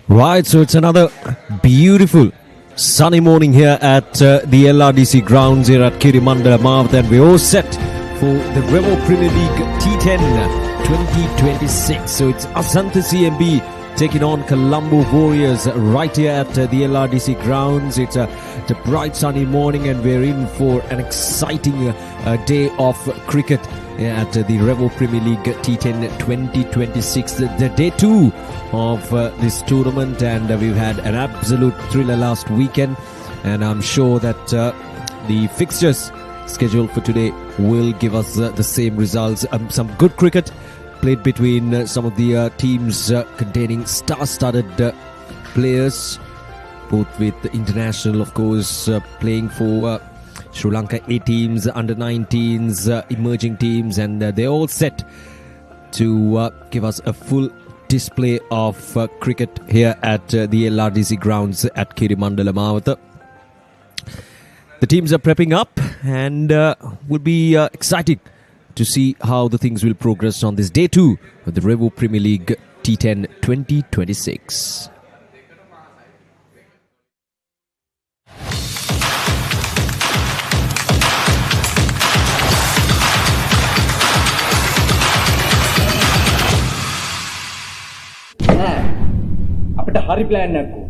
Right, so it's another beautiful sunny morning here at the LRDC Grounds here at Kirimandala Mawatha, and we're all set for the Revo Premier League T10 2026. So it's Asante CMB taking on Colombo Warriors right here at the LRDC Grounds. It's a bright sunny morning, and we're in for an exciting day of cricket at the Revo Premier League T10 2026, the day 2 of this tournament, and we've had an absolute thriller last weekend, and I'm sure that the fixtures scheduled for today will give us the same results. Some good cricket played between some of the teams containing star-studded players, both with international, of course, playing for Sri Lanka A teams, under 19s, emerging teams, and they're all set to give us a full display of cricket here at the LRDC Grounds at Kirimandala Mawatha. The teams are prepping up, and will be exciting to see how the things will progress on this day 2 of the Revo Premier League T10 2026. අපිට හරි plan එකක් ඕන.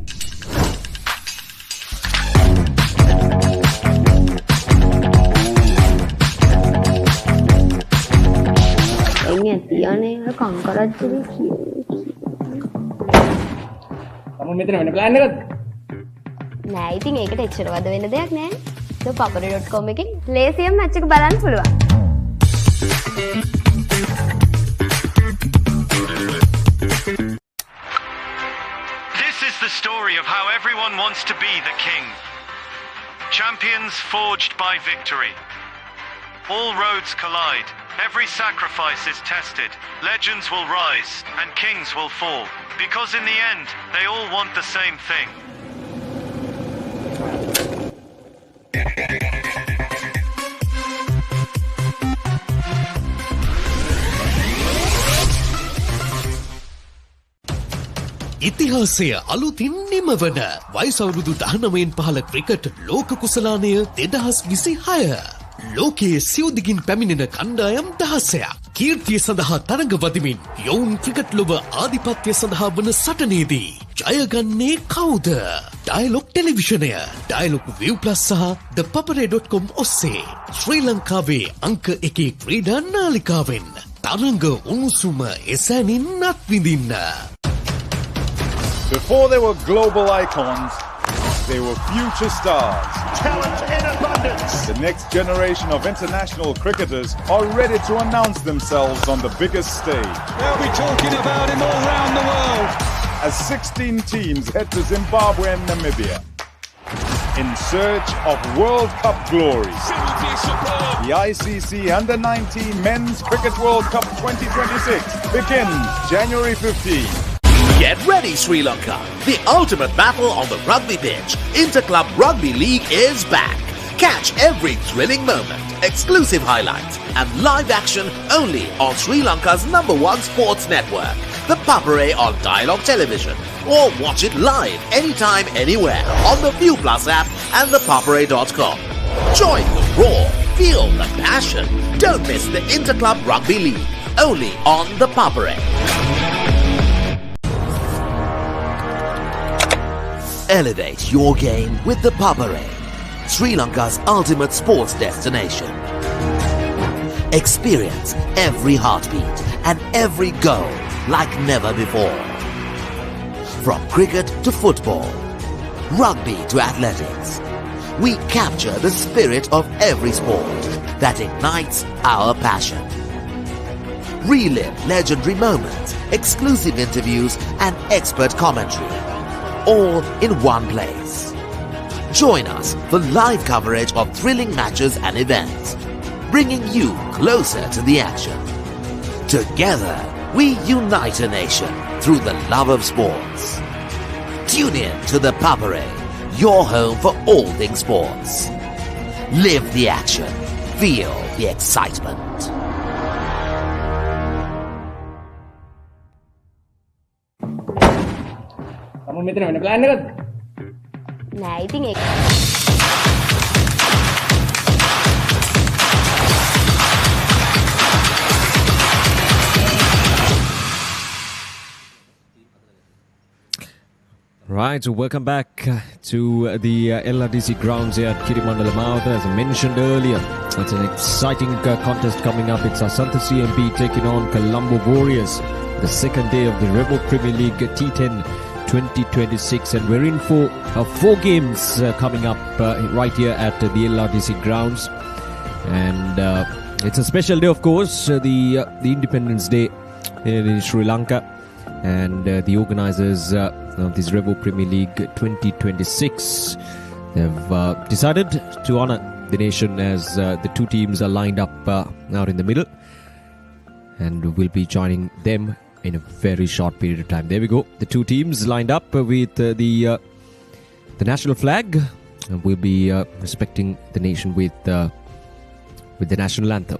එන්නේ තියන්නේ කංකරච්චලේ කියේ. තම මෙතන වෙන ප්ලෑන් එකක්ද? නෑ ඉතින් ඒකට එච්චර වද වෙන දෙයක් නෑ. papare.com එකෙන් ලේසියෙන් මැච් එක බලන්න පුළුවන්. The story of how everyone wants to be the king. Champions forged by victory. All roads collide. Every sacrifice is tested. Legends will rise and kings will fall. Because in the end, they all want the same thing. ඉතිහාසය අලුතින් නිමවන වයස අවුරුදු 19න් පහළ cricket ලෝක කුසලානය 2026. ලෝකයේ සියුදිගින් පැමිණෙන කණ්ඩායම් 16ක් කීර්තිය සඳහා තරඟ වදිමින් යොවුන් ක්‍රිකට් ලොව ආධිපත්‍ය සඳහා වන සටනේදී ජයගන්නේ කවුද? ඩයලොග් ටෙලිවිෂනය, ඩයලොග් ViU+ සහ ThePapare.com ඔස්සේ ශ්‍රී ලංකාවේ අංක 1 ක්‍රීඩා නාලිකාවෙන් තරඟ උණුසුම එසැනින් අත්විඳින්න. Before they were global icons, they were future stars. Talent in abundance. The next generation of international cricketers are ready to announce themselves on the biggest stage. They'll be talking about him all around the world. As 16 teams head to Zimbabwe and Namibia in search of World Cup glory. The ICC Under-19 Men's Cricket World Cup 2026 begins January 15. Get ready, Sri Lanka! The ultimate battle on the rugby pitch. Interclub Rugby League is back. Catch every thrilling moment, exclusive highlights, and live action only on Sri Lanka's #1 sports network, ThePapare on Dialog Television, or watch it live anytime, anywhere on the ViU+ app and ThePapare.com. Join the roar, feel the passion. Don't miss the Interclub Rugby League, only on ThePapare. Elevate your game with ThePapare, Sri Lanka's ultimate sports destination. Experience every heartbeat and every goal like never before. From cricket to football, rugby to athletics, we capture the spirit of every sport that ignites our passion. Relive legendary moments, exclusive interviews, and expert commentary, all in one place. Join us for live coverage of thrilling matches and events, bringing you closer to the action. Together, we unite a nation through the love of sports. Tune in to ThePapare, your home for all things sports. Live the action. Feel the excitement. අම්ම මෙතන වෙන plan එකක්ද? නෑ ඉතින් ඒක Right, so welcome back to the LRDC Grounds here at Kirimandala Mawatha. As I mentioned earlier, it's an exciting contest coming up. It's Asantha CMB taking on Colombo Warriors, the second day of the Revo Premier League T10 2026. And we're in for 4 games coming up right here at the LRDC Grounds. And it's a special day, of course, the Independence Day here in Sri Lanka. And the organisers of this Revo Premier League 2026 have decided to honour the nation as the 2 teams are lined up out in the middle, and we'll be joining them in a very short period of time. There we go, the 2 teams lined up with the national flag, and we'll be respecting the nation with the national anthem.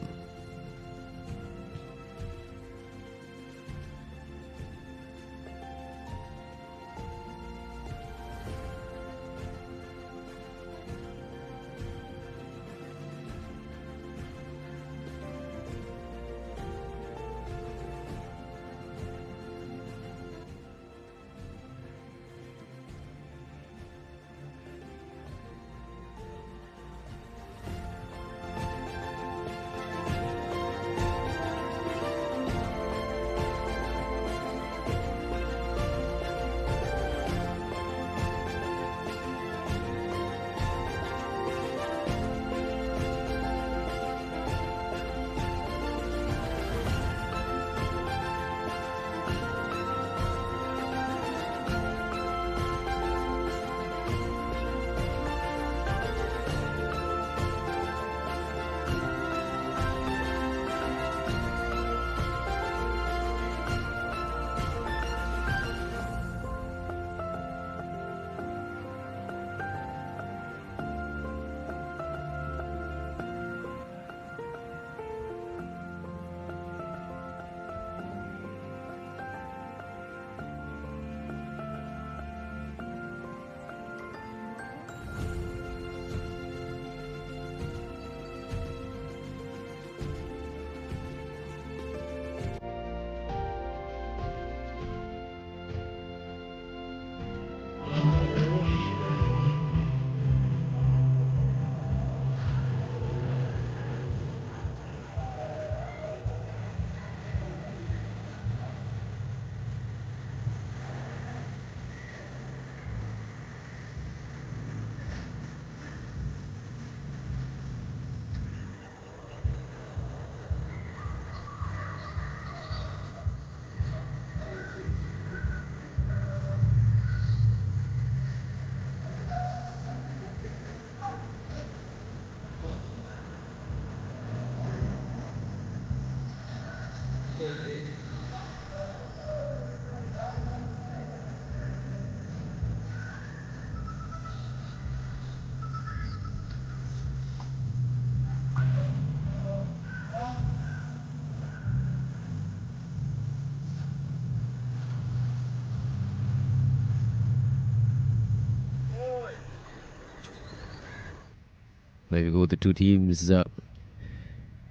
There we go, the 2 teams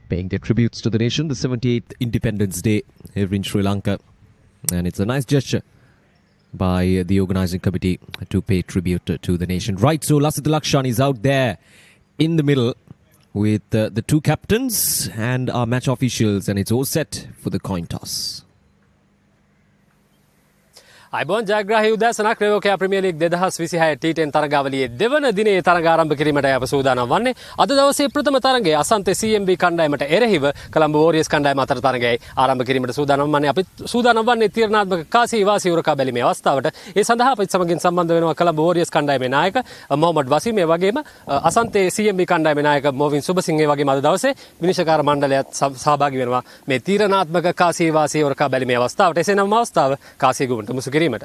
paying their tributes to the nation, the 78th Independence Day here in Sri Lanka. And it's a nice gesture by the organising committee to pay tribute to the nation. Right, so Lasith Lakshan is out there in the middle with the 2 captains and our match officials, and it's all set for the coin toss. අයිබෝන් ජයග්‍රාහී උදෑසනක් රේවෝ premier league 2026 T10 තරගාවලියේ දෙවන දිනේ තරග ආරම්භ කිරීමට අප සූදානම් වන්නේ. අද දවසේ ප්‍රථම තරගයේ අසන්තේ CMB කණ්ඩායමට එරෙහිව කොළඹ වෝරියර්ස් කණ්ඩායම අතර තරගයයි ආරම්භ කිරීමට සූදානම් වන්නේ. අපි සූදානම් වන්නේ තීරණාත්මක කාසී වාසී උරකා බැලීමේ අවස්ථාවට. ඒ සඳහා අපිට සමගින් සම්බන්ධ වෙනවා කොළඹ වෝරියර්ස් කණ්ඩායමේ නායක මොහමඩ් වසීම්, ඒ වගේම අසන්තේ CMB කණ්ඩායමේ නායක මොවින් සුබසිංහ, ඒ වගේම අද දවසේ විනිශ්චයකාර මණ්ඩලයත් සහභාගී වෙනවා මේ තීරණාත්මක කාසී වාසී උරකා බැලීමේ අවස්ථාවට. එසේනම් අවස්ථාව කාසී ගුවන්ට මුසු කිරීමට.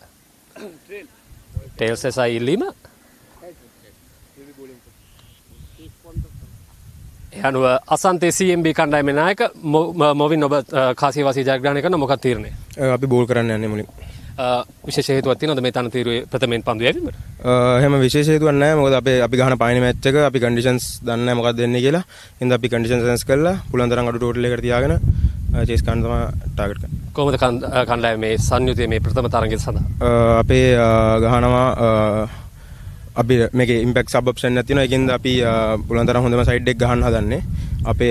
टेल्स ऐसा इल्लीमा යනුව අසන්තේ CMB කණ්ඩායමේ නායක මොවින් ඔබ කාසිවාසී ජයග්‍රහණය කරන මොකක්ද තීරණය? අපි බෝල් කරන්න යන්නේ මුලින්. විශේෂ හේතුවක් තියෙනවද මේ තනතිරුවේ ප්‍රථමයෙන් පන්දු යැවීමට? එහෙම විශේෂ හේතුවක් නැහැ. මොකද අපි ගහන පයින් මැච් එක අපි කන්ඩිෂන්ස් දන්නේ නැහැ මොකක්ද වෙන්නේ කියලා. හින්දා අපි කන්ඩිෂන්ස් සෙන්ස් කරලා පුළුවන් තරම් අඩු ටෝටල් එකකට තියාගෙන චේස් කරන්න තමයි ටාගට් කරන්නේ. කොහොමද කණ්ඩායම මේ සංයුතියේ මේ ප්‍රථම තරඟය සඳහා? අපේ ගහනවා අපි මේකේ ඉම්පැක්ට් සබ් ඔප්ෂන් එකක් තියෙනවා. ඒකෙන්ද අපි පුළුවන් තරම් හොඳම සයිඩ් එක ගහන්න හදන්නේ. අපේ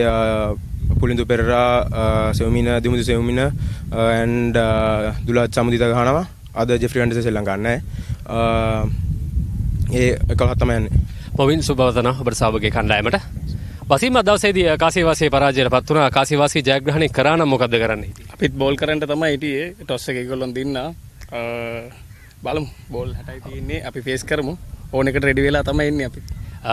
පුලින්දු පෙරරා සෙවමින දිමුදු සෙවමින and දුලාජ් සමුදිත ගහනවා. අද ජෙෆ්රි කන්ඩිස් ශ්‍රී ලංකාව නැහැ. ඒ 11 තමයි යන්නේ. මොවින් සුබවතන ඔබට සහභාගී කණ්ඩායමට. වසීම දවසේදී කාසිවාසී පරාජයට පත් වුණා. කාසිවාසී ජයග්‍රහණය කරා නම් මොකද කරන්න හිටියේ? අපිත් බෝල් කරන්න තමයි හිටියේ. ටොස් එක ඒගොල්ලොන් දින්නා. බලමු බෝල් 60යි තියෙන්නේ. අපි ෆේස් කරමු. ඕන එකට රෙඩි වෙලා තමයි ඉන්නේ අපි.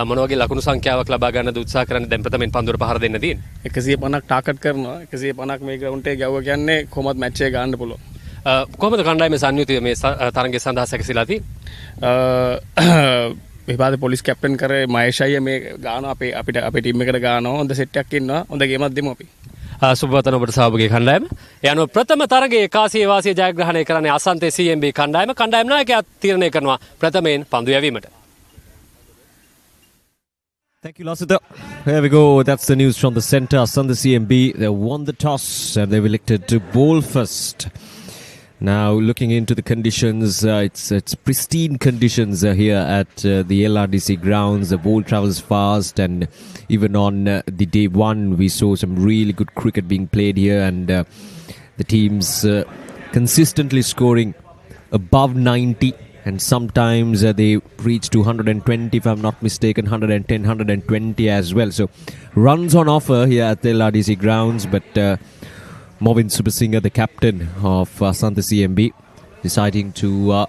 මොන වගේ ලකුණු සංඛ්‍යාවක් ලබා ගන්නද උත්සාහ කරන්නේ දැන් ප්‍රථමයෙන් පන්දුවට පහර දෙන්න තියෙන්නේ? 150ක් ටාගට් කරනවා. 150ක් මේ ග්‍රවුන්ඩ් එකේ ගැවුවා කියන්නේ කොහොමද මැච් එක ගන්න පුළුවන්. කොහොමද කණ්ඩායමේ සංයුතිය මේ තරඟය සඳහා සැකසීලා තියෙන්නේ? විපාද පොලිස් කැප්ටන් කරේ මහේෂ් අයියා මේ ගානවා අපේ ටීම් එකට ගානවා. හොඳ සෙට් එකක් ඉන්නවා. හොඳ ගේමක් දෙමු අපි. සුබවතන ඔබට සහභාගී කණ්ඩායම. ඒ අනුව ප්‍රථම තරගයේ කාසිවාසී ජයග්‍රහණය කරන්නේ අසන්තේ CMB කණ්ඩායම. කණ්ඩායම් නායකයා තීරණය කරනවා ප්‍රථමයෙන් පන්දු යැවීමට. Thank you, Lasita. Here we go. That's the news from the centre. Asante CMB, they won the toss and they've elected to bowl first. Now, looking into the conditions, it's pristine conditions here at the LRDC Grounds. The ball travels fast, and even on the day one, we saw some really good cricket being played here, and the teams consistently scoring above 90. And sometimes they reach to 120, if I'm not mistaken, 110, 120 as well. So runs on offer here at the LRDC Grounds. But Movin Subasinghe, the captain of Asante CMB, deciding to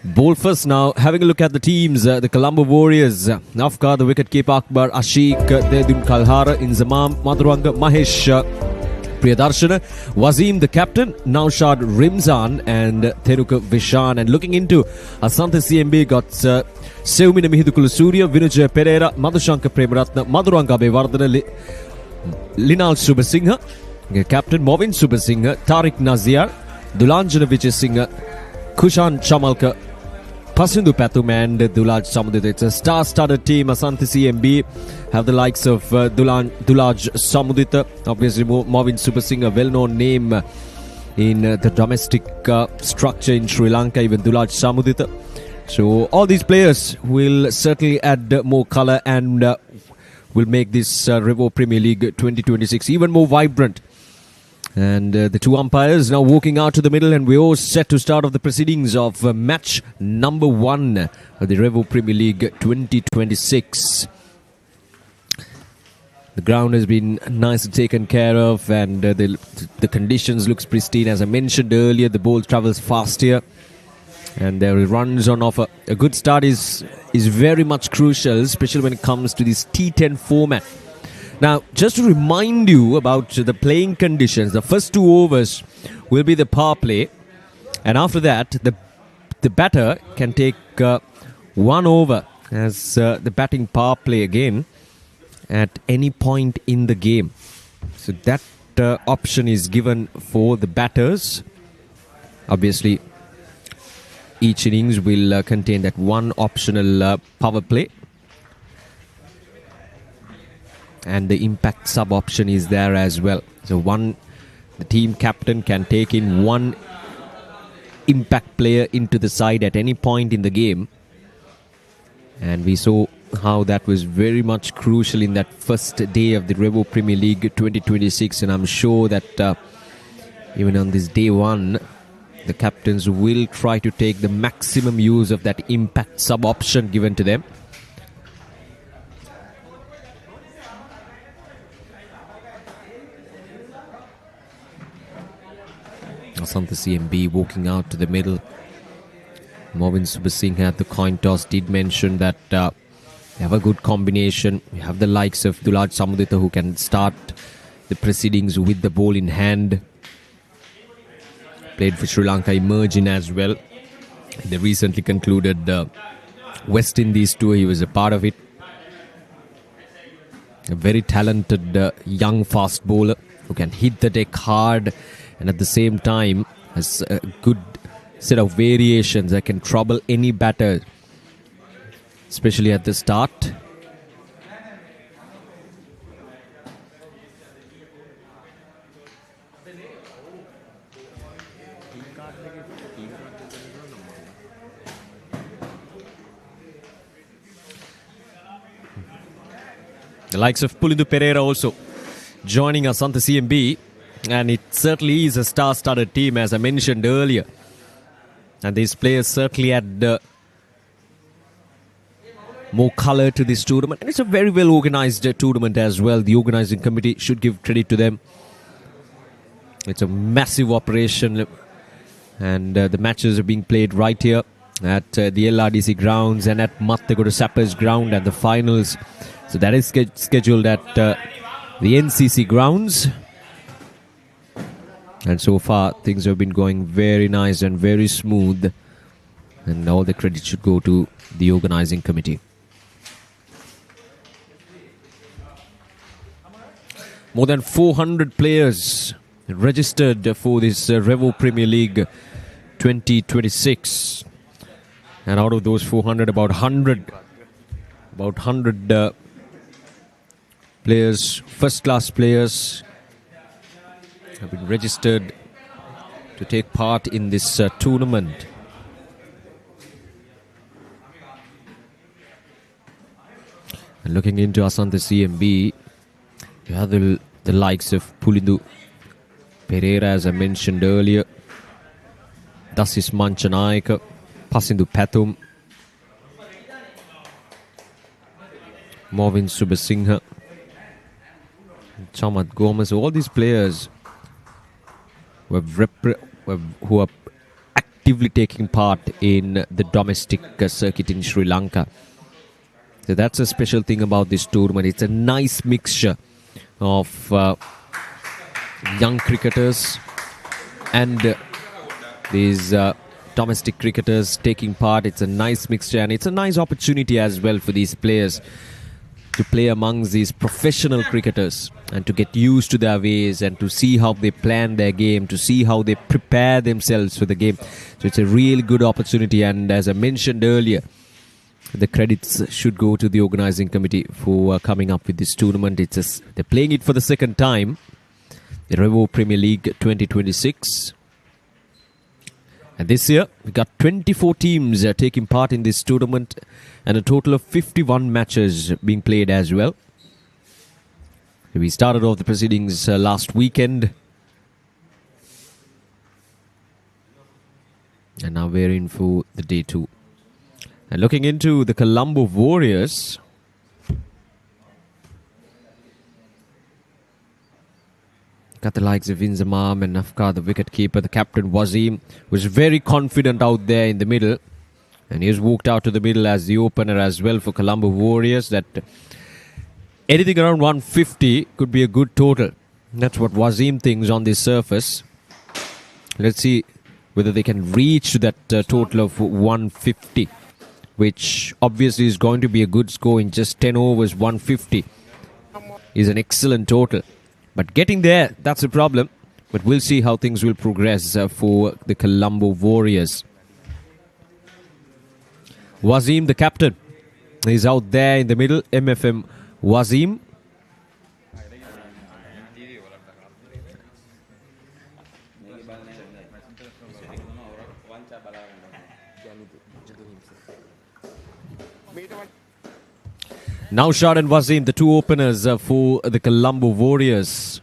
bowl first now. Having a look at the teams, the Colombo Warriors, Nafka, the wicketkeeper Akbar, Ashik, Dedun Kalhara, Inzamam, Madhuranga, Mahesh, Priyadarshana, Wasim the captain, Naushad Rimzan and Theruka Vishan. And looking into Asante CMB got Sevmina Mihidukulu Surya, Vinujaya Pereira, Madhushanka Premaratna, Madhuranga Abevardhana, Linal Subasinghe, captain Movin Subasinghe, Tariq Nazir, Dulanjana Vijay Kushan Chamalka, Pasindu Pathum and Dulaj Samudita. It's a star-studded team. Asante CMB have the likes of Dulaj Samudita, obviously Movin Subasinghe, a well-known name in the domestic structure in Sri Lanka, even Dulaj Samudita. So all these players will certainly add more colour and will make this Revo Premier League 2026 even more vibrant. And the two umpires now walking out to the middle, and we're all set to start off the proceedings of match number 1 of the Revo Premier League 2026. The ground has been nicely taken care of, and the conditions looks pristine. As I mentioned earlier, the ball travels fast here, and there are runs on offer. A good start is very much crucial, especially when it comes to this T10 format. Now, just to remind you about the playing conditions, the first 2 overs will be the power play, and after that, the batter can take 1 over as the batting power play again at any point in the game. So that option is given for the batters. Obviously, each innings will contain that one optional power play. And the impact sub option is there as well. So the team captain can take in 1 impact player into the side at any point in the game. And we saw how that was very much crucial in that first day of the Revo Premier League 2026. And I'm sure that even on this day 1, the captains will try to take the maximum use of that impact sub option given to them. Asante CMB walking out to the middle. Movin Subasinghe at the coin toss did mention that they have a good combination. We have the likes of Dulaj Samudita who can start the proceedings with the ball in hand. Played for Sri Lanka, emerging as well. They recently concluded the West Indies tour. He was a part of it. A very talented young fast bowler who can hit the deck hard and at the same time has a good set of variations that can trouble any batter, especially at the start. The likes of Pulindu Pereira also joining us on the CMB, and it certainly is a star-studded team, as I mentioned earlier. And these players certainly add more colour to this tournament. And it's a very well organised tournament as well. The organising committee should give credit to them. It's a massive operation, and the matches are being played right here at the LRDC Grounds and at Mattagoda Sappers Ground, and the finals. So that is scheduled at the NCC Grounds. And so far, things have been going very nice and very smooth. And all the credit should go to the organising committee. More than 400 players registered for this Revo Premier League 2026. And out of those 400, about 100 players, first-class players, have been registered to take part in this tournament. And looking into us on the CMB, you have the likes of Pulindu Pereira, as I mentioned earlier, Dasis Manchanayaka, Pasindu Pathum, Morvin Subasinghe, Chamat Gomez. All these players who are actively taking part in the domestic circuit in Sri Lanka. So that's a special thing about this tournament. It's a nice mixture of young cricketers and these domestic cricketers taking part. It's a nice mixture, and it's a nice opportunity as well for these players to play amongst these professional cricketers and to get used to their ways and to see how they plan their game, to see how they prepare themselves for the game. So it's a really good opportunity, and as I mentioned earlier, the credits should go to the organising committee for coming up with this tournament. They're playing it for the second time, the Revo Premier League 2026. And this year, we got 24 teams taking part in this tournament and a total of 51 matches being played as well. We started off the proceedings last weekend. And now we're in for the day 2. And looking into the Colombo Warriors, got the likes of Inzamam and Nafka, the wicket-keeper. The captain, Wazim, was very confident out there in the middle. And he has walked out to the middle as the opener as well for Colombo Warriors. That anything around 150 could be a good total. That's what Wazim thinks on this surface. Let's see whether they can reach that total of 150, which obviously is going to be a good score in just 10 overs. 150 is an excellent total. But getting there, that's a problem. But we'll see how things will progress for the Colombo Warriors. Wazim, the captain, is out there in the middle. MFM Wazim. Naushad and Wazim, the two openers for the Colombo Warriors.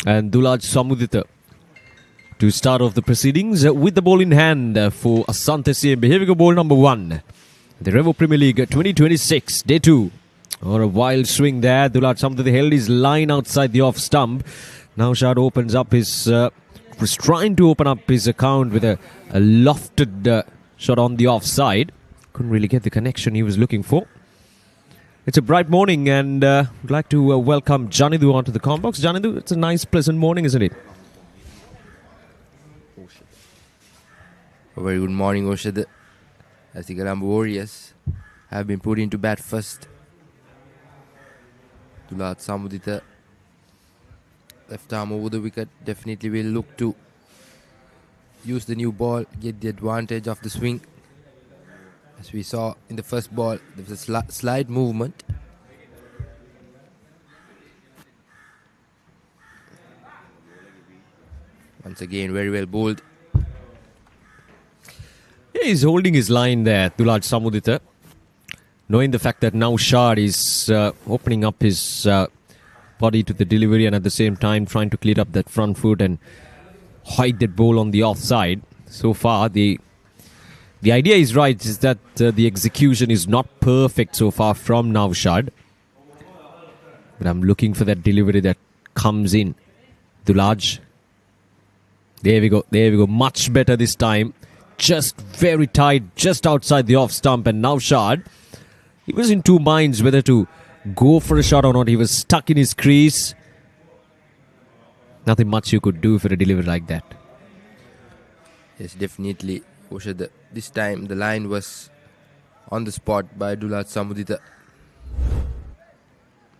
And Dulaj Samudita to start off the proceedings with the ball in hand for Asante CMB. Here we go, ball number 1. The Revo Premier League 2026, day 2. Or a wild swing there. Dulaj Samudita held his line outside the off stump. Naushad opens up his... was trying to open up his account with a lofted shot on the offside. Couldn't really get the connection he was looking for. It's a bright morning, and I'd like to welcome Janidu onto the combox. Janidu, it's a nice, pleasant morning, isn't it? A very good morning, Oshad. As the Colombo Warriors have been put into bat first. Dulaj Samudita, left arm over the wicket, definitely will look to use the new ball, get the advantage of the swing. As we saw in the first ball, there was a slight movement. Once again, very well bowled. Yeah, he's holding his line there, Dulaj Samudita. Knowing the fact that now Shah is opening up his body to the delivery and at the same time trying to clear up that front foot and hide that ball on the offside. So far, the idea is right, is that the execution is not perfect so far from Naushad. But I'm looking for that delivery that comes in. Dulaj. There we go. Much better this time. Just very tight, just outside the off stump. And Naushad, he was in two minds whether to go for a shot or not. He was stuck in his crease. Nothing much you could do for a delivery like that. Yes, definitely. This time the line was on the spot by Dulaj Samudita.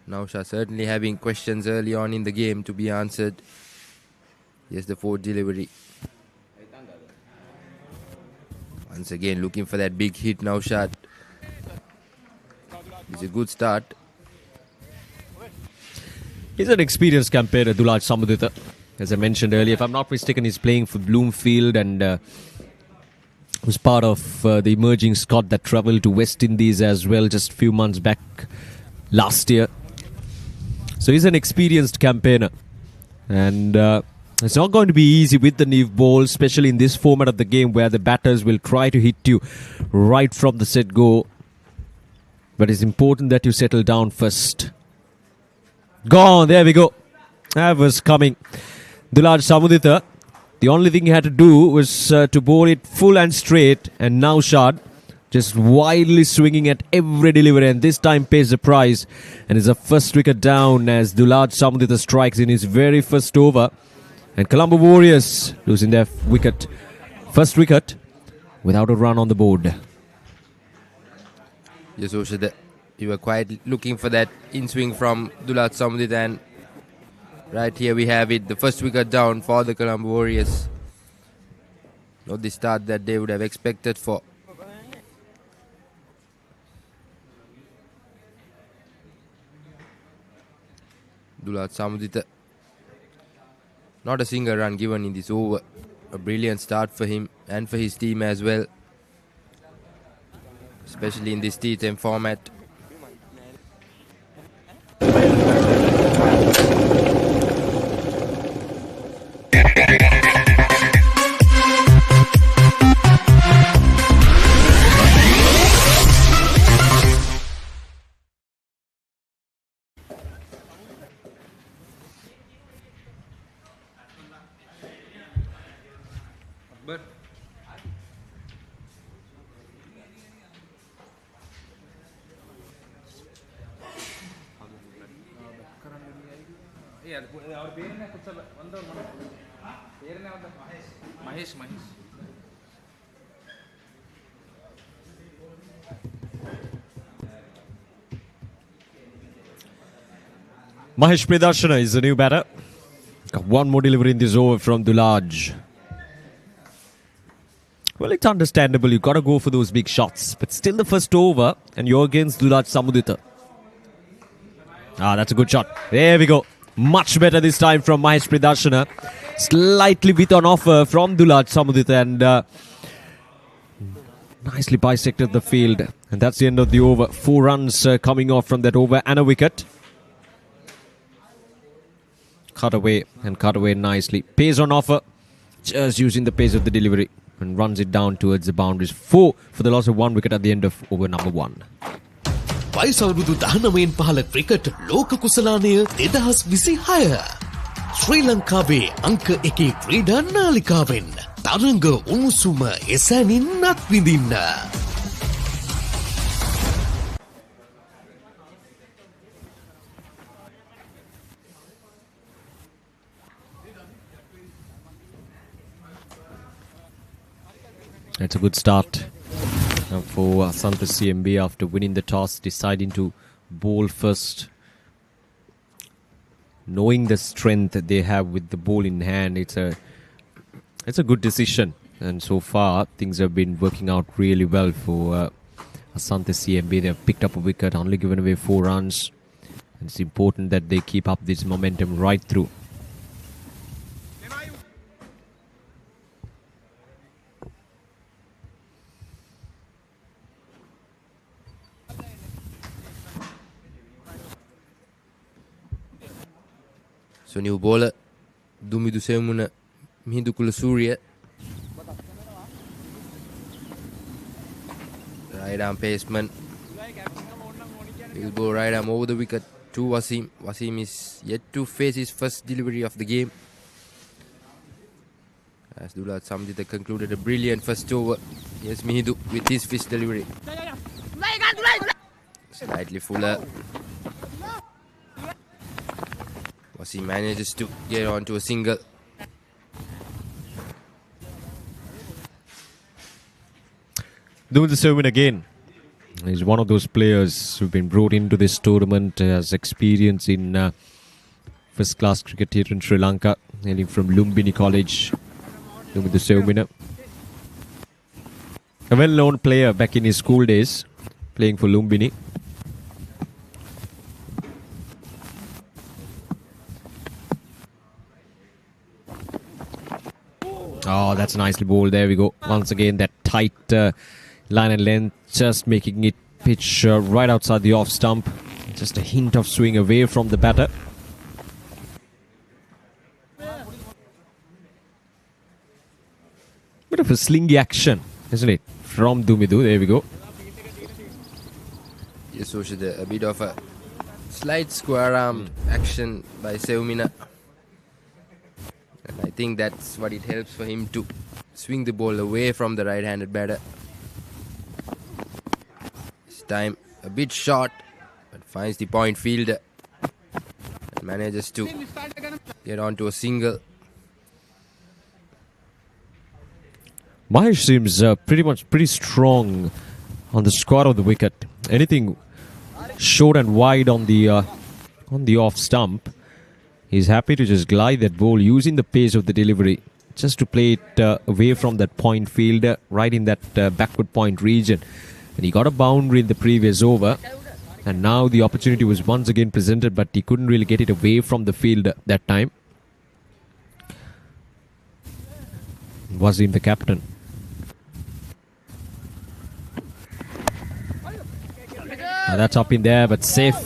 Naushad certainly having questions early on in the game to be answered. Yes, the fourth delivery. Once again looking for that big hit, Naushad. It's a good start. He's an experienced campaigner, Dulaj Samudita. As I mentioned earlier, if I'm not mistaken, he's playing for Bloomfield and was part of the emerging squad that travelled to West Indies as well just a few months back last year. So he's an experienced campaigner. And it's not going to be easy with the Neve ball, especially in this format of the game where the batters will try to hit you right from the set go. But it's important that you settle down first. Gone, there we go. That was coming. Dulaj Samudita, the only thing he had to do was to bowl it full and straight. And Naushad just wildly swinging at every delivery. And this time pays the price. And it's a first wicket down as Dulaj Samudita strikes in his very first over. And Colombo Warriors losing their wicket. First wicket without a run on the board. Yes, Oshad, you were quite looking for that in-swing from Dulaj Samudita, and right here we have it. The first wicket down for the Colombo Warriors. Not the start that they would have expected for. Dulaj Samudita. Not a single run given in this over. A brilliant start for him and for his team as well. Especially in this T10 format. Mahesh Pridarshana is the new batter. Got one more delivery in this over from Dulaj. Well, it's understandable. You've got to go for those big shots. But still the first over and you're against Dulaj Samudita. That's a good shot. There we go. Much better this time from Mahesh Pridarshana. Slightly with on offer from Dulaj Samudita and nicely bisected the field. And that's the end of the over. 4 runs coming off from that over and a wicket. Cut away nicely. Pace on offer. Just using the pace of the delivery and runs it down towards the boundaries. 4 for the loss of 1 wicket at the end of over number 1. වයිසවරුදු 19න් පහළ cricket ලෝක කුසලානය 2026 ශ්‍රී ලංකාවේ අංක 1 ක්‍රීඩා නාලිකාවෙන් තරංග උණුසුම එසැනින් අත්විඳින්න. That's a good start for Asante CMB after winning the toss, deciding to bowl first. Knowing the strength that they have with the ball in hand, it's a It's a good decision. And so far, things have been working out really well for Asante CMB. They've picked up a wicket, only given away 4 runs. And it's important that they keep up this momentum right through. So new bowler Dumidu Semuna Mihindukula Surya. Right arm paceman. He'll go right arm over the wicket to Wasim. Wasim is yet to face his first delivery of the game. As Dulat Samjita concluded a brilliant first over. Here's Mihidu with his first delivery. Slightly fuller. Wasim manages to get onto a single. Doing the serving again. He's one of those players who've been brought into this tournament, has experience in first class cricket here in Sri Lanka, hailing from Lumbini College. Doing the serving. A well-known player back in his school days, playing for Lumbini. Oh, that's nicely bowled. There we go. Once again, that tight line and length, just making it pitch right outside the off stump. Just a hint of swing away from the batter. Bit of a slingy action, isn't it? From Dumidu. There we go. Yes, Oshida, a bit of a slight square arm action by Seumina. And I think that's what it helps for him to swing the ball away from the right-handed batter. This time a bit short, but finds the point fielder and manages to get onto a single. Mahesh seems pretty strong on the square of the wicket. Anything short and wide on the off stump, he's happy to just glide that ball using the pace of the delivery just to play it away from that point fielder, right in that backward point region. And he got a boundary in the previous over. And now the opportunity was once again presented, but he couldn't really get it away from the fielder that time. Wasim, the captain. Now that's up in there, but safe.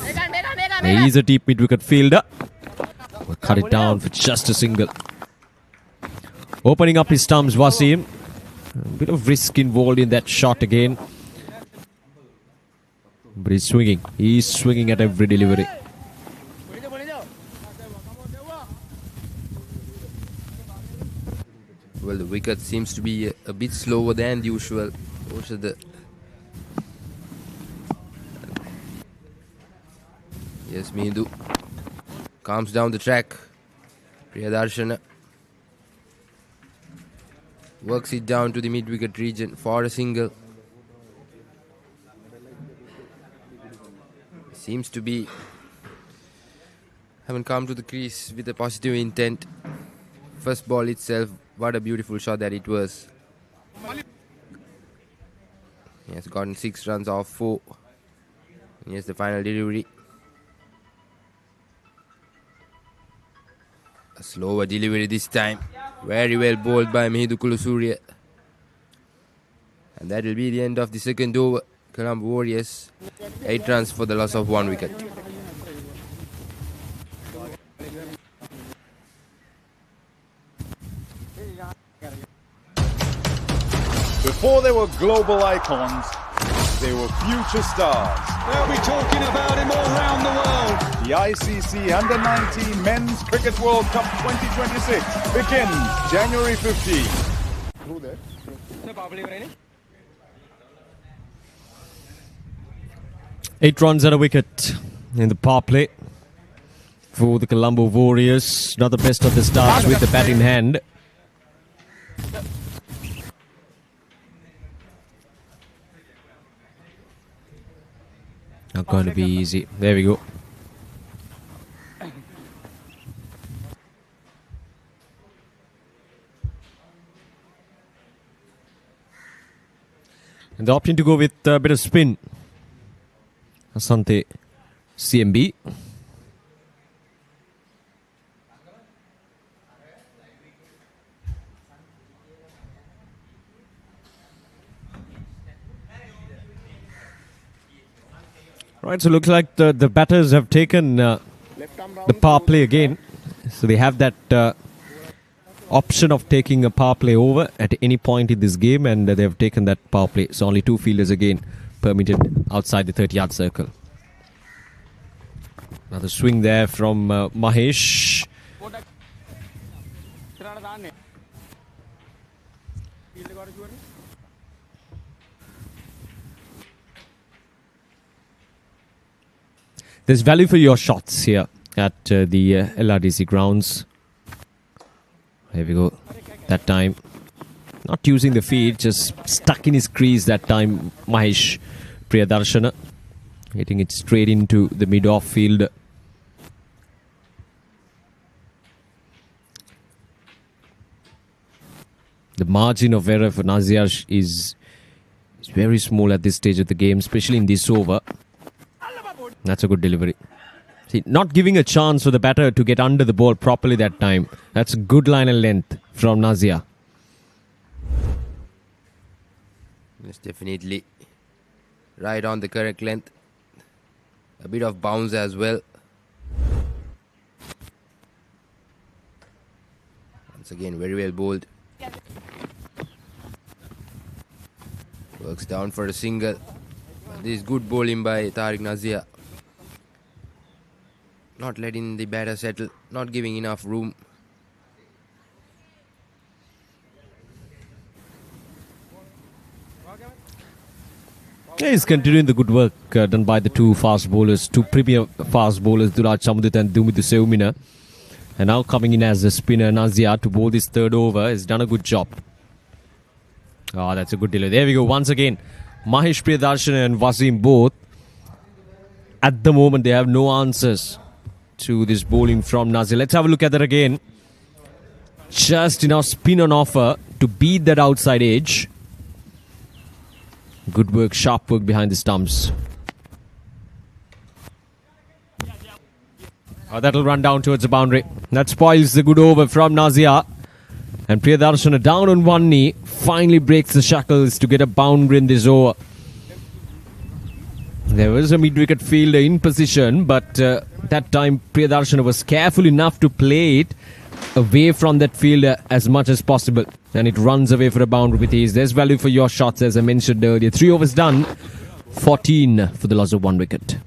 He's a deep mid-wicket fielder. We'll cut it down for just a single. Opening up his stumps, Wasim. A bit of risk involved in that shot again. But he's swinging. He's swinging at every delivery. Well, the wicket seems to be a bit slower than usual. Also yes, Mihindu calms down the track. Priyadarshana works it down to the mid-wicket region for a single. Seems to be haven't come to the crease with a positive intent. First ball itself, what a beautiful shot that it was. He has gotten 6 runs off 4. And here's the final delivery. A slower delivery this time. Very well bowled by Mihindukula Surya. And that will be the end of the second over. Colombo Warriors 8 runs for the loss of 1 wicket. Before they were global icons, they were future stars. They'll be talking about him all around the world. The ICC Under-19 Men's Cricket World Cup 2026 begins January 15. 8 runs and a wicket in the power play for the Colombo Warriors. Not the best of the starts with the bat in hand. Not going to be easy. There we go. The option to go with a bit of spin. Asante CMB. Right, so looks like the batters have taken the power play again. So they have that option of taking a power play over at any point in this game, and they have taken that power play. So only 2 fielders again permitted outside the 30-yard circle. Another swing there from Mahesh. There's value for your shots here at the LRDC Grounds. Here we go. That time, not using the feet, just stuck in his crease that time, Mahesh Priyadarshana. Hitting it straight into the mid-off field. The margin of error for Nazir is very small at this stage of the game, especially in this over. That's a good delivery. See, not giving a chance for the batter to get under the ball properly that time. That's a good line of length from Nazir. It's definitely right on the correct length. A bit of bounce as well. Once again, very well bowled. Works down for a single. This is good bowling by Tariq Nazir. Not letting the batter settle, not giving enough room. Yeah, he's continuing the good work done by the two fast bowlers, two premier fast bowlers, Duraj Samudit and Dumitu Seumina. And now coming in as a spinner, Nazir, to bowl this third over, has done a good job. Oh, that's a good delivery. There we go, once again. Mahesh Priyadarshana and Wasim both. At the moment, they have no answers to this bowling from Nazir. Let's have a look at that again. Just enough spin on offer to beat that outside edge. Good work, sharp work behind the stumps. Oh, that'll run down towards the boundary. That spoils the good over from Nazir. And Priyadarshana down on one knee. Finally breaks the shackles to get a boundary in this over. There was a mid-wicket fielder in position, but that time Priyadarshana was careful enough to play it away from that fielder as much as possible. And it runs away for a boundary with ease. There's value for your shots, as I mentioned earlier. 3 overs done. 14 for the loss of 1 wicket.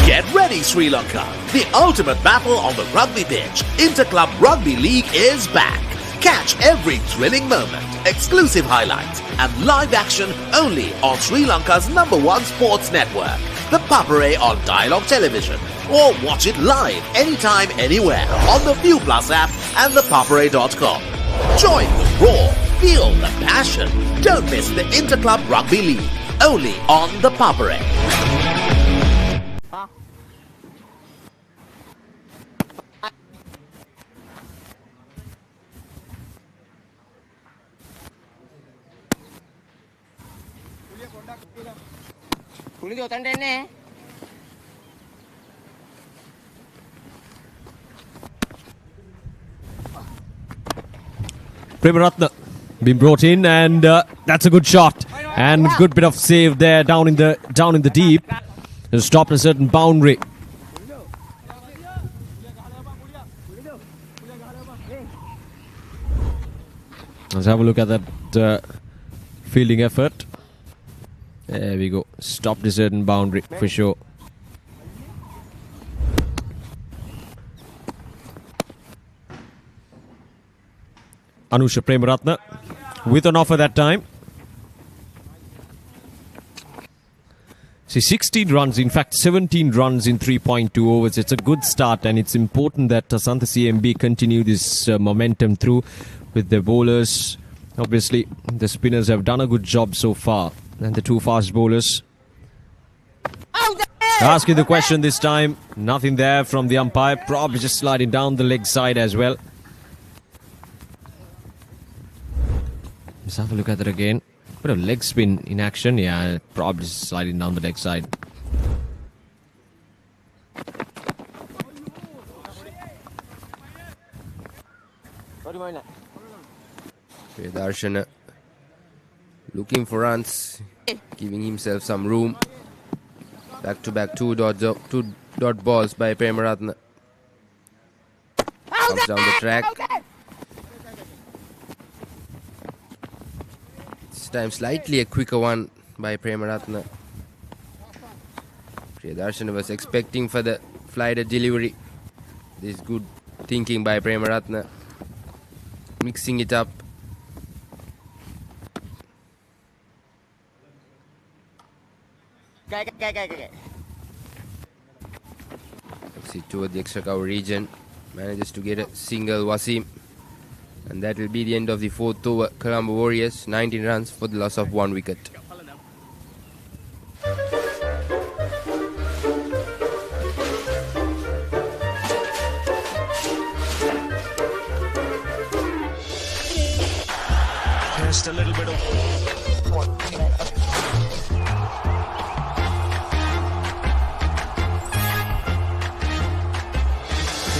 Get ready, Sri Lanka. The ultimate battle on the rugby pitch. Interclub Rugby League is back. Catch every thrilling moment, exclusive highlights, and live action only on Sri Lanka's #1 sports network, ThePapare on Dialog Television. Or watch it live anytime, anywhere on the ViU Plus app and thepapare.com. Join the roar, feel the passion. Don't miss the Interclub Rugby League, only on ThePapare. Premaratna been brought in, and that's a good shot and good bit of save there down in the deep. Has stopped a certain boundary. Let's have a look at that fielding effort. There we go. Stopped a certain boundary for sure. Anusha Premaratna with an offer that time. See, 16 runs, in fact 17 runs in 3.2 overs. It's a good start, and it's important that Asante CMB continue this momentum through with their bowlers. Obviously, the spinners have done a good job so far. And the two fast bowlers. Asking the question this time. Nothing there from the umpire. Probably just sliding down the leg side as well. Let's have a look at it again. Bit of leg spin in action. Yeah, probably sliding down the leg side. Darshana looking for runs, giving himself some room. Back-to-back two dot balls by Premaratna. Comes down the track. This time slightly a quicker one by Premaratna. Priyadarshana was expecting for the flighter delivery. This is good thinking by Premaratna. Mixing it up. See toward the extra cover region. Manages to get a single Wasim. And that will be the end of the fourth over. Colombo Warriors 19 runs for the loss of 1 wicket. Just a little bit of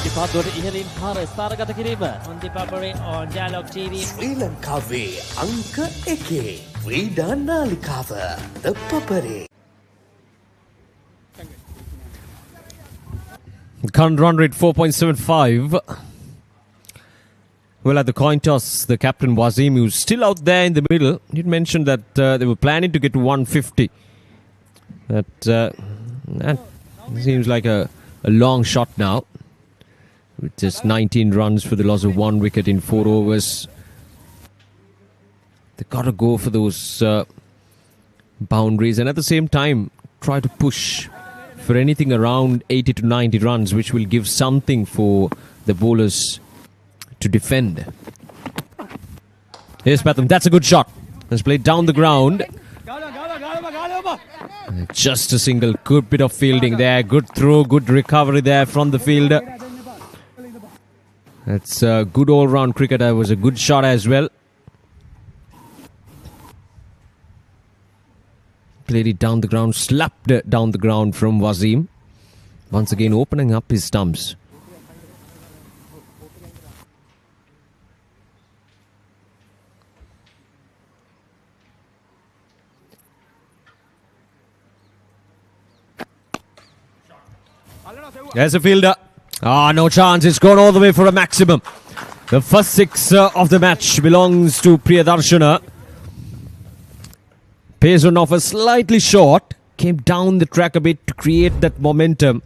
පිටිපත්වලට ඉහළින් පාර ස්ථානගත කිරීම on ThePapare on Dialog TV ශ්‍රී ලංකාවේ අංක 1 ක්‍රීඩා නාලිකාව ThePapare. Current run rate 4.75. Well, at the coin toss, the captain Wasim, who's still out there in the middle, did mention that they were planning to get to 150. That seems like a long shot now. With just 19 runs for the loss of 1 wicket in 4 overs. They've got to go for those boundaries and at the same time try to push for anything around 80 to 90 runs, which will give something for the bowlers to defend. Here's Pathum. That's a good shot. Let's play down the ground. Just a single. Good bit of fielding there. Good throw. Good recovery there from the fielder. That's a good all-round cricketer. It was a good shot as well. Played it down the ground. Slapped it down the ground from Wasim. Once again opening up his stumps. There's a fielder. No chance. It's gone all the way for a maximum. The first 6 of the match belongs to Priyadarshana. Pace run off a slightly short. Came down the track a bit to create that momentum.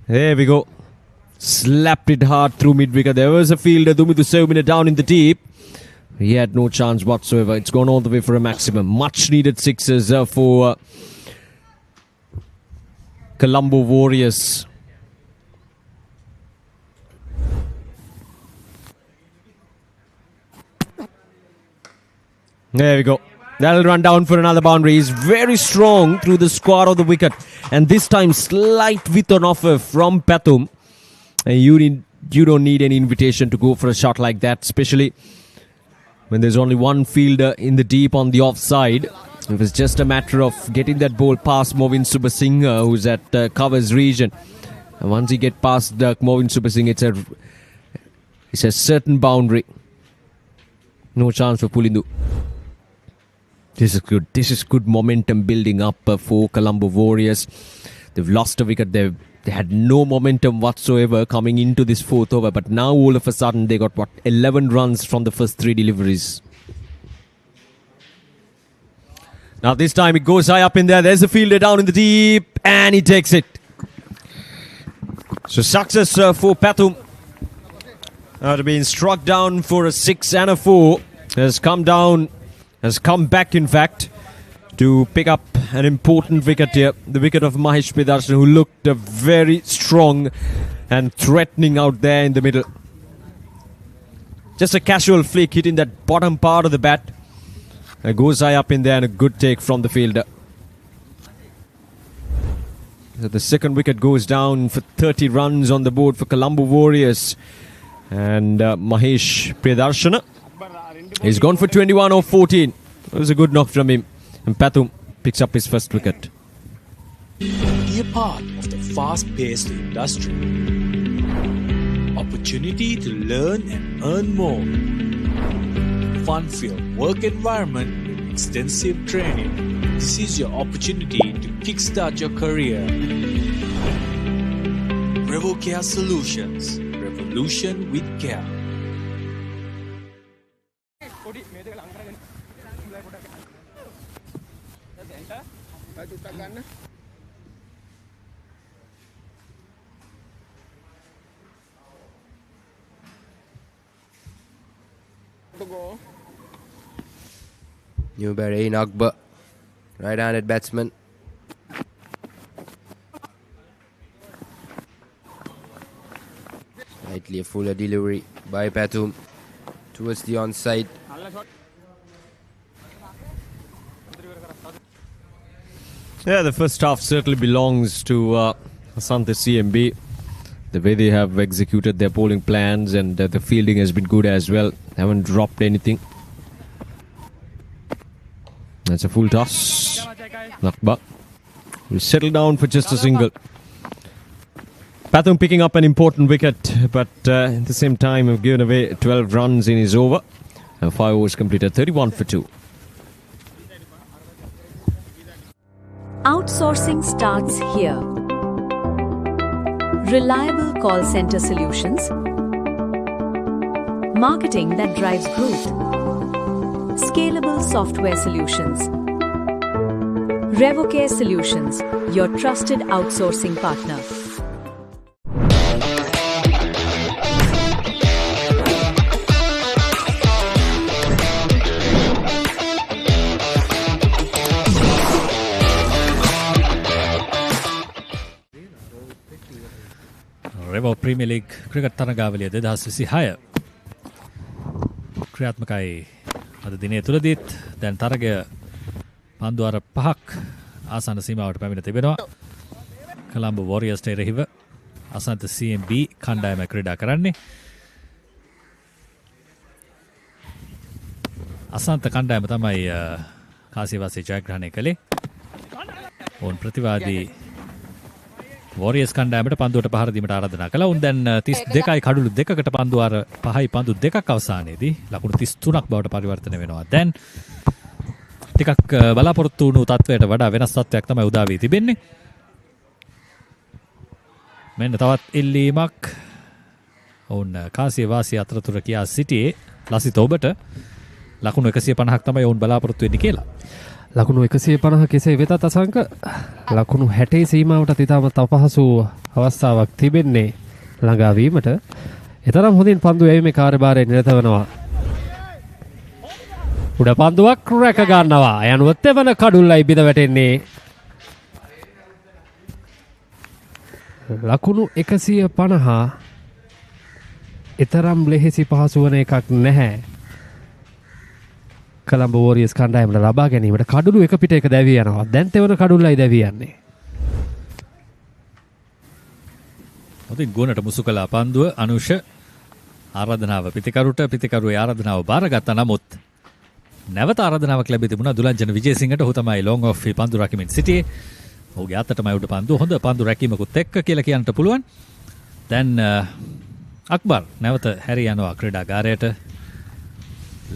There we go. Slapped it hard through mid-wicket. There was a fielder, Dumidu Sevmina, down in the deep. He had no chance whatsoever. It's gone all the way for a maximum. Much needed sixes for Colombo Warriors. There we go. That'll run down for another boundary. He's very strong through the square of the wicket. And this time, slight width on offer from Pathum. And you don't need any invitation to go for a shot like that, especially when there's only one fielder in the deep on the offside. It was just a matter of getting that ball past Movin Subasinghe, who's at covers region. And once he gets past Movin Subasinghe, it's a certain boundary. No chance for Pulindu. This is good. This is good momentum building up for Colombo Warriors. They've lost a wicket. They had no momentum whatsoever coming into this 4th over. But now all of a sudden they got 11 runs from the first 3 deliveries. Now this time it goes high up in there. There's a fielder down in the deep. And he takes it. So success for Pathum. After being struck down for a 6 and a 4. Has come down. Has come back, in fact, to pick up an important wicket here. The wicket of Mahesh Priyadarshana, who looked very strong and threatening out there in the middle. Just a casual flick hitting that bottom part of the bat. It goes high up in there and a good take from the fielder. So the second wicket goes down for 30 runs on the board for Colombo Warriors. And Mahesh Priyadarshana He's gone for 21 or 14. It was a good knock from him. And Pathum picks up his first wicket. Be a part of the fast-paced industry. Opportunity to learn and earn more. Fun-filled work environment with extensive training. This is your opportunity to kickstart your career. Revo Care Solutions. Revolution with care. Newberry Akbar, right-handed batsman. Slightly a fuller delivery by Pathum towards the onside. Yeah, the first half certainly belongs to Asante CMB. The way they have executed their bowling plans, and the fielding has been good as well. Haven't dropped anything. That's a full toss. Akbar will settle down for just a single. Pathum picking up an important wicket, but at the same time have given away 12 runs in his over. And 5 overs completed, 31 for 2. Outsourcing starts here. Reliable call center solutions. Marketing that drives growth. Scalable software solutions. Revo Care Solutions, your trusted outsourcing partner. Revo Premier League cricket තරගාවලිය 2026 ක්‍රියාත්මකයි අද දිනේ තුලදීත් දැන් තරගය පන්දුවාර 5ක් ආසන්න සීමාවට පැමිණ තිබෙනවා. කොළඹ වොරියර්ස්ට එරෙහිව අසන්ත CMB කණ්ඩායම ක්‍රීඩා කරන්නේ. අසන්ත කණ්ඩායම තමයි කාසියවාසී ජයග්‍රහණය කළේ. ඔවුන් ප්‍රතිවාදී වොරියර්ස් කණ්ඩායමට පන්දුවට පහර දීමට ආරාධනා කළා. උන් දැන් 32යි කඩුළු 2කට පන්දුවාර 5යි පන්දු 2ක් අවසානයේදී ලකුණු 33ක් බවට පරිවර්තනය වෙනවා. දැන් ටිකක් බලාපොරොත්තු වුණු තත්වයට වඩා වෙනස් තත්වයක් තමයි උදා වී තිබෙන්නේ. මෙන්න තවත් ඉල්ලීමක් ඔවුන් කාසියවාසී අතරතුර කියා සිටියේ ලසිත ඔබට ලකුණු 150ක් තමයි ඔවුන් බලාපොරොත්තු වෙන්නේ කියලා. ලකුණු 150 කෙසේ වෙතත් අසංක ලකුණු 60 සීමාවට ඉතාමත් අපහසු අවස්ථාවක් තිබෙන්නේ ළඟා වීමට. එතරම් හොඳින් පන්දු යැවීමේ කාර්යභාරය නිරත වෙනවා. උඩ පන්දුවක් රැක ගන්නවා. යනුව තෙවන කඩුල්ලයි බිඳ වැටෙන්නේ. ලකුණු 150 එතරම් ලෙහෙසි පහසු වන එකක් නැහැ. කොළඹ වොරියර්ස් කණ්ඩායමට ලබා ගැනීමට කඩුළු එක පිට එක දැවී යනවා. දැන් තෙවන කඩුල්ලයි දැවී යන්නේ. හොඳින් ගුණට මුසු කළා පන්දුව. අනුෂ ආරාධනාව පිටිකරුට පිටිකරුවේ ආරාධනාව බාරගත්තා. නමුත් නැවත ආරාධනාවක් ලැබී තිබුණා දුලංජන විජේසිංහට. ඔහු තමයි ලොං ඔෆ් පන්දු රකිමින් සිටියේ. ඔහුගේ අතට තමයි උඩ පන්දුව. හොඳ පන්දු රැකීමකුත් එක්ක කියලා කියන්නට පුළුවන්. දැන් අක්බර් නැවත හැරී යනවා ක්‍රීඩාගාරයට.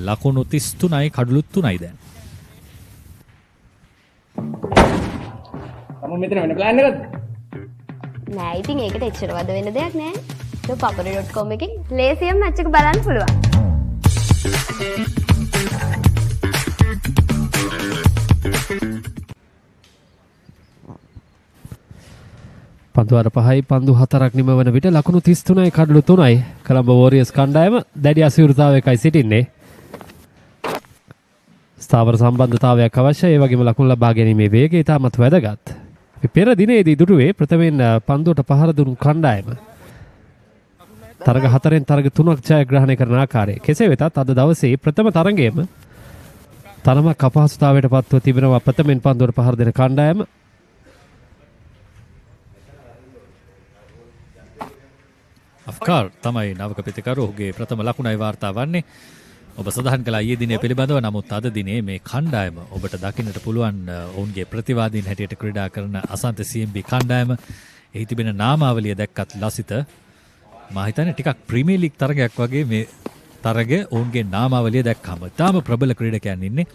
ලකුණු 33යි කඩුළු 3යි දැන්. තම මෙතන වෙන ප්ලෑන් එකක්ද? නෑ ඉතින් ඒකට එච්චර වද වෙන දෙයක් නෑ. papare.com එකෙන් ලේසියෙන් මැච් එක බලන්න පුළුවන්. පන්දුවාර 5යි පන්දු 4ක් නිම වන විට ලකුණු 33යි කඩලු 3යි කොළඹ වොරියර්ස් කණ්ඩායම දැඩි අසීරුතාවයකයි සිටින්නේ. ස්ථාවර සම්බන්ධතාවයක් අවශ්‍යයි. ඒ වගේම ලකුණු ලබා ගැනීමේ වේගය ඉතාමත් වැදගත්. පෙර දිනේදී දුටුවේ ප්‍රථමයෙන් පන්දුවට පහර දුන් කණ්ඩායම තරග 4න් තරග 3ක් ජයග්‍රහණය කරන ආකාරය. කෙසේ වෙතත් අද දවසේ ප්‍රථම තරගයේම තරමක් අපහසුතාවයට පත්ව තිබෙනවා ප්‍රථමයෙන් පන්දුවට පහර දෙන කණ්ඩායම. අෆ්කාර් තමයි නවක පිටිකරු. ඔහුගේ ප්‍රථම ලකුණයි වාර්තා වන්නේ. ඔබ සඳහන් කළා ඊයේ දිනේ පිළිබඳව. නමුත් අද දිනේ මේ කණ්ඩායම ඔබට දකින්නට පුළුවන් ඔවුන්ගේ ප්‍රතිවාදීන් හැටියට ක්‍රීඩා කරන අසන්ත CMB කණ්ඩායම. එහි තිබෙන නාමාවලිය දැක්කත් ලසිත මා හිතන්නේ ටිකක් ප්‍රීමියර් ලීග් තරගයක් වගේ මේ තරගය ඔවුන්ගේ නාමාවලිය දැක්කම තාම ප්‍රබල ක්‍රීඩකයන් ඉන්නේ.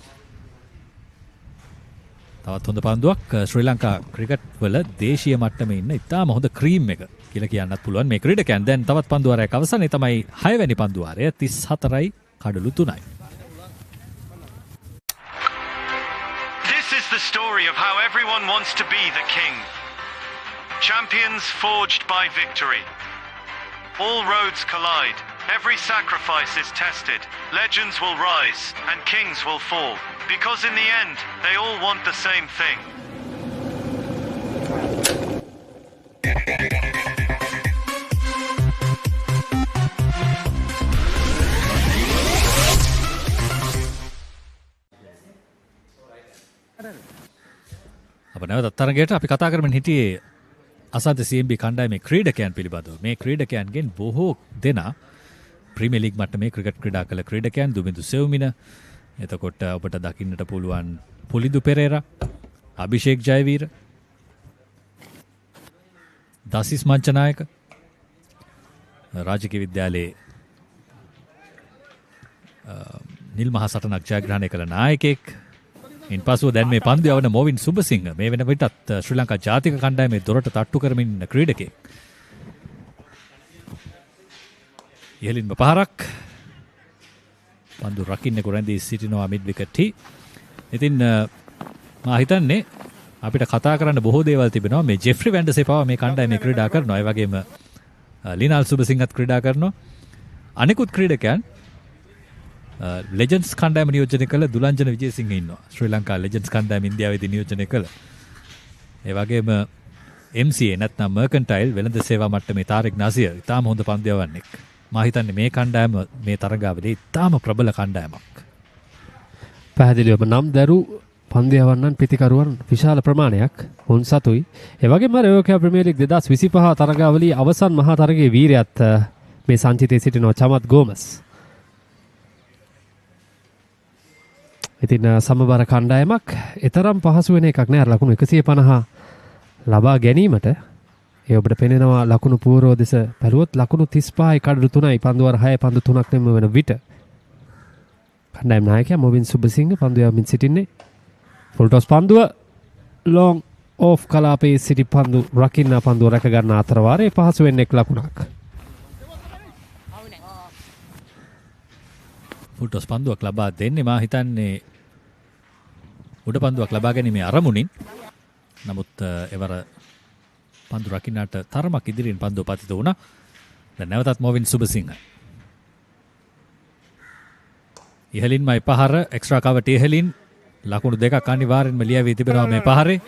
තවත් හොඳ පන්දුවක් ශ්‍රී ලංකා ක්‍රිකට් වල දේශීය මට්ටමේ ඉන්න ඉතාම හොඳ ක්‍රීම් එක කියලා කියන්නත් පුළුවන් මේ ක්‍රීඩකයන්. දැන් තවත් පන්දුවාරයක් අවසන්. ඒ තමයි 6 වෙනි පන්දුවාරය 34යි කඩලු 3යි. This is the story of how everyone wants to be the king. Champions forged by victory. All roads collide. Every sacrifice is tested. Legends will rise and kings will fall. Because in the end, they all want the same thing. අප නැවතත් තරගයට අපි කතා කරමින් හිටියේ අසන්ත CMB කණ්ඩායමේ ක්‍රීඩකයන් පිළිබඳව. මේ ක්‍රීඩකයන්ගෙන් බොහෝ දෙනා ප්‍රීමියර් ලීග් මට්ටමේ ක්‍රිකට් ක්‍රීඩා කළ ක්‍රීඩකයන්. දුමින්දු සෙව්මින, එතකොට ඔබට දකින්නට පුළුවන් පුලිදු පෙරේරා, අභිෂේක් ජයවීර, දසිස් මංචනායක, රාජකීය විද්‍යාලයේ නිල් මහ සටනක් ජයග්‍රහණය කළ නායකයෙක්. ඉන් පසුව දැන් මේ පන්දු යවන මොවින් සුබසිංහ මේ වෙන විටත් ශ්‍රී ලංකා ජාතික කණ්ඩායමේ දොරට තට්ටු කරමින් ඉන්න ක්‍රීඩකයෙක්. ඉහළින්ම පහරක් පන්දු රකින්නෙකු රැඳී සිටිනවා මිඩ් විකට්. ඉතින් මා හිතන්නේ අපිට කතා කරන්න බොහෝ දේවල් තිබෙනවා. මේ ජෙෆ්රි වැන්ඩසේ පවා මේ කණ්ඩායමේ ක්‍රීඩා කරනවා. ඒ වගේම ලිනාල් සුබසිංහත් ක්‍රීඩා කරනවා. අනෙකුත් ක්‍රීඩකයන් ලෙජන්ඩ්ස් කණ්ඩායම නියෝජනය කළ දුලංජන විජේසිංහ ඉන්නවා. ශ්‍රී ලංකා ලෙජන්ඩ්ස් කණ්ඩායම ඉන්දියාවේදී නියෝජනය කළ. ඒ වගේම MCA නැත්නම් මර්කන්ටයිල් වෙළඳ සේවා මට්ටමේ තාරික් නසිර් ඉතාම හොඳ පන්දු යවන්නෙක්. මා හිතන්නේ මේ කණ්ඩායම මේ තරගාවලියේ ඉතාම ප්‍රබල කණ්ඩායමක්. පැහැදිලිවම නම් දරු පන්දු යවන්නන් පිතිකරුවන් විශාල ප්‍රමාණයක් උන් සතුයි. ඒ වගේම රෙවෝ ප්‍රීමියර් ලීග් 2025 තරගාවලියේ අවසන් මහා තරගයේ වීරයත් මේ සංචිතයේ සිටිනවා චමත් ගෝමස්. ඉතින් සමබර කණ්ඩායමක් එතරම් පහසු වෙන එකක් නෑ. ලකුණු 150 ලබා ගැනීමට ඒ ඔබට පෙනෙනවා ලකුණු පූර්ව දෙස බැලුවොත් ලකුණු 35යි කඩලු 3යි පන්දුවර 6 පන්දු 3ක් නෙම වෙන විට කණ්ඩායම් නායකයා මොවින් සුබසිංහ පන්දු යමින් සිටින්නේ. ෆුල් ටොස් පන්දුව ලොං ඕෆ් කලාපයේ සිටි පන්දු රකින්න පන්දුව රැක ගන්න අතර වාරයේ පහසු වෙන එක් ලකුණක්. ෆුල් ටොස් පන්දුවක් ලබා දෙන්නේ මා හිතන්නේ උඩ පන්දුවක් ලබා ගැනීමේ අරමුණින්. නමුත් එවර පන්දු රකින්නට තරමක් ඉදිරියෙන් පන්දුව පතිත වුණා. දැන් නැවතත් මොවින් සුබසිංහ. ඉහළින්මයි පහර එක්ස්ට්‍රා කවට ඉහළින් ලකුණු දෙකක් අනිවාර්යෙන්ම ලියවී තිබෙනවා මේ පහරේ.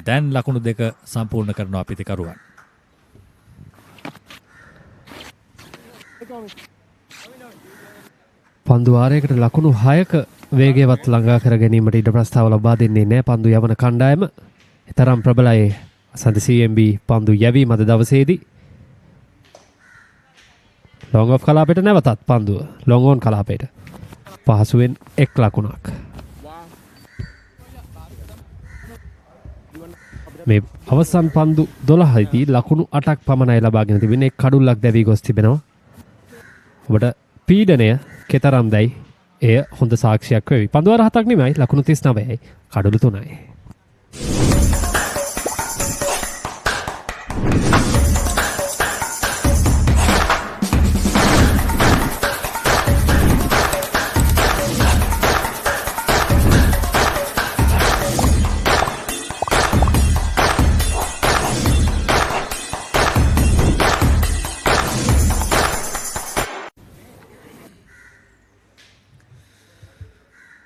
දැන් ලකුණු දෙක සම්පූර්ණ කරනවා පිතිකරුවන්. පන්දු වාරයකට ලකුණු 6ක වේගයවත් ළඟා කර ගැනීමට ඉඩ ප්‍රස්තාව ලබා දෙන්නේ නැහැ පන්දු යවන කණ්ඩායම. තරම් ප්‍රබලයි අසන්ත CMB පන්දු යැවීම අද දවසේදී. ලොං ඔෆ් කලාපයට නැවතත් පන්දුව ලොං ඕන් කලාපයට පහසුවෙන් එක් ලකුණක්. මේ අවසන් පන්දු 12දී ලකුණු 8ක් පමණයි ලබාගෙන තිබෙන්නේ. එක් කඩුල්ලක් දැවී ගොස් තිබෙනවා. ඔබට පීඩනය කෙතරම්දයි එය හොඳ සාක්ෂියක් වෙවි. පන්දුවර 7ක් නෙමෙයි ලකුණු 39යි කඩලු 3යි.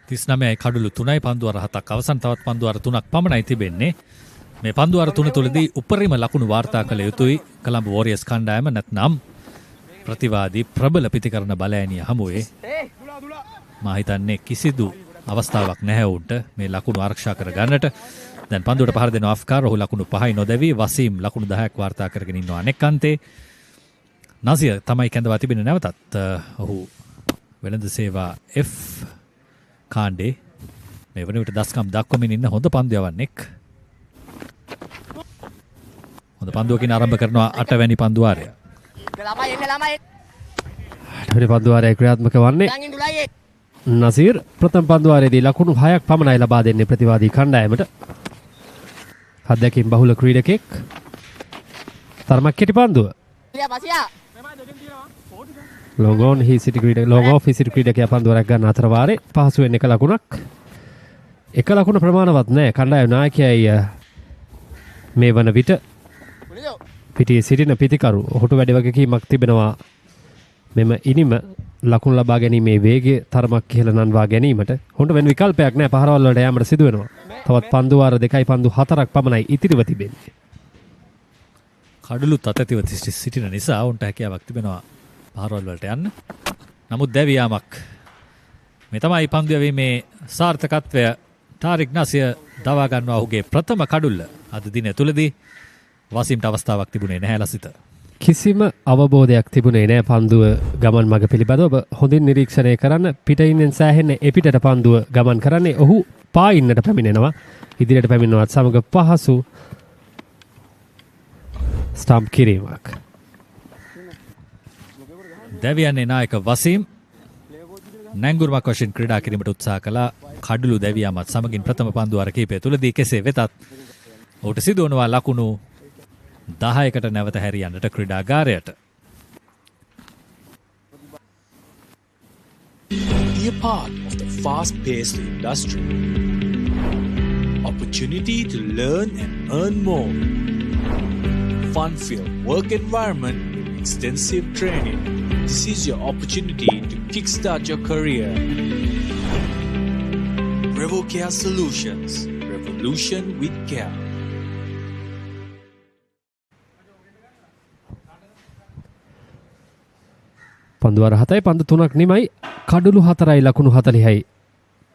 තිස්නමයි කඩුළු 3යි පන්දුවර 7ක් අවසන්. තවත් පන්දුවර 3ක් පමණයි තිබෙන්නේ. මේ පන්දුවර 3 තුලදී උපරිම ලකුණු වාර්තා කළ යුතුයි කොළඹ වෝරියර්ස් කණ්ඩායම. නැත්නම් ප්‍රතිවාදී ප්‍රබල පිතිකරන බලෑනිය හමුවේ මා හිතන්නේ කිසිදු අවස්ථාවක් නැහැ උන්ට මේ ලකුණු ආරක්ෂා කර ගන්නට. දැන් පන්දුවට පහර දෙන අෆ්කාර ඔහු ලකුණු 5යි නොදැවි. වසීම් ලකුණු 10ක් වාර්තා කරගෙන ඉන්නවා අනෙක් අන්තේ. නසිර් තමයි කැඳවා තිබෙන නැවතත් ඔහු වෙළඳ සේවා F කාණ්ඩේ මේ වන විට දස්කම් දක්වමින් ඉන්න හොඳ පන්දු යවන්නෙක්. හොඳ පන්දුවකින් ආරම්භ කරනවා 8 වැනි පන්දු වාරය. 8 වැනි පන්දු වාරය ක්‍රියාත්මක වන්නේ නසීර් ප්‍රථම පන්දු වාරයේදී ලකුණු 6ක් පමණයි ලබා දෙන්නේ ප්‍රතිවාදී කණ්ඩායමට. හදකින් බහුල ක්‍රීඩකෙක්. තරමක් කෙටි පන්දුව. long on he city ක්‍රීඩකයා පන්දුවරක් ගන්න අතර වාරේ පහසුවෙන් එක ලකුණක්. එක ලකුණ ප්‍රමාණවත් නැහැ. කණ්ඩායම නායකයයි මේ වන විට පිටියේ සිටින පිතිකරු ඔහුට වැඩි වගකීමක් තිබෙනවා මෙම ඉනිම ලකුණු ලබා ගැනීමේ වේගය තරමක් ඉහළ නංවා ගැනීමට. ඔහුට වෙන විකල්පයක් නැහැ. පහරවල් වලට යාමට සිදු වෙනවා. තවත් පන්දු වාර 2යි පන්දු 4ක් පමණයි ඉතිරිව තිබෙන්නේ. කඩලුත් අතැතිව සිටින නිසා උන්ට හැකියාවක් තිබෙනවා පහරවල් වලට යන්න. නමුත් දැවියාමක් මේ තමයි පන්දු යැවීමේ සාර්ථකත්වය. තාරික් නසිය දවා ගන්නවා ඔහුගේ ප්‍රථම කඩුල්ල. අද දින තුලදී වසීම්ට අවස්ථාවක් තිබුණේ නැහැ ලසිත. කිසිම අවබෝධයක් තිබුණේ නැහැ පන්දුව ගමන් මඟ පිළිබඳව. ඔබ හොඳින් නිරීක්ෂණය කරන්න. පිටින් සෑහෙන එපිටට පන්දුව ගමන් කරන්නේ. ඔහු පායින්නට පැමිණෙනවා. ඉදිරියට පැමිණෙනවත් සමග පහසු ස්ටම්ප් කිරීමක්. දැවියන්නේ නායක වසීම් නැංගුරුමක් වශයෙන් ක්‍රීඩා කිරීමට උත්සාහ කළා. කඩළු දැවියාමත් සමගින් ප්‍රථම පන්දු වාර කිහිපය තුලදී කෙසේ වෙතත් ඔහුට සිදු වනවා ලකුණු 10කට නැවත හැරියන්නට ක්‍රීඩාගාරයට. Be a part of the fast-paced industry. Opportunity to learn and earn more. Fun-filled work environment, extensive training. This is your opportunity to kickstart your career. Revo Care Solutions. Revolution with care. පන්දු වාර 7යි පන්දු 3ක් නිමයි. කඩළු 4යි ලකුණු 40යි.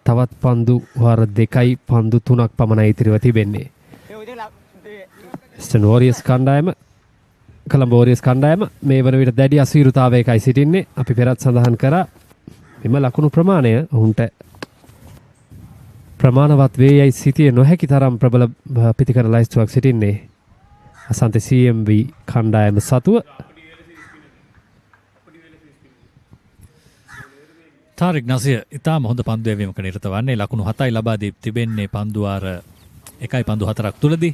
තවත් පන්දු වාර 2යි පන්දු 3ක් පමණයි ඉතිරිව තිබෙන්නේ. Eastern Warriors කණ්ඩායම කොළඹ Warriors කණ්ඩායම මේ වන විට දැඩි අසීරුතාවයකයි සිටින්නේ. අපි පෙරත් සඳහන් කරා මෙම ලකුණු ප්‍රමාණය ඔවුන්ට ප්‍රමාණවත් වේයයි සිටිය නොහැකි තරම් ප්‍රබල පිතිකර ලයිස්තුවක් සිටින්නේ අසන්ත CMV කණ්ඩායම සතුව. තාරික් නසිය ඉතාම හොඳ පන්දු යැවීමක නිරත වන්නේ. ලකුණු 7යි ලබා දී තිබෙන්නේ පන්දු වාර 1යි පන්දු 4ක් තුලදී.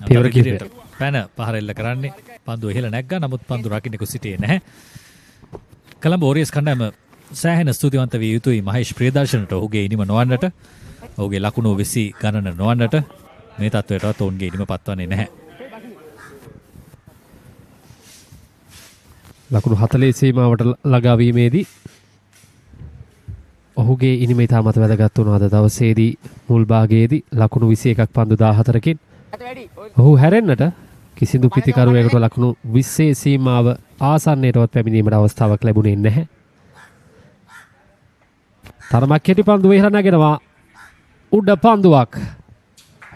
පියවර කිහිපයක් පැන පහර එල්ල කරන්නේ. පන්දුව ඉහළ නැග්ගා. නමුත් පන්දු රකින්නෙකු සිටියේ නැහැ. කොළඹ Warriors කණ්ඩායම සෑහෙන ස්තුතිවන්ත විය යුතුයි මහේෂ් ප්‍රියදර්ශනට ඔහුගේ ඉනිම නොවන්නට. ඔහුගේ ලකුණු 20 ගණන නොවන්නට. මේ තත්ත්වයටවත් ඔවුන්ගේ ඉනිම පත්වන්නේ නැහැ. ලකුණු 40 සීමාවට ළඟා වීමේදී ඔහුගේ ඉනිම ඉතාමත් වැදගත් වුණා. අද දවසේදී මුල් භාගයේදී ලකුණු 21ක් පන්දු 14කින් ඔහු හැරෙන්නට කිසිදු පිතිකරුවෙකුට ලකුණු 20 සීමාව ආසන්නයටවත් පැමිණීමට අවස්ථාවක් ලැබුණේ නැහැ. තරමක් කෙටි පන්දුව ඉහළ නැගෙනවා. උඩ පන්දුවක්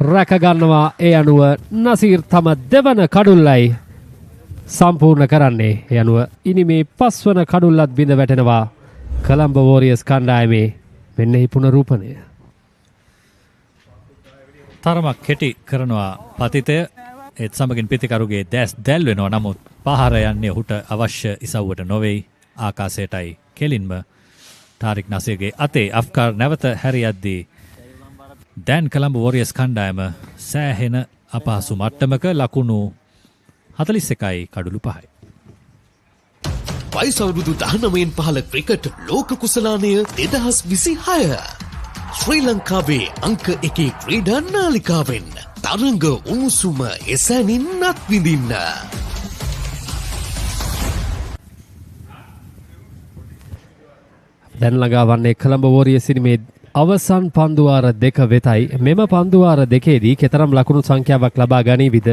රැක ගන්නවා. ඒ අනුව නසීර් තම දෙවන කඩුල්ලයි සම්පූර්ණ කරන්නේ. ඒ අනුව ඉනිමේ පස්වන කඩුල්ලත් බිඳ වැටෙනවා කොළඹ Warriors කණ්ඩායමේ. මෙන්න පුනරූපණය. තරමක් කෙටි කරනවා පතිතය. ඒත් සමගින් පිතිකරුගේ දැස් දැල් වෙනවා. නමුත් පහර යන්නේ ඔහුට අවශ්‍ය ඉසව්වට නොවේයි. ආකාශයටයි කෙලින්ම. තාරික් නසියගේ අතේ අෆ්කාර් නැවත හැරියද්දී දැන් කොළඹ Warriors කණ්ඩායම සෑහෙන අපහසු මට්ටමක ලකුණු 41යි කඩුළු 5යි. වයස අවුරුදු 19න් පහළ ක්‍රිකට් ලෝක කුසලානය 2026. ශ්‍රී ලංකාවේ අංක 1 ක්‍රීඩා නාලිකාවෙන් තරඟ උණුසුම එසැනින් අත්විඳින්න. දැන් ළඟා වන්නේ කොළඹ Warriors සිරිමේ අවසන් පන්දු වාර 2 වෙතයි. මෙම පන්දු වාර 2ේදී කෙතරම් ලකුණු සංඛ්‍යාවක් ලබා ගනීවිද?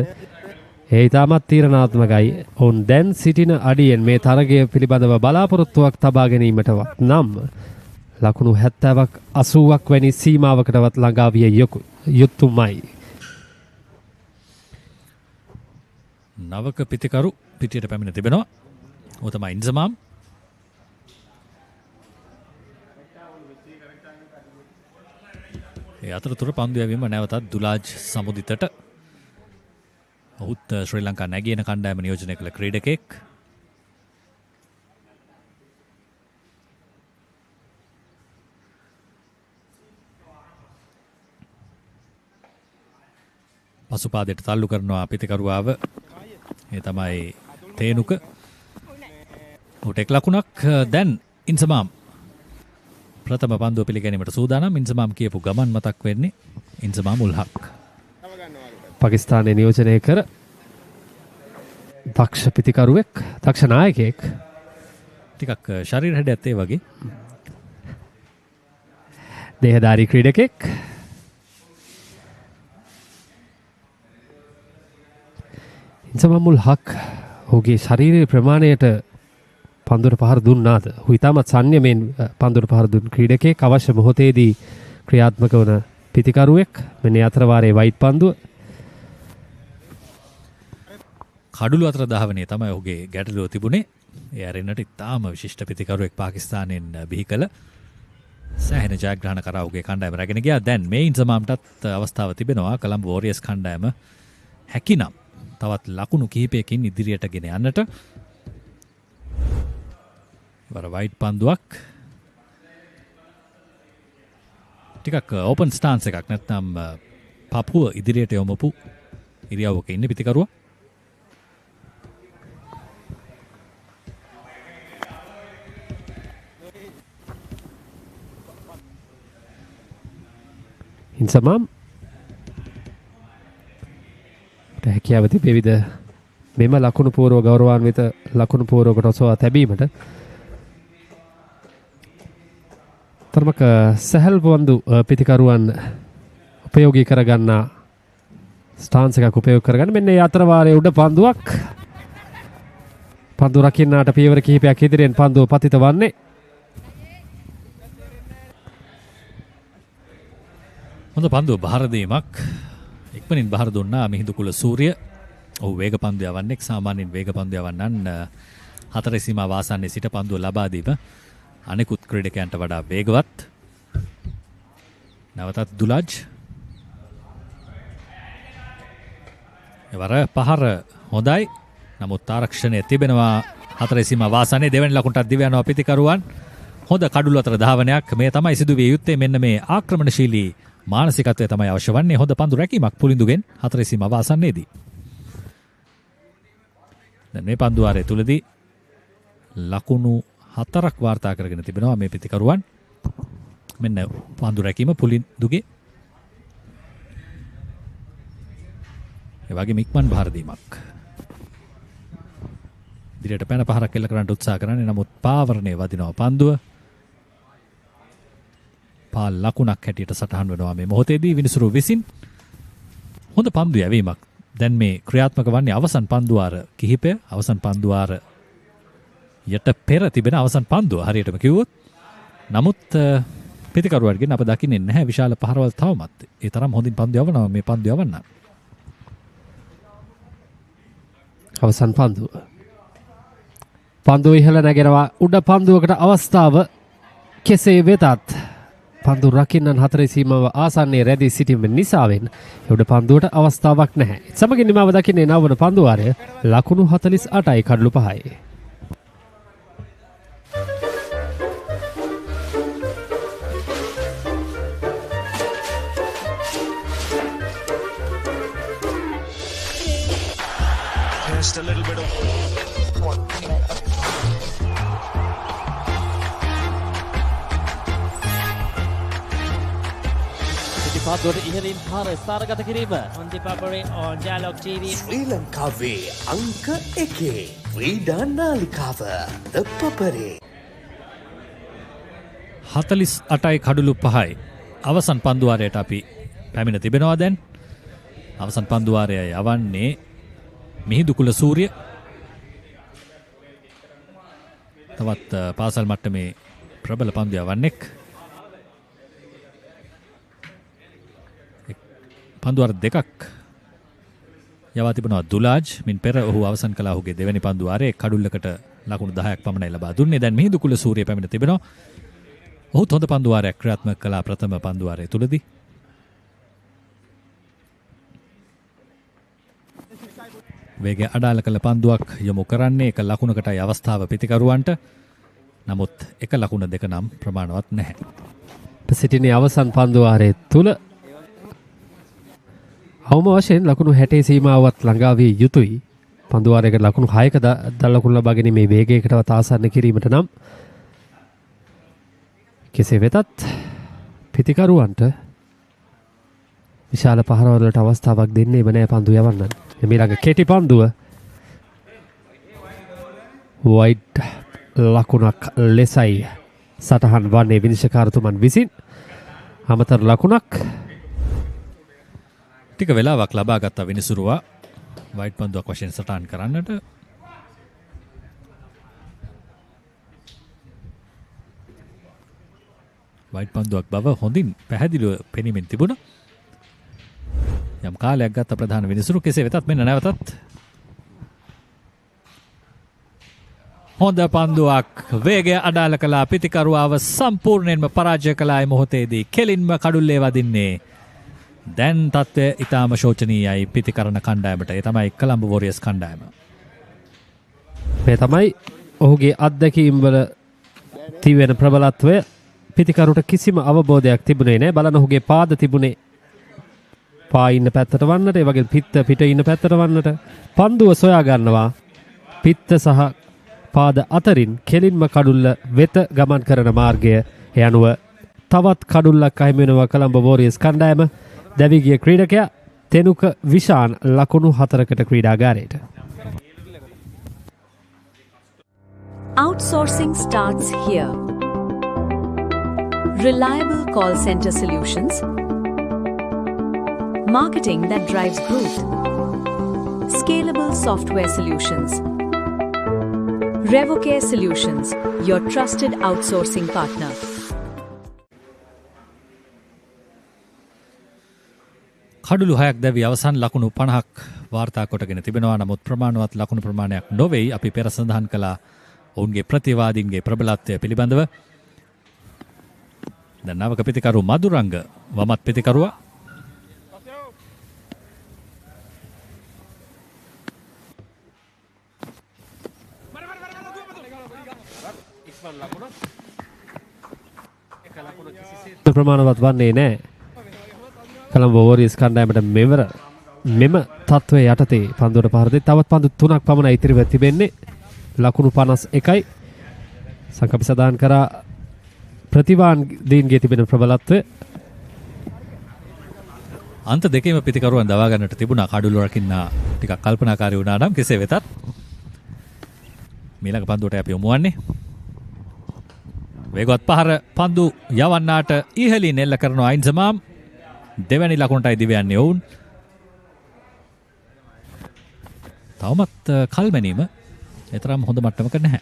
ඒ ඉතාමත් තීරණාත්මකයි. ඔවුන් දැන් සිටින අඩියෙන් මේ තරගය පිළිබඳව බලාපොරොත්තුවක් තබා ගැනීමටවත් නම් ලකුණු 70ක් 80ක් වැනි සීමාවකටවත් ළඟා විය යුතුමයි. නවක පිතිකරු පිටියට පැමිණ තිබෙනවා. ඔය තමයි ඉන්සමාම්. ඒ අතරතුර පන්දු යැවීම නැවතත් දුලාජ් සමුදිතට. ඔහුත් ශ්‍රී ලංකා නැගින කණ්ඩායම නියෝජනය කළ ක්‍රීඩකෙක්. පසුපාදයට තල්ලු කරනවා පිතිකරුවාව. ඒ තමයි තේනුක. ඔහුට එක් ලකුණක්. දැන් ඉන්සමාම් ප්‍රථම පන්දුව පිළිගැනීමට සූදානම්. ඉන්සමාම් කියපු ගමන් මතක් වෙන්නේ ඉන්සමාම් උල්හක්. පාකිස්තානයේ නියෝජනය කර දක්ෂ පිතිකරුවෙක්, දක්ෂ නායකයෙක්. ටිකක් ශරීර හැඩයත් ඒ වගේ. දේහධාරී ක්‍රීඩකෙක්. ඉන්සමාම් උල්හක් ඔහුගේ ශරීරයේ ප්‍රමාණයට පන්දුවට පහර දුන්නාද? ඔහු ඉතාමත් සංයමයෙන් පන්දුවට පහර දුන් ක්‍රීඩකයෙක්. අවශ්‍ය මොහොතේදී ක්‍රියාත්මක වන පිතිකරුවෙක්. මෙන්න අතර වාරයේ වයිට් පන්දුව. කඩුළු අතර ධාවනයේ තමයි ඔහුගේ ගැටලුව තිබුණේ. ඒ ඇරෙන්නට ඉතාම විශිෂ්ට පිතිකරුවෙක් පාකිස්තානයෙන් බිහි කළ සෑහෙන ජයග්‍රහණ කරා ඔහුගේ කණ්ඩායම රැගෙන ගියා. දැන් මේ ඉන්සමාම්ටත් අවස්ථාව තිබෙනවා කොළඹ වෝරියර්ස් කණ්ඩායම හැකිනම් තවත් ලකුණු කිහිපයකින් ඉදිරියට ගෙන යන්නට. වර වයිට් පන්දුවක්. ටිකක් ඕපන් ස්ටාන්ස් එකක් නැත්නම් පපුව ඉදිරියට යොමපු ඉරියව්වක ඉන්න පිතිකරුවා. ඉන්සමාම් හැකියාව තිබෙවිද මෙම ලකුණු පූර්ව ගෞරවාන්විත ලකුණු පූර්වකට ඔසවා තැබීමට? තරමක සැහැල් පන්දු පිතිකරුවන් උපයෝගී කරගන්නා ස්ටාන්ස් එකක් උපයෝග කරගන්න. මෙන්න ඒ අතර වාරයේ උඩ පන්දුවක්. පන්දු රකින්නාට පියවර කිහිපයක් ඉදිරියෙන් පන්දුව පතිත වන්නේ. හොඳ පන්දුව බහර දීමක්. ඉක්මනින් බහර දුන්නා මිහිඳු කුල සූර්ය. ඔහු වේග පන්දු යවන්නෙක්. සාමාන්‍යයෙන් වේග පන්දු යවන්නන් හතරේ සීමාව ආසන්නයේ සිට පන්දුව ලබා දීම අනෙකුත් ක්‍රීඩකයන්ට වඩා වේගවත්. නැවතත් දුලාජ්. එවර පහර හොඳයි. නමුත් ආරක්ෂණය තිබෙනවා හතරේ සීමාව ආසන්නයේ. දෙවැනි ලකුණටත් දිව යනවා පිතිකරුවන්. හොඳ කඩුළු අතර ධාවනයක්. මේ තමයි සිදුවිය යුත්තේ. මෙන්න මේ ආක්‍රමණශීලී මානසිකත්වය තමයි අවශ්‍ය වන්නේ. හොඳ පන්දු රැකීමක් පුලිඳුගෙන් හතරේ සීමාව ආසන්නයේදී. දැන් මේ පන්දු වාරය තුලදී ලකුණු 4ක් වාර්තා කරගෙන තිබෙනවා මේ පිතිකරුවන්. මෙන්න පන්දු රැකීම පුලිඳුගේ. ඒ වගේම ඉක්මන් බහර දීමක්. ඉදිරියට පැන පහරක් එල්ල කරන්න උත්සාහ කරන්නේ. නමුත් පාවරණේ වදිනවා පන්දුව. පාල් ලකුණක් හැටියට සටහන් වෙනවා මේ මොහොතේදී විනිසුරු විසින්. හොඳ පන්දු යැවීමක්. දැන් මේ ක්‍රියාත්මක වන්නේ අවසන් පන්දුවාර කිහිපය. අවසන් පන්දුවාර යට පෙර තිබෙන අවසන් පන්දුව හරියටම කිව්වොත්. නමුත් පිතිකරුවන්ගෙන් අප දකින්නේ නැහැ විශාල පහරවල් තවමත්. ඒ තරම් හොඳින් පන්දු යවනවා මේ පන්දු යවන්න. අවසන් පන්දුව. පන්දුව ඉහළ නැගෙනවා. උඩ පන්දුවකට අවස්ථාව කෙසේ වෙතත් පන්දු රකින්නන් හතරේ සීමාව ආසන්නයේ රැඳී සිටීම නිසාවෙන් උඩ පන්දුවට අවස්ථාවක් නැහැ. සමගින් නිමාව දකින්නේ නවවන පන්දුවාරය ලකුණු 48යි කඩලු 5යි. Just a little bit of පාදුවට ඉහළින් පාර ස්ථානගත කිරීම on the Papare on Dialog TV. ශ්‍රී ලංකාවේ අංක 1 ක්‍රීඩා නාලිකාව ThePapare. 48යි කඩලු 5යි. අවසන් පන්දුවාරයට අපි පැමිණ තිබෙනවා දැන්. අවසන් පන්දුවාරය යවන්නේ මිහිඳු කුල සූර්ය. තවත් පාසල් මට්ටමේ ප්‍රබල පන්දු යවන්නෙක්. පන්දුවාර දෙකක් යවා තිබෙනවා දුලාජ්. මින් පෙර ඔහු අවසන් කළා ඔහුගේ දෙවැනි පන්දු වාරයේ කඩුල්ලකට ලකුණු 10ක් පමණයි ලබා දුන්නේ. දැන් මිහිඳු කුල සූරිය පැමිණ තිබෙනවා. ඔහුත් හොඳ පන්දු වාරයක් ක්‍රියාත්මක කළා ප්‍රථම පන්දු වාරයේ තුලදී. වේගය අඩාල කළ පන්දුවක් යොමු කරන්නේ එක ලකුණකටයි අවස්ථාව පිතිකරුවන්ට. නමුත් එක ලකුණ දෙක නම් ප්‍රමාණවත් නැහැ. සිටිනේ අවසන් පන්දු වාරයේ තුල අවම වශයෙන් ලකුණු 60 සීමාවත් ළඟා විය යුතුයි. පන්දු වාරයකට ලකුණු 6ක දලකුණු ලබා ගැනීමේ වේගයකටවත් ආසන්න කිරීමට නම් කෙසේ වෙතත් පිතිකරුවන්ට විශාල පහරවලට අවස්ථාවක් දෙන්නේම නැහැ පන්දු යවන්නන්. ඊළඟ කෙටි පන්දුව වයිඩ් ලකුණක් ලෙසයි සටහන් වන්නේ විනිශ්චයකාරතුමන් විසින්. අමතර ලකුණක් ටික වෙලාවක් ලබා ගත්ත විනිසුරුවා වයිඩ් පන්දුවක් වශයෙන් සටහන් කරන්නට. වයිඩ් පන්දුවක් බව හොඳින් පැහැදිලිව පෙනීමෙන් තිබුණා. යම් කාලයක් ගත්ත ප්‍රධාන විනිසුරු කෙසේ වෙතත් මෙන්න නැවතත් හොඳ පන්දුවක් වේගය අඩාල කළා. පිතිකරුවාව සම්පූර්ණයෙන්ම පරාජය කළා. ඒ මොහොතේදී කෙලින්ම කඩුල්ලේ වදින්නේ. දැන් තත්ත්වය ඉතාම ශෝචනීයයි පිතිකරන කණ්ඩායමට. ඒ තමයි කොළඹ වෝරියර්ස් කණ්ඩායම. මේ තමයි ඔහුගේ අත්දැකීම් වල තිබෙන ප්‍රබලත්වය. පිතිකරුට කිසිම අවබෝධයක් තිබුණේ නැහැ. බලන ඔහුගේ පාද තිබුණේ පා ඉන්න පැත්තට වන්නට, ඒ වගේ පිත්ත පිට ඉන්න පැත්තට වන්නට. පන්දුව සොයා ගන්නවා පිත්ත සහ පාද අතරින් කෙලින්ම කඩුල්ල වෙත ගමන් කරන මාර්ගය. ඒ අනුව තවත් කඩුල්ලක් අහිමි වෙනවා කොළඹ වෝරියර්ස් කණ්ඩායම. දැවි ගිය ක්‍රීඩකයා තෙනුක විශාන් ලකුණු 4කට ක්‍රීඩාගාරයට. Outsourcing starts here. Reliable call center solutions. Marketing that drives growth. Scalable software solutions. Revo Solutions, your trusted outsourcing partner. කඩුළු 6ක් දැවි අවසන් ලකුණු 50ක් වාර්තා කොටගෙන තිබෙනවා. නමුත් ප්‍රමාණවත් ලකුණු ප්‍රමාණයක් නොවේයි. අපි පෙර සඳහන් කළා ඔවුන්ගේ ප්‍රතිවාදීන්ගේ ප්‍රබලත්වය පිළිබඳව. දැන් නවක පිතිකරු මදුරංග වමත් පිතිකරුවා ප්‍රමාණවත් වන්නේ නැහැ. කොළඹ වෝරියර්ස් කණ්ඩායමට මෙම තත්ත්වය යටතේ පන්දුවට පහර දෙයි. තවත් පන්දු 3ක් පමණ ඉතිරිව තිබෙන්නේ. ලකුණු 51යි. සංකප්ප සදාන් කරා ප්‍රතිවාදීන්ගේ තිබෙන ප්‍රබලත්වය. අන්ත දෙකේම පිතිකරුවන් දවා ගන්නට තිබුණා. කඩුළු රකින්න ටිකක් කල්පනාකාරී වුණා නම් කෙසේ වෙතත් මීළඟ පන්දුවට අපි යමු වන්නේ. වේගවත් පහර පන්දු යවන්නාට ඉහළින් එල්ල කරනවා අයින්සමාම්. දෙවැනි ලකුණටයි දිව යන්නේ ඔවුන්. තවමත් කල්මැනීම එතරම් හොඳ මට්ටමක නැහැ.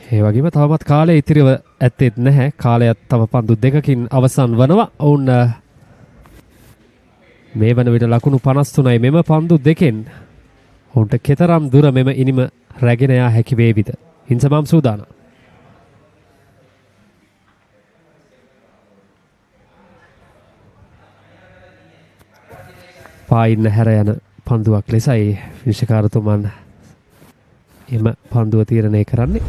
ඒ වගේම තවමත් කාලය ඉතිරිව ඇත්තෙත් නැහැ. කාලයත් තව පන්දු දෙකකින් අවසන් වනවා. ඔවුන් මේ වන විට ලකුණු 53යි මෙම පන්දු දෙකෙන්. ඔවුන්ට කෙතරම් දුර මෙම ඉනිම රැගෙන යා හැකි වේවිද? ඉන්සමාම් සූදානම්. පායින්න හැර යන පන්දුවක් ලෙසයි විනිශ්චයකාරතුමන් එම පන්දුව තීරණය කරන්නේ.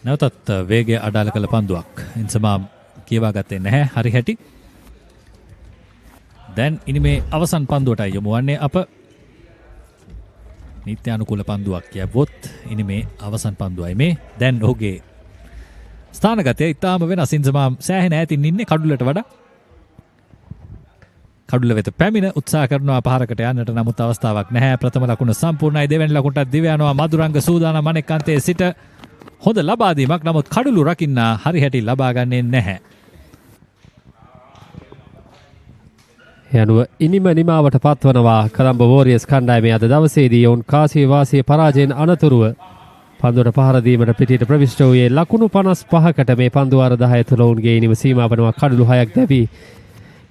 නැවතත් වේගය අඩාල කළ පන්දුවක් ඉන්සමාම් කියවා ගත්තේ නැහැ හරි හැටි. දැන් ඉනි මේ අවසන් පන්දුවටයි යොමු වන්නේ අප. නීත්‍ය අනුකූල පන්දුවක් කියවොත් ඉනි මේ අවසන් පන්දුවයි මේ. දැන් ඔහුගේ ස්ථානගතය ඉතාම වෙනස්. ඉන්සමාම් සෑහෙන ඈතින් ඉන්නේ කඩුල්ලට වඩා. කඩුල්ල වෙත පැමිණ උත්සාහ කරනවා පහරකට යන්නට. නමුත් අවස්ථාවක් නැහැ. ප්‍රථම ලකුණ සම්පූර්ණයි. දෙවැනි ලකුණටත් දිව යනවා මදුරංග සූදානම්. අනෙක් අන්තයේ සිට හොඳ ලබා දීමක්. නමුත් කඩුළු රකින්න හරි හැටි ලබා ගන්නේ නැහැ. යනුව ඉනිම නිමාවට පත්වනවා කොළඹ වෝරියර්ස් කණ්ඩායමේ අද දවසේදී. ඔවුන් කාසිය වාසිය පරාජයෙන් අනතුරුව පන්දුවට පහර දීමට පිටියට ප්‍රවිෂ්ඨ වූයේ ලකුණු 55කට මේ පන්දු වාර 10 තුළ ඔවුන්ගේ ඉනිම සීමා වනවා. කඩුළු 6ක් දැවි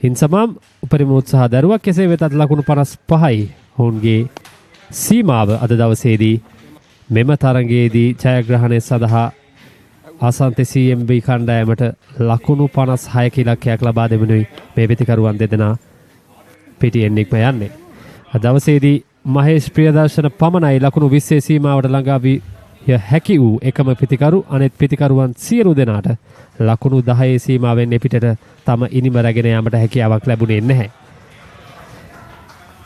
හින්සමම් උපරිම උත්සාහ දරුවා කෙසේ වෙතත් ලකුණු 55යි ඔවුන්ගේ සීමාව අද දවසේදී මෙම තරගයේදී ජයග්‍රහණය සඳහා ආසන්ත CMB කණ්ඩායමට ලකුණු 56ක ඉලක්කයක් ලබා දෙමිනුයි මේ පිතිකරුවන් දෙදෙනා පිටියෙන් නික්ම යන්නේ. අද දවසේදී මහේෂ් ප්‍රියදර්ශන පමණයි ලකුණු 20 සීමාවට ළඟා වී හැකි වූ එකම පිතිකරු. අනෙත් පිතිකරුවන් සියලු දෙනාට ලකුණු 10 සීමාවෙන් එපිටට තම ඉනිම රැගෙන යාමට හැකියාවක් ලැබුණේ නැහැ.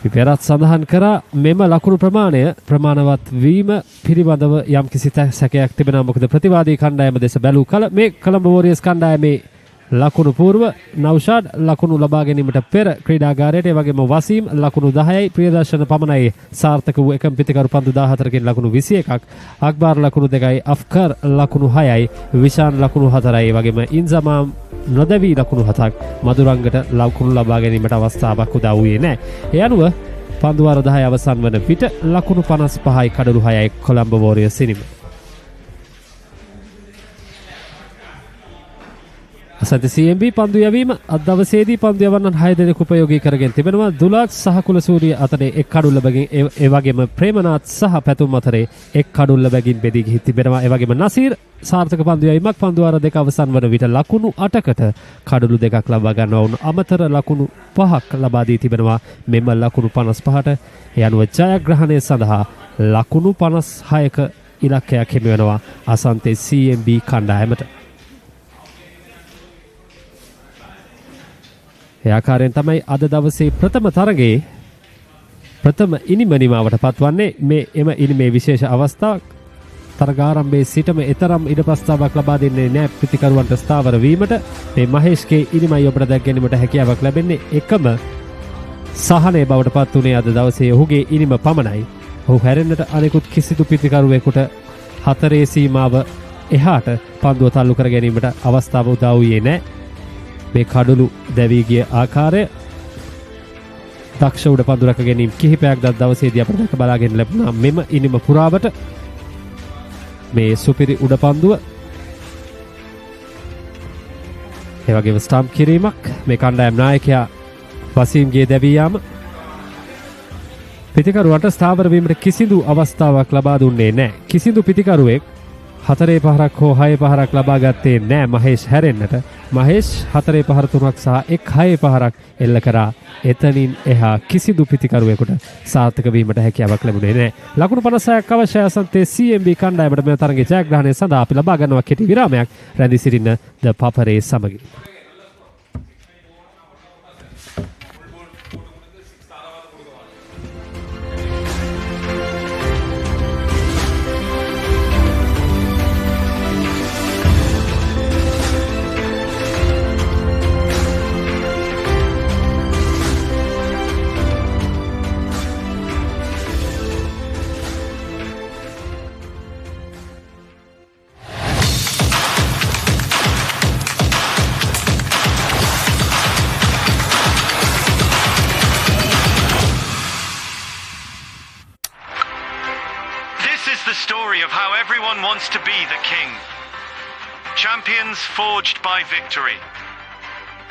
විපරත් සඳහන් කරා මෙම ලකුණු ප්‍රමාණය ප්‍රමාණවත් වීම පිළිබඳව යම්කිසි සැකයක් තිබෙනවා. මොකද ප්‍රතිවාදී කණ්ඩායම දෙස බැලූ කල මේ කොළඹ වෝරියර්ස් කණ්ඩායමේ ලකුණු పూర్ව නෞෂාඩ් ලකුණු ලබා ගැනීමට පෙර ක්‍රීඩාගාරයට එවැගේම වසීම් ලකුණු 10යි ප්‍රියදර්ශන පමණයි සාර්ථක වූ එකම පිතිකරු පන්දු 14කින් ලකුණු 21ක් අක්බාර් ලකුණු 2යි අෆ්කර් ලකුණු 6යි විශාන් ලකුණු 4යි වගේම ඉන්සමාම් නොදවි ලකුණු 7ක් මදුරංගට ලකුණු ලබා ගැනීමට අවස්ථාවක් උදා වූයේ නැහැ. ඒ අනුව පන්දු වාර 10 අවසන් වන විට ලකුණු 55යි කඩලු 6යි කොළඹ වෝරියර්ස් සිනීම. අසන්ත CMB පන්දු යැවීම අද දවසේදී පන්දු යවන්නන් 6 දෙනෙකු උපයෝගී කරගෙන තිබෙනවා. දුලාත් සහ කුලසූරිය අතරේ එක් කඩුල්ල බැගින් ඒ වගේම ප්‍රේමනාත් සහ පැතුම් අතරේ එක් කඩුල්ල බැගින් බෙදී ගිහින් තිබෙනවා. ඒ වගේම නසීර් සාර්ථක පන්දු යැවීමක් පන්දු වාර 2 අවසන් වන විට ලකුණු 8කට කඩුළු 2ක් ලබා ගන්නවා. වුණ අමතර ලකුණු 5ක් ලබා දී තිබෙනවා මෙම ලකුණු 55ට. ඒ අනුව ජයග්‍රහණය සඳහා ලකුණු 56ක ඉලක්කයක් හිමි වෙනවා අසන්තේ CMB කණ්ඩායමට. ඒ ආකාරයෙන් තමයි අද දවසේ ප්‍රථම තරගයේ ප්‍රථම ඉනිම නිමාවට පත්වන්නේ. මේ එම ඉනිමේ විශේෂ අවස්ථාවක් තරගාරම්භයේ සිටම එතරම් ඉඩ ප්‍රස්තාවක් ලබා දෙන්නේ නැහැ පිතිකරුවන්ට ස්ථාවර වීමට. මේ මහේෂ්ගේ ඉනිමයි ඔබට දැක් ගැනීමට හැකියාවක් ලැබෙන්නේ එකම සහනය බවට පත් වුණේ අද දවසේ ඔහුගේ ඉනිම පමණයි. ඔහු හැරෙන්නට අනෙකුත් කිසිදු පිතිකරුවෙකුට 4 සීමාව එහාට පන්දුව තල්ලු කර ගැනීමට අවස්ථාව උදා වූයේ නැහැ. මේ කඩුළු දැවී ගිය ආකාරය දක්ෂ උඩ පන්දු රැක ගැනීම කිහිපයක් දත් දවසේදී අපට දැක බලාගෙන ලැබුණා. මෙම ඉනිම පුරාවට මේ සුපිරි උඩ පන්දුව ඒ වගේම ස්ටම්ප් කිරීමක් මේ කණ්ඩායම් නායකයා වසීම්ගේ දැවී යාම පිතිකරුවන්ට ස්ථාවර වීමට කිසිදු අවස්ථාවක් ලබා දුන්නේ නැහැ. කිසිදු පිතිකරුවෙක් 4 පහරක් හෝ 6 පහරක් ලබා ගත්තේ නැහැ මහේෂ් හැරෙන්නට. මහේෂ් 4 පහර 3ක් සහ 6 පහරක් එල්ල කරා. එතනින් එහා කිසිදු පිතිකරුවෙකුට සාර්ථක වීමට හැකියාවක් ලැබුණේ නැහැ. ලකුණු 56ක් අවශ්‍ය අසන්තේ CMB කණ්ඩායමට මේ තරගයේ ජයග්‍රහණය සඳහා අපි ලබා ගන්නවා කෙටි විරාමයක්. රැඳී සිටින්න ThePapare සමගින්. Wants to be the king. Champions forged by victory.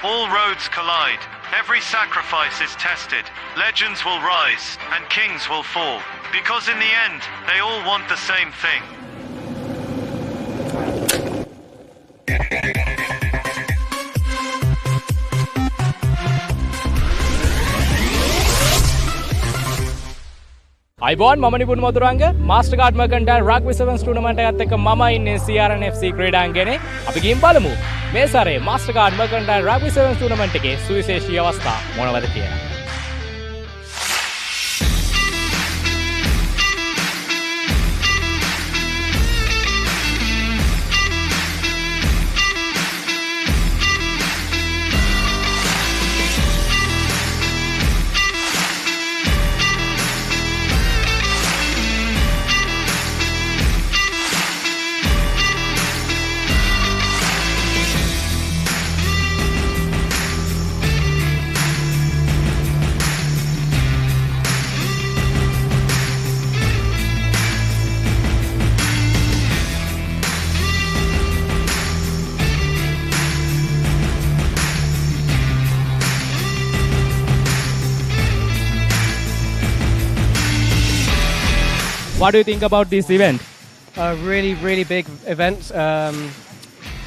All roads collide. Every sacrifice is tested. Legends will rise and kings will fall. Because in the end, they all want the same thing. අයිබෝන් මම Nipun Maduranga මාස්ටර්කාඩ් මර්කන්ටයිල් rugby 7 tournament එකත් එක්ක මම ඉන්නේ CRN FC ක්‍රීඩාංගණේ. අපි ගිහින් බලමු මේ සැරේ මාස්ටර්කාඩ් මර්කන්ටයිල් රග්බි 7 ටූර්නමන්ට් එකේ සුවිශේෂී අවස්ථා මොනවද කියලා. What do you think about this event? Really big event.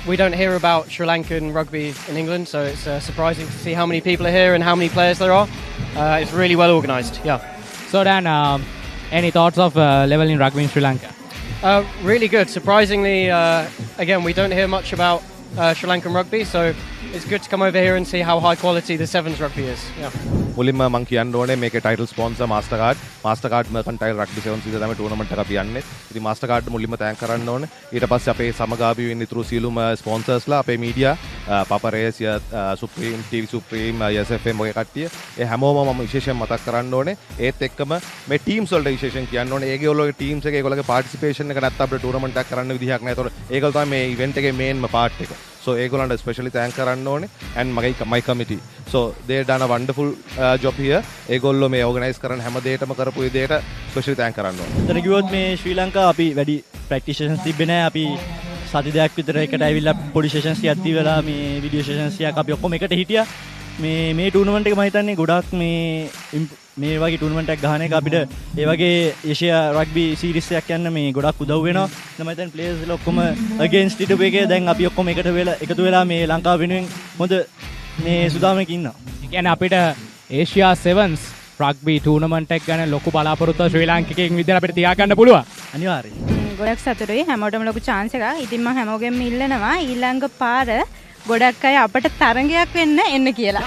We don't hear about Sri Lankan rugby in England, so it's surprising to see how many people are here and how many players there are. It's really well organised, yeah. So Dan, any thoughts of level in rugby in Sri Lanka? Really good. Surprisingly, again, we don't hear much about Sri Lankan rugby, so it's good to come over here and see how high quality the Sevens rugby is. Yeah. මුලින්ම මම කියන්න ඕනේ මේකේ title sponsor මාස්ටර්කාඩ් මර්කන්ටයිල් rugby සෙවන්ස් විදිහට තමයි tournament එක අපි යන්නේ. ඉතින් මාස්ටර්කාඩ් මුලින්ම තෑන්ක් කරන්න ඕනේ. ඊට පස්සේ අපේ සමගාමී වෙන්න ඉතුරු සියලුම ස්පොන්සර්ස්ලා අපේ media Papare supreme TV supreme SFM වගේ කට්ටිය ඒ හැමෝම මම විශේෂයෙන් මතක් කරන්න ඕනේ. ඒත් එක්කම මේ ටීම්ස් වලට විශේෂයෙන් කියන්න ඕනේ. ඒගොල්ලෝගේ ටීම්ස් එක ඒගොල්ලෝගේ පාර්ටිසිපේෂන් එක නැත්නම් අපිට ටූර්නමන්ට් එකක් කරන්න විදිහක් නැහැ. ඒතකොට ඒගොල්ලෝ තමයි මේ ඉවෙන්ට් එකේ මේන්ම පාර්ට් එක. So ඒගොල්ලන්ට ස්පෙෂලි තෑන්ක් කරන්න ඕනේ and my committee. So they done a wonderful job here. ඒගොල්ලෝ මේ ඕගනයිස් කරන හැම දෙයකම කරපු විදිහට ස්පෙෂලි තෑන්ක් කරන්න ඕනේ. එතන කිව්වොත් මේ ශ්‍රී ලංකාව අපි වැඩි ප්‍රැක්ටිස් සෙෂන්ස් තිබ්බේ නැහැ. අපි සති දෙකක් විතර එකට ඇවිල්ලා පොඩි සෙෂන්ස් ටිකක් තියලා මේ වීඩියෝ සෙෂන්ස් ටිකක් අපි ඔක්කොම එකට හිටියා. මේ ටූර්නමන්ට් එක මම හිතන්නේ ගොඩාක් මේ වගේ ටූර්නමන්ට් එකක් ගහන එක අපිට ඒ වගේ ඒෂියා රග්බි සීරීස් එකක් යන්න මේ ගොඩක් උදව් වෙනවා. මම හිතන්නේ ප්ලේයර්ස්ලා ඔක්කොම අගේන්ස්ට් ඉටපු එකේ දැන් අපි ඔක්කොම එකතු වෙලා මේ ලංකාව වෙනුවෙන් හොඳ මේ සුදාමයක ඉන්නවා. ඒ කියන්නේ අපිට ඒෂියා සෙවන්ස් රග්බි ටූර්නමන්ට් එක ගැන ලොකු බලාපොරොත්තුවක් ශ්‍රී ලාංකිකයෙක් විදිහට අපිට තියාගන්න පුළුවන්. අනිවාර්යයෙන්. ගොඩක් සතුටුයි හැමෝටම ලොකු chance එකක්. ඉතින් මම හැමෝගෙම ඉල්ලනවා ඊළඟ පාර ගොඩක් අය අපට තරඟයක් වෙන්න එන්න කියලා.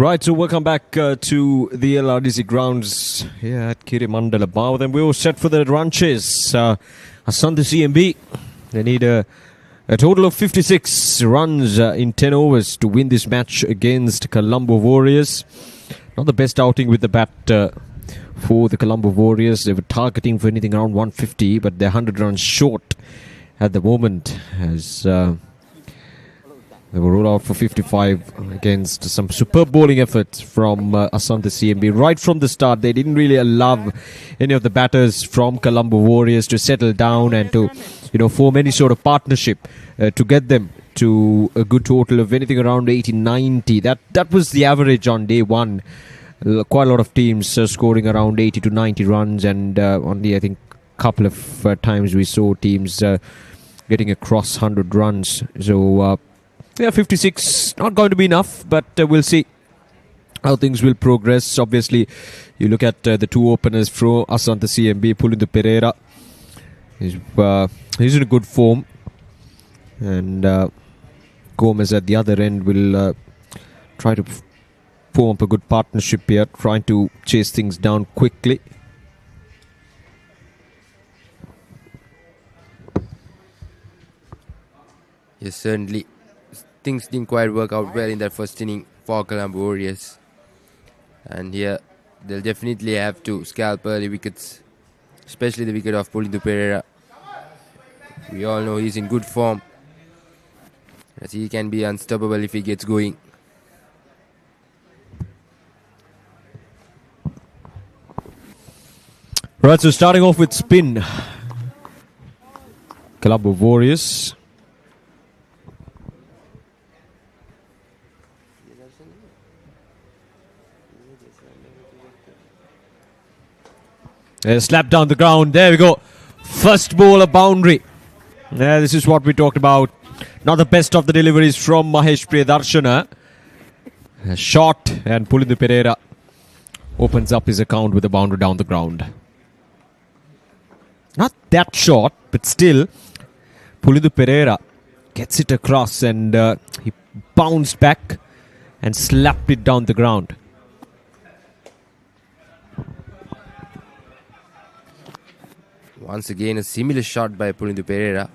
Right, so welcome back to the LRDC Grounds here at Kirimandala Mawatha. And we're all set for the run chase. Asante CMB, they need a total of 56 runs in 10 overs to win this match against Colombo Warriors. Not the best outing with the bat for the Colombo Warriors. They were targeting for anything around 150, but they're 100 runs short at the moment as... they were rolled out for 55 against some superb bowling efforts from Asante CMB. Right from the start, they didn't really allow any of the batters from Colombo Warriors to settle down and to, form any sort of partnership to get them to a good total of anything around 80-90. That was the average on day one. Quite a lot of teams scoring around 80 to 90 runs, and only I think a couple of times we saw teams getting across 100 runs. So... 56, not going to be enough, but we'll see how things will progress. Obviously, you look at the two openers from Asante CMB, Pulindu Pereira. He's in a good form. And Gomez at the other end will try to form up a good partnership here, trying to chase things down quickly. Yes, certainly. Things didn't quite work out well in that first inning for Colombo Warriors. And here, they'll definitely have to scalp early wickets, especially the wicket of Pulindu Pereira. We all know he's in good form, as he can be unstoppable if he gets going. Right, so starting off with spin. Colombo Warriors. Slap down the ground. There we go. First ball, a boundary. Yeah, this is what we talked about. Not the best of the deliveries from Mahesh Priyadarshana. A shot, and Pulindu Pereira opens up his account with a boundary down the ground. Not that short, but still, Pulindu Pereira gets it across, and he bounced back and slapped it down the ground. Once again, a similar shot by Pulindu Pereira.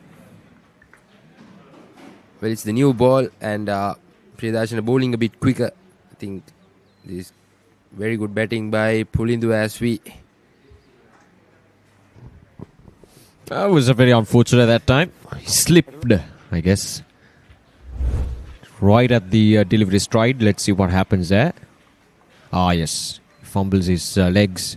Well, it's the new ball, and Priyadarshana bowling a bit quicker. I think this is very good batting by Pulindu as we. That was a very unfortunate that time. He slipped, I guess. Right at the delivery stride. Let's see what happens there. Ah, yes. Fumbles his legs.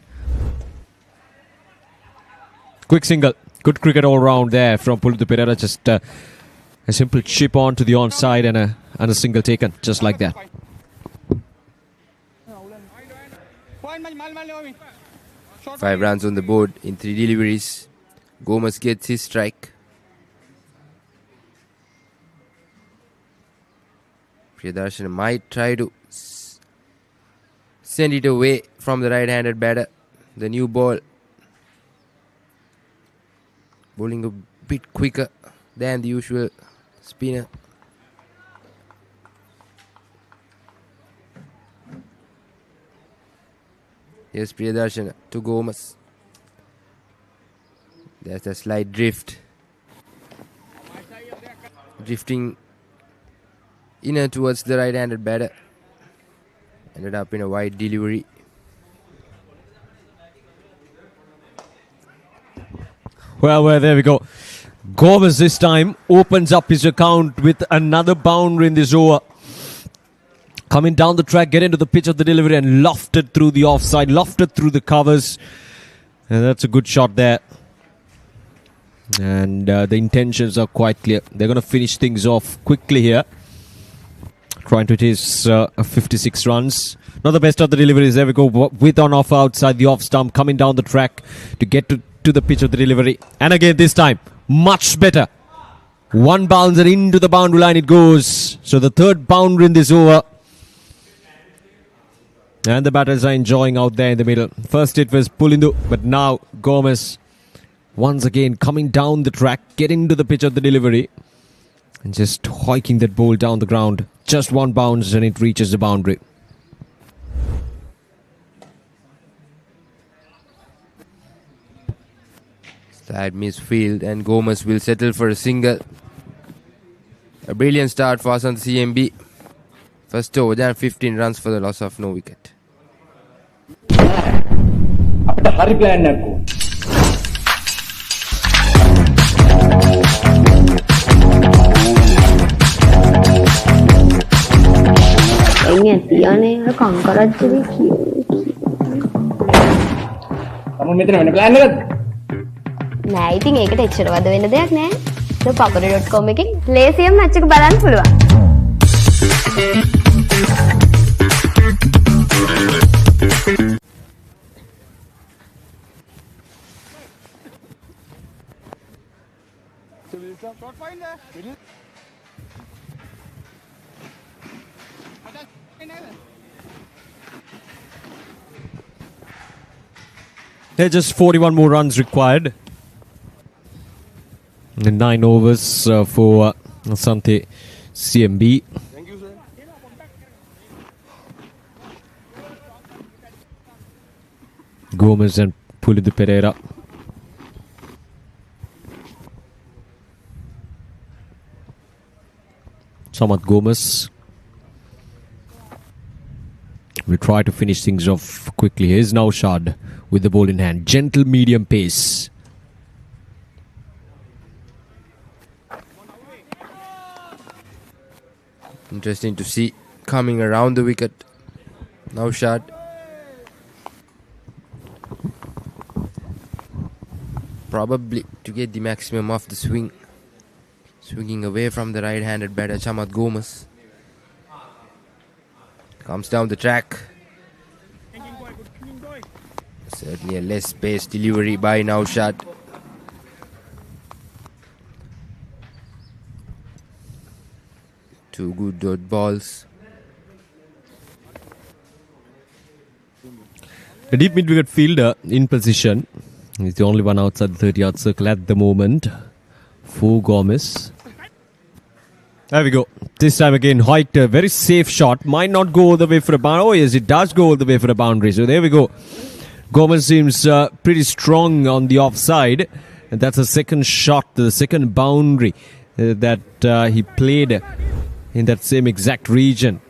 Quick single. Good cricket all round there from Pulindu Pereira. Just a simple chip on to the onside and a single taken. Just like that. Five runs on the board in 3 deliveries. Gomez gets his strike. Priyadarshana might try to send it away from the right-handed batter. The new ball. Bowling a bit quicker than the usual spinner. Here's Priyadarshana to Gomez. There's a slight drift. Drifting inner towards the right-handed batter. Ended up in a wide delivery. Well, there we go. Gomez this time opens up his account with another boundary in this over. Coming down the track, get into the pitch of the delivery and lofted through the offside, lofted through the covers. And that's a good shot there. And the intentions are quite clear. They're going to finish things off quickly here. Trying to chase 56 runs. Not the best of the deliveries. There we go. With on off outside the off stump. Coming down the track to get to the pitch of the delivery. And again this time, much better. One bouncer into the boundary line it goes. So the third boundary in this over. And the batters are enjoying out there in the middle. First it was Pulindu, but now Gomez once again coming down the track, getting to the pitch of the delivery. And just hoiking that ball down the ground. Just one bounce and it reaches the boundary. Side misfield, and Gomez will settle for a single. A brilliant start for us on the CMB. First over, then 15 runs for the loss of no wicket. Hari plan aku. Ini tiane kangkara jadi Kamu meter mana plan එකද? නෑ ඉතින් ඒකට එච්චර වද වෙන්න දෙයක් නෑ. ThePapare.com එකෙන් ලේසියෙන් මැච් එක බලන්න පුළුවන්. There are just 41 more runs required. And 9 overs for Asante CMB. Thank you, sir. Gomez and Pulindu Pereira. Samat Gomez. We try to finish things off quickly. Here's Naushad with the ball in hand. Gentle medium pace. Interesting to see coming around the wicket. Naushad. Probably to get the maximum of the swing. Swinging away from the right-handed batter Chamat Gomez. Comes down the track. Certainly a less paced delivery by Naushad. 2 good dot balls. The deep mid-wicket fielder in position. He's the only one outside the 30-yard circle at the moment for Gomez. There we go. This time again, Hoyt, a very safe shot. Might not go all the way for a boundary. Oh yes, it does go all the way for a boundary. So there we go. Gomez seems pretty strong on the offside. And that's the second shot, the second boundary that he played in that same exact region.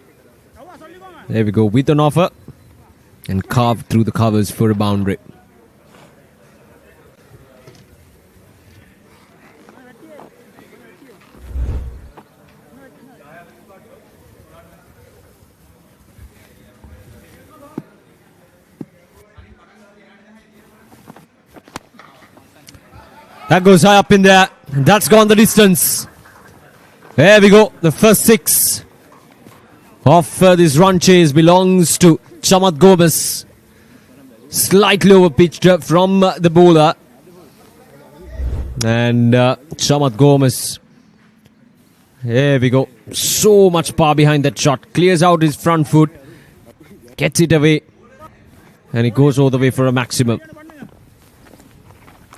There we go. With an offer. And carved through the covers for a boundary. That goes high up in there. That's gone the distance. There we go. The first 6 of this run chase belongs to Chamat Gomez. Slightly overpitched from the bowler. And Chamat Gomez. There we go. So much power behind that shot. Clears out his front foot. Gets it away. And it goes all the way for a maximum.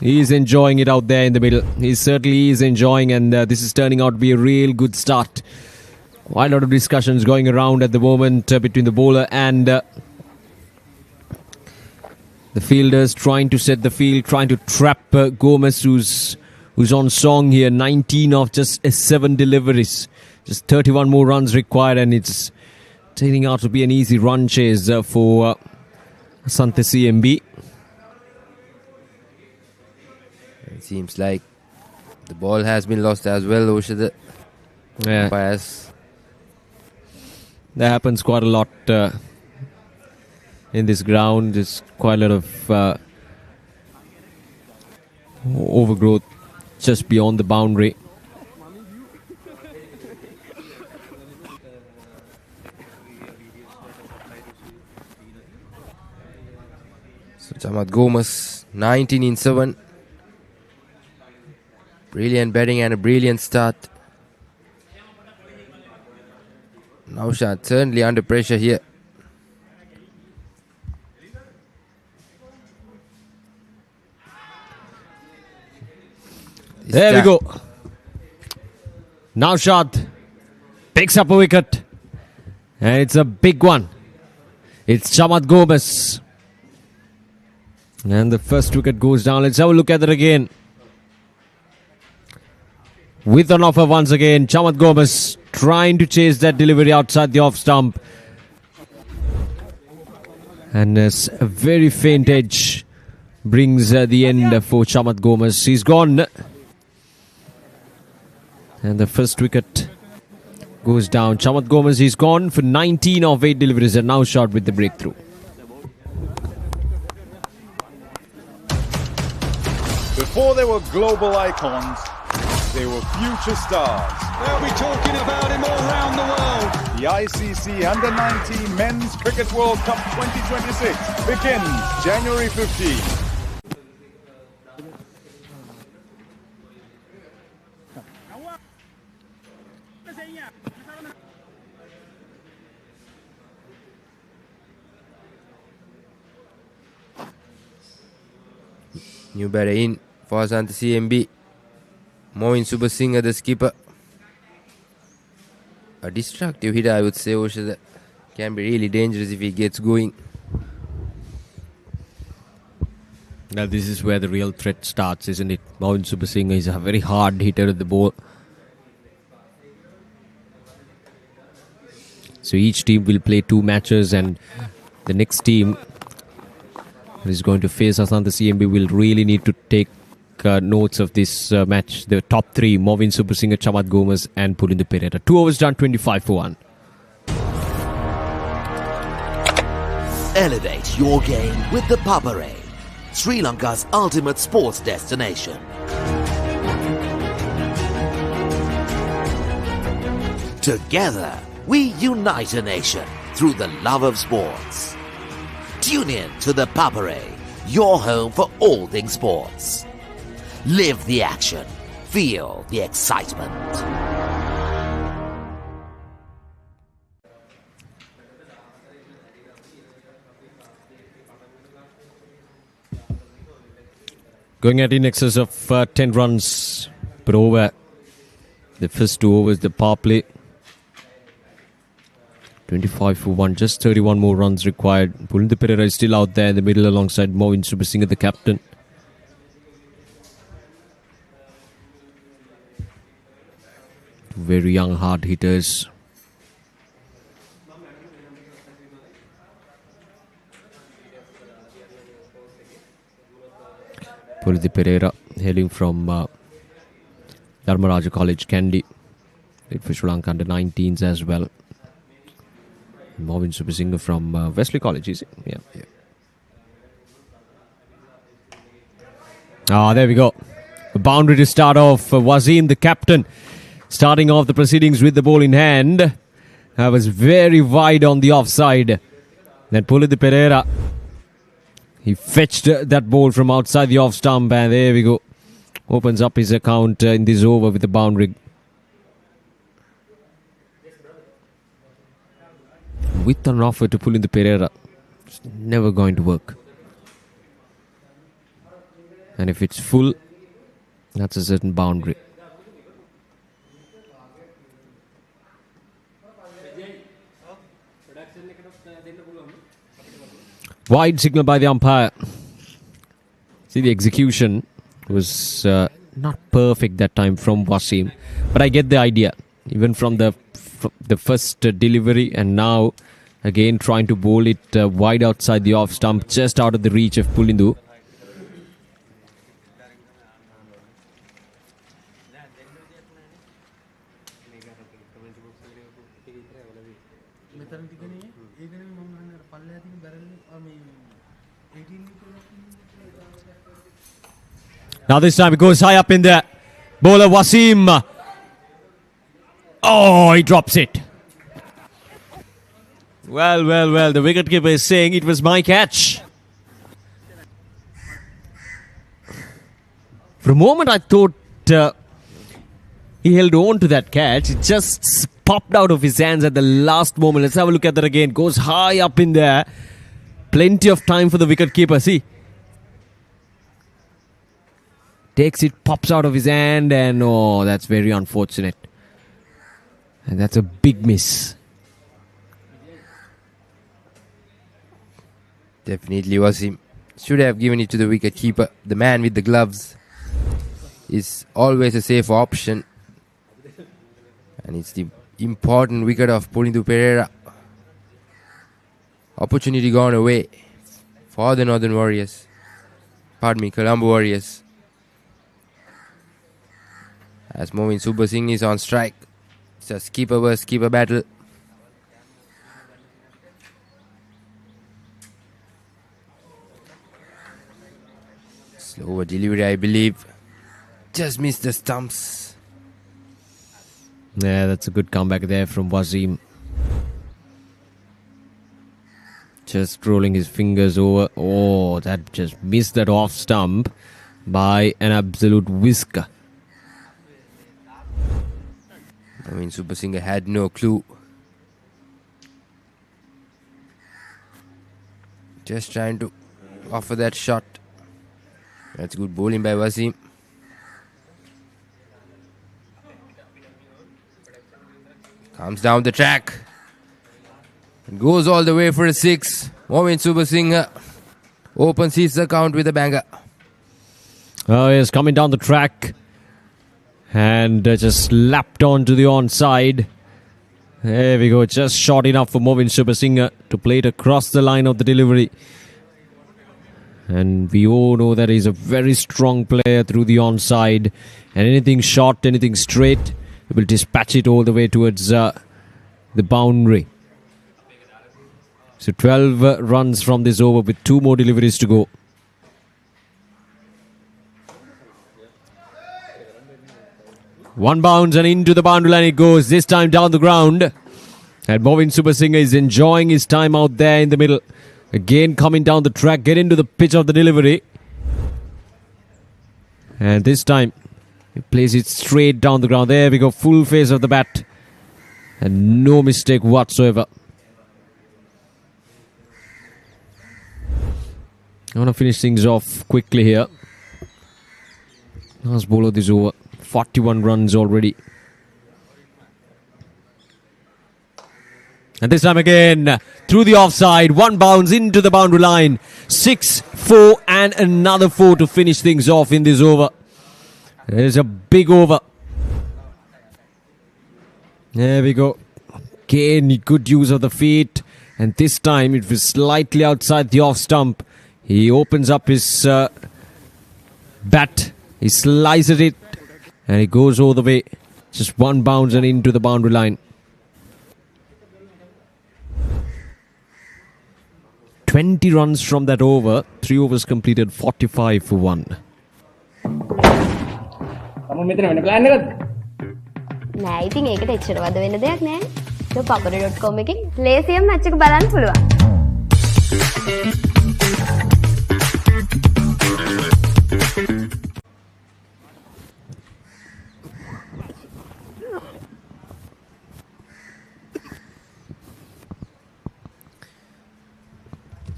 He's enjoying it out there in the middle. He certainly is enjoying, and this is turning out to be a real good start. Quite a lot of discussions going around at the moment between the bowler and the fielders, trying to set the field, trying to trap Gomez, who's on song here. 19 of just 7 deliveries. Just 31 more runs required, and it's turning out to be an easy run chase for Asante CMB. It seems like the ball has been lost as well, Oshada. Yeah. Bias. That happens quite a lot in this ground. There's quite a lot of overgrowth just beyond the boundary. So Chamat Gomez, 19 in 7. Brilliant batting and a brilliant start. Naushad certainly under pressure here. There we go. Naushad picks up a wicket. And it's a big one. It's Chamat Gomez. And the first wicket goes down. Let's have a look at it again. With an offer once again, Chamat Gomez trying to chase that delivery outside the off stump. And a very faint edge brings the end for Chamat Gomez. He's gone. And the first wicket goes down. Chamat Gomez is gone for 19 of 8 deliveries and now shot with the breakthrough. Before they were global icons, they were future stars. They'll be talking about him all around the world. The ICC Under-19 Men's Cricket World Cup 2026 begins January 15. New batter in for Asante CMB. Moin Subasinghe, the skipper. A destructive hitter, I would say, Oshada. Can be really dangerous if he gets going. Now this is where the real threat starts, isn't it? Moin Subasinghe is a very hard hitter at the ball. So each team will play 2 matches, and the next team that is going to face Asante CMB will really need to take notes of this match. The top 3, Moin Subasinghe, Chamat Gomez and Pulinda Perera. 2 overs done, 25 for 1. Elevate your game with the Papare, Sri Lanka's ultimate sports destination. Together, we unite a nation through the love of sports. Tune in to the Papare, your home for all things sports. Live the action. Feel the excitement. Going at in excess of 10 runs per over. The first 2 overs, the power play. 25 for 1, just 31 more runs required. ThePapare is still out there in the middle alongside Movin Subasinghe, the captain. Very young hard hitters. ThePapare hailing from Dharmaraja College, Kandy. Played for Sri Lanka under 19s as well. Movin Subasinghe from Wesley College, is it? Yeah. There we go. A boundary to start off. Wasim, the captain, starting off the proceedings with the ball in hand. That was very wide on the offside. Then ThePapare, he fetched that ball from outside the off stump, and there we go. Opens up his account in this over with the boundary. With an offer to pull in ThePapare, it's never going to work. And if it's full, that's a certain boundary. Wide signal by the umpire. See, the execution was not perfect that time from Wasim, but I get the idea. Even from the first delivery, and now again trying to bowl it wide outside the off stump, just out of the reach of Pulindu. Now this time it goes high up in there. Bowler Wasim. Oh, he drops it. Well. The wicketkeeper is saying it was my catch. For a moment I thought he held on to that catch. It just popped out of his hands at the last moment. Let's have a look at that again. Goes high up in there. Plenty of time for the wicketkeeper. See. Takes it, pops out of his hand, and oh, that's very unfortunate. And that's a big miss. Definitely Wasim should have given it to the wicketkeeper. The man with the gloves is always a safe option. And it's the important wicket of ThePapare. Opportunity gone away for the Northern Warriors. Colombo Warriors. As Movin Subasinghe is on strike. It's a skipper versus skipper battle. Slower delivery, I believe. Just missed the stumps. Yeah, that's a good comeback there from Wasim. Just rolling his fingers over. Oh, that just missed that off stump by an absolute whisker. Movin Subasinghe had no clue. Just trying to offer that shot. That's good bowling by Wasim. Comes down the track. And goes all the way for a 6. Movin Subasinghe opens his account with a banger. Oh, yes, coming down the track. And just slapped onto the onside. There we go. Just short enough for Movin Subasinghe to play it across the line of the delivery. And we all know that he's a very strong player through the onside. And anything short, anything straight, he will dispatch it all the way towards the boundary. So 12 runs from this over with 2 more deliveries to go. One bounce and into the boundary line it goes. This time down the ground. And Movin Subasinghe is enjoying his time out there in the middle. Again coming down the track. Get into the pitch of the delivery. And this time he plays it straight down the ground. There we go. Full face of the bat. And no mistake whatsoever. I want to finish things off quickly here. Last ball of this over. 41 runs already. And this time again, through the offside, one bounce into the boundary line. 6, 4 and another 4 to finish things off in this over. It is a big over. There we go. Again, good use of the feet. And this time it was slightly outside the off stump. He opens up his bat. He slices it. And he goes all the way. Just one bounce and into the boundary line. 20 runs from that over. 3 overs completed, 45 for 1. නෑ ඉතින් ඒකට එච්චර වද වෙන්න දෙයක් නෑ. papare.com එකෙන් ලේසියෙන් මැච් එක බලන්න පුළුවන්.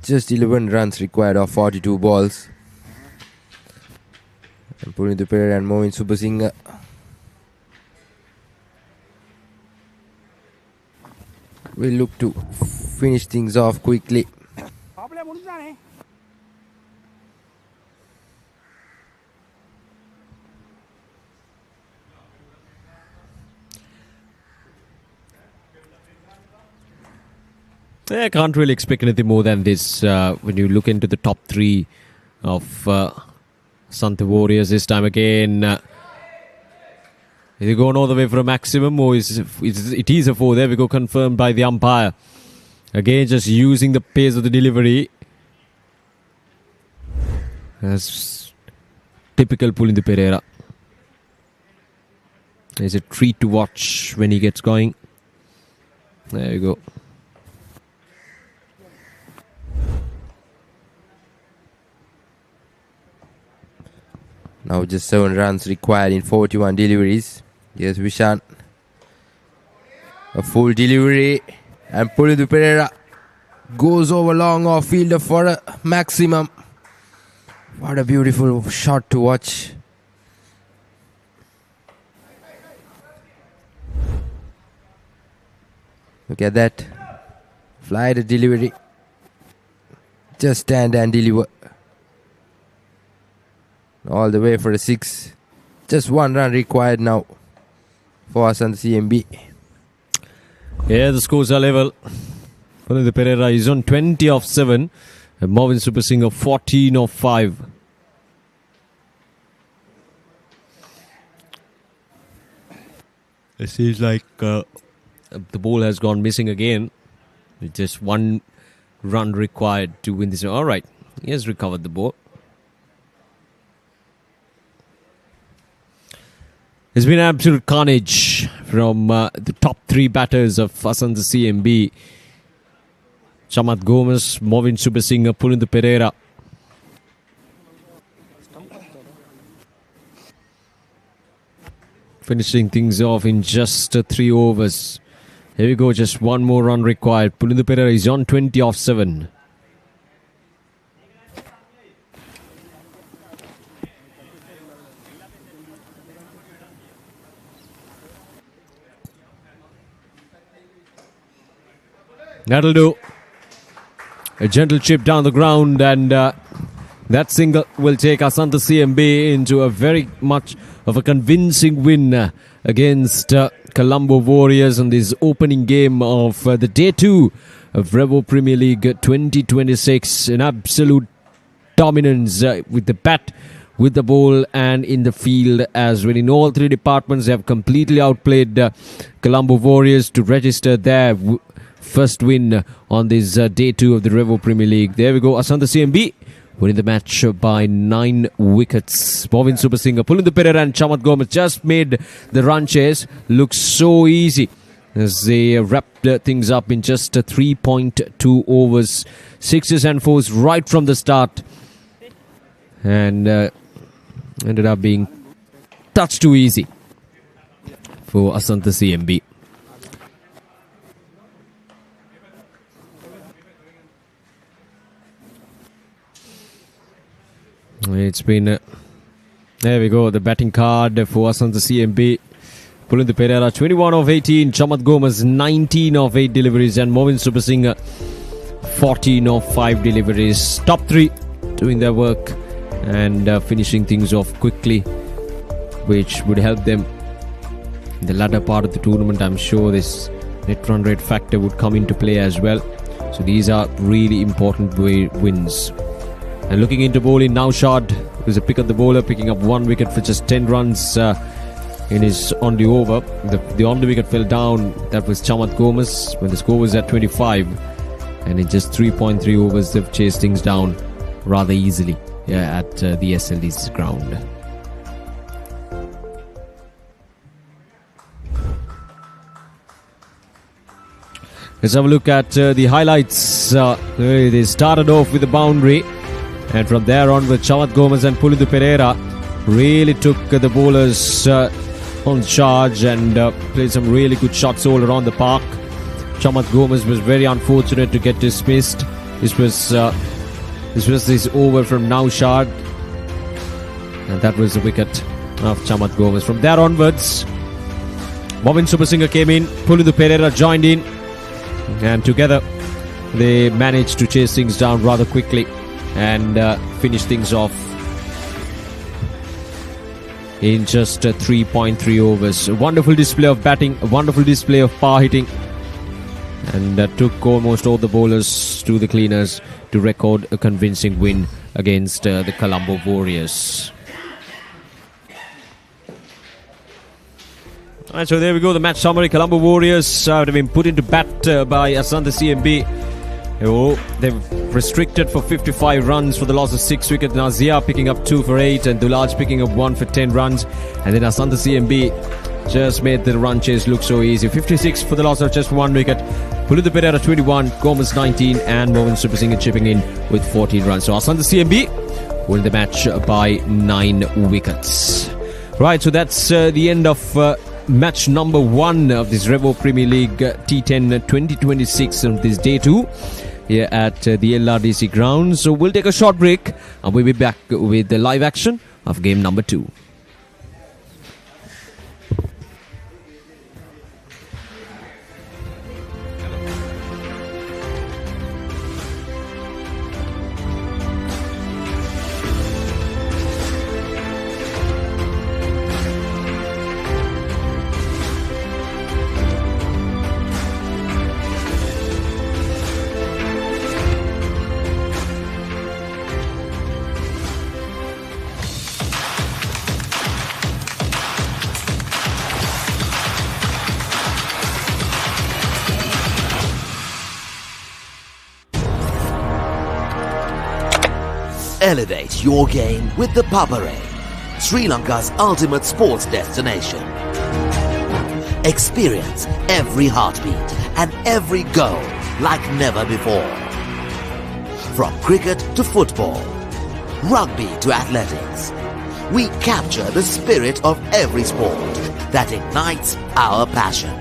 Just 11 runs required of 42 balls. And putting the pair and moving Super Singer. We'll look to finish things off quickly. I can't really expect anything more than this when you look into the top 3 of Santa Warriors this time again. Is he going all the way for a maximum, or it is a 4? There we go, confirmed by the umpire. Again, just using the pace of the delivery. That's typical Pulindu Pereira. It's a treat to watch when he gets going. There you go. Now just 7 runs required in 41 deliveries. Yes, Vishan. A full delivery. And Pulindu Pereira goes over long off fielder for a maximum. What a beautiful shot to watch. Look at that. Fly the delivery. Just stand and deliver. All the way for a 6. Just 1 run required now for us on the CMB. Yeah, the scores are level. Pulindu Pereira is on 20 of 7. And Marvin Super Singer 14 of 5. It seems like the ball has gone missing again. With just 1 run required to win this. Alright, he has recovered the ball. It's been absolute carnage from the top 3 batters of Asanta CMB. Chamat Gomez, Marvin Super Singer, Pulindu Pereira. Finishing things off in just 3 overs. Here we go, just 1 more run required. Pulindu Pereira is on 20 off 7. That'll do. A gentle chip down the ground, and that single will take Asanta CMB into a very much of a convincing win against Colombo Warriors in this opening game of the day 2 of Revo Premier League 2026. An absolute dominance with the bat, with the ball, and in the field as well. In all 3 departments, they have completely outplayed Colombo Warriors to register their first win on this day 2 of the Revo Premier League. There we go. Asanta CMB winning the match by 9 wickets. Marvin Super Singer, Pulindu Pereira and Chamat Gomez just made the run chase look so easy as they wrapped things up in just 3.2 overs. 6s and 4s right from the start. And ended up being touch too easy for Asanta CMB. It's been There we go, the batting card for us on the CMB. Pulindu Pereira 21 of 18, Chamat Gomez 19 of 8 deliveries, and Movin Super Singh 14 of 5 deliveries. Top 3 doing their work and finishing things off quickly, which would help them in the latter part of the tournament. I'm sure this net run rate factor would come into play as well. So these are really important wins. And looking into bowling, Naushad is a pick of the bowler, picking up 1 wicket for just 10 runs in his on the over. The on the wicket fell down. That was Chamat Gomez when the score was at 25. And in just 3.3 overs, they've chased things down rather easily at the LRDC ground. Let's have a look at the highlights. They started off with a boundary, and from there on with Chamat Gomez and Pulindu Pereira really took the bowlers on charge and played some really good shots all around the park. Chamat Gomez was very unfortunate to get dismissed. This was this over from Naushad, and that was the wicket of Chamat Gomez. From there onwards, Movin Super Singh came in, Pulindu Pereira joined in, and together they managed to chase things down rather quickly and finish things off in just 3.3 overs. A wonderful display of batting, a wonderful display of power hitting, and took almost all the bowlers to the cleaners to record a convincing win against the Colombo Warriors. Alright, so there we go, the match summary. Colombo Warriors have been put into bat by Asante CMB. They've restricted for 55 runs for the loss of 6 wickets. Nazia picking up 2 for 8 and Dulaj picking up 1 for 10 runs. And then Asante CMB just made the run chase look so easy. 56 for the loss of just 1 wicket. Pulindu Pereira 21, Gomez 19, and Movin Super Singh chipping in with 14 runs. So Asante CMB win the match by 9 wickets. Right, so that's the end of match number 1 of this Revo Premier League T10 2026 on this day 2 here at the LRDC Grounds. So we'll take a short break and we'll be back with the live action of game number 2. Elevate your game with ThePapare, Sri Lanka's ultimate sports destination. Experience every heartbeat and every goal like never before. From cricket to football, rugby to athletics, we capture the spirit of every sport that ignites our passion.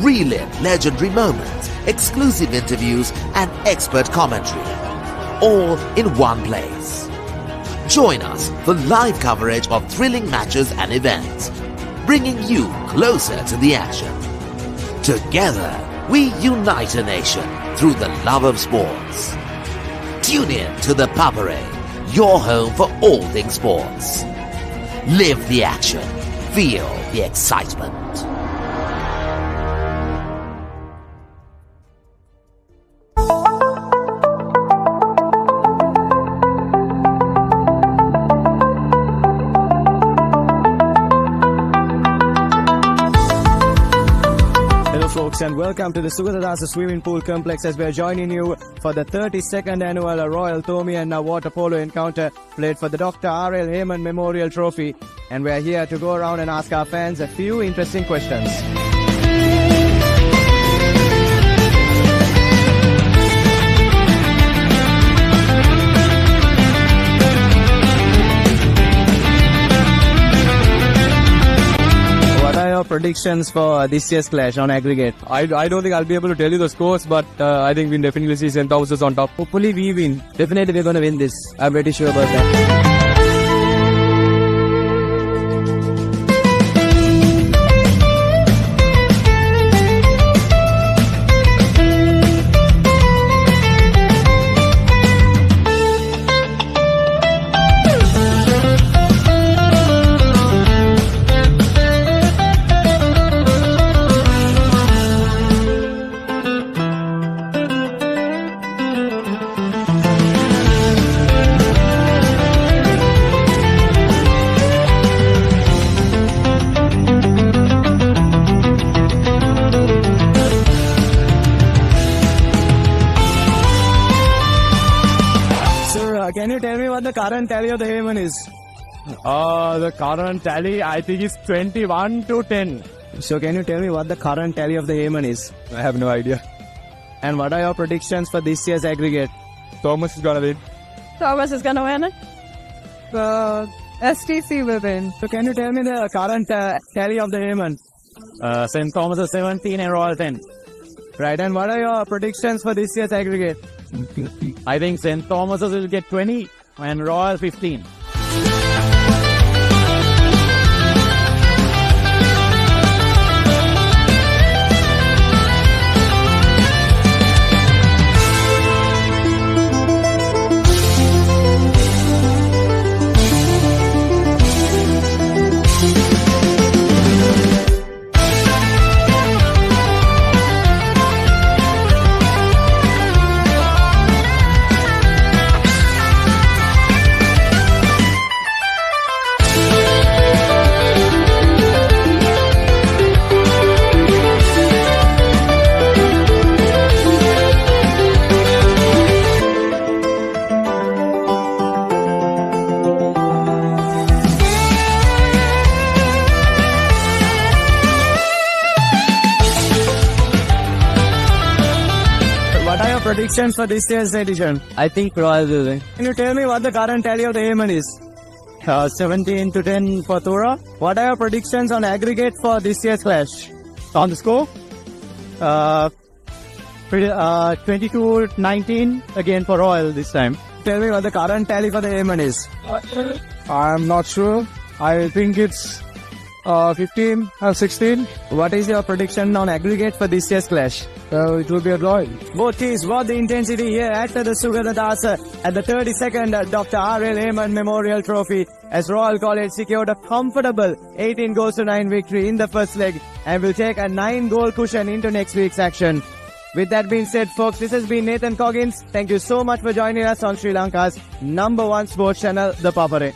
Relive legendary moments, exclusive interviews and expert commentary, all in one place. Join us for live coverage of thrilling matches and events, bringing you closer to the action. Together, we unite a nation through the love of sports. Tune in to ThePapare, your home for all things sports. Live the action. Feel the excitement. And welcome to the Sugatadasa Swimming Pool Complex as we are joining you for the 32nd annual Royal Thomi Water Polo encounter played for the Dr. R.L. Heyman Memorial Trophy, and we are here to go around and ask our fans a few interesting questions. Predictions for this year's clash on aggregate? I don't think I'll be able to tell you the scores, but I think we'll definitely see St. Thomas's on top. Hopefully we win. Definitely we're going to win this. I'm pretty sure about that. what the current tally of the Heyman is? The current tally, I think, is 21-10. So can you tell me what the current tally of the Heyman is? I have no idea. And what are your predictions for this year's aggregate? Thomas is gonna win. Thomas is gonna win it. STC will win. So can you tell me the current tally of the Heyman? St. Thomas is 17 and Royal 10. Right, and what are your predictions for this year's aggregate? I think St. Thomas will get 20 and Royal 15. Predictions for this year's edition? I think Royal will win. Can you tell me what the current tally of the Heyman is? 17-10 for Thora. What are your predictions on aggregate for this year's clash? On the score? 22-19 again for Royal this time. Tell me what the current tally for the Heyman is. I'm not sure. I think it's 15 or 16. What is your prediction on aggregate for this year's clash? It will be a draw. Both teams brought the intensity here at the Sugathadasa at the 32nd Dr. R.L. Heyman Memorial Trophy as Royal College secured a comfortable 18-9 victory in the first leg and will take a 9-goal cushion into next week's action. With that being said, folks, this has been Nathan Coggins. Thank you so much for joining us on Sri Lanka's #1 sports channel, ThePapare.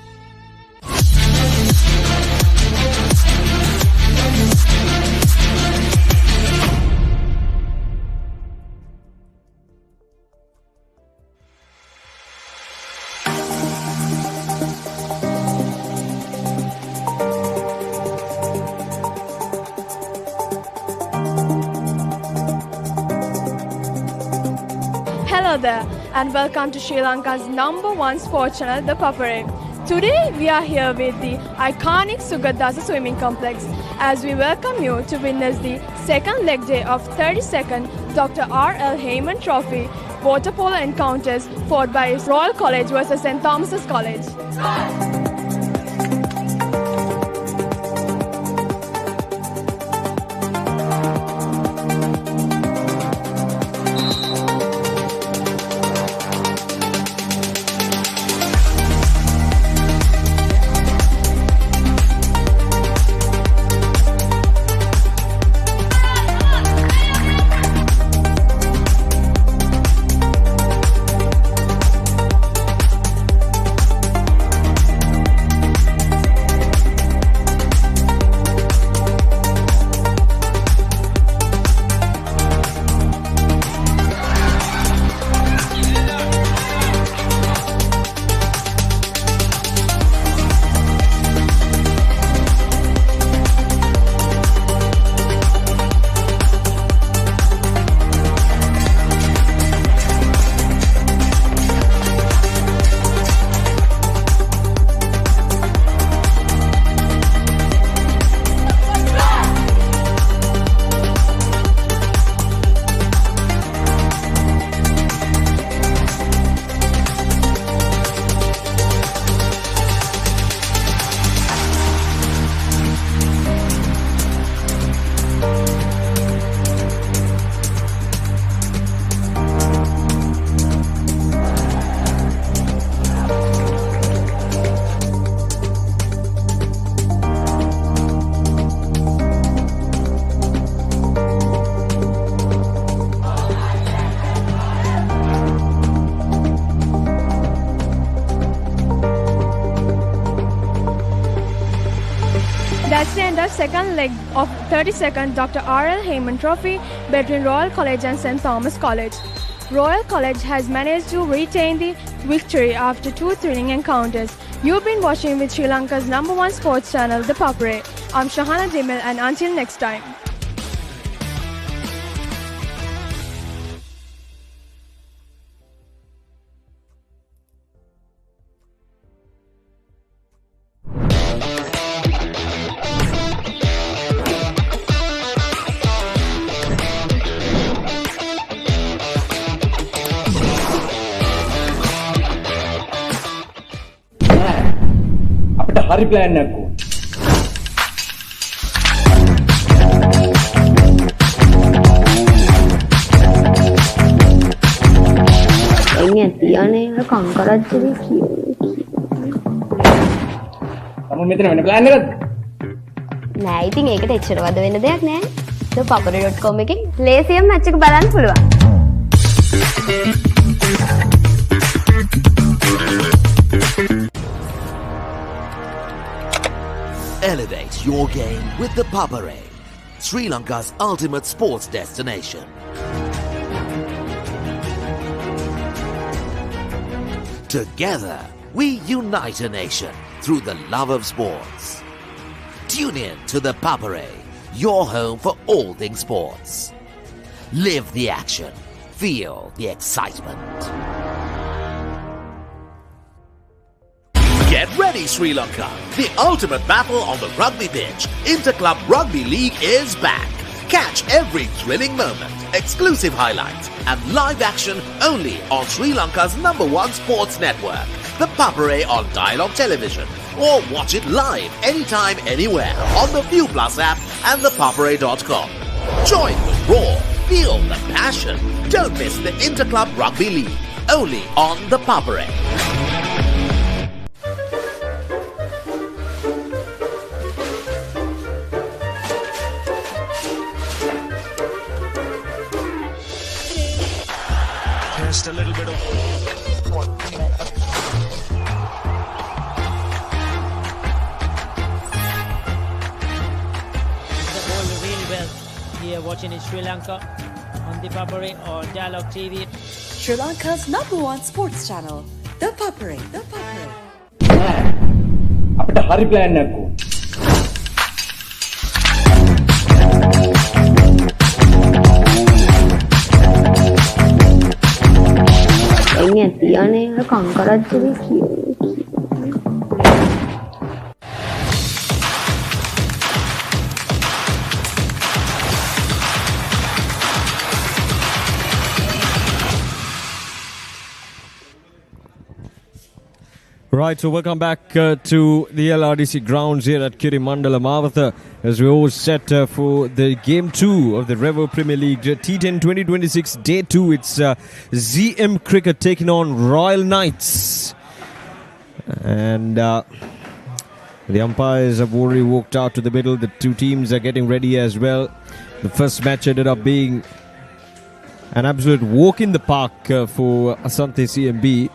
Hello there and welcome to Sri Lanka's #1 sports channel, ThePapare. Today we are here with the iconic Sugathadasa swimming complex as we welcome you to witness the second leg day of 32nd Dr. R.L. Heyman Trophy water polo encounters fought by Royal College versus St. Thomas's College. That's the end of second leg of 32nd Dr. R.L. Heyman Trophy between Royal College and St. Thomas College. Royal College has managed to retain the victory after 2 thrilling encounters. You've been watching with Sri Lanka's #1 sports channel, ThePapare. I'm Shahana Dimil, and until next time. හරි plan එකක් ඕන. එන්නේ තියන්නේ කංකරච්චලි කියෝ. තම මෙතන වෙන plan එකක්ද? නෑ ඉතින් ඒකට එච්චර වද වෙන දෙයක් නෑ. ThePapare.com එකෙන් ලේසියෙන් මැච් එක බලන්න පුළුවන්. Elevate your game with the Papare, Sri Lanka's ultimate sports destination. Together, we unite a nation through the love of sports. Tune in to the Papare, your home for all things sports. Live the action, feel the excitement. Get ready, Sri Lanka! The ultimate battle on the rugby pitch, Interclub Rugby League is back. Catch every thrilling moment, exclusive highlights, and live action only on Sri Lanka's #1 sports network, the Papare on Dialog Television, or watch it live anytime, anywhere on the ViU Plus app and thepapare.com. Join the roar, feel the passion. Don't miss the Interclub Rugby League, only on the Papare. Just a little bit of The ball really well here watching in Sri Lanka on the Papare on Dialog TV. Sri Lanka's #1 sports channel, ThePapare. අපිට හරි plan එකක් ඕන. එන්නේ තියන්නේ කංකරච්චලි කියෝ. Right, so welcome back to the LRDC Grounds here at Kirimandala Mawatha as we all set for the Game 2 of the Revo Premier League T10 2026 Day 2. It's ZM Cricket taking on Royal Knights. And the umpires have already walked out to the middle. The two teams are getting ready as well. The first match ended up being an absolute walk in the park for Asante CMB.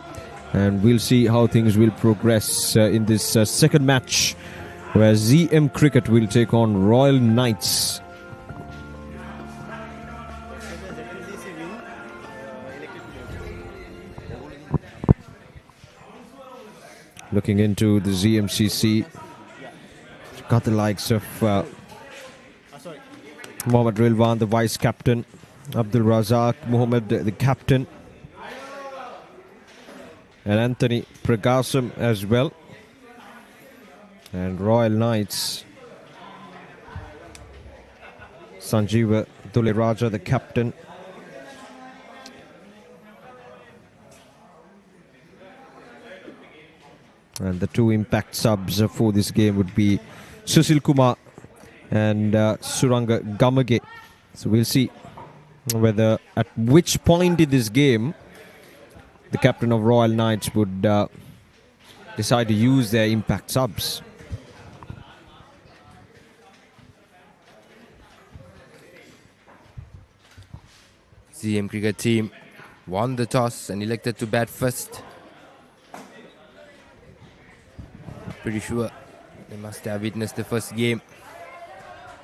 And we'll see how things will progress in this second match where ZM Cricket will take on Royal Knights. Looking into the ZMCC, got the likes of Mohammad Rilwan, the vice captain, Abdul Razak Mohammed, the captain, and Anthony Pragasam as well. And Royal Knights, Sanjeeva Duliraja, the captain. And the two impact subs for this game would be Susil Kumar and Suranga Gamage. So we'll see whether at which point in this game the captain of Royal Knights would decide to use their impact subs. ZM cricket team won the toss and elected to bat first. Pretty sure they must have witnessed the first game.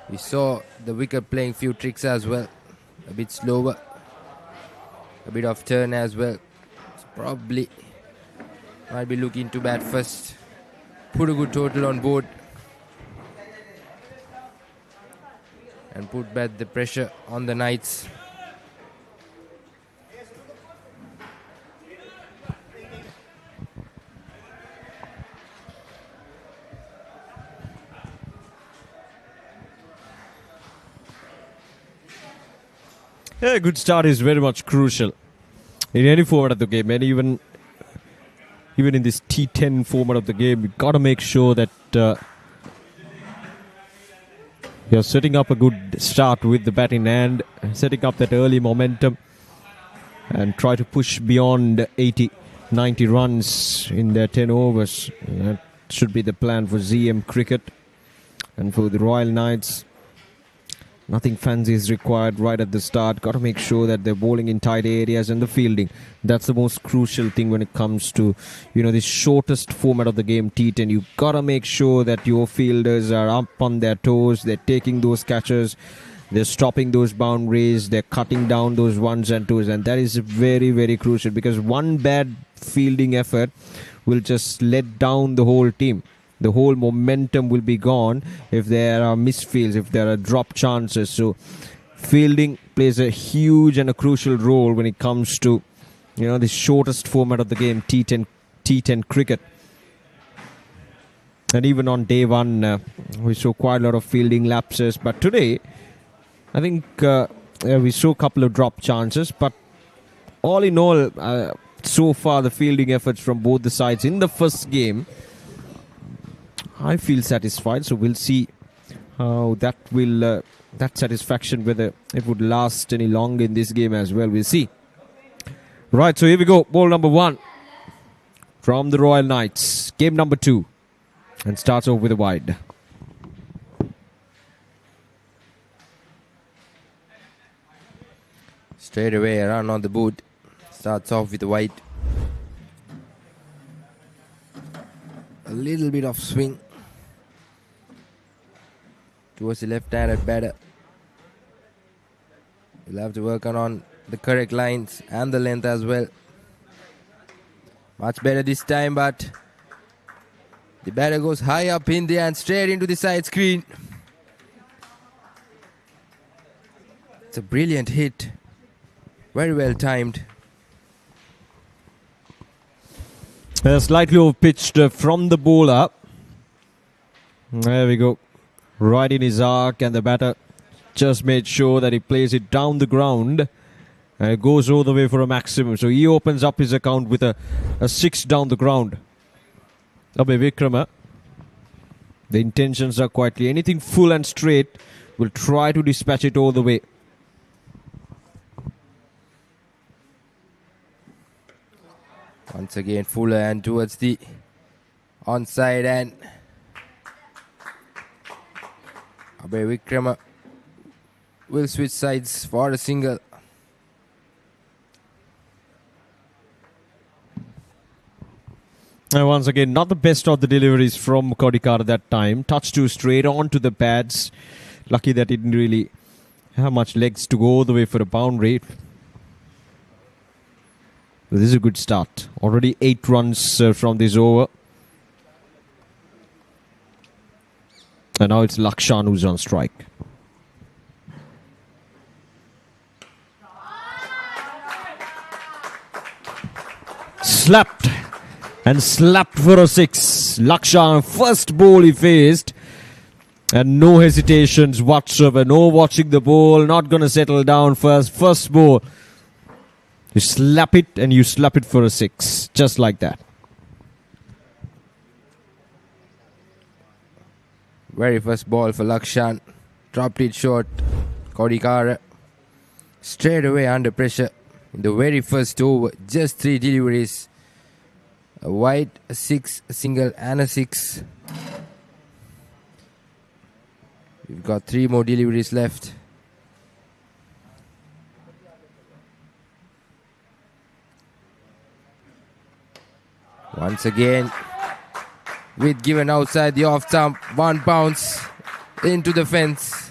We saw the wicket playing few tricks as well, a bit slower. A bit of turn as well. So probably might be looking to bat first. Put a good total on board. And put back the pressure on the Knights. Yeah, a good start is very much crucial in any format of the game, and even in this T10 format of the game, you got to make sure that you're setting up a good start with the bat in hand, setting up that early momentum, and try to push beyond 80, 90 runs in their 10 overs. That should be the plan for ZM Cricket and for the Royal Knights. Nothing fancy is required right at the start. Got to make sure that they're bowling in tight areas and the fielding. That's the most crucial thing when it comes to, the shortest format of the game, T10. You got to make sure that your fielders are up on their toes. They're taking those catches. They're stopping those boundaries. They're cutting down those ones and twos. And that is very, very crucial, because one bad fielding effort will just let down the whole team. The whole momentum will be gone if there are misfields, if there are drop chances. So fielding plays a huge and a crucial role when it comes to, the shortest format of the game, T10 cricket. And even on day one, we saw quite a lot of fielding lapses. But today, I think we saw a couple of drop chances. But all in all, so far the fielding efforts from both the sides in the first game, I feel satisfied. So we'll see how that satisfaction, whether it would last any longer in this game as well. We'll see. Right, so here we go. Ball number 1 from the Royal Knights. Game number 2. And starts off with a wide. Straight away, a run on the boot. Starts off with a wide. A little bit of swing towards the left-handed batter. We'll have to work on the correct lines and the length as well. Much better this time, but the batter goes high up in there and straight into the side screen. It's a brilliant hit. Very well timed. Slightly over-pitched from the bowler. There we go. Right in his arc, and the batter just made sure that he plays it down the ground. And it goes all the way for a maximum. So he opens up his account with a 6 down the ground. Abhay Vikrama. The intentions are quite clear. Anything full and straight, will try to dispatch it all the way. Once again, Fuller and towards the onside end. Abhay Vikrama will switch sides for a single. And once again, not the best of the deliveries from Kodikar that time. Touch too straight on to the pads. Lucky that it didn't really have much legs to go all the way for a boundary. This is a good start. Already 8 runs from this over. And now it's Lakshan who's on strike. Slapped. And slapped for a 6. Lakshan, first ball he faced. And no hesitations whatsoever. No watching the ball. Not going to settle down first. First ball. You slap it and you slap it for a 6. Just like that. Very first ball for Lakshan. Dropped it short. Kodikar straight away under pressure. In the very first over. Just 3 deliveries. A wide, a 6, a single and a 6. We've got 3 more deliveries left. Once again, with given outside the off stump, 1 bounce into the fence.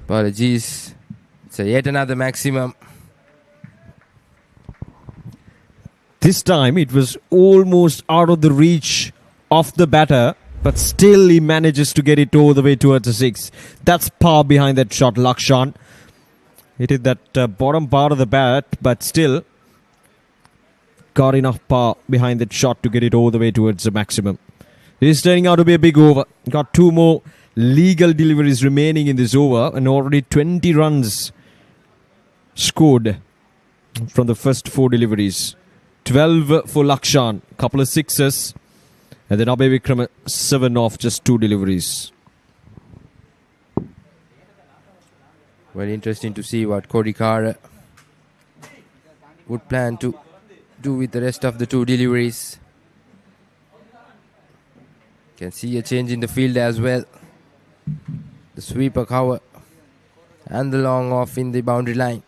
Apologies So yet another maximum. This time it was almost out of the reach of the batter, but still he manages to get it all the way towards the 6. That's power behind that shot, Lakshan. It is that bottom part of the bat, but still got enough power behind that shot to get it all the way towards the maximum. This is turning out to be a big over. Got 2 more legal deliveries remaining in this over, and already 20 runs scored from the first 4 deliveries. 12 for Lakshan, couple of sixes, and then Abhay Vikram 7 off just 2 deliveries. Very interesting to see what Kodikara would plan to do with the rest of the 2 deliveries. Can see a change in the field as well. The sweeper cover and the long off in the boundary line.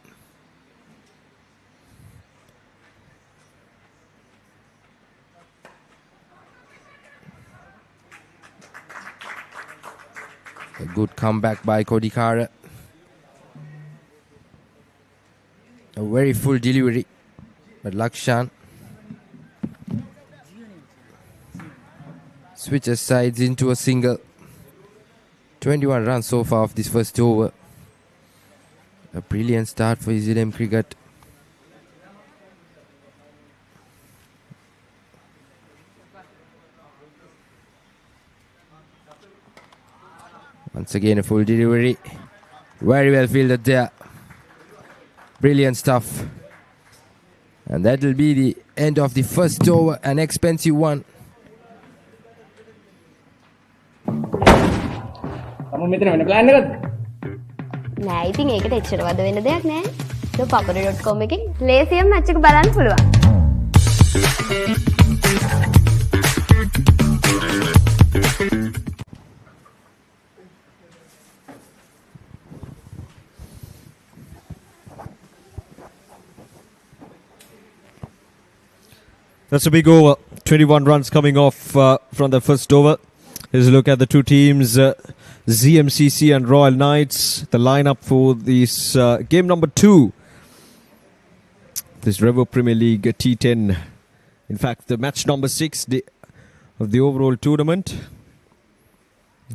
A good comeback by Kodikara. A very full delivery, but Lakshan switches sides into a single. 21 runs so far of this first over. A brilliant start for EZM cricket. Once again a full delivery. Very well fielded there. Brilliant stuff. And that will be the end of the first over, an expensive one. නෑ ඉතින් ඒකට එච්චර වද වෙන දෙයක් නෑ. papare.com එකෙන් ලේසියෙන් මැච් එක බලන්න පුළුවන්. That's a big over. 21 runs coming off from the first over. Here's a look at the 2 teams, ZMCC and Royal Knights. The lineup for this game number 2. This Revo Premier League T10. In fact, the match number 6 of the overall tournament.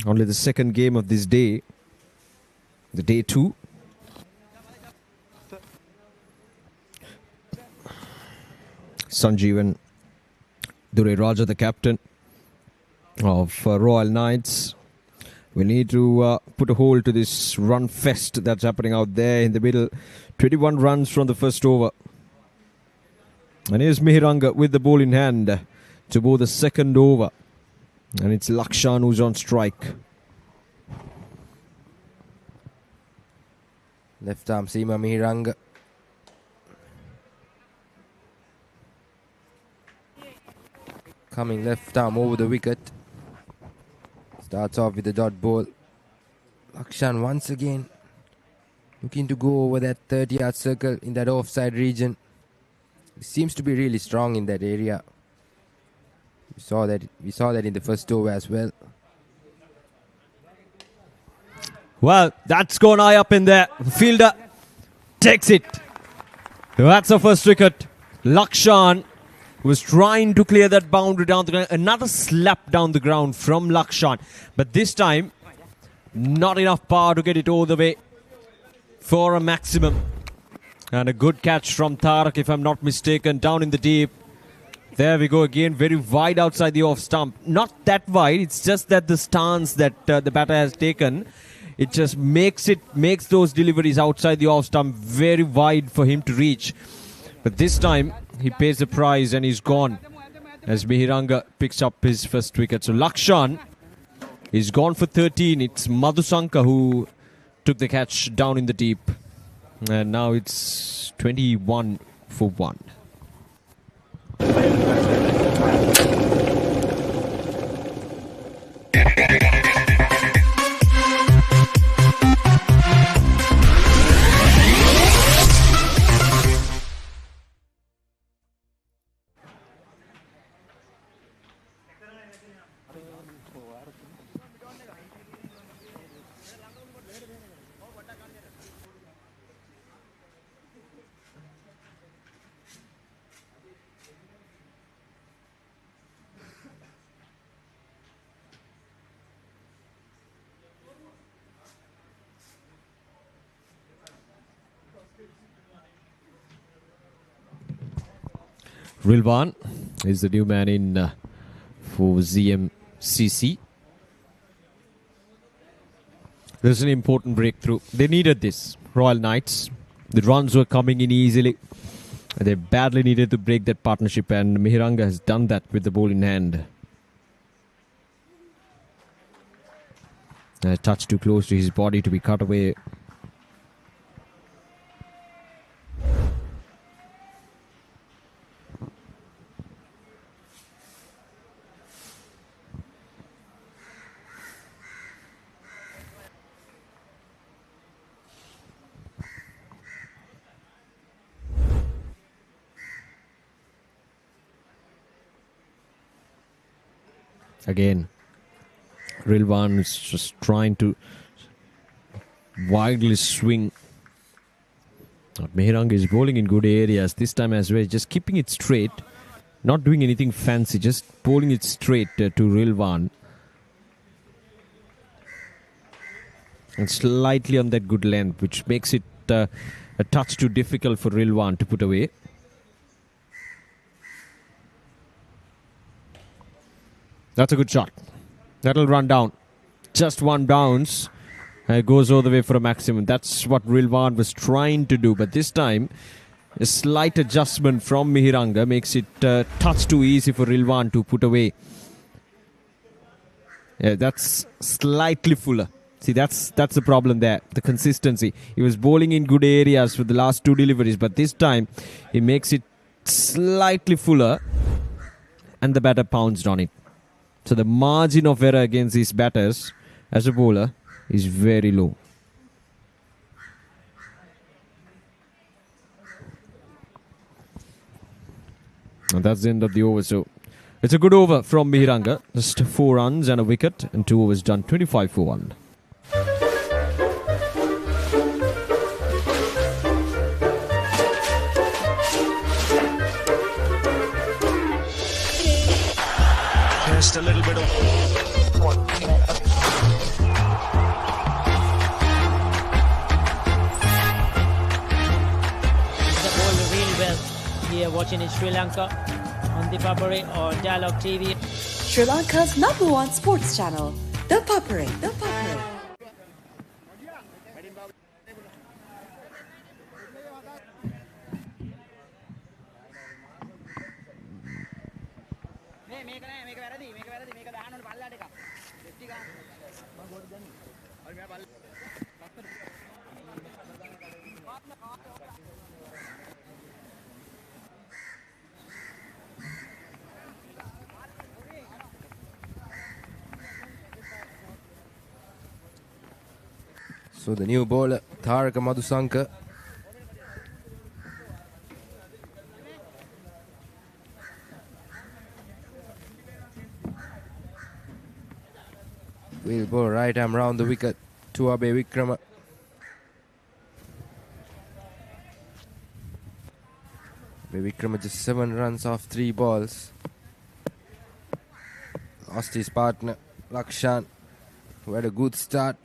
Only the second game of this day. The day 2. Sanjeevan Dure Raja, the captain of Royal Knights. We need to put a hold to this run fest that's happening out there in the middle. 21 runs from the first over. And here's Mihiranga with the ball in hand to bowl the second over. And it's Lakshan who's on strike. Left arm seamer Mihiranga. Coming left arm over the wicket. Starts off with the dot ball. Lakshan once again looking to go over that 30-yard circle in that offside region. He seems to be really strong in that area. We saw that in the first over as well. Well, that's gone high up in there. Fielder takes it. That's the first wicket. Lakshan was trying to clear that boundary down the ground. Another slap down the ground from Lakshan. But this time, not enough power to get it all the way for a maximum. And a good catch from Tarak, if I'm not mistaken, down in the deep. There we go again, very wide outside the off stump. Not that wide, it's just that the stance that the batter has taken, it just makes those deliveries outside the off stump very wide for him to reach. But this time, he pays the price and he's gone as Mihiranga picks up his first wicket. So Lakshan is gone for 13. It's Madhusanka who took the catch down in the deep. And now it's 21 for 1. Rilvan is the new man in for ZMCC. There's an important breakthrough. They needed this. Royal Knights. The runs were coming in easily. They badly needed to break that partnership, and Mihiranga has done that with the ball in hand. A touch too close to his body to be cut away. Again, Rilvan is just trying to wildly swing. Mihiranga is bowling in good areas this time as well, just keeping it straight, not doing anything fancy, just bowling it straight to Rilvan. And slightly on that good length, which makes it a touch too difficult for Rilvan to put away. That's a good shot. That'll run down. Just one bounce. Goes all the way for a maximum. That's what Rilvan was trying to do. But this time, a slight adjustment from Mihiranga makes it a touch too easy for Rilvan to put away. Yeah, that's slightly fuller. See, that's the problem there. The consistency. He was bowling in good areas for the last two deliveries. But this time, he makes it slightly fuller. And the batter pounced on it. So the margin of error against these batters as a bowler is very low. And that's the end of the over. So it's a good over from Mihiranga. Just 4 runs and a wicket, and 2 overs done, 25 for 1. Just a little bit of really well here watching in Sri Lanka on ThePapare or Dialog TV. Sri Lanka's #1 sports channel, ThePapare. So the new bowler, Tharaka Madhusanka. Will bowl right arm round the wicket to Abe Vikrama. Abe Vikrama just 7 runs off 3 balls. Lost his partner, Lakshan, who had a good start.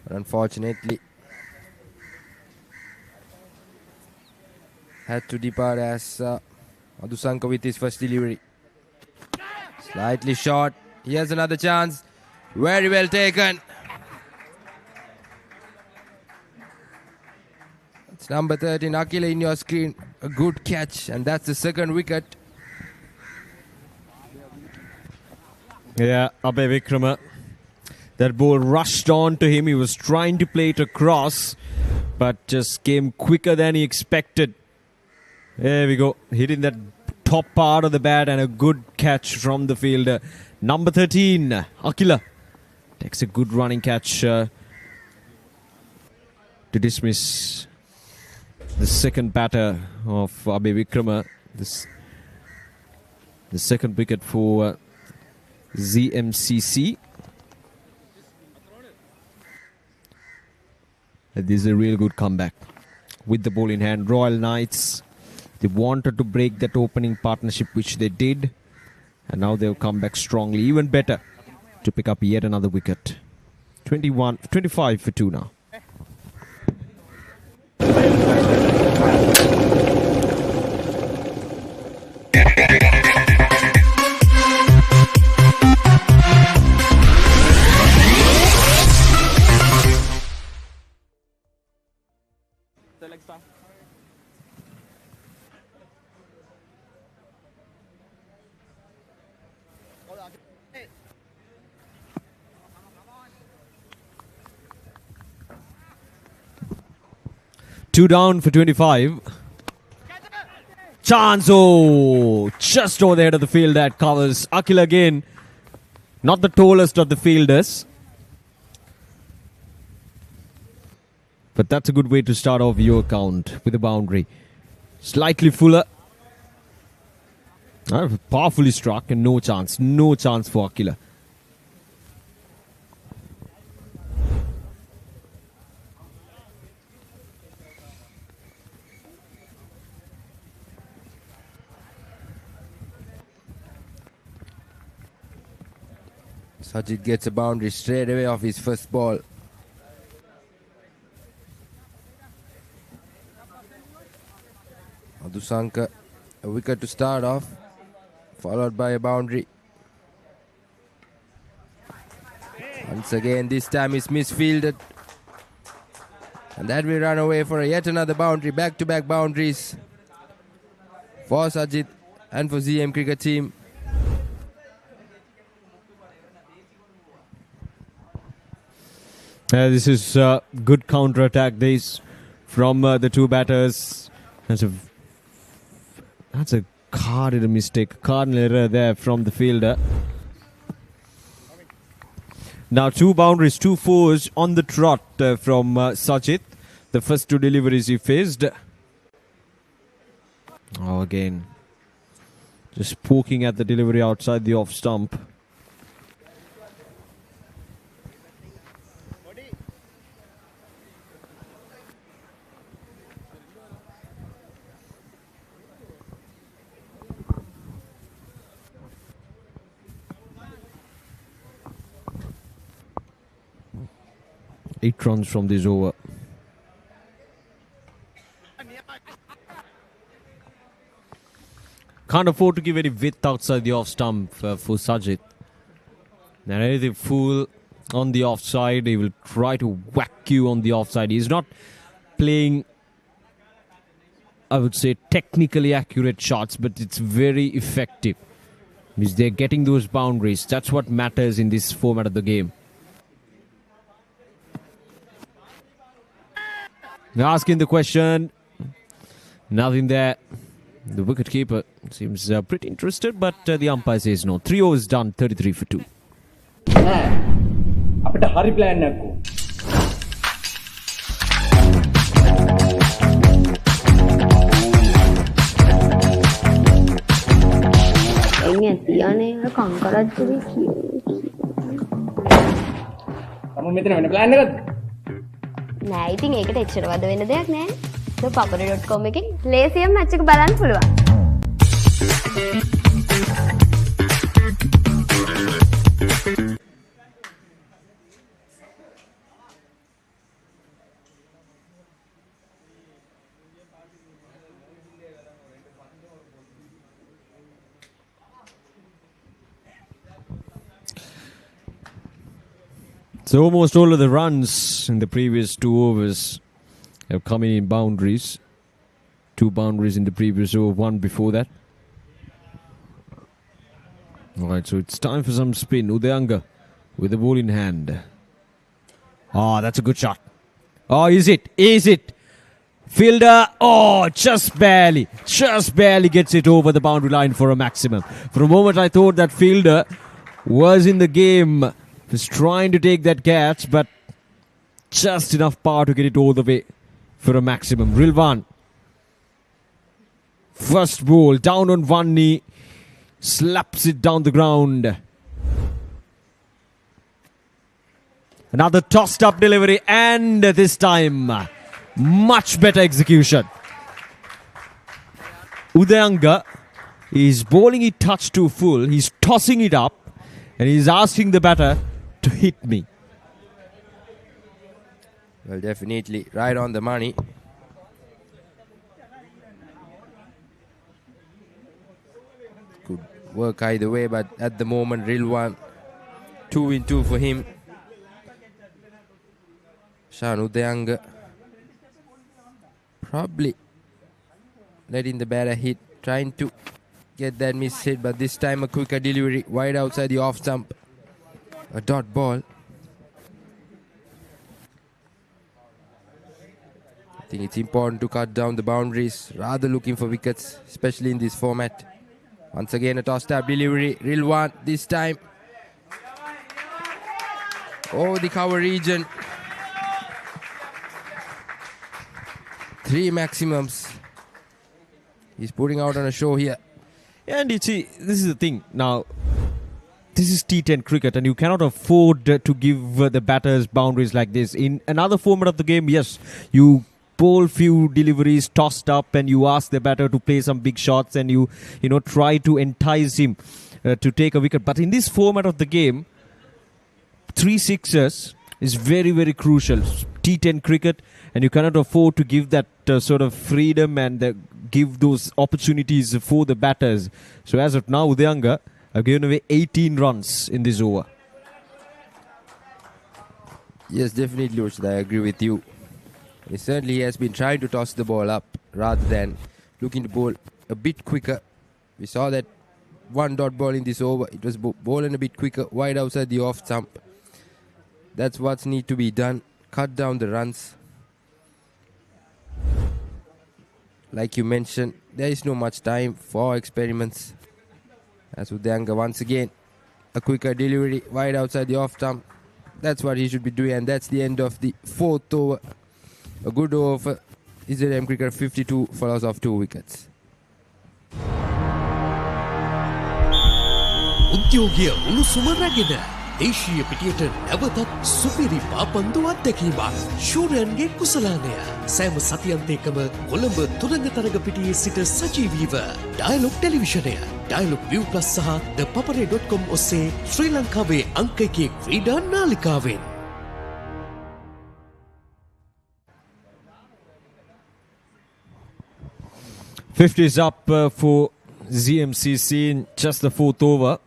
But unfortunately, had to depart as Madhusanka with his first delivery. Slightly short. Here's another chance. Very well taken. It's number 13, Akila, in your screen. A good catch, and that's the second wicket. Yeah, Abe Vikrama. That ball rushed on to him. He was trying to play it across, but just came quicker than he expected. There we go. Hitting that top part of the bat, and a good catch from the fielder. Number 13, Akila, takes a good running catch to dismiss the second batter of Abe Vikrama. The second wicket for ZMCC. This is a real good comeback with the ball in hand. Royal Knights, they wanted to break that opening partnership, which they did. And now they'll come back strongly, even better, to pick up yet another wicket. 25 for 2 now. Two down for 25. Chance, oh, just over the head of the field that covers. Akil again, not the tallest of the fielders. But that's a good way to start off your count with a boundary. Slightly fuller. Powerfully struck and no chance for Akila. Sajid gets a boundary straight away off his first ball. Adusanka, a wicket to start off, followed by a boundary. Once again, this time it's misfielded. And that will run away for yet another boundary. Back-to-back boundaries for Sajid and for ZM cricket team. This is good counter-attack days from the two batters. That's a cardinal mistake, cardinal error there from the fielder. Now 2 boundaries, 2 fours on the trot from Sajid. The first 2 deliveries he faced. Oh, again, just poking at the delivery outside the off stump. Eight runs from this over. Can't afford to give any width outside the off stump for Sajid. And anything full on the offside, he will try to whack you on the offside. He's not playing, I would say, technically accurate shots, but it's very effective. Because they're getting those boundaries. That's what matters in this format of the game. Asking the question, nothing there. The wicketkeeper seems pretty interested, but the umpire says no. 3 overs done, 33 for 2. අපිට හරි plan එකක්. එන්නේ තියන්නේ කංකරච්චුවේ කියේ. තම මෙතන වෙන plan එකක්ද? නෑ ඉතින් ඒකට එච්චර වද වෙන දෙයක් නෑ. ThePapare.com එකෙන් ලේසියෙන් මැච් එක බලන්න පුළුවන්. So almost all of the runs in the previous 2 overs have come in boundaries. 2 boundaries in the previous over, 1 before that. Alright, so it's time for some spin. Udayanga with the ball in hand. Oh, that's a good shot. Oh, is it? Is it? Fielder, oh, just barely gets it over the boundary line for a maximum. For a moment I thought that fielder was in the game, was trying to take that catch, but just enough power to get it all the way for a maximum. Rilwan, first ball, down on one knee, slaps it down the ground. Another tossed up delivery, and this time much better execution. Udayanga is bowling it touch too full. He's tossing it up and he's asking the batter to hit me. Well, definitely right on the money. Could work either way, but at the moment, Rilwan 2 in 2 for him. Shan Udayanga Probably letting the batter hit, trying to get that miss hit, but this time a quicker delivery wide outside the off stump. A dot ball. I think it's important to cut down the boundaries, rather looking for wickets, especially in this format. Once again, a toss-up delivery. Rilwan this time. Oh, the cover region. 3 maximums. He's putting out on a show here. And you see, this is the thing. Now, this is T10 cricket, and you cannot afford to give the batters boundaries like this. In another format of the game, yes, you bowl few deliveries tossed up, and you ask the batter to play some big shots, and you try to entice him to take a wicket. But in this format of the game, 3 sixers is very, very crucial. T10 cricket, and you cannot afford to give that sort of freedom and give those opportunities for the batters. So as of now, Udayanga have given away 18 runs in this over. Yes, definitely, Urshid, I agree with you. He certainly has been trying to toss the ball up rather than looking to bowl a bit quicker. We saw that 1 dot ball in this over. It was bowling a bit quicker, wide outside the off stump. That's what's need to be done. Cut down the runs. Like you mentioned, there is no much time for experiments. As Udayanga once again, a quicker delivery wide outside the off stump. That's what he should be doing, and that's the end of the 4th over. A good over for Israel cricket. 52 for loss of 2 wickets. උද්‍යෝගය උණුසුම රැගෙන දේශීය පිටියට නැවතත් සුපිරි පාපන්දු අත්දැකීමක් ශූරයන්ගේ කුසලානය සෑම සතියන්තයකම කොළඹ තුරංග තරග පිටියේ සිට සජීවීව dialogue ටෙලිවිෂනය dialogue ViU Plus සහ ThePapare.com ඔස්සේ ශ්‍රී ලංකාවේ අංක 1 ක්‍රීඩා නාලිකාවෙන්. Fifties up for ZMCC in just the 4th over.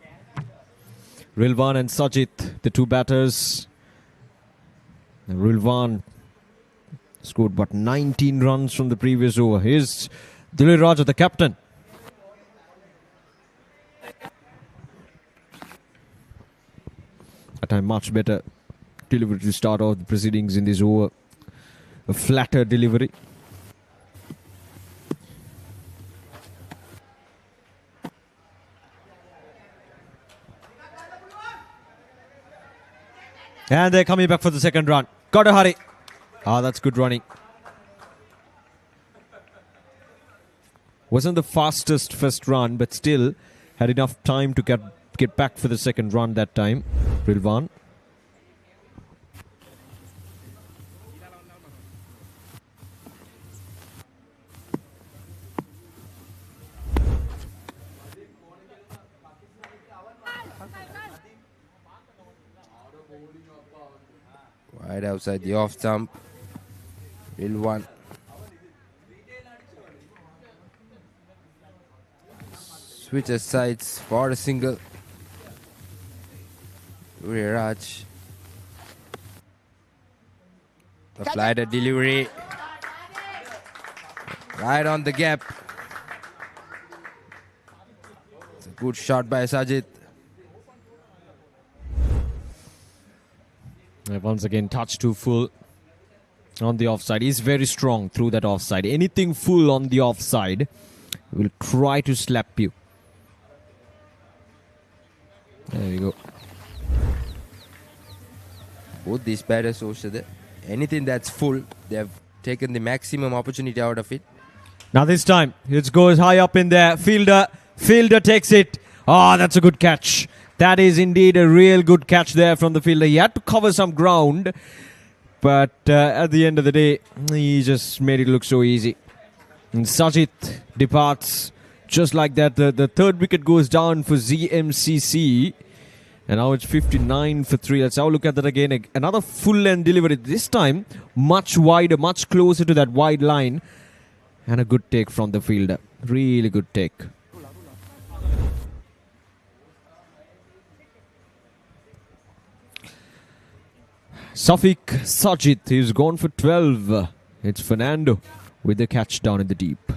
Rilwan and Sajid, the 2 batters. And Rilwan scored but 19 runs from the previous over. Here's Dilip Raja, the captain. That time much better delivery to start off the proceedings in this over. A flatter delivery. And they're coming back for the 2nd run. Gotta hurry. That's good running. Wasn't the fastest first run, but still had enough time to get back for the 2nd run that time. Rilwan. Wide outside the off stump. Rilwan. Switches sides for a single. Raj. The flighter delivery. Right on the gap. It's a good shot by Sajid. Once again, touch too full on the offside. He's very strong through that offside. Anything full on the offside will try to slap you. There we go. Both these batters also there. Anything that's full, they have taken the maximum opportunity out of it. Now this time, it goes high up in there. Fielder takes it. That's a good catch. That is indeed a real good catch there from the fielder. He had to cover some ground, but at the end of the day, he just made it look so easy. And Sajid departs just like that. The 3rd wicket goes down for ZMCC. And now it's 59 for 3. Let's have a look at that again. Another full-length delivery. This time, much wider, much closer to that wide line. And a good take from the fielder. Really good take. Safiq Sajid, he's gone for 12. It's Fernando with the catch down in the deep.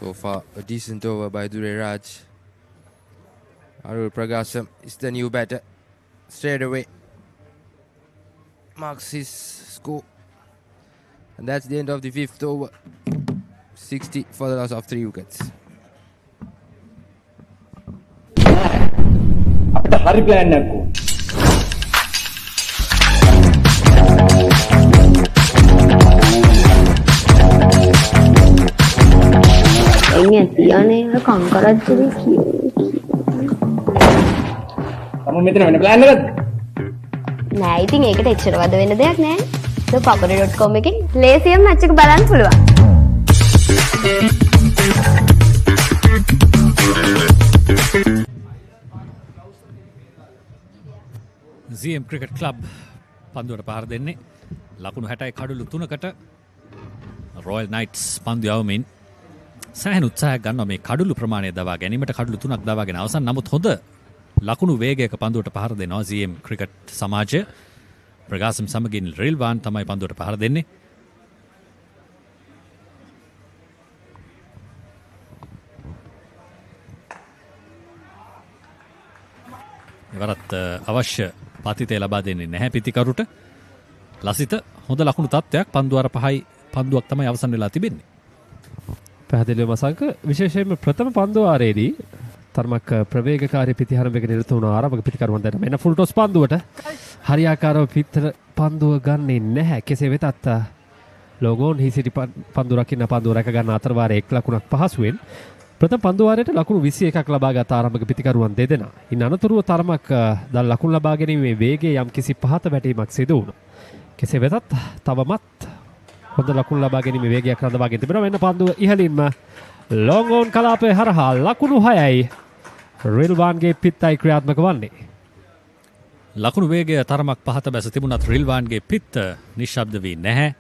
So far, a decent over by Dureraj. Arul Pragasam is the new batter. Straight away marks his score. And that's the end of the 5th over. 60 for the loss of 3 wickets. Hari plan aku. Ini tiane kangkarat jadi kiu. Kamu මෙතන වෙන plan එකක්ද? නෑ ඉතින් ඒකට එච්චර වද වෙන දෙයක් නෑ. ThePapare.com එකෙන් ලේසියෙන් මැච් එක බලන්න පුළුවන්. ZM Cricket Club පන්දුවට පහර දෙන්නේ ලකුණු 60යි කඩලු 3කට Royal Knights පන්දු යවමින් සෑහෙන උත්සාහයක් ගන්නවා මේ කඩලු ප්‍රමාණය දවා ගැනීමට. කඩලු 3ක් දවාගෙන අවසන්. නමුත් හොඳ ලකුණු වේගයක පන්දුවට පහර දෙනවා ZM Cricket සමාජය. ප්‍රගාසම් සමගින් රිල්වාන් තමයි පන්දුවට පහර දෙන්නේ. එවරත් අවශ්‍ය පතිතය ලබා දෙන්නේ නැහැ පිතිකරුට. ලසිත හොඳ ලකුණු තත්ත්වයක්. පන්දු අර 5යි පන්දුවක් තමයි අවසන් වෙලා තිබෙන්නේ. පැහැදිලිව මසංක විශේෂයෙන්ම ප්‍රථම පන්දුවාරයේදී තරමක් ප්‍රවේගකාරී පිටිහරමක නිරත වුණ ආරම්භක පිටිකරුවන් දැන් මෙන්න ෆුල් ටොස් පන්දුවට හරියාකාරව පිටර පන්දුව ගන්නේ නැහැ. කෙසේ වෙතත් ලෝගෝන් හිසිටි පන්දු රකින්න පන්දුව රැක ගන්න අතර වාරයේ 1 ලකුණක් පහසුවෙන් ප්‍රථම පන්දුවාරයට ලකුණු 21ක් ලබා ගත ආරම්භක පිටිකරුවන් දෙදෙනා. ඉන් අනතුරුව තරමක් දල් ලකුණු ලබා ගැනීමේ වේගයේ යම්කිසි පහත වැටීමක් සිදු වුණා. කෙසේ වෙතත් තවමත් හොඳ ලකුණු ලබා ගැනීමේ වේගයක් රඳවාගෙන තිබෙනවා. මෙන්න පන්දුව ඉහළින්ම ලොං ඕන් කලාපයේ හරහා ලකුණු 6යි රිල්වාන්ගේ පිත්තයි ක්‍රියාත්මක වන්නේ. ලකුණු වේගය තරමක් පහත බැස තිබුණත් රිල්වාන්ගේ පිත්ත නිශ්ශබ්ද වී නැහැ.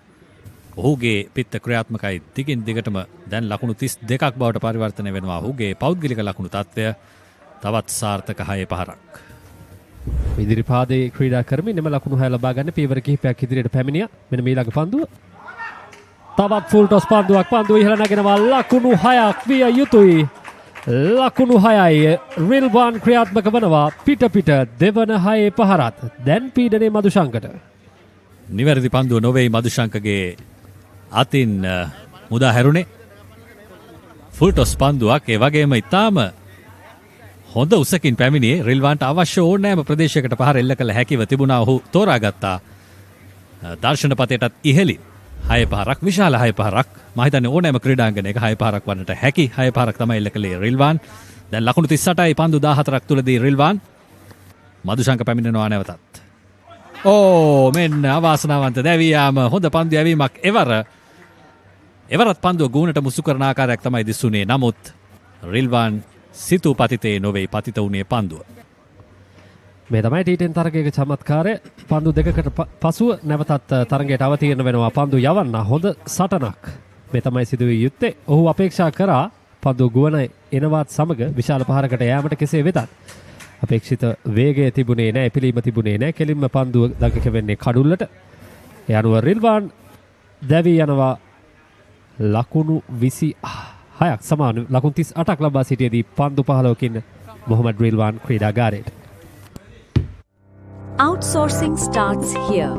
ඔහුගේ පිත්ත ක්‍රියාත්මකයි දිගින් දිගටම. දැන් ලකුණු 32ක් බවට පරිවර්තනය වෙනවා. ඔහුගේ පෞද්ගලික ලකුණු තත්ත්වය තවත් සාර්ථක 6 පහරක්. ඉදිරි පාදයේ ක්‍රීඩා කරමින් එම ලකුණු 6 ලබා ගන්න පීවර කිහිපයක් ඉදිරියට පැමිණියා. මෙන්න මේ ළඟ පන්දුව. තවත් ෆුල් ටොස් පන්දුවක්. පන්දුව ඉහළ නැගෙනවා. ලකුණු 6ක් විය යුතුයි. ලකුණු 6යි රිල්වාන් ක්‍රියාත්මක වනවා. පිට දෙවන 6 පහරත්. දැන් පීඩනයේ මදුශංකට. නිවැරදි පන්දුව නොවේ මදුශංකගේ අතින් මුදා හැරුණේ. Full toss පන්දුවක්. ඒ වගේම ඉතාම හොඳ උසකින් පැමිණියේ. රිල්වාන්ට අවශ්‍ය ඕනෑම ප්‍රදේශයකට පහර එල්ල කළ හැකිව තිබුණා. ඔහු තෝරාගත්තා දර්ශන පතයටත් ඉහළින් 6 පහරක්. විශාල 6 පහරක්. මම හිතන්නේ ඕනෑම ක්‍රීඩාංගණයක 6 පහරක් වන්නට හැකි 6 පහරක් තමයි එල්ල කළේ රිල්වාන්. දැන් ලකුණු 38යි පන්දු 14ක් තුලදී රිල්වාන්. මදුශංක පැමිණෙනවා නැවතත්. මෙන්න අවාසනාවන්ත දැවියාම හොඳ පන්දු යැවීමක් එවරත් පන්දුව ගුණට මුසු කරන ආකාරයක් තමයි දිස්සුනේ. නමුත් රිල්වාන් සිතූ පතිතේ නොවේ පතිත වුණේ පන්දුව. මේ තමයි T10 තරගයක චමත්කාරය. පන්දු දෙකකට පසුව නැවතත් තරගයට අවතීර්ණ වෙනවා. පන්දු යවන්න හොඳ සටනක් මේ තමයි සිදු වී යුත්තේ. ඔහු අපේක්ෂා කරා පන්දු ගුවන එනවත් සමග විශාල පහරකට යෑමට. කෙසේ වෙතත් අපේක්ෂිත වේගය තිබුණේ නැහැ. පිළීම තිබුණේ නැහැ. කෙලින්ම පන්දුව දඟක වෙන්නේ කඩුල්ලට. ඒ අනුව රිල්වාන් දැවී යනවා ලකුණු 26ක් සමාන ලකුණු 38ක් ලබා සිටියේදී පන්දු 15කින් Mohammed Rilwan ක්‍රීඩාගාරයට. Outsourcing starts here.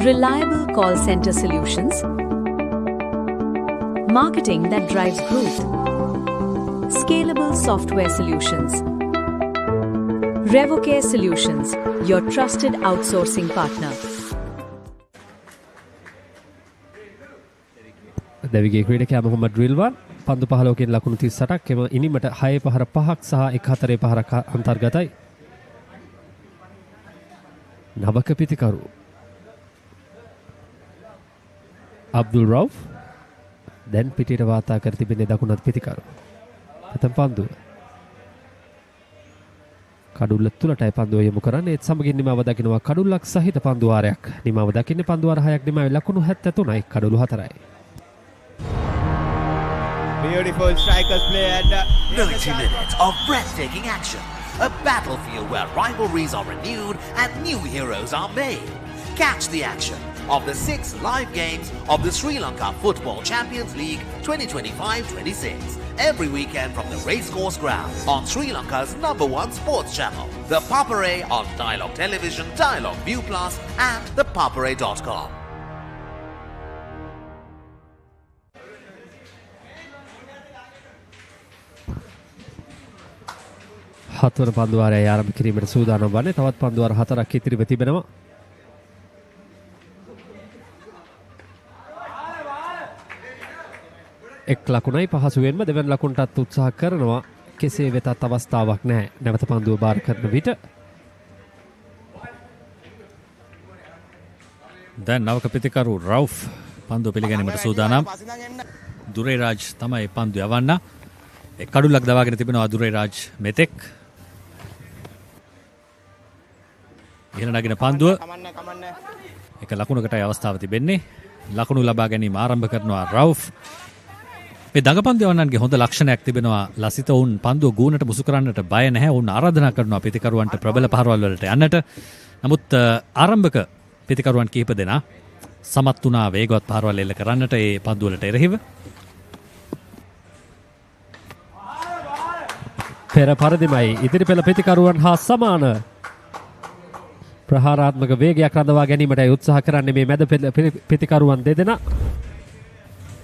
Reliable call center solutions. Marketing that drives growth. Scalable software solutions. Revo Solutions, your trusted outsourcing partner. දැවිගේ ක්‍රීඩකයා Mohammed Rilwan පන්දු 15කින් ලකුණු 38ක්. එම ඉනිමට 6 පහර 5ක් සහ 1 4 පහරක් අන්තර්ගතයි. නවක පිතිකරු අබ්දුල් රවුෆ් දැන් පිටියට වාතා කර තිබෙන්නේ දකුණත් පිතිකරු. ප්‍රථම පන්දුව කඩුල්ල තුලටයි පන්දුව යොමු කරන්නේ. ඒත් සමගින් නිමාව දකිනවා කඩුල්ලක් සහිත පන්දුවාරයක්. නිමාව දකින්නේ පන්දුවාර 6ක් නිමාවේ ලකුණු 73යි කඩුළු 4යි. Beautiful strikers play and 90 minutes of breathtaking action. A battlefield where rivalries are renewed and new heroes are made. Catch the action of the 6 live games of the Sri Lanka Football Champions League 2025-26 every weekend from the Racecourse Grounds on Sri Lanka's #1 sports channel, ThePapare on Dialog Television, Dialog ViU Plus and ThePapare.com. හත්වන පන්දුවාරය ආරම්භ කිරීමට සූදානම් වන්නේ. තවත් පන්දුවාර 4ක් ඉතිරිව තිබෙනවා. එක් ලකුණයි පහසුවෙන්ම දෙවන ලකුණටත් උත්සාහ කරනවා. කෙසේ වෙතත් අවස්ථාවක් නැහැ. නැවත පන්දුව බාර කරන විට දැන් නවක පිතිකරු රවුෆ් පන්දුව පිළිගැනීමට සූදානම්. දුරේ රාජ් තමයි පන්දුව යවන්න. එක් කඩුල්ලක් දවාගෙන තිබෙනවා දුරේ රාජ් මෙතෙක්. ඉහළ නගින පන්දුව එක ලකුණකටයි අවස්ථාව තිබෙන්නේ. ලකුණු ලබා ගැනීම ආරම්භ කරනවා රවුෆ්. මේ දඟපන්දු යවන්නන්ගේ හොඳ ලක්ෂණයක් තිබෙනවා. ලසිත වුන් පන්දුව ගූණට මුසු කරන්නට බය නැහැ. වුන් ආරාධනා කරනවා පිතිකරුවන්ට ප්‍රබල පහරවල් වලට යන්නට. නමුත් ආරම්භක පිතිකරුවන් කිහිප දෙනා සමත් වුණා වේගවත් පහරවල් එල්ල කරන්නට ඒ පන්දු වලට එරෙහිව. පෙර පරිදිමයි ඉදිරි පෙළ පිතිකරුවන් හා සමාන ප්‍රහාරාත්මක වේගයක් රඳවා ගැනීමටයි උත්සාහ කරන්නේ මේ මැද පිතිකරුවන් දෙදෙනා.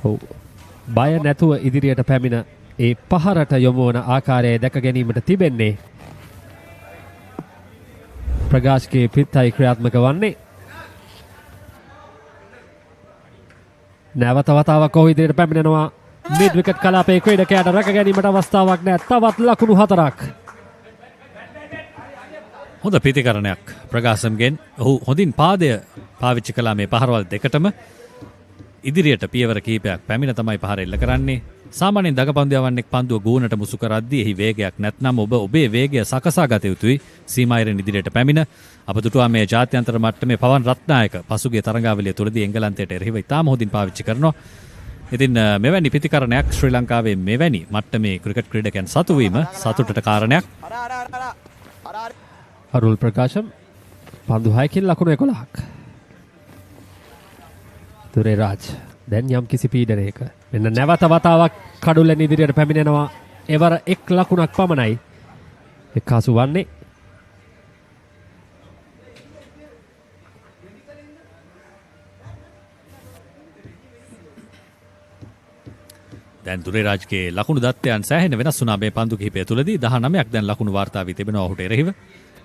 ඔව්. බය නැතුව ඉදිරියට පැමිණ ඒ පහරට යොමු වන ආකාරය දැක ගැනීමට තිබෙන්නේ. ප්‍රකාශ්ගේ පිටයි ක්‍රියාත්මක වන්නේ. නැවත වතාවක් ඔහු ඉදිරියට පැමිණෙනවා. මිඩ් විකට් කලාපයේ ක්‍රීඩකයාට රැක ගැනීමට අවස්ථාවක් නැහැ. තවත් ලකුණු 4ක්. හොඳ පිතිකරණයක් ප්‍රකාශම්ගෙන්. ඔහු හොඳින් පාදය පාවිච්චි කළා මේ පහරවල් දෙකටම. ඉදිරියට පියවර කීපයක් පැමිණ තමයි පහර එල්ල කරන්නේ. සාමාන්‍යයෙන් දඟපන්දු යවන්නෙක් පන්දුව ගෝනට මුසු කරද්දී එහි වේගයක් නැත්නම් ඔබ ඔබේ වේගය සකසා ගත යුතුයි. සීමායිරෙන් ඉදිරියට පැමිණ අප දුටුවා මේ ජාත්‍යන්තර මට්ටමේ පවන් රත්නායක පසුගිය තරඟාවලිය තුලදී එංගලන්තයට එරෙහිව ඉතාම හොඳින් පාවිච්චි කරනවා. ඉතින් මෙවැනි පිතිකරණයක් ශ්‍රී ලංකාවේ මෙවැනි මට්ටමේ ක්‍රිකට් ක්‍රීඩකයන් සතු වීම සතුටට කාරණයක්. අරුල් ප්‍රකාශම් පන්දු 6කින් ලකුණු 11ක්. දුරේ රාජ් දැන් යම් කිසි පීඩනයක. මෙන්න නැවත වතාවක් කඩුල්ලෙන් ඉදිරියට පැමිණෙනවා. එවර එක් ලකුණක් පමණයි එක්කාසු වන්නේ. දැන් දුරේ රාජ්ගේ ලකුණු දත්තයන් සෑහෙන වෙනස් වුණා මේ පන්දු කිහිපය තුලදී. 19ක් දැන් ලකුණු වාර්තා වී තිබෙනවා ඔහුට එරෙහිව.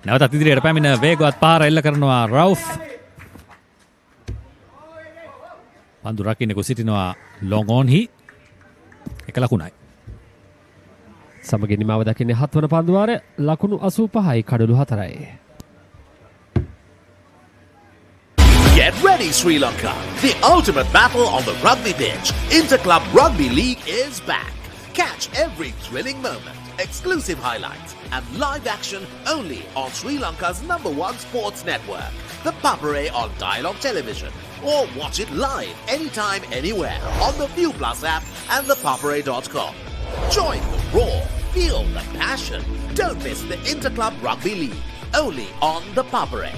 නැවතත් ඉදිරියට පැමිණ වේගවත් පහර එල්ල කරනවා රවුෆ්. පන්දු රකින්නෙකු සිටිනවා ලොං ඕන්හි. එක ලකුණයි. සමගින් නිමාව දකින්නේ 7 වන පන්දුවාරය ලකුණු 85යි කඩලු 4යි. Get ready, Sri Lanka! The ultimate battle on the rugby pitch. Interclub Rugby League is back. Catch every thrilling moment, exclusive highlights, and live action only on Sri Lanka's #1 sports network, ThePapare on Dialog Television, or watch it live anytime, anywhere on the ViU Plus app and ThePapare.com. Join the roar, feel the passion. Don't miss the Interclub Rugby League, only on ThePapare.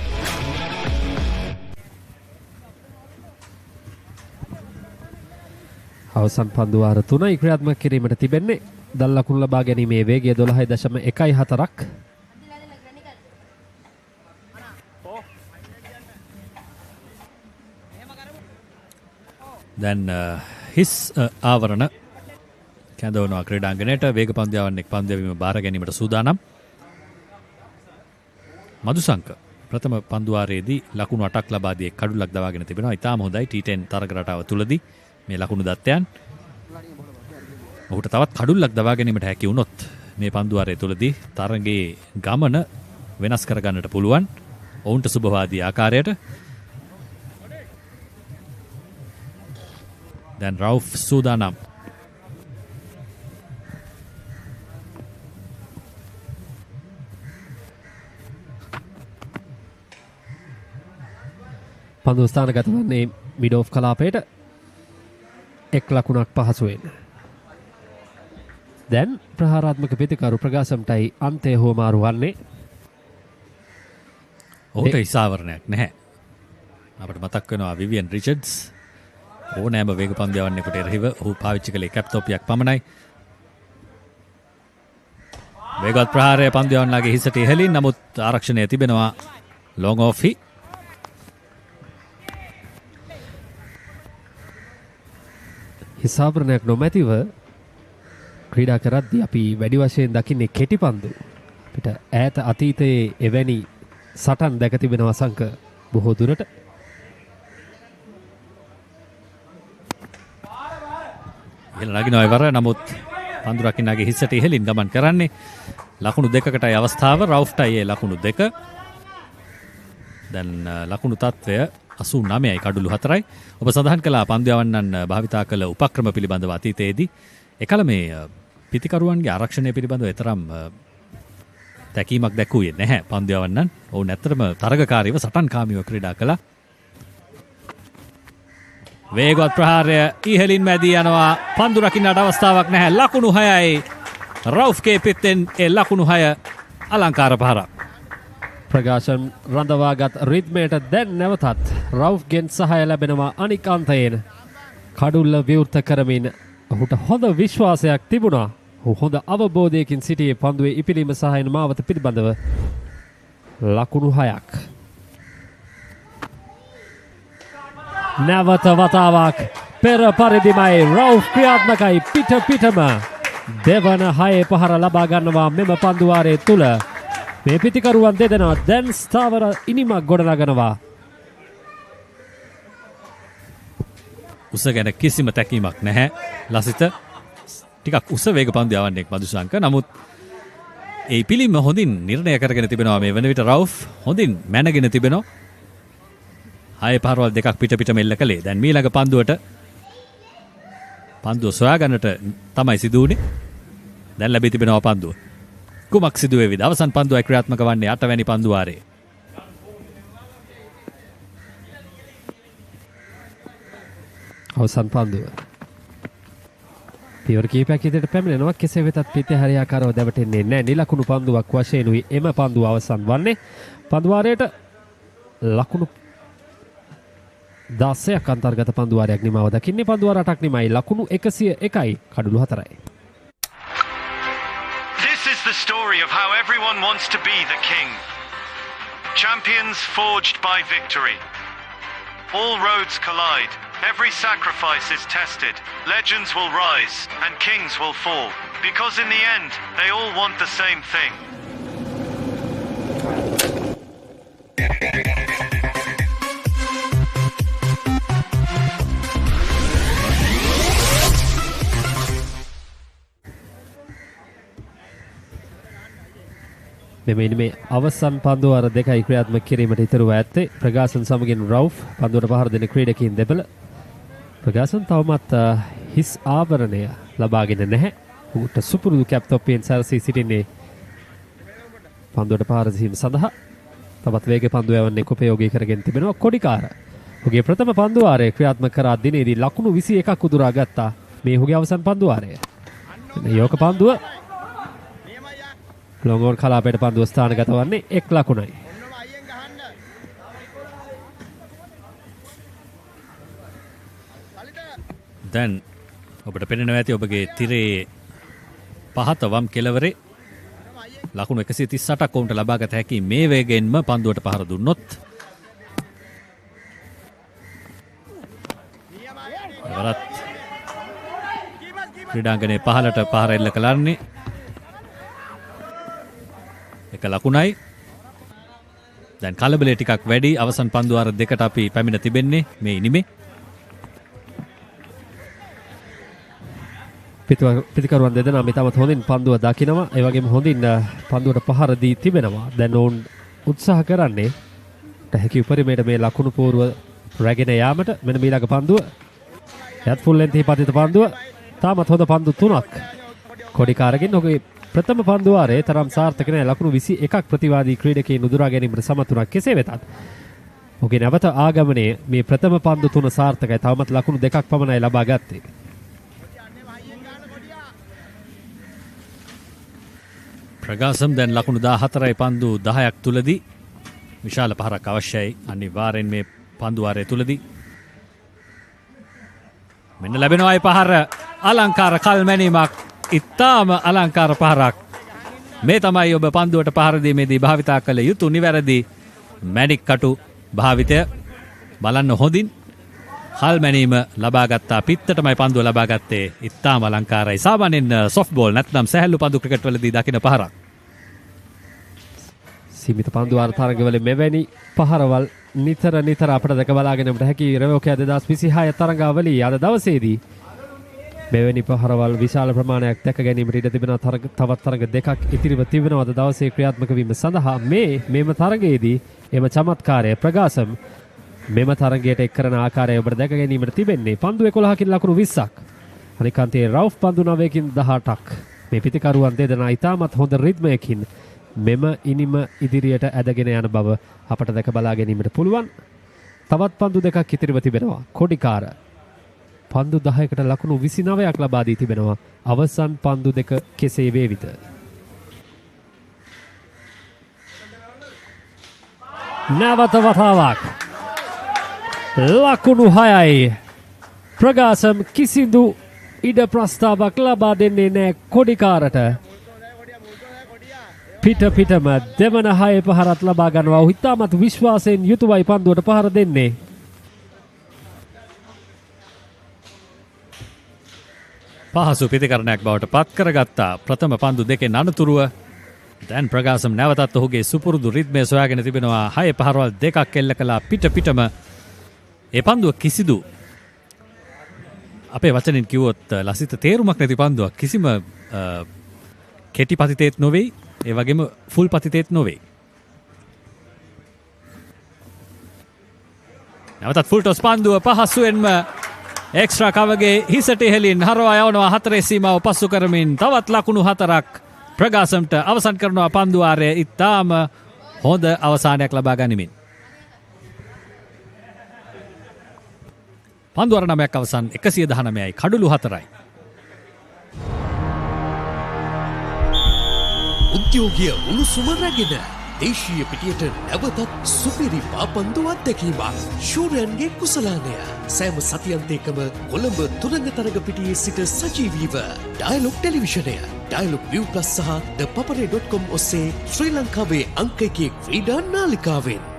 අවසන් පන්දුවාර 3යි ක්‍රියාත්මක කිරීමට තිබෙන්නේ. දල් ලකුණු ලබා ගැනීමේ වේගය 12.14ක්. දැන් හිස් ආවරණ කැඳවනවා ක්‍රීඩාංගණයට. වේග පන්දු යවන්නෙක් පන්දු යැවීම බාර ගැනීමට සූදානම්. මදුසංක ප්‍රථම පන්දුවාරයේදී ලකුණු 8ක් ලබා දී කඩුල්ලක් දවාගෙන තිබෙනවා. ඉතාම හොඳයි T10 තරග රටාව තුලදී මේ ලකුණු දත්තයන්. ඔහුට තවත් කඩුල්ලක් දවා ගැනීමට හැකි වුණොත් මේ පන්දුවාරය තුලදී තරගයේ ගමන වෙනස් කරගන්නට පුළුවන්. ඔවුන්ට සුබවාදී ආකාරයට. දැන් රවුෆ් සූදානම්. පන්දුව ස්ථානගත වන්නේ මිඩ් ඔෆ් කලාපයට එක් ලකුණක් පහසුවෙන්. දැන් ප්‍රහාරාත්මක පිතිකරු ප්‍රකාශම්ටයි අන්තය හුවමාරු වන්නේ. ඔහුට ඉසාවරණයක් නැහැ. අපට මතක් වෙනවා විවියන් රිචඩ්ස් ඕනෑම වේග පන්දු යවන්නෙකුට එරෙහිව ඔහු පාවිච්චි කළේ කැප්තෝපියක් පමණයි. වේගවත් ප්‍රහාරය පන්දු යවන්නාගේ හිසට ඉහළින්, නමුත් ආරක්ෂණය තිබෙනවා ලොං ඔෆ්. හිසාවරණයක් නොමැතිව ක්‍රීඩා කරද්දී අපි වැඩි වශයෙන් දකින්නේ කෙටි පන්දු. අපිට ඈත අතීතයේ එවැනි සටන් දැක තිබෙනවා සංක බොහෝ දුරට. ඉහළ නගිනවා ඉවර, නමුත් පන්දු රකින්නගේ හිසට ඉහළින් ගමන් කරන්නේ. ලකුණු දෙකකටයි අවස්ථාව. රවුෆ්ටයි ඒ ලකුණු දෙක. දැන් ලකුණු තත්ත්වය 89යි කඩුළු 4යි. ඔබ සඳහන් කළා පන්දු යවන්නන් භාවිතා කළ උපක්‍රම පිළිබඳව අතීතයේදී. එකල මේ පිතිකරුවන්ගේ ආරක්ෂණය පිළිබඳව එතරම් තැකීමක් දැක්වුවේ නැහැ පන්දු යවන්නන්. ඔවුන් ඇත්තටම තරගකාරීව සටන්කාමීව ක්‍රීඩා කළා. වේගවත් ප්‍රහාරය ඉහළින් මැදී යනවා. පන්දු රකින්නට අවස්ථාවක් නැහැ. ලකුණු 6යි. රවුෆ්ගේ පිටෙන් ඒ ලකුණු 6 අලංකාර පහරක්. ප්‍රකාශම් රඳවාගත් රිද්මයට දැන් නැවතත් රවුෆ්ගෙන් සහාය ලැබෙනවා අනික් අන්තයෙන්. කඩුල්ල විවෘත කරමින් ඔහුට හොඳ විශ්වාසයක් තිබුණා. ඔහු හොඳ අවබෝධයකින් සිටියේ පන්දුවේ ඉපිලීම සහායන මාවත පිළිබඳව. ලකුණු 6ක්. නැවත වතාවක් පෙර පරිදිමයි රවුෆ් ක්‍රියාත්මකයි. පිටම දෙවන 6 පහර ලබා ගන්නවා මෙම පන්දුවාරයේ තුල. මේ පිතිකරුවන් දෙදෙනා දැන් ස්ථාවර ඉනිමක් ගොඩනගනවා. උස ගැන කිසිම තැකීමක් නැහැ. ලසිත ටිකක් උස වේග පන්දු යවන්නෙක් මදුශංක. නමුත් ඒ පිළිම හොඳින් නිර්ණය කරගෙන තිබෙනවා. මේ වන විට රවුෆ් හොඳින් මැනගෙන තිබෙනවා. 6 පහරවල් දෙකක් පිට මෙල්ල කළේ. දැන් මීළඟ පන්දුවට පන්දුව සොයා ගන්නට තමයි සිදු වුනේ. දැන් ලැබී තිබෙනවා පන්දුව. කුමක් සිදු වේවිද? අවසන් පන්දුවයි ක්‍රියාත්මක වන්නේ 8 වැනි පන්දුවාරයේ. අවසන් පන්දුව. පියවර කීපයක් ඉදිරියට පැමිණෙනවා. කෙසේ වෙතත් පිටේ හරියාකාරව දැවටෙන්නේ නැහැ. නිලකුණු පන්දුවක් වශයෙන්ුයි එම පන්දුව අවසන් වන්නේ. පන්දුවාරයට ලකුණු 16ක් අන්තර්ගත පන්දුවාරයක් නිමාව දකින්නේ. පන්දුවාර 8ක් නිමයි. ලකුණු 101යි කඩුළු 4යි. This is the story of how everyone wants to be the king. Champions forged by victory. All roads collide. Every sacrifice is tested. Legends will rise and kings will fall. Because in the end, they all want the same thing. මේ අවසන් පන්දුවාර දෙකයි ක්‍රියාත්මක කිරීමට ඉතුරුව ඇත්තේ. ප්‍රකාශන් සමගින් රවුෆ් පන්දුවට පහර දෙන ක්‍රීඩකයින් දෙපළ. ප්‍රකාශන් තවමත් හිස් ආවරණය ලබාගෙන නැහැ. ඔහුට සුපුරුදු කැප්තොප්පියෙන් සැරසී සිටින්නේ පන්දුවට පහර දීම සඳහා. තවත් වේග පන්දු යවන්නෙක් උපයෝගී කරගෙන තිබෙනවා කොඩිකාර. ඔහුගේ ප්‍රථම පන්දුවාරය ක්‍රියාත්මක කරා දිනේදී ලකුණු 21ක් උදුරා ගත්තා. මේ ඔහුගේ අවසන් පන්දුවාරය. යෝක පන්දුව ලොංගෝන් කලාපයට පන්දුව ස්ථානගත වන්නේ 1 ලකුණයි. දැන් ඔබට පෙනෙනවා ඇති ඔබගේ තිරේ පහත වම් කෙළවරේ ලකුණු 138ක් ඔවුන්ට ලබාගත හැකි මේ වේගයෙන්ම පන්දුවට පහර දුන්නොත්. වරත් ක්‍රීඩාංගණයේ පහලට පහර එල්ල කළන්නේ 1 ලකුණයි. දැන් කලබලේ ටිකක් වැඩි. අවසන් පන්දුවාර දෙකට අපි පැමිණ තිබෙන්නේ මේ ඉනිමේ. පිතිකරුවන් දෙදෙනා මෙතමත් හොඳින් පන්දුව දකිනවා. ඒ වගේම හොඳින් පන්දුවට පහර දී තිබෙනවා. දැන් ඔවුන් උත්සාහ කරන්නේ අපට හැකි උපරිමයට මේ ලකුණු පෝරුව රැගෙන යාමට මෙන්න මීළඟ පන්දුව යත් ෆුල් ලෙන්ත් පතිත පන්දුව තාමත් හොඳ පන්දු 3ක් කොඩිකාරගෙන් ඔහුගේ ප්‍රථම පන්දු වාරයේ තරම් සාර්ථක නැහැ ලකුණු 21ක් ප්‍රතිවාදී ක්‍රීඩකයන් උදුරා ගැනීමට සමත් වුණා කෙසේ වෙතත් ඔහුගේ නැවත ආගමනයේ මේ ප්‍රථම පන්දු 3 සාර්ථකයි තවමත් ලකුණු 2ක් පමණයි ලබා ගත්තේ ප්‍රගාසම් දැන් ලකුණු 14යි පන්දු 10ක් තුලදී විශාල පහරක් අවශ්‍යයි අනිවාර්යෙන් මේ පන්දු වාරයේ තුලදී මෙන්න ලැබෙනවා පහර අලංකාර කල්මැනීමක් ඉතාම අලංකාර පහරක් මේ තමයි ඔබ පන්දුවට පහර දීමේදී භාවිතා කළ යුතු නිවැරදි මැණික් කටු භාවිතය බලන්න හොඳින් කල්මැනීම ලබා ගත්තා පිත්තටමයි පන්දුව ලබා ගත්තේ ඉතාම අලංකාරයි සාමාන්‍යයෙන් සොෆ්ට් බෝල් නැත්නම් සැහැල්ලු පන්දු ක්‍රිකට් වලදී දකින පහරක් සීමිත පන්දු වාර තරඟවල මෙවැනි පහරවල් නිතර අපට දැක බලාගෙනට හැකි රෙවෝක 2026 තරඟාවලියේ අද දවසේදී මෙවැනි පහරවල් විශාල ප්‍රමාණයක් දැක ගැනීමට ඉඩ තිබෙන තවත් තරඟ දෙකක් ඉතිරිව තිබෙනවා අද දවසේ ක්‍රියාත්මක වීම සඳහා මෙම තරඟයේදී එම චමත්කාරය ප්‍රගාසම් මෙම තරඟයට එක් කරන ආකාරය ඔබට දැක ගැනීමට තිබෙන්නේ පන්දු 11කින් ලකුණු 20ක් අනික අන්තයේ රවුෆ් පන්දු 9කින් 18ක් මේ පිටිකරුවන් දෙදෙනා ඉතාමත් හොඳ රිද්මයකින් මෙම ඉනිම ඉදිරියට ඇදගෙන යන බව අපට දැක බලා ගැනීමට පුළුවන් තවත් පන්දු දෙකක් ඉතිරිව තිබෙනවා කොඩිකාර පන්දු 10කට ලකුණු 29ක් ලබා දී තිබෙනවා අවසන් පන්දු දෙක කෙසේ වේවිද නැවත වතාවක් ලකුණු 6යි ප්‍රගාසම් කිසිදු ඉඩ ප්‍රස්තාවක් ලබා දෙන්නේ නැහැ කොඩිකාරට පිටම දෙවන 6 පහරත් ලබා ගන්නවා ඔහු ඉතාමත් විශ්වාසයෙන් යුතුවයි පන්දුවට පහර දෙන්නේ පහසු පිතිකරණයක් බවට පත් කරගත්තා ප්‍රථම පන්දු දෙකෙන් අනතුරුව දැන් ප්‍රගාසම් නැවතත් ඔහුගේ සුපුරුදු රිද්මය සොයාගෙන තිබෙනවා 6 පහරවල් දෙකක් එල්ල කළා පිටම ඒ පන්දුව කිසිදු අපේ වචනෙන් කිව්වොත් ලසිත තේරුමක් නැති පන්දුවක් කිසිම කෙටි පතිතේත් නොවේ ඒ වගේම ෆුල් පතිතේත් නොවේ නැවතත් ෆුල් ටොස් පන්දුව පහසුවෙන්ම එක්ස්ට්‍රා කවගේ හිසට ඉහළින් හරවා යවනවා 4 සීමාව පසු කරමින් තවත් ලකුණු 4ක් ප්‍රගාසම්ට අවසන් කරනවා පන්දු වාරය ඉතාම හොඳ අවසානයක් ලබා ගනිමින් පන්දු වාර 9ක් අවසන් 119යි කඩුළු 4යි උද්‍යෝගය උණුසුම රැගෙන දේශීය පිටියට නැවතත් සුපිරි පාපන්දු අත්දැකීමක් ශූරයන්ගේ කුසලානය සෑම සතියන්තයකම කොළඹ තුරංග තරග පිටියේ සිට සජීවීව ඩයලොග් ටෙලිවිෂනය ඩයලොග් ViU+ සහ ThePapare.com ඔස්සේ ශ්‍රී ලංකාවේ අංක 1 ක්‍රීඩා නාලිකාවෙන්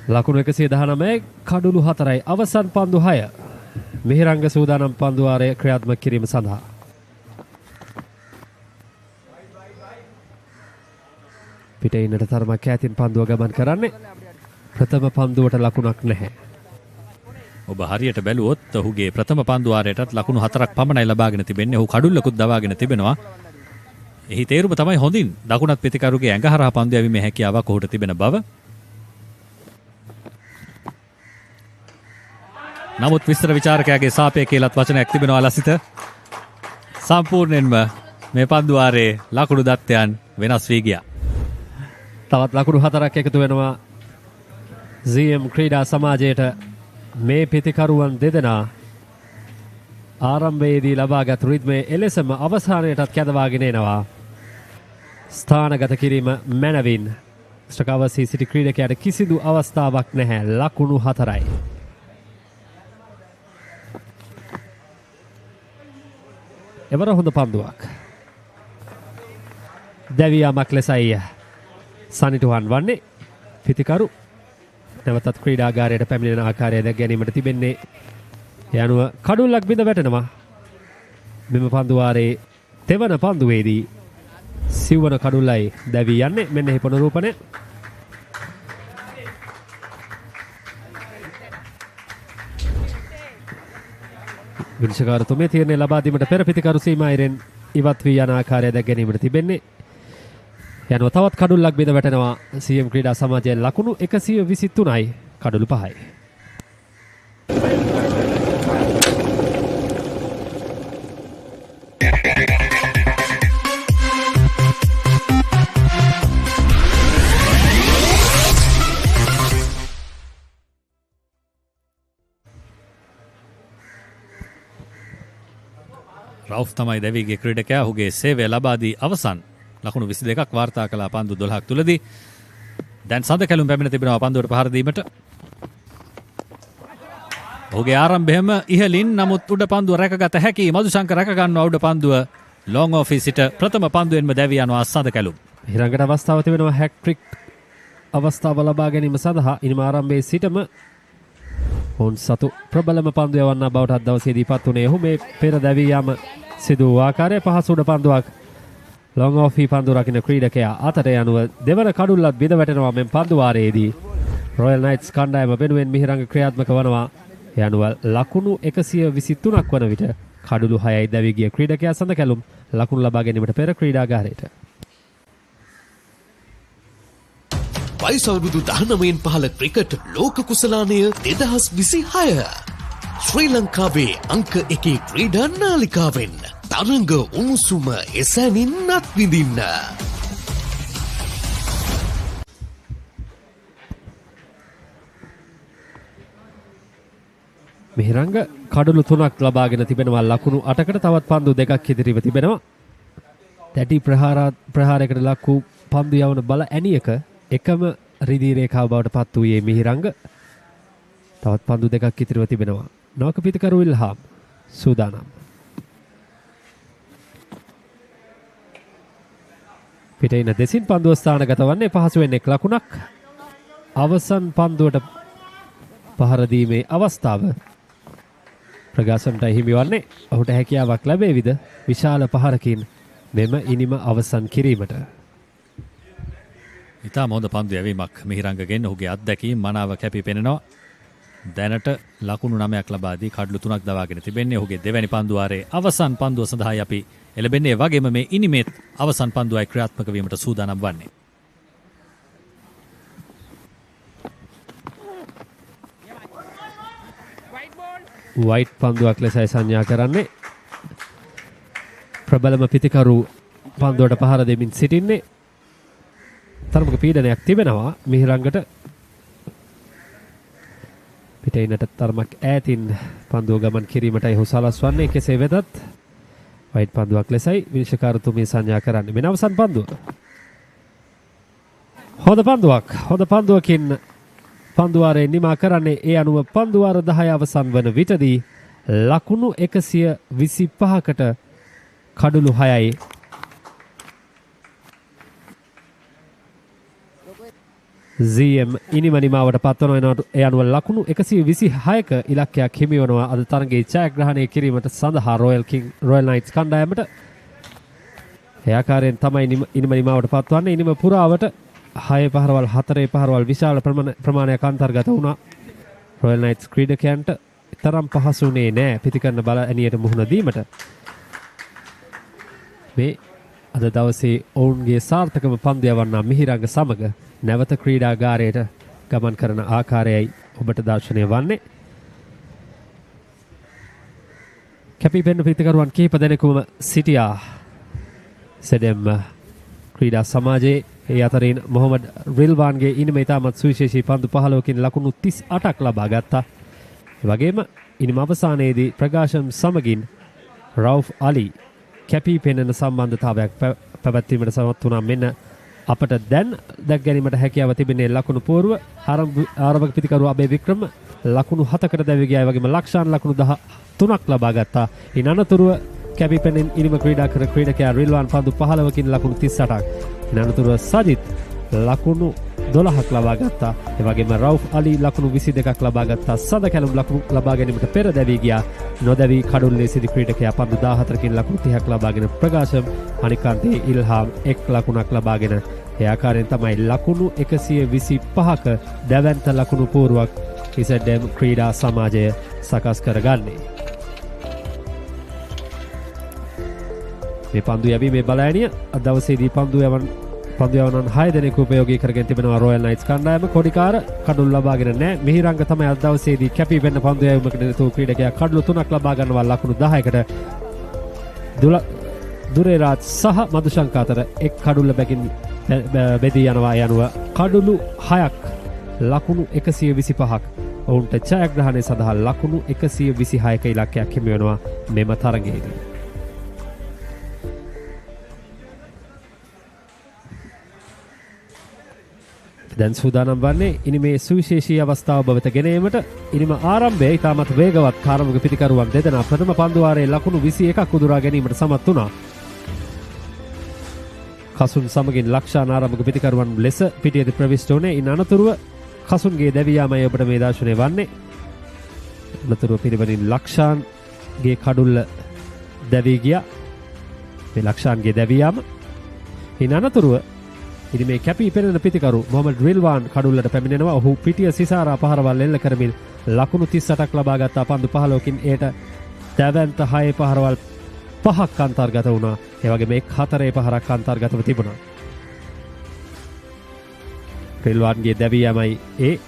ලකුණු 119 කඩුළු 4යි අවසන් පන්දු 6 මිහිරංග සූදානම් පන්දු වාරය ක්‍රියාත්මක කිරීම සඳහා පිටේ ඉන්නට තරමක් ඈතින් පන්දුව ගමන් කරන්නේ ප්‍රථම පන්දුවට ලකුණක් නැහැ ඔබ හරියට බැලුවොත් ඔහුගේ ප්‍රථම පන්දු වාරයටත් ලකුණු 4ක් පමණයි ලබාගෙන තිබෙන්නේ ඔහු කඩුල්ලකුත් දවාගෙන තිබෙනවා එහි තේරුම තමයි හොඳින් දකුණත් පිටිකරුගේ ඇඟ හරහා පන්දු යැවීමේ හැකියාවක් ඔහුට තිබෙන බව නමුත් විස්තර විචාරකයාගේ සාපය කියලත් වචනයක් තිබෙනවා ලසිත සම්පූර්ණයෙන්ම මේ පන්දු වාරයේ ලකුණු දත්තයන් වෙනස් වී ගියා. තවත් ලකුණු 4ක් එකතු වෙනවා GM ක්‍රීඩා සමාජයට මේ පිතිකරුවන් දෙදෙනා ආරම්භයේදී ලබාගත් රිද්මේ එලෙසම අවසානයටත් කැඳවාගෙන එනවා. ස්ථානගත කිරීම මැනවින් ස්ටකවසී සිටි ක්‍රීඩකයාට කිසිදු අවස්ථාවක් නැහැ ලකුණු 4යි. එවර හොඳ පන්දුවක් දැවියාමක් ලෙසයි සනිටුවන් වන්නේ පිතිකරු නැවතත් ක්‍රීඩාගාරයට පැමිණෙන ආකාරය දැක ගැනීමට තිබෙන්නේ යනුව කඩුල්ලක් බිඳ වැටෙනවා මෙම පන්දු වාරයේ තෙවන පන්දුවේදී සිව්වන කඩුල්ලයි දැවී යන්නේ මෙන්න එහි පුනරූපණය විනිශ්චයකාරතුමේ තීරණය ලබා දීමට පෙර පිතිකරු සීමායිරෙන් ඉවත් වී යන ආකාරය දැක ගැනීමට තිබෙන්නේ. යනවා තවත් කඩුල්ලක් බිඳ වැටෙනවා CM ක්‍රීඩා සමාජයේ ලකුණු 123යි කඩුළු 5යි. රවුෆ් තමයි දෙවිගේ ක්‍රීඩකයා. ඔහුගේ සේවය ලබා දී අවසන් ලකුණු 22ක් වාර්තා කළා පන්දු 12ක් තුලදී. දැන් සඳ කැලුම් පැමිණ තිබෙනවා පන්දුවට පහර දීමට. ඔහුගේ ආරම්භයම ඉහලින්, නමුත් උඩ පන්දුව රැකගත හැකි. මදුශංක රැක ගන්නවා උඩ පන්දුව. ලොං ඔෆිස් සිට ප්‍රථම පන්දුවෙන්ම දැවී යනවා සඳ කැලුම්. ඊළඟට අවස්ථාව තිබෙනවා හැට්‍රික් අවස්ථාව ලබා ගැනීම සඳහා. ඉනිම ආරම්භයේ සිටම ඔවුන් සතු ප්‍රබලම පන්දු යවන්නා බවට අද දවසේදී පත් වුණේ. ඔහු මේ පෙර දැවී යාම සිදු වූ ආකාරය පහසු උඩ පන්දුවක් ලොං ඔෆී පන්දු රකින්න ක්‍රීඩකයා අතට යනුව දෙවන කඩුල්ලත් බිඳ වැටෙනවා. මෙන් පන්දු වාරයේදී රොයල් නයිට්ස් කණ්ඩායම වෙනුවෙන් මිහිරංග ක්‍රියාත්මක වනවා. යනුව ලකුණු 123ක් වන විට කඩුළු 6යි දැවී ගිය ක්‍රීඩකයා සඳ කැලුම් ලකුණු ලබා ගැනීමට පෙර ක්‍රීඩාගාරයට. වයස අවුරුදු 19න් පහළ ක්‍රිකට් ලෝක කුසලානය 2026 ශ්‍රී ලංකාවේ අංක 1 ක්‍රීඩා නාලිකාවෙන් තරඟ උණුසුම එසැනින් අත්විඳින්න. මිහිරංග කඩුළු 3ක් ලබාගෙන තිබෙනවා. ලකුණු 8කට තවත් පන්දු 2ක් ඉදිරිව තිබෙනවා. දැඩි ප්‍රහාරයකට ලක් වූ පන්දු යවන බල ඇණියක එකම රිදී රේඛාව බවට පත් වූයේ මිහිරංග. තවත් පන්දු 2ක් ඉතිරිව තිබෙනවා. නවක පිතිකරු ඉල්හාම් සූදානම්. පිටින් දෙසින් පන්දුව ස්ථානගත වන්නේ පහසුවෙන් එක් ලකුණක්. අවසන් පන්දුවට පහර දීමේ අවස්ථාව ප්‍රකාශන්ට හිමි වන්නේ. ඔහුට හැකියාවක් ලැබේවිද විශාල පහරකින් මෙම ඉනිම අවසන් කිරීමට. ඉතාම හොඳ පන්දු යැවීමක් මිහිරංගගෙන්. ඔහුගේ අත්දැකීම් මනාව කැපී පෙනෙනවා. දැනට ලකුණු 9ක් ලබා දී කඩලු 3ක් දවාගෙන තිබෙන්නේ. ඔහුගේ දෙවැනි පන්දු වාරයේ අවසන් පන්දුව සඳහායි අපි එළබෙන්නේ. වගේම මේ ඉනිමේත් අවසන් පන්දුවයි ක්‍රියාත්මක වීමට සූදානම් වන්නේ. වයිට් පන්දුවක් ලෙසයි සංඥා කරන්නේ. ප්‍රබලම පිතිකරු පන්දුවට පහර දෙමින් සිටින්නේ. තරමක පීඩනයක් තිබෙනවා මිහිරංගට. පිටින්නට තරමක් ඈතින් පන්දුව ගමන් කිරීමටයි ඔහු සලස්වන්නේ. කෙසේ වෙතත් වයිට් පන්දුවක් ලෙසයි විනිශ්චයකාරතුමිය සංඥා කරන්නේ. මෙන්න අවසන් පන්දුව. හොඳ පන්දුවක්. හොඳ පන්දුවකින් පන්දුවාරය නිමා කරන්නේ. ඒ අනුව පන්දුවාර 10 අවසන් වන විටදී ලකුණු 125කට කඩුළු 6යි ZM ඉනිම නිමාවට පත්වනවා. ඒ අනුව ලකුණු 126ක ඉලක්කයක් හිමිවනවා අද තරගයේ ඡායාග්‍රහණය කිරීමට සඳහා රොයල් නයිට්ස් කණ්ඩායමට. ඒ ආකාරයෙන් තමයි ඉනිම නිමාවට පත්වන්නේ. ඉනිම පුරාවට 6 පහරවල් 4 පහරවල් විශාල ප්‍රමාණයක් අන්තර්ගත වුණා. රොයල් නයිට්ස් ක්‍රීඩකයන්ට තරම් පහසුනේ නෑ පිතිකරන බල ඇණියට මුහුණ දීමට. මේ අද දවසේ ඔවුන්ගේ සාර්ථකම පන්දු යවන්නා මිහිරංග සමග නැවත ක්‍රීඩාගාරයට ගමන් කරන ආකාරයයි ඔබට දර්ශනය වන්නේ. කැපී පෙනෙන පිතිකරුවන් කිහිප දෙනෙකුම සිටියා සෙඩෙම් ක්‍රීඩා සමාජයේ. ඒ අතරින් මොහොමඩ් රිල්වාන්ගේ ඉනිම ඉතාමත් සුවිශේෂී පන්දු 15කින් ලකුණු 38ක් ලබා ගත්තා. වගේම ඉනිම අවසානයේදී ප්‍රකාශම් සමගින් රවුෆ් අලි කැපී පෙනෙන සම්බන්ධතාවයක් පැවැත්වීමට සමත් වුණා. මෙන්න අපට දැන් දැක් ගැනීමට හැකියාව තිබෙන්නේ ලකුණු පූර්ව ආරම්භක පිතිකරු අබේ වික්‍රම ලකුණු 7කට දැවී ගියා. වගේම ලක්ෂාන් ලකුණු 13ක් ලබා ගත්තා. ඉන් අනතුරුව කැපී පෙනෙන ඉනිම ක්‍රීඩකයා රිල්වාන් පන්දු 15කින් ලකුණු 38ක්. ඉන් අනතුරුව සජිත් ලකුණු 12ක් ලබා ගත්තා. ඒ වගේම රවුෆ් අලි ලකුණු 22ක් ලබා ගත්තා. සඳ කැලුම් ලකුණු ලබා ගැනීමට පෙර දැවී ගියා. නොදැවී කඩුල්ලේ සිටි ක්‍රීඩකයා පන්දු 14කින් ලකුණු 30ක් ලබාගෙන ප්‍රකාශම්. අනිකාන්තයේ ඉල්හාම් 1 ලකුණක් ලබාගෙන ඒ ආකාරයෙන් තමයි ලකුණු 125ක දැවැන්ත ලකුණු පූර්වක් ඉසඩ්ඩම් ක්‍රීඩා සමාජය සකස් කරගන්නේ. මේ පන්දු යැවීමේ බලෑනිය අද දවසේදී පන්දු යවනන් 6 දෙනෙකු උපයෝගී කරගෙන තිබෙනවා රොයල් නයිට්ස් කණ්ඩායම. කොඩිකාර කඩුළු ලබාගෙන නැහැ. මිහිරංග තමයි අද දවසේදී කැපී වෙන්න පන්දු යැවීමකට නිරත වූ ක්‍රීඩකයා. කඩුළු 3ක් ලබා ගන්නවා ලකුණු 10කට. දුරේරාජ් සහ මදුශංක අතර එක් කඩුල්ල බැගින් බෙදී යනවා යනුව කඩුළු 6ක් ලකුණු 125ක් ඔවුන්ට ජයග්‍රහණය සඳහා ලකුණු 126ක ඉලක්කයක් හිමි වෙනවා මෙම තරගයේදී. දැන් සූදානම් වන්නේ ඉනි මේ සුවිශේෂී අවස්ථාව බවට ගෙන ඒමට. ඉනිම ආරම්භය ඉතාමත් වේගවත් කාරමුක පිටිකරුවන් දෙදෙනා ප්‍රථම පන්දු වාරයේ ලකුණු 21ක් උදුරා ගැනීමට සමත් වුණා. කසුන් සමගින් ලක්ෂාන් ආරම්භක පිටිකරුවන් ලෙස පිටියට ප්‍රවිෂ්ඨ වුණේ. ඉන් අනතුරුව කසුන්ගේ දැවියාමයි ඔබට මේ දාර්ශනය වන්නේ. අනතුරුව පිරිවනින් ලක්ෂාන්ගේ කඩුල්ල දැවී ගියා. මේ ලක්ෂාන්ගේ දැවියාම. ඉන් අනතුරුව ඉතින් මේ කැපී පෙනෙන පිටිකරු මොහමඩ් රිල්වාන් කඩුල්ලට පැමිණෙනවා. ඔහු පිටිය සිසාරා පහරවල් එල්ල කරමින් ලකුණු 38ක් ලබා ගත්තා. පන්දු 15කින් එයට දැවැන්ත 6 පහරවල් 5ක් අන්තර්ගත වුණා. ඒ වගේම 4 පහරක් අන්තර්ගතව තිබුණා. රිල්වාන්ගේ දැවියමයි ඒ.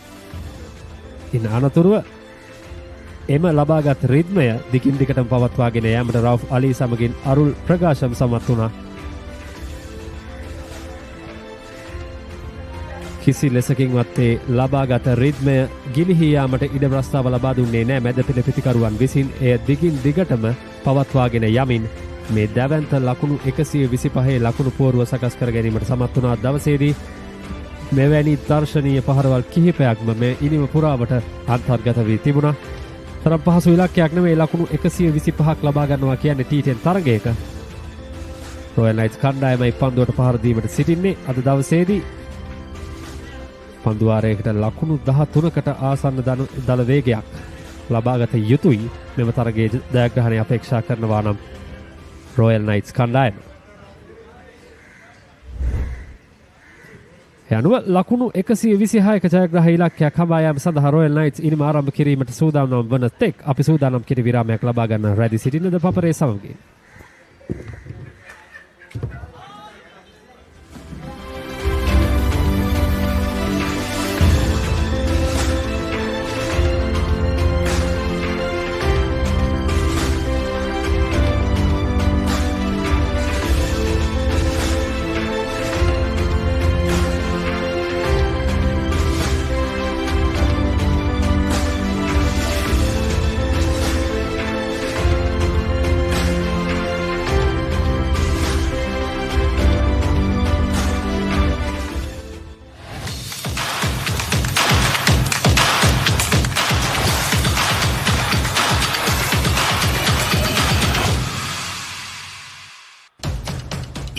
ඉන් අනතුරුව එම ලබාගත් රිද්මය දිගින් දිගටම පවත්වාගෙන යාමට රවුෆ් අලි සමගින් අරුල් ප්‍රකාශම් සමත් වුණා. කිසි ලෙසකින්වත් ඒ ලබාගත රිද්මය ගිලිහී යාමට ඉඩ ප්‍රස්තාව ලබා දුන්නේ නැහැ. මැද පිළ පිටිකරුවන් විසින් එය දිගින් දිගටම පවත්වාගෙන යමින් මේ දැවැන්ත ලකුණු 125 ලකුණු පුවරුව සකස් කර ගැනීමට සමත් වුණා. දවසේදී මෙවැනි දර්ශනීය පහරවල් කිහිපයක්ම මේ ඉනිම පුරාවට අන්තර්ගත වී තිබුණා. තරම් පහසු ඉලක්කයක් නෙවෙයි ලකුණු 125ක් ලබා ගන්නවා කියන්නේ T10 තරගයක. රොයල් නයිට්ස් කණ්ඩායමයි පන්දුවට පහර දීමට සිටින්නේ. අද දවසේදී පන්දුවාරයකට ලකුණු 13කට ආසන්න දල වේගයක් ලබාගත යුතුයි මෙම තරගයේ ජයග්‍රහණය අපේක්ෂා කරනවා නම් රොයල් නයිට්ස් කණ්ඩායම. යනුව ලකුණු 126ක ජයග්‍රහ ඉලක්කයක් හඹා යාම සඳහා රොයල් නයිට්ස් ඉනිම ආරම්භ කිරීමට සූදානම් වන තෙක් අපි සූදානම් කිරි විරාමයක් ලබා ගන්න රැදි සිටින ThePapare සමගින්.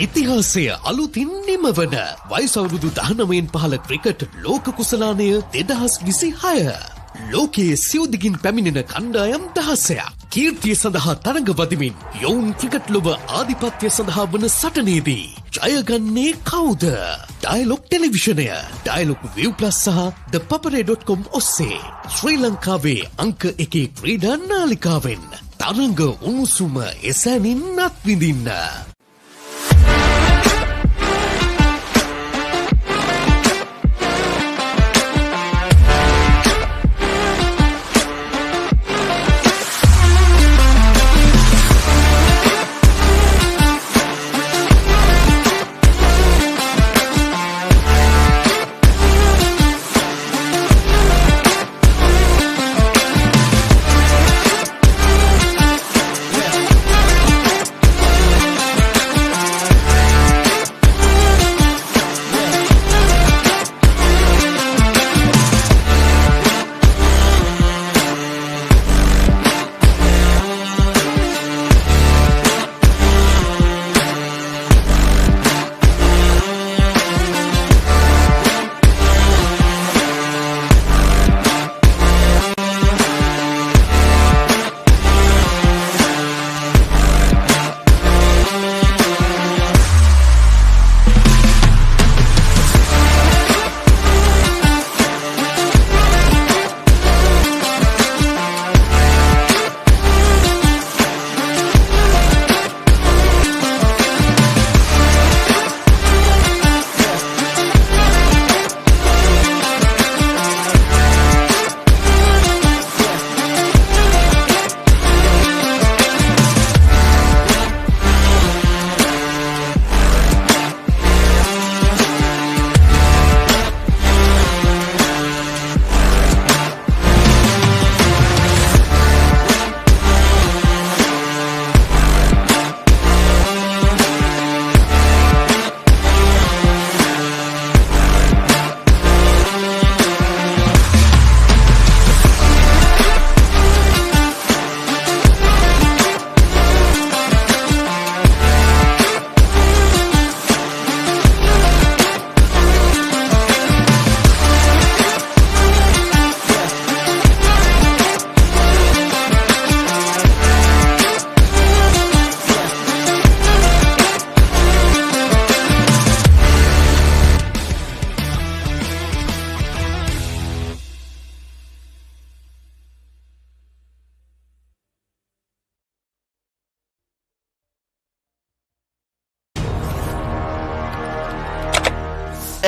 ඉතිහාසය අලුතින් නිමවන වයස අවුරුදු 19න් පහළ ක්‍රිකට් ලෝක කුසලානය 2026. ලෝකයේ සිව්දිගින් පැමිණෙන කණ්ඩායම් 16ක් කීර්තිය සඳහා තරඟ වදිමින් යොවුන් ක්‍රිකට් ලොව ආධිපත්‍ය සඳහා වන සටනේදී ජයගන්නේ කවුද? ඩයලොග් ටෙලිවිෂනය, ඩයලොග් ViU+ සහ ThePapare.com ඔස්සේ ශ්‍රී ලංකාවේ අංක 1 ක්‍රීඩා නාලිකාවෙන් තරඟ උණුසුම එසැනින් අත්විඳින්න.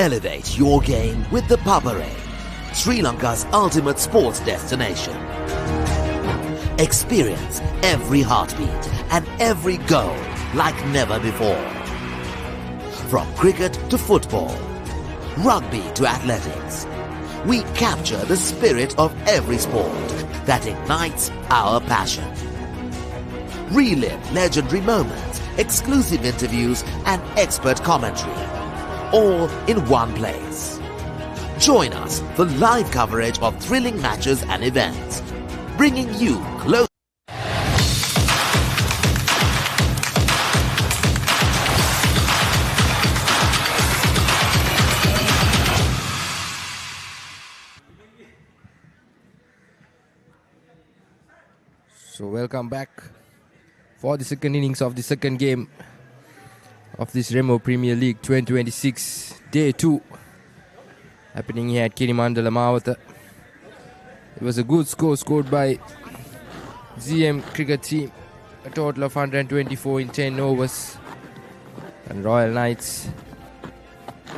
Elevate your game with the Papare, Sri Lanka's ultimate sports destination. Experience every heartbeat and every goal like never before. From cricket to football, rugby to athletics, we capture the spirit of every sport that ignites our passion. Relive legendary moments, exclusive interviews and expert commentary, all in one place. Join us for live coverage of thrilling matches and events, bringing you close. So welcome back for the second innings of the second game of this Revo Premier League 2026 Day 2 happening here at Kirimandala Mawatha. It was a good score scored by ZM cricket team, a total of 124 in 10 overs, and Royal Knights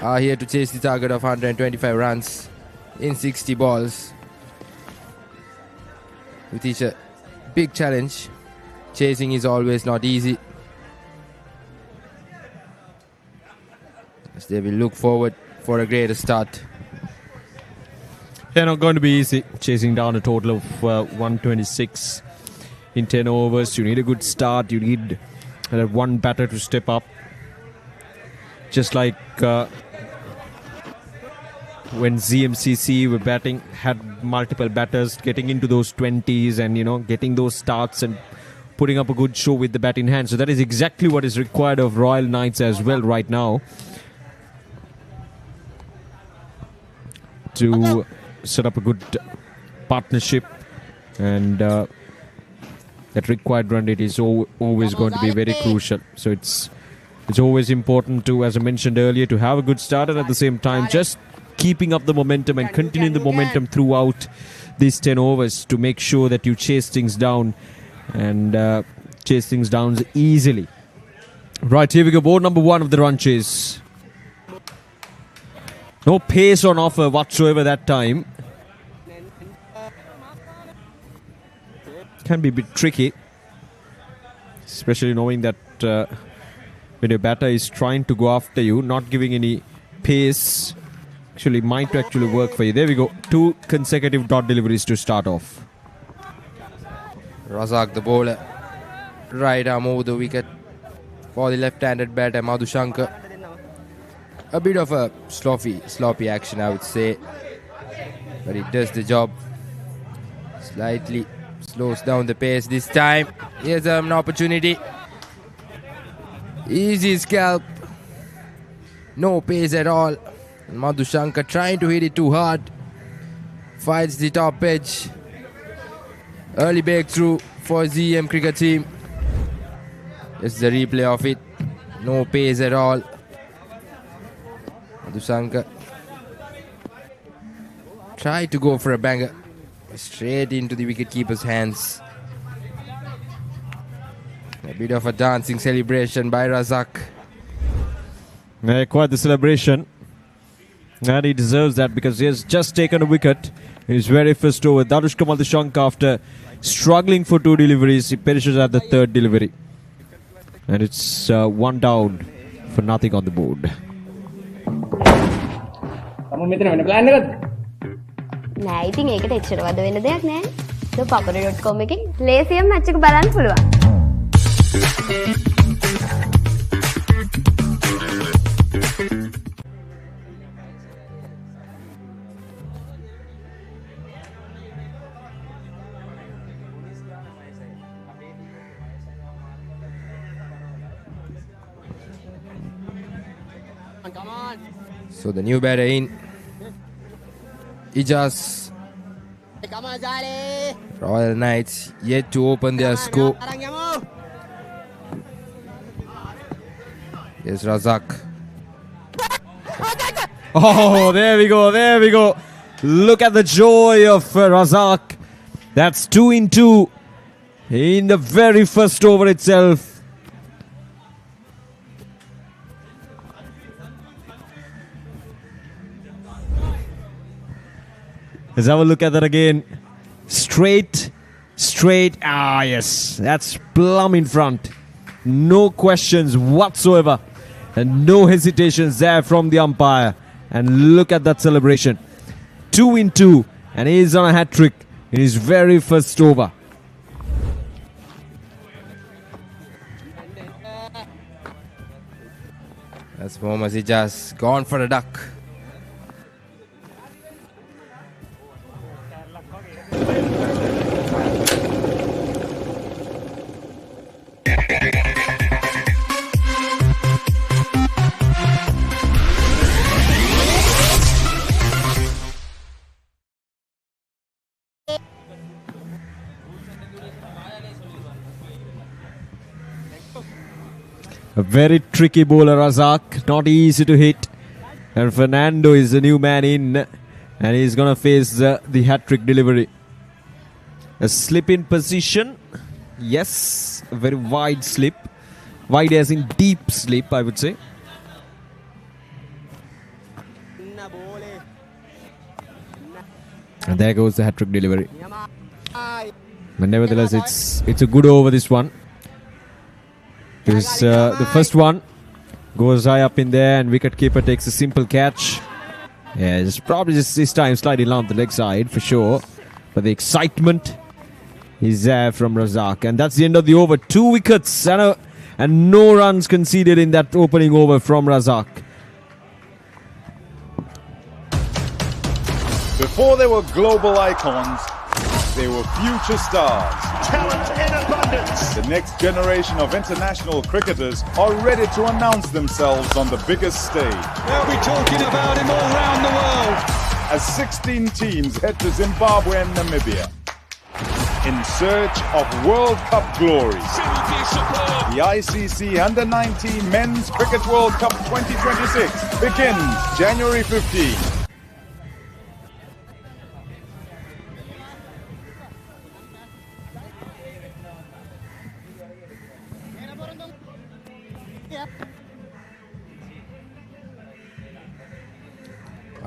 are here to chase the target of 125 runs in 60 balls. With each a big challenge, chasing is always not easy, as they will look forward for a greater start. They're not going to be easy, chasing down a total of 126 in 10 overs. You need a good start. You need one batter to step up. Just like when ZMCC were batting, had multiple batters getting into those 20s and, you know, getting those starts and putting up a good show with the bat in hand. So that is exactly what is required of Royal Knights as well right now, to set up a good partnership, and that required run rate is always going to be very crucial. So it's always important to, as I mentioned earlier, to have a good start, and at the same time just keeping up the momentum and continuing the momentum throughout these 10 overs to make sure that you chase things down and chase things down easily. Right, here we go. Ball number 1 of the run chase. No pace on offer whatsoever that time. Can be a bit tricky, especially knowing that when your batter is trying to go after you, not giving any pace might actually work for you. There we go. 2 consecutive dot deliveries to start off. Razak, the bowler, right arm over the wicket for the left-handed batter Madhushanka. A bit of a sloppy action, I would say, but it does the job. Slightly slows down the pace this time. Here's an opportunity. Easy scalp. No pace at all. Madhushanka trying to hit it too hard. Finds the top edge. Early breakthrough for ZM cricket team. It's the replay of it. No pace at all. Madhushanka tried to go for a banger. Straight into the wicketkeeper's hands. A bit of a dancing celebration by Razak. Quite the celebration. And he deserves that because he has just taken a wicket in his very first over. Darushka Madhushanka, after struggling for 2 deliveries, he perishes at the 3rd delivery. And it's 1 down for nothing on the board. නෑ ඉතින් ඒකට එච්චර වද වෙන්න දෙයක් නෑ. ThePapare.com එකෙන් ලේසියෙන් මැච් එක බලන්න පුළුවන්. So the new batter in, Ijaz. Royal Knights yet to open their score. Here's Razak. Oh, there we go, there we go. Look at the joy of Razak. That's 2 in 2 in the very first over itself. Let's have a look at that again. Straight. Ah, yes. That's plumb in front. No questions whatsoever. And no hesitations there from the umpire. And look at that celebration. 2 in 2. And he's on a hat-trick in his very first over. That's Mohammad Ijaz gone for a duck. A very tricky bowler, Razak. Not easy to hit. And Fernando is the new man in. And he's going to face the hat-trick delivery. A slip in position. Yes. A very wide slip. Wide as in deep slip, I would say. And there goes the hat-trick delivery. But nevertheless, it's a good over, this one. Because the first one goes high up in there and wicketkeeper takes a simple catch. Yeah, it's probably just this time slightly along the leg side for sure. But the excitement is there from Razak. And that's the end of the over. 2 wickets and no runs conceded in that opening over from Razak. Before they were global icons, they were future stars. Talent in abundance. The next generation of international cricketers are ready to announce themselves on the biggest stage. They'll be talking about him all around the world. As 16 teams head to Zimbabwe and Namibia in search of World Cup glory. The ICC Under-19 Men's Cricket World Cup 2026 begins January 15.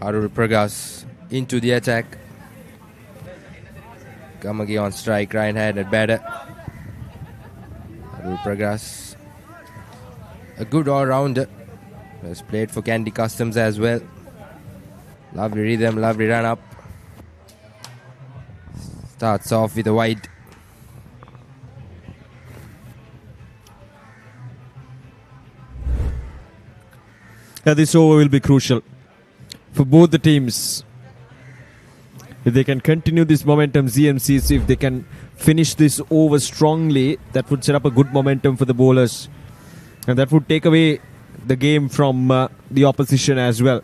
Arul Pragas into the attack. Gamagi on strike, right-handed batter. Arul Pragas, a good all-rounder. Has played for Candy Customs as well. Lovely rhythm, lovely run-up. Starts off with a wide. This over will be crucial for both the teams. If they can continue this momentum, ZMCs, if they can finish this over strongly, that would set up a good momentum for the bowlers. And that would take away the game from the opposition as well.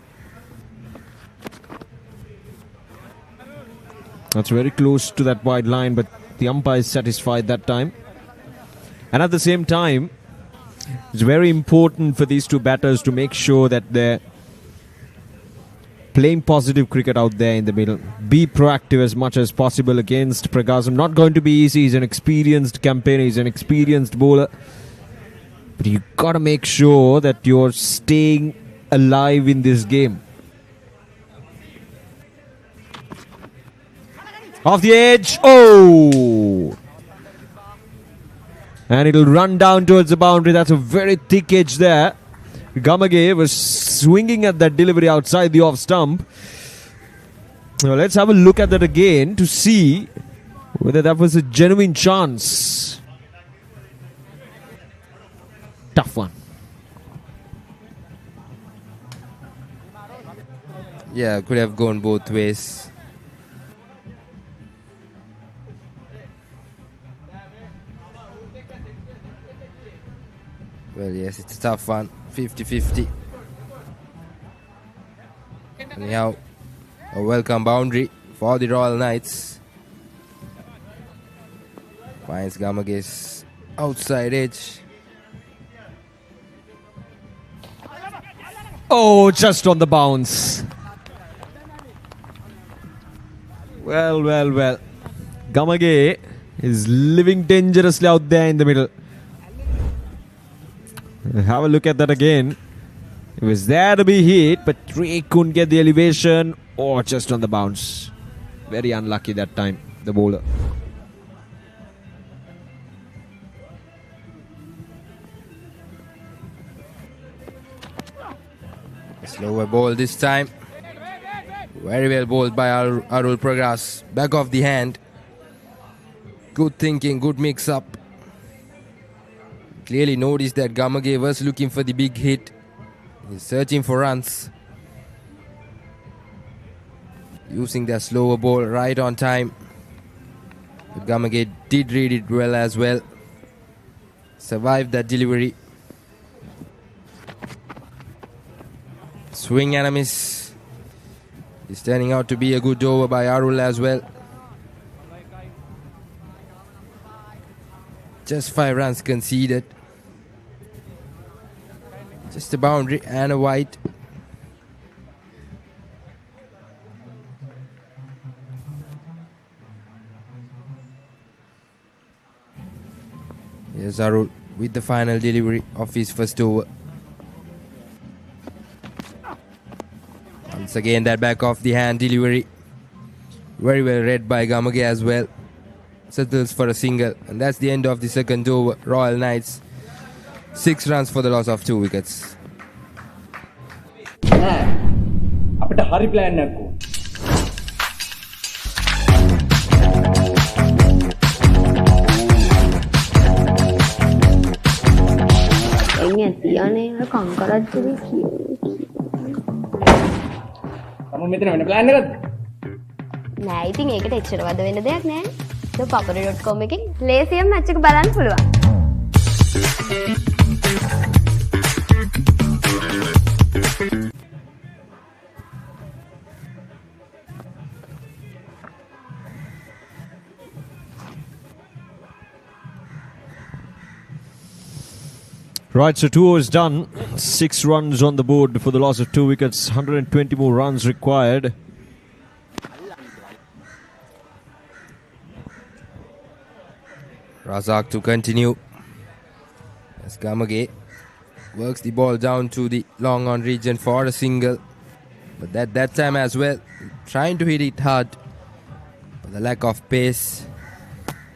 That's very close to that wide line, but the umpire is satisfied that time. And at the same time, it's very important for these two batters to make sure that they're playing positive cricket out there in the middle. Be proactive as much as possible against Pragasam. Not going to be easy. He's an experienced campaigner. He's an experienced bowler. But you got to make sure that you're staying alive in this game. Off the edge. Oh! And it'll run down towards the boundary. That's a very thick edge there. Gamage was swinging at that delivery outside the off stump. Now let's have a look at that again to see whether that was a genuine chance. Tough one. Yeah, could have gone both ways. Well, yes, it's a tough one. 50-50. Anyhow, a welcome boundary for the Royal Knights. Finds Gamage's outside edge. Oh, just on the bounce. Well. Gamage is living dangerously out there in the middle. Have a look at that again. It was there to be hit, but Ray couldn't get the elevation or just on the bounce. Very unlucky that time, the bowler. Slower ball this time. Very well bowled by Arul Pragas. Back of the hand. Good thinking, good mix up. Clearly noticed that Gamage was looking for the big hit. He's searching for runs. Using their slower ball right on time. But Gamage did read it well as well. Survived that delivery. Swing and a miss. It's turning out to be a good over by Arul as well. Just 5 runs conceded. Just a boundary and a wide. Here's Arul with the final delivery of his first over. Once again, that back of the hand delivery. Very well read by Gamage as well. Settles for a single. And that's the end of the second over. Royal Knights 6 runs for the loss of 2 wickets. අපිට හරි plan එකක්. එන්නේ තියන්නේ කංකරච්චි කිය. තම මෙතන වෙන plan එකක්ද? නෑ ඉතින් ඒකට එච්චර වද වෙන්න දෙයක් නෑ. ThePapare.com එකෙන් ලේසියෙන් මැච් එක බලන්න පුළුවන්. Right, so 2 overs done. 6 runs on the board for the loss of 2 wickets. 120 more runs required. Razak to continue. As Gamage works the ball down to the long on region for a single. But that time as well, trying to hit it hard. But the lack of pace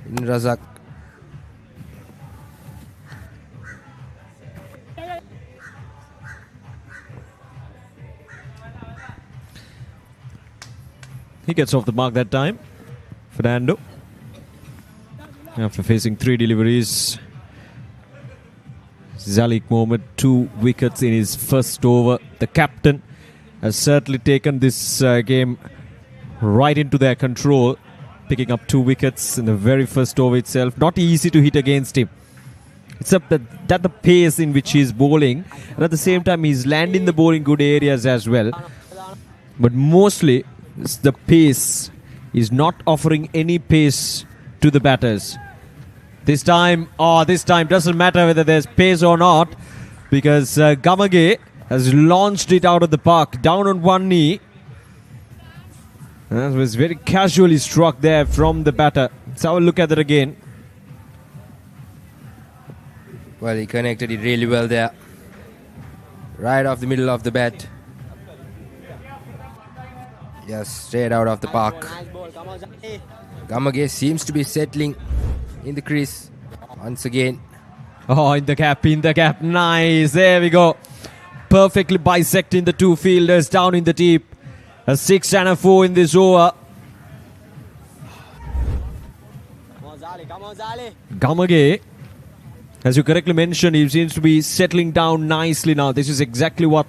in Razak. He gets off the mark that time. Fernando. After facing 3 deliveries. Zalik Mohammed 2 wickets in his first over. The captain has certainly taken this game right into their control. Picking up 2 wickets in the very first over itself. Not easy to hit against him. Except that the pace in which he's bowling. And at the same time he's landing the ball in good areas as well. But mostly the pace is not offering any pace to the batters. This time doesn't matter whether there's pace or not, because Gamage has launched it out of the park, down on one knee. That was very casually struck there from the batter. Let's have a look at that again. Well, he connected it really well there. Right off the middle of the bat. Yes, straight out of the park. Gamage seems to be settling in the crease once again. Oh, in the gap. Nice. There we go. Perfectly bisecting the 2 fielders down in the deep. A 6 and a 4 in this over. Gamage, as you correctly mentioned, he seems to be settling down nicely now. This is exactly what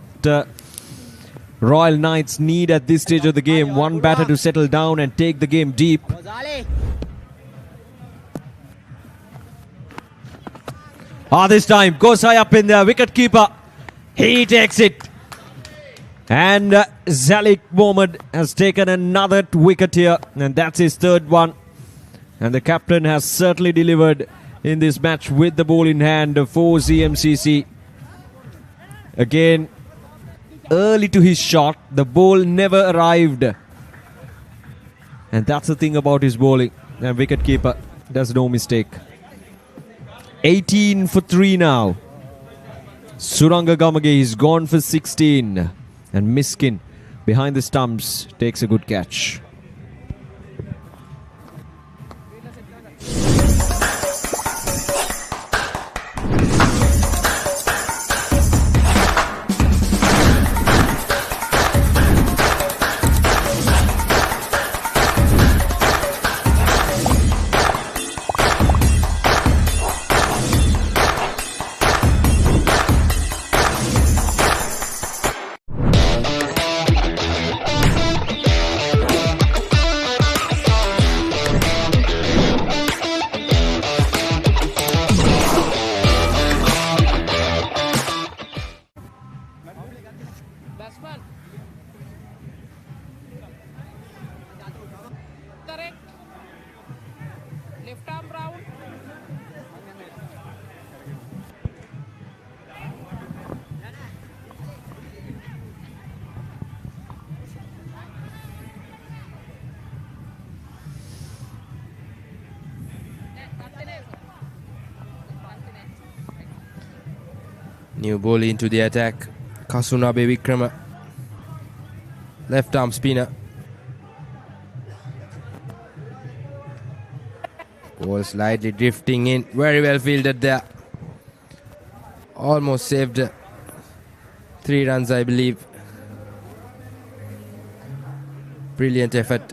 Royal Knights need at this stage of the game. One batter to settle down and take the game deep. This time goes high up in there. Wicket keeper, he takes it. And Zalik Mohammed has taken another wicket here. And that's his 3rd one. And the captain has certainly delivered in this match with the ball in hand for CMCC. Again, early to his shot, the ball never arrived. And that's the thing about his bowling. And wicketkeeper does no mistake. 18 for 3 now. Suranga Gamage is gone for 16. And Miskin behind the stumps takes a good catch. New ball into the attack. Kasunabe Vikrama. Left arm spinner. Ball slightly drifting in. Very well fielded there. Almost saved 3 runs, I believe. Brilliant effort.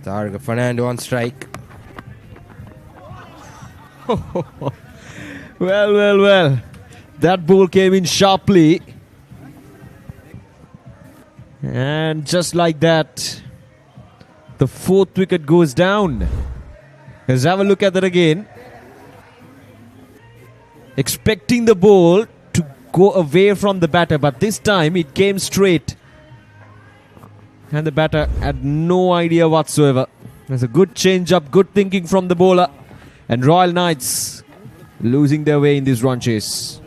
Targa Fernando on strike. Well. That ball came in sharply. And just like that, the 4th wicket goes down. Let's have a look at that again. Expecting the ball to go away from the batter, but this time it came straight. And the batter had no idea whatsoever. There's a good change-up, good thinking from the bowler. And Royal Knights losing their way in this run chase.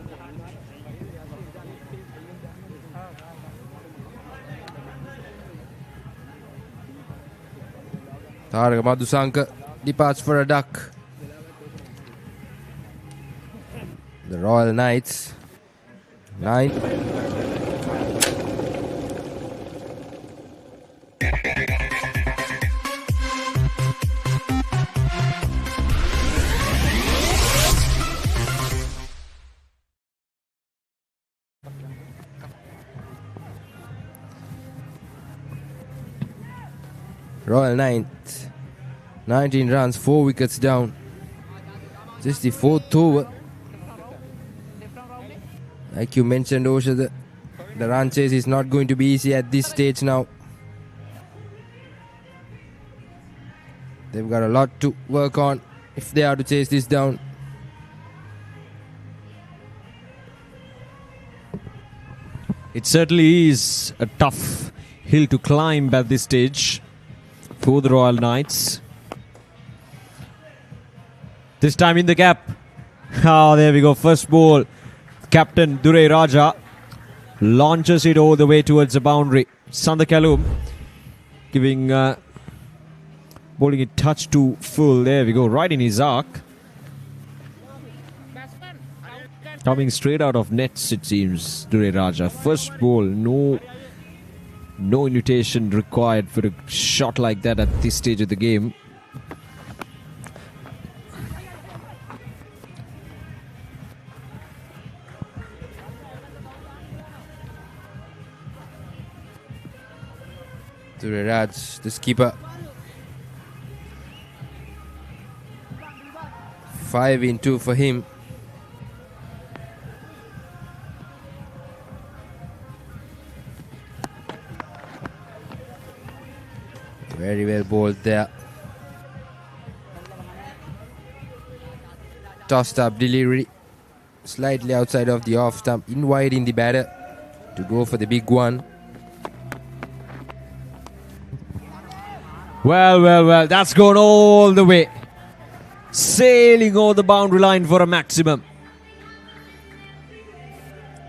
Taraga Madhusanka departs for a duck. The Royal Knights 9. Royal Knights 19 runs, 4 wickets down. Just the 4th over. Like you mentioned, Osha, the run chase is not going to be easy at this stage now. They've got a lot to work on if they are to chase this down. It certainly is a tough hill to climb at this stage for the Royal Knights. This time in the gap. Oh, there we go. First ball. Captain Duray Raja launches it all the way towards the boundary. Sandakalum giving bowling it touch to full. There we go. Right in his arc. Coming straight out of nets, it seems, Duray Raja. First ball. No invitation required for a shot like that at this stage of the game. Duray Raj, the skipper. 5 in 2 for him. Very well bowled there. Tossed up delivery. Slightly outside of the off stump. Inviting the batter to go for the big one. Well. That's gone all the way. Sailing over the boundary line for a maximum.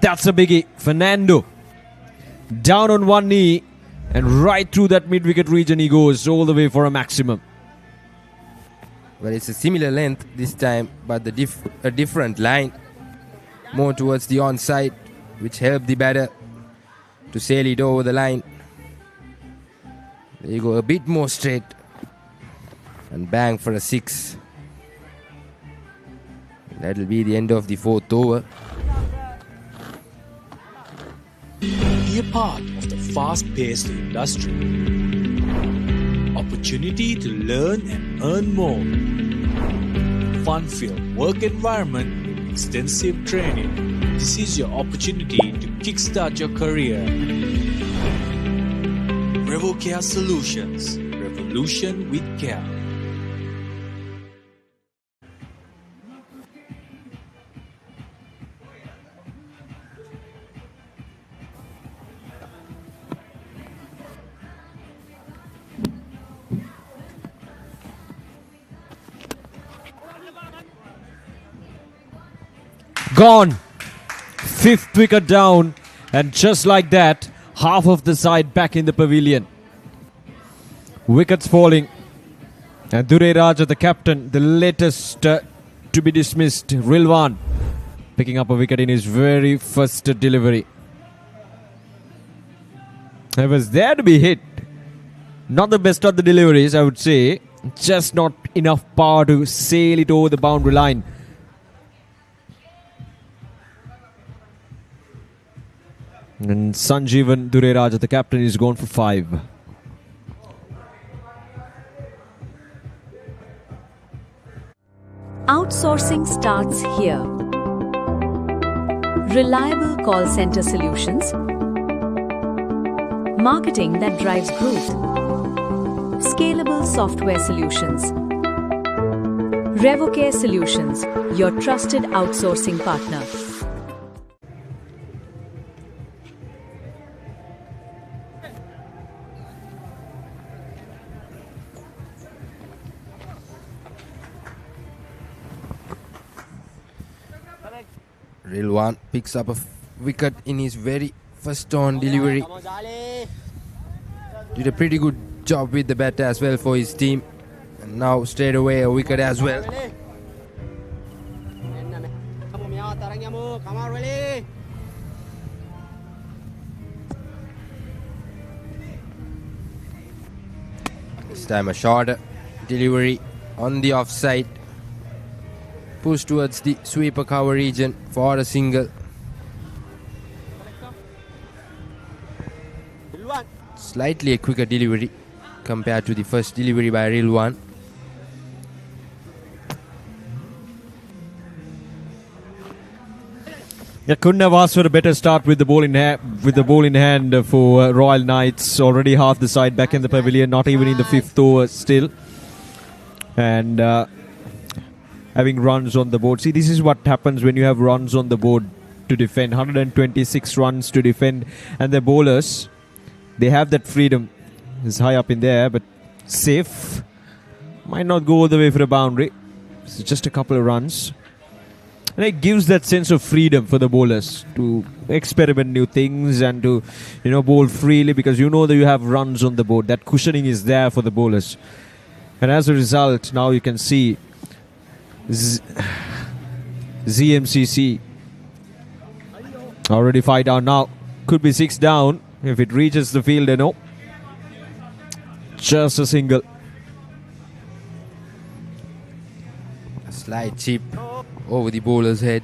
That's a biggie. Fernando down on one knee. And right through that mid-wicket region he goes all the way for a maximum. Well, it's a similar length this time, but a different line. More towards the onside, which helped the batter to sail it over the line. There you go, a bit more straight. And bang for a 6. That'll be the end of the 4th over. Be a part of the fast-paced industry. Opportunity to learn and earn more. Fun-filled work environment with extensive training. This is your opportunity to kickstart your career. Revo Care Solutions. Revolution with care. Gone. 5th wicket down. And just like that, half of the side back in the pavilion. Wickets falling. And Dure Raja, the captain, the latest to be dismissed, Rilwan, picking up a wicket in his very first delivery. He was there to be hit. Not the best of the deliveries, I would say. Just not enough power to sail it over the boundary line. And Sanjeevan Dure Raja, the captain, is gone for 5. Outsourcing starts here. Reliable call center solutions. Marketing that drives growth. Scalable software solutions. Revo Solutions, your trusted outsourcing partner. Rilwan picks up a wicket in his very first on delivery. Did a pretty good job with the bat as well for his team. And now straight away a wicket as well. This time a shorter delivery on the offside. Push towards the sweeper cover region for a single. Slightly a quicker delivery compared to the first delivery by Rilwan. Yeah, couldn't have asked for a better start with the ball in hand for Royal Knights. Already half the side back in the pavilion, not even in the 5th over still. And having runs on the board. See, this is what happens when you have runs on the board to defend. 126 runs to defend. And the bowlers, they have that freedom. It's high up in there, but safe. Might not go all the way for a boundary. It's just a couple of runs. And it gives that sense of freedom for the bowlers to experiment new things and to, bowl freely, because you know that you have runs on the board. That cushioning is there for the bowlers. And as a result, now you can see ZMCC already 5 down now. Could be 6 down if it reaches the field. No, just a single. A slight chip over the bowler's head.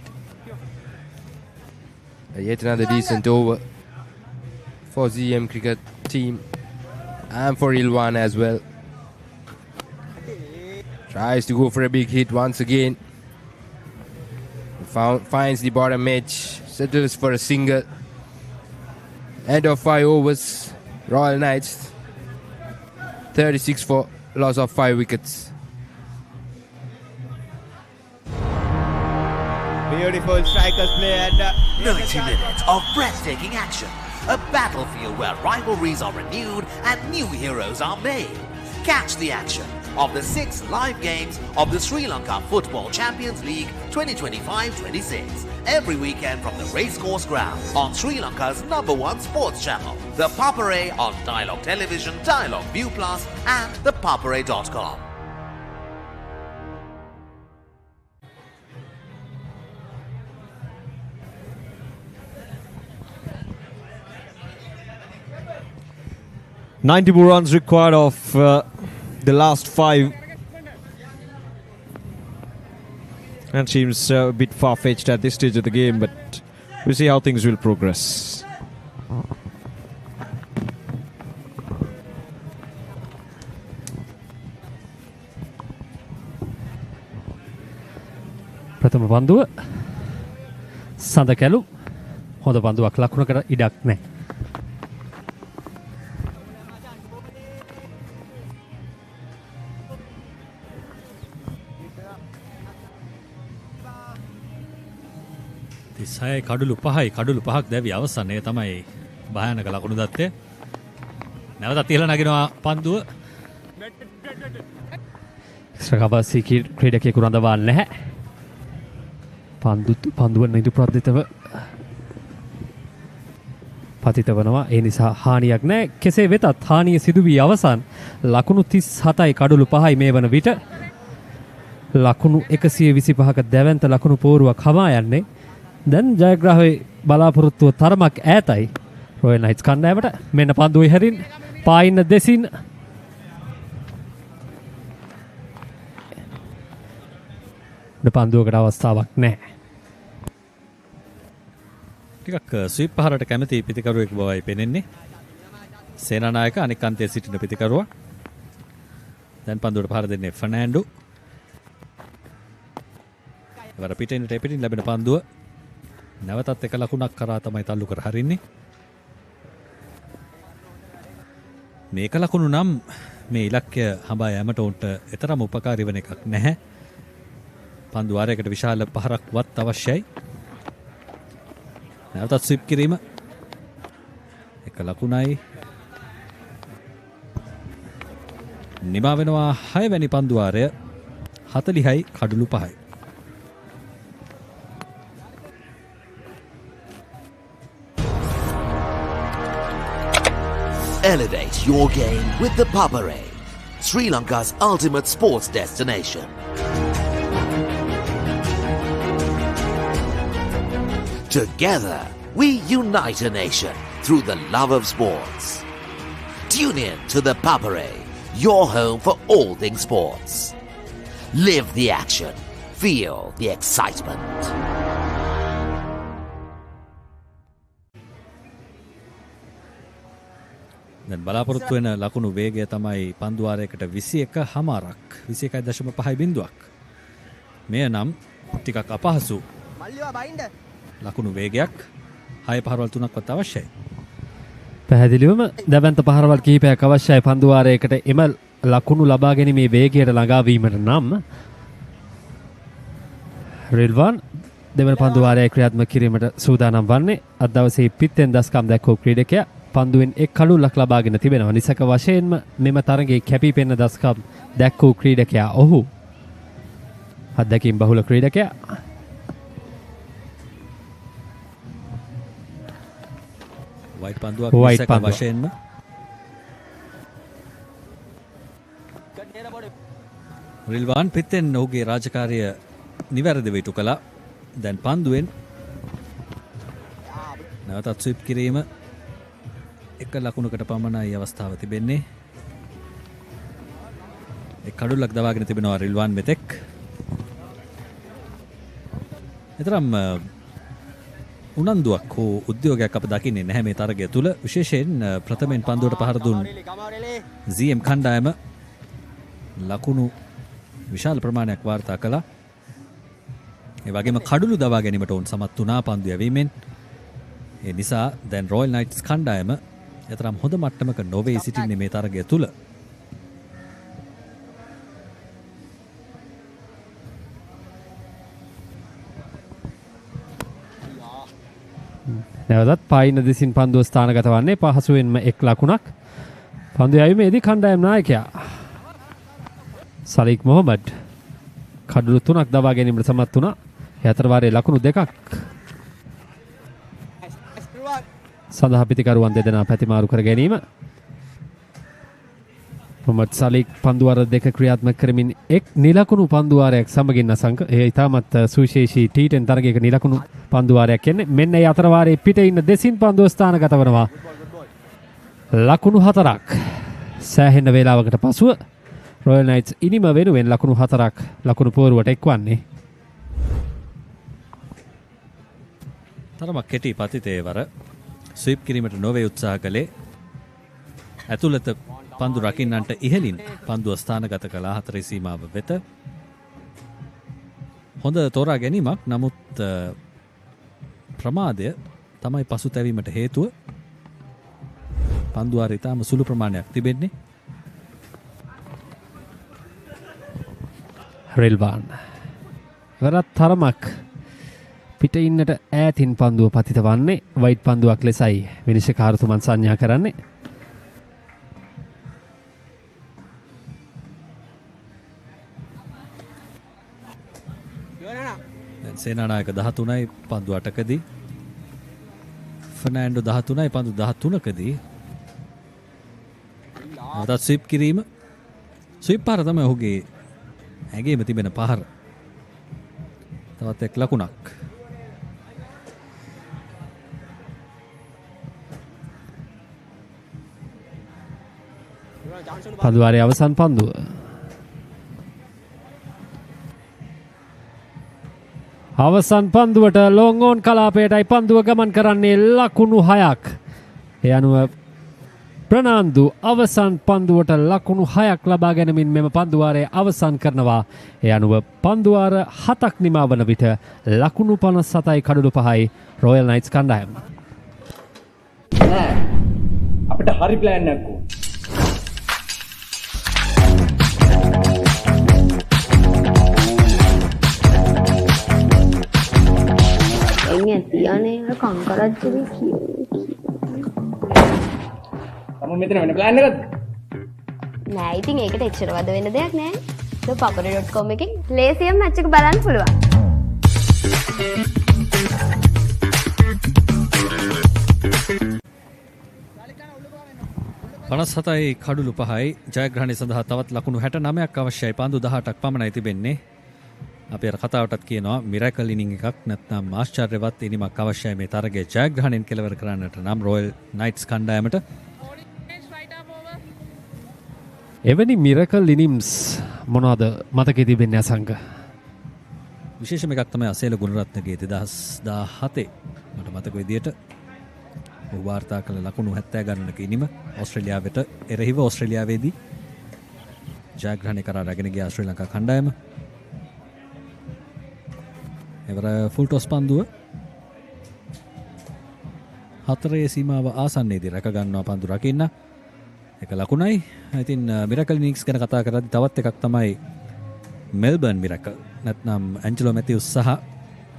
Yet another decent over for ZM cricket team and for Rilwan as well. Tries to go for a big hit once again. Finds the bottom edge. Settles for a single. End of 5 overs. Royal Knights 36 for loss of 5 wickets. Beautiful strikers play and 90 minutes of breathtaking action. A battlefield where rivalries are renewed and new heroes are made. Catch the action of the 6 live games of the Sri Lanka Football Champions League 2025-26 every weekend from the Racecourse Ground on Sri Lanka's #1 sports channel, the Papare on Dialog Television, Dialog ViU Plus and thepapare.com. .90 more runs required of the last 5. And seems a bit far-fetched at this stage of the game, but we'll see how things will progress. ප්‍රථම පන්දුව සඳ කැලු හොඳ පන්දුවක් ලකුණකට ඉඩක් නැහැ. තිස්සයි කඩුළු 5ක් දැවි අවසන්. ඒ තමයි භයානක ලකුණු දත්තේ. නැවතත් ඉහළ නගිනවා පන්දුව. ශ්‍රකබසී ක්‍රීඩකයෙකු රඳවන්නේ නැහැ. පන්දුව නිදු ප්‍රද්දිතව පතිත වනවා. ඒ නිසා හානියක් නැහැ. කෙසේ වෙතත් හානිය සිදු වී අවසන් ලකුණු 37යි කඩලු 5යි මේ වන විට. ලකුණු 125ක දැවැන්ත ලකුණු පෝරුවක් හමා යන්නේ. දැන් ජයග්‍රාහී බලාපොරොත්තුව තරමක් ඈතයි රොයල් නයිට්ස් කණ්ඩායමට. මෙන්න පන්දුවේ හැරින් පායින්න දෙසින් පන්දුවකට අවස්ථාවක් නැහැ. ටිකක් ස්වීප් පහරට කැමති පිතිකරුවෙක් බවයි පෙනෙන්නේ. සේනානායක අනෙක් අන්තයේ සිටින පිතිකරුවා. දැන් පන්දුවට පහර දෙන්නේ ෆර්නෑන්ඩෝ. වර පිටින් ලැබෙන පන්දුව නැවතත් එක ලකුණක් කරා තමයි තල්ලු කර හරින්නේ. මේක ලකුණු නම් මේ ඉලක්කය හඹා යෑමට උන්ට එතරම් උපකාරී වන එකක් නැහැ. පන්දු වාරයකට විශාල පහරක් වත් අවශ්‍යයි. නැවතත් ස්විප් කිරීම එක ලකුණයි. නිමා වෙනවා 6 වැනි පන්දු වාරය 40යි කඩලු 5යි. Elevate your game with ThePapare, Sri Lanka's ultimate sports destination. Together, we unite a nation through the love of sports. Tune in to ThePapare, your home for all things sports. Live the action. Feel the excitement. දැන් බලාපොරොත්තු වෙන ලකුණු වේගය තමයි පන්දුවාරයකට 21.5 බිංදුවක්. මෙය නම් ටිකක් අපහසු ලකුණු වේගයක් 6 පහරවල් 3ක්වත් අවශ්‍යයි. පැහැදිලිවම දැවැන්ත පහරවල් කිහිපයක් අවශ්‍යයි පන්දුවාරයකට එම ලකුණු ලබා ගැනීමේ වේගයට ළඟා වීමට නම්. රිල්වන් දෙවන පන්දුවාරය ක්‍රියාත්මක කිරීමට සූදානම් වන්නේ. අද දවසේ පිත්තෙන් දස්කම් දැක්වූ ක්‍රීඩකයා පන්දුවෙන් එක් කඩුල්ලක් ලබාගෙන තිබෙනවා. නිසක වශයෙන්ම මෙම තරගයේ කැපී පෙනෙන දස්කම් දැක්වූ ක්‍රීඩකයා ඔහු. අත්දැකීම් බහුල ක්‍රීඩකයා. වයිට් පන්දුවක් නිසක වශයෙන්ම රිල්වාන් පිත්තෙන් ඔහුගේ රාජකාරිය නිවැරදිව ඉටු කළා. දැන් පන්දුවෙන් නැවතත් ස්විප් කිරීම එක ලකුණකට පමණයි අවස්ථාව තිබෙන්නේ. එක් කඩුල්ලක් දවාගෙන තිබෙනවා රිල්වාන් මෙතෙක්. එතරම් උනන්දුවක් හෝ උද්‍යෝගයක් අප දකින්නේ නැහැ මේ තරගය තුල. විශේෂයෙන් ප්‍රථමයෙන් පන්දුවට පහර දුන් GM කණ්ඩායම ලකුණු විශාල ප්‍රමාණයක් වාර්තා කළා. ඒ වගේම කඩුළු දවා ගැනීමට ඔවුන් සමත් වුණා පන්දු යැවීමෙන්. ඒ නිසා දැන් රොයල් නයිට්ස් කණ්ඩායම එතරම් හොඳ මට්ටමක නොවේ සිටින්නේ මේ තරගය තුල. නැවතත් පායින දෙසින් පන්දුව ස්ථානගත වන්නේ පහසුවෙන්ම එක් ලකුණක්. පන්දු යැවීමේදී කණ්ඩායම් නායකයා සලීක් මොහමඩ් කඩුළු 3ක් දවා ගැනීමට සමත් වුණා. ඒ අතර වාරයේ ලකුණු 2ක් සඳහා පිතිකරුවන් දෙදෙනා පැතිමාරු කර ගැනීම. මොහමඩ් සලීක් පන්දුවාර 2 ක්‍රියාත්මක කරමින් එක් නිලකුණු පන්දුවාරයක් සමගින් අසංක. ඒ ඉතාමත් සුවිශේෂී T10 තරගයක නිලකුණු පන්දුවාරයක් කියන්නේ. මෙන්න ඒ අතර වාරයේ පිට ඉන්න දෙසින් පන්දුව ස්ථානගත වනවා. ලකුණු 4ක් සෑහෙන වේලාවකට පසුව රොයල් නයිට්ස් ඉනිම වෙනුවෙන් ලකුණු 4ක් ලකුණු පෝරුවට එක්වන්නේ. තරමක් කෙටි පතිතේවර ස්විප් කිරීමට නොවේ උත්සාහ කළේ. ඇතුළත පන්දු රකින්නන්ට ඉහලින් පන්දුව ස්ථානගත කළා 4 සීමාව වෙත. හොඳ තෝරා ගැනීමක්. නමුත් ප්‍රමාදය තමයි පසුතැවීමට හේතුව. පන්දුවාර ඉතාම සුළු ප්‍රමාණයක් තිබෙන්නේ. රෙල්වාන් වරත් තරමක් පිට ඉන්නට ඈතින් පන්දුව පතිත වන්නේ. වයිට් පන්දුවක් ලෙසයි විනිශ්චයකාරතුමන් සංඥා කරන්නේ. සේනානායක 13යි පන්දු 8කදී ෆර්නෑන්ඩෝ 13යි පන්දු 13කදී නැවතත් ස්විප් කිරීම. ස්විප් පහර තමයි ඔහුගේ ඇගේම තිබෙන පහර. තවත් එක් ලකුණක්. පන්දුවාරයේ අවසන් පන්දුව. අවසන් පන්දුවට ලොං ඕන් කලාපයටයි පන්දුව ගමන් කරන්නේ ලකුණු 6ක්. ඒ අනුව ප්‍රනාන්දු අවසන් පන්දුවට ලකුණු 6ක් ලබා ගැනීමෙන් මෙම පන්දුවාරය අවසන් කරනවා. ඒ අනුව පන්දුවාර 7ක් නිමා වන විට ලකුණු 57යි කඩලු 5යි රොයල් නයිට්ස් කණ්ඩායම. නෑ අපිට හරි ප්ලෑන් එකක් ඕන. එන්නේ තියානේ අර කංකරච්චලේ කියෝ. මම මෙතන වෙන ප්ලෑන් එකක්ද? නෑ ඉතින් ඒකට එච්චර වද වෙන දෙයක් නෑ. ThePapare.com එකෙන් ලේසියෙන් මැච් එක බලන්න පුළුවන්. 57යි කඩුළු 5යි ජයග්‍රහණය සඳහා තවත් ලකුණු 69ක් අවශ්‍යයි. පන්දු 18ක් පමණයි තිබෙන්නේ. අපි අර කතාවටත් කියනවා මිරකල් ඉනිං එකක් නැත්නම් ආශ්චර්යවත් ඉනිමක් අවශ්‍යයි මේ තරගයේ ජයග්‍රහණයෙන් කෙලවර කරන්නට නම් රොයල් නයිට්ස් කණ්ඩායමට. එවැනි මිරකල් ඉනිම්ස් මොනවද මතකෙ තිබෙන්නේ අසංග? විශේෂම එකක් තමයි අසේල ගුණරත්නගේ 2017 මට මතක විදියට ඔහු වාර්තා කළ ලකුණු 70 ගණනක ඉනිම ඕස්ට්‍රේලියාවට එරෙහිව ඕස්ට්‍රේලියාවේදී ජයග්‍රහණය කරා රැගෙන ගිය ශ්‍රී ලංකා කණ්ඩායම. එවර ෆුල් ටොස් පන්දුව හතරේ සීමාව ආසන්නයේදී රැක ගන්නවා පන්දු රකින්න. එක ලකුණයි. ඉතින් මිරකල් ඉනිංස් ගැන කතා කරද්දී තවත් එකක් තමයි මෙල්බර්න් මිරකල්. නැත්නම් ඇන්ජලෝ මැතිව්ස් සහ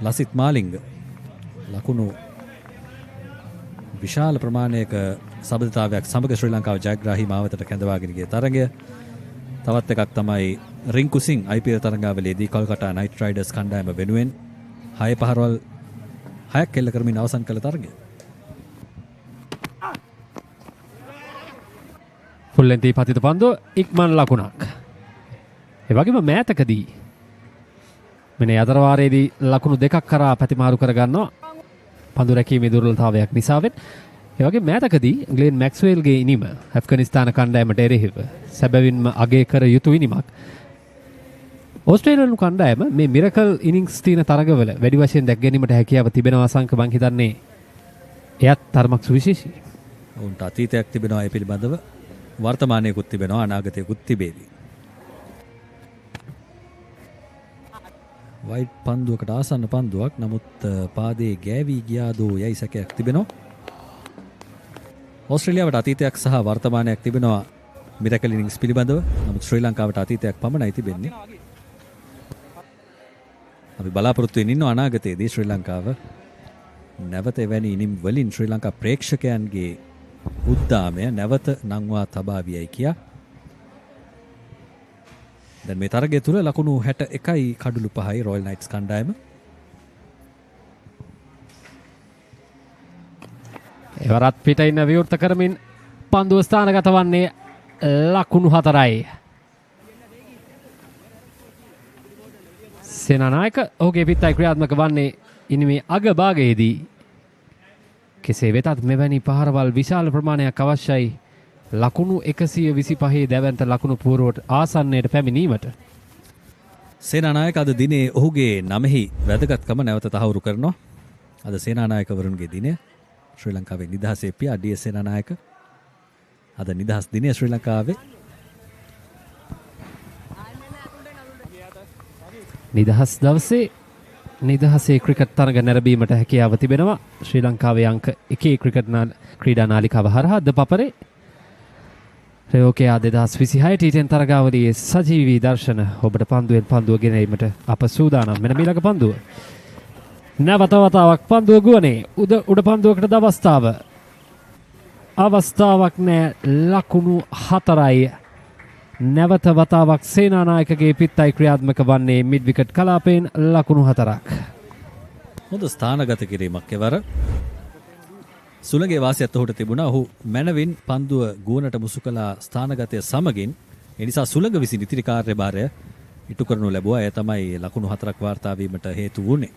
ලසිත් මාලිංග ලකුණු විශාල ප්‍රමාණයක සබඳතාවයක් සමග ශ්‍රී ලංකාව ජයග්‍රාහී මාවතට කැඳවාගෙන ගිය තරගය. තවත් එකක් තමයි රින්කු සිං IPL තරගාවලියේදී කොල්කතා නයිට් රයිඩර්ස් කණ්ඩායම වෙනුවෙන් 6 පහරවල් 6ක් එල්ල කරමින් අවසන් කළ තරගය. ෆුල්ලෙන්ටි පතිත පන්දුව ඉක්මන් ලකුණක්. ඒ වගේම මෑතකදී මෙන්න යතරවාරයේදී ලකුණු දෙකක් කරා පැතිමාරු කරගන්නවා පන්දු රැකීමේ දුර්වලතාවයක් නිසාවෙන්. ඒ වගේ මෑතකදී ග්ලෙන් මැක්ස්වෙල්ගේ ඉනිම ඇෆ්ගනිස්තාන කණ්ඩායමට එරෙහිව සැබවින්ම අගය කර යුතු ඉනිමක්. ඕස්ට්‍රේලියානු කණ්ඩායම මේ මිරකල් ඉනිංස් තියෙන තරගවල වැඩි වශයෙන් දැක් ගැනීමට හැකියාව තිබෙනවා සංක මං හිතන්නේ එයත් තරමක් සුවිශේෂී. ඔවුන්ට අතීතයක් තිබෙනවා ඒ පිළිබඳව වර්තමානයකුත් තිබෙනවා අනාගතයකුත් තිබේවි. වයිට් පන්දුවකට ආසන්න පන්දුවක් නමුත් පාදයේ ගෑවී ගියාදෝ යයි සැකයක් තිබෙනවා. ඕස්ට්‍රේලියාවට අතීතයක් සහ වර්තමානයක් තිබෙනවා මිරකල් ඉනිංස් පිළිබඳව. නමුත් ශ්‍රී ලංකාවට අතීතයක් පමණයි තිබෙන්නේ. අපි බලාපොරොත්තු වෙමින් ඉන්න අනාගතයේදී ශ්‍රී ලංකාව නැවත එවැනි ඉනිම් වලින් ශ්‍රී ලංකා ප්‍රේක්ෂකයන්ගේ උද්දාමය නැවත නංවා තබාවියයි කියා. දැන් මේ තරගය තුල ලකුණු 61යි කඩලු 5යි රොයල් නයිට්ස් කණ්ඩායම. එවරත් පිට ඉන්න විවෘත කරමින් පන්දුව ස්ථානගත වන්නේ ලකුණු 4යි. සේනානායක ඔහුගේ පිටයි ක්‍රියාත්මක වන්නේ ඉනිමේ අග භාගයේදී. කෙසේ වෙතත් මෙවැනි පහරවල් විශාල ප්‍රමාණයක් අවශ්‍යයි ලකුණු 125 දැවැන්ත ලකුණු පුවරුවට ආසන්නයට පැමිණීමට. සේනානායක අද දිනේ ඔහුගේ නමෙහි වැදගත්කම නැවත තහවුරු කරනවා. අද සේනානායකවරුන්ගේ දිනය. ශ්‍රී ලංකාවේ නිදහසේ පියා ඩී.එස්. සේනානායක අද නිදහස් දිනය ශ්‍රී ලංකාවේ. නිදහස් දවසේ නිදහසේ ක්‍රිකට් තරග නැරඹීමට හැකියාව තිබෙනවා. ශ්‍රී ලංකාවේ අංක 1 ක්‍රිකට් ක්‍රීඩා නාලිකාව හරහා ThePapare රෙවෝකයා 2026 T10 තරගාවලියේ සජීවී දර්ශන ඔබට පන්දුවෙන් පන්දුව ගෙනීමට අප සූදානම්. මෙන්න මීළඟ පන්දුව. නැවත වතාවක් පන්දුව ගුවනේ උඩ පන්දුවකට අවස්ථාවක් නෑ ලකුණු 4යි. නැවත වතාවක් සේනානායකගේ පිත්තයි ක්‍රියාත්මක වන්නේ මිඩ් විකට් කලාපයෙන් ලකුණු 4ක්. හොඳ ස්ථානගත කිරීමක් එවර. සුළගේ වාසියත් ඔහුට තිබුණා. ඔහු මැනවින් පන්දුව ගුවනට මුසු කළා ස්ථානගතය සමගින්. ඒ නිසා සුළඟ විසින් ඉතිරි කාර්යභාරය ඉටු කරනු ලැබුවා. එය තමයි ලකුණු 4ක් වාර්තා වීමට හේතු වුණේ.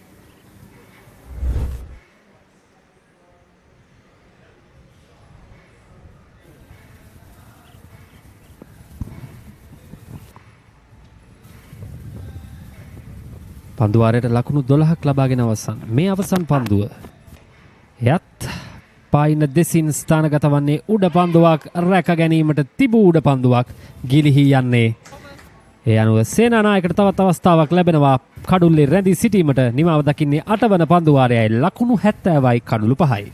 පන්දුවාරයට ලකුණු 12ක් ලබාගෙන අවසන්. මේ අවසන් පන්දුව එයත් පායින දෙසින් ස්ථානගත වන්නේ උඩ පන්දුවක් රැක ගැනීමට තිබූ උඩ පන්දුවක් ගිලිහි යන්නේ. ඒ අනුව සේනානායකට තවත් අවස්ථාවක් ලැබෙනවා කඩුල්ලේ රැඳී සිටීමට. නිමාව දකින්නේ 8 වන පන්දුවාරයයි ලකුණු 70යි කඩුළු 5යි.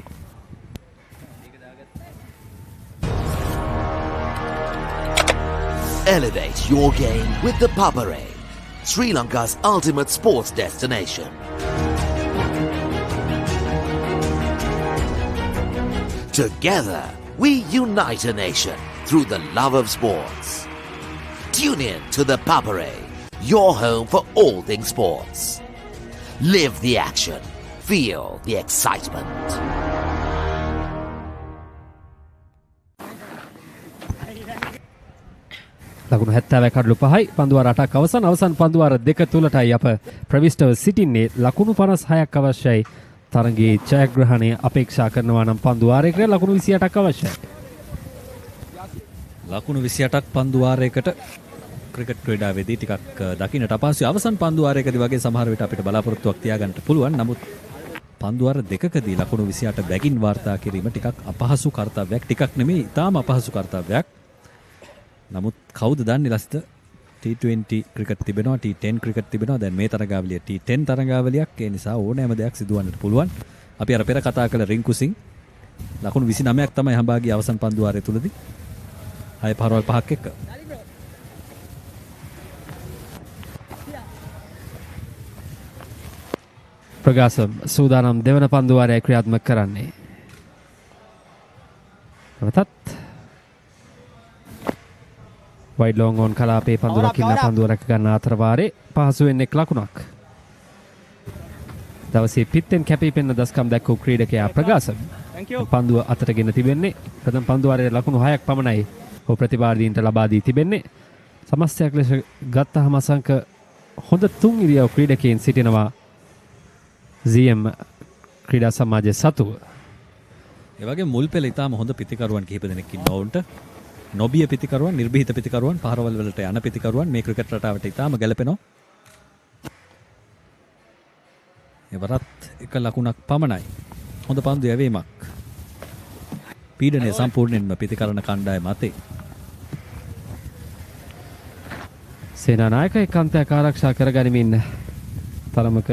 Elevate your game with the Papare, Sri Lanka's ultimate sports destination. Together, we unite a nation through the love of sports. Tune in to the Papare, your home for all things sports. Live the action. Feel the excitement. ලකුණු 70 කඩලු 5යි පන්දුවාර 8ක් අවසන් පන්දුවාර 2 තුලටයි අප ප්‍රවිෂ්ටව සිටින්නේ. ලකුණු 56ක් අවශ්‍යයි. තරගයේ ජයග්‍රහණය අපේක්ෂා කරනවා නම් පන්දුවාරයකට ලකුණු 28ක් අවශ්‍යයි. ලකුණු 28ක් පන්දුවාරයකට ක්‍රිකට් ක්‍රීඩාවේදී ටිකක් දකින්නට අපහසුයි. අවසන් පන්දුවාරයකදී වගේ සමහර විට අපිට බලාපොරොත්තුවක් තියාගන්න පුළුවන්. නමුත් පන්දුවාර දෙකකදී ලකුණු 28 බැගින් වාර්තා කිරීම ටිකක් අපහසු කාර්යයක්. ටිකක් නෙමෙයි, ඉතාම අපහසු කාර්යයක්. නමුත් කවුද දන්නේ ලසිත, T20 ක්‍රිකට් තිබෙනවා, T10 ක්‍රිකට් තිබෙනවා. දැන් මේ තරගාවලිය T10 තරගාවලියක්. ඒ නිසා ඕනෑම දෙයක් සිදුවන්නට පුළුවන්. අපි අර පෙර කතා කළ රින්කු සිං ලකුණු 29ක් තමයි හඹාගේ අවසන් පන්දුවාරය තුලදී. 6 පහරවල් 5ක් එක්ක. ප්‍රගාසම් සූදානම් දෙවන පන්දුවාරය ක්‍රියාත්මක කරන්නේ. නැවතත් වයිඩ් ලොං ඔන් කලාපේ පන්දු රකින්න පන්දුව රැක ගන්න අතර වාරේ පහසුවෙන් එක් ලකුණක්. දවසේ පිත්තෙන් කැපී පෙනෙන දස්කම් දැක්වූ ක්‍රීඩකයා ප්‍රගාසම් පන්දුව අතටගෙන තිබෙන්නේ. ප්‍රථම පන්දුවාරයේ ලකුණු 6ක් පමණයි ඔහු ප්‍රතිවාදීන්ට ලබා දී තිබෙන්නේ. සමස්තයක් ලෙස ගත්තහම අසංක හොඳ තුන් ඉරියව් ක්‍රීඩකයන් සිටිනවා GM ක්‍රීඩා සමාජයේ සතුව. ඒ වගේ මුල් පෙළ ඉතාම හොඳ පිතිකරුවන් කිහිප දෙනෙක් ඉන්නවා උන්ට. නොබිය පිතිකරුවන්, නිර්භීත පිතිකරුවන්, පහරවල් වලට යන පිතිකරුවන් මේ ක්‍රිකට් රටාවට ඉතාම ගැලපෙනවා. එවරත් එක ලකුණක් පමණයි. හොඳ පන්දු යැවීමක්. පීඩනය සම්පූර්ණයෙන්ම පිතිකරන කණ්ඩායම අතේ. සේනානායක එකාන්තයක් ආරක්ෂා කරගනිමින් තරමක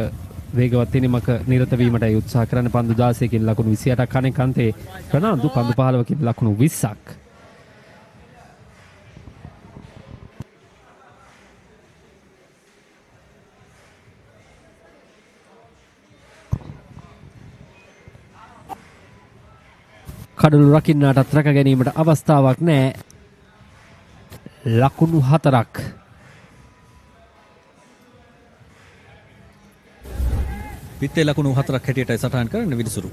වේගවත් තිනිමක නිරත වීමටයි උත්සාහ කරන. පන්දු 16කින් ලකුණු 28ක් කණෙන් කන්තේ ප්‍රනාන්දු පන්දු 15කින් ලකුණු 20ක්. කඩළු රකින්නාටත් රැක ගැනීමට අවස්ථාවක් නැහැ. ලකුණු 4ක්. පිත්තේ ලකුණු 4ක් හැටියටයි සටහන් කරන්න විදුසුරු.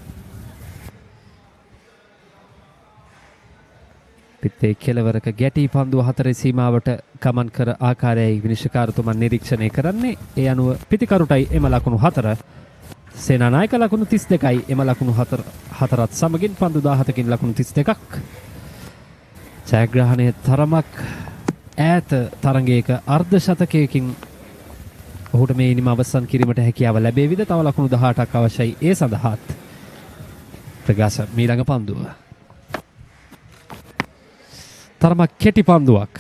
පිත්තේ කෙලවරක ගැටි පන්දුව 4 සීමාවට ගමන් කර ආකාරයයි විනිශ්චයකාරතුමන් නිරීක්ෂණය කරන්නේ. ඒ අනුව පිතිකරුටයි එම ලකුණු 4. සේනානායක ලකුණු 32යි එම ලකුණු 4ත් සමගින් පන්දු 17කින් ලකුණු 32ක්. ජයග්‍රහණය තරමක් ඈත තරගයක අර්ධ ශතකයකින් ඔහුට මේ ඉනිම අවසන් කිරීමට හැකියාව ලැබේවිද? තව ලකුණු 18ක් අවශ්‍යයි ඒ සඳහාත්. ප්‍රගාස මීළඟ පන්දුව තරමක් කෙටි පන්දුවක්.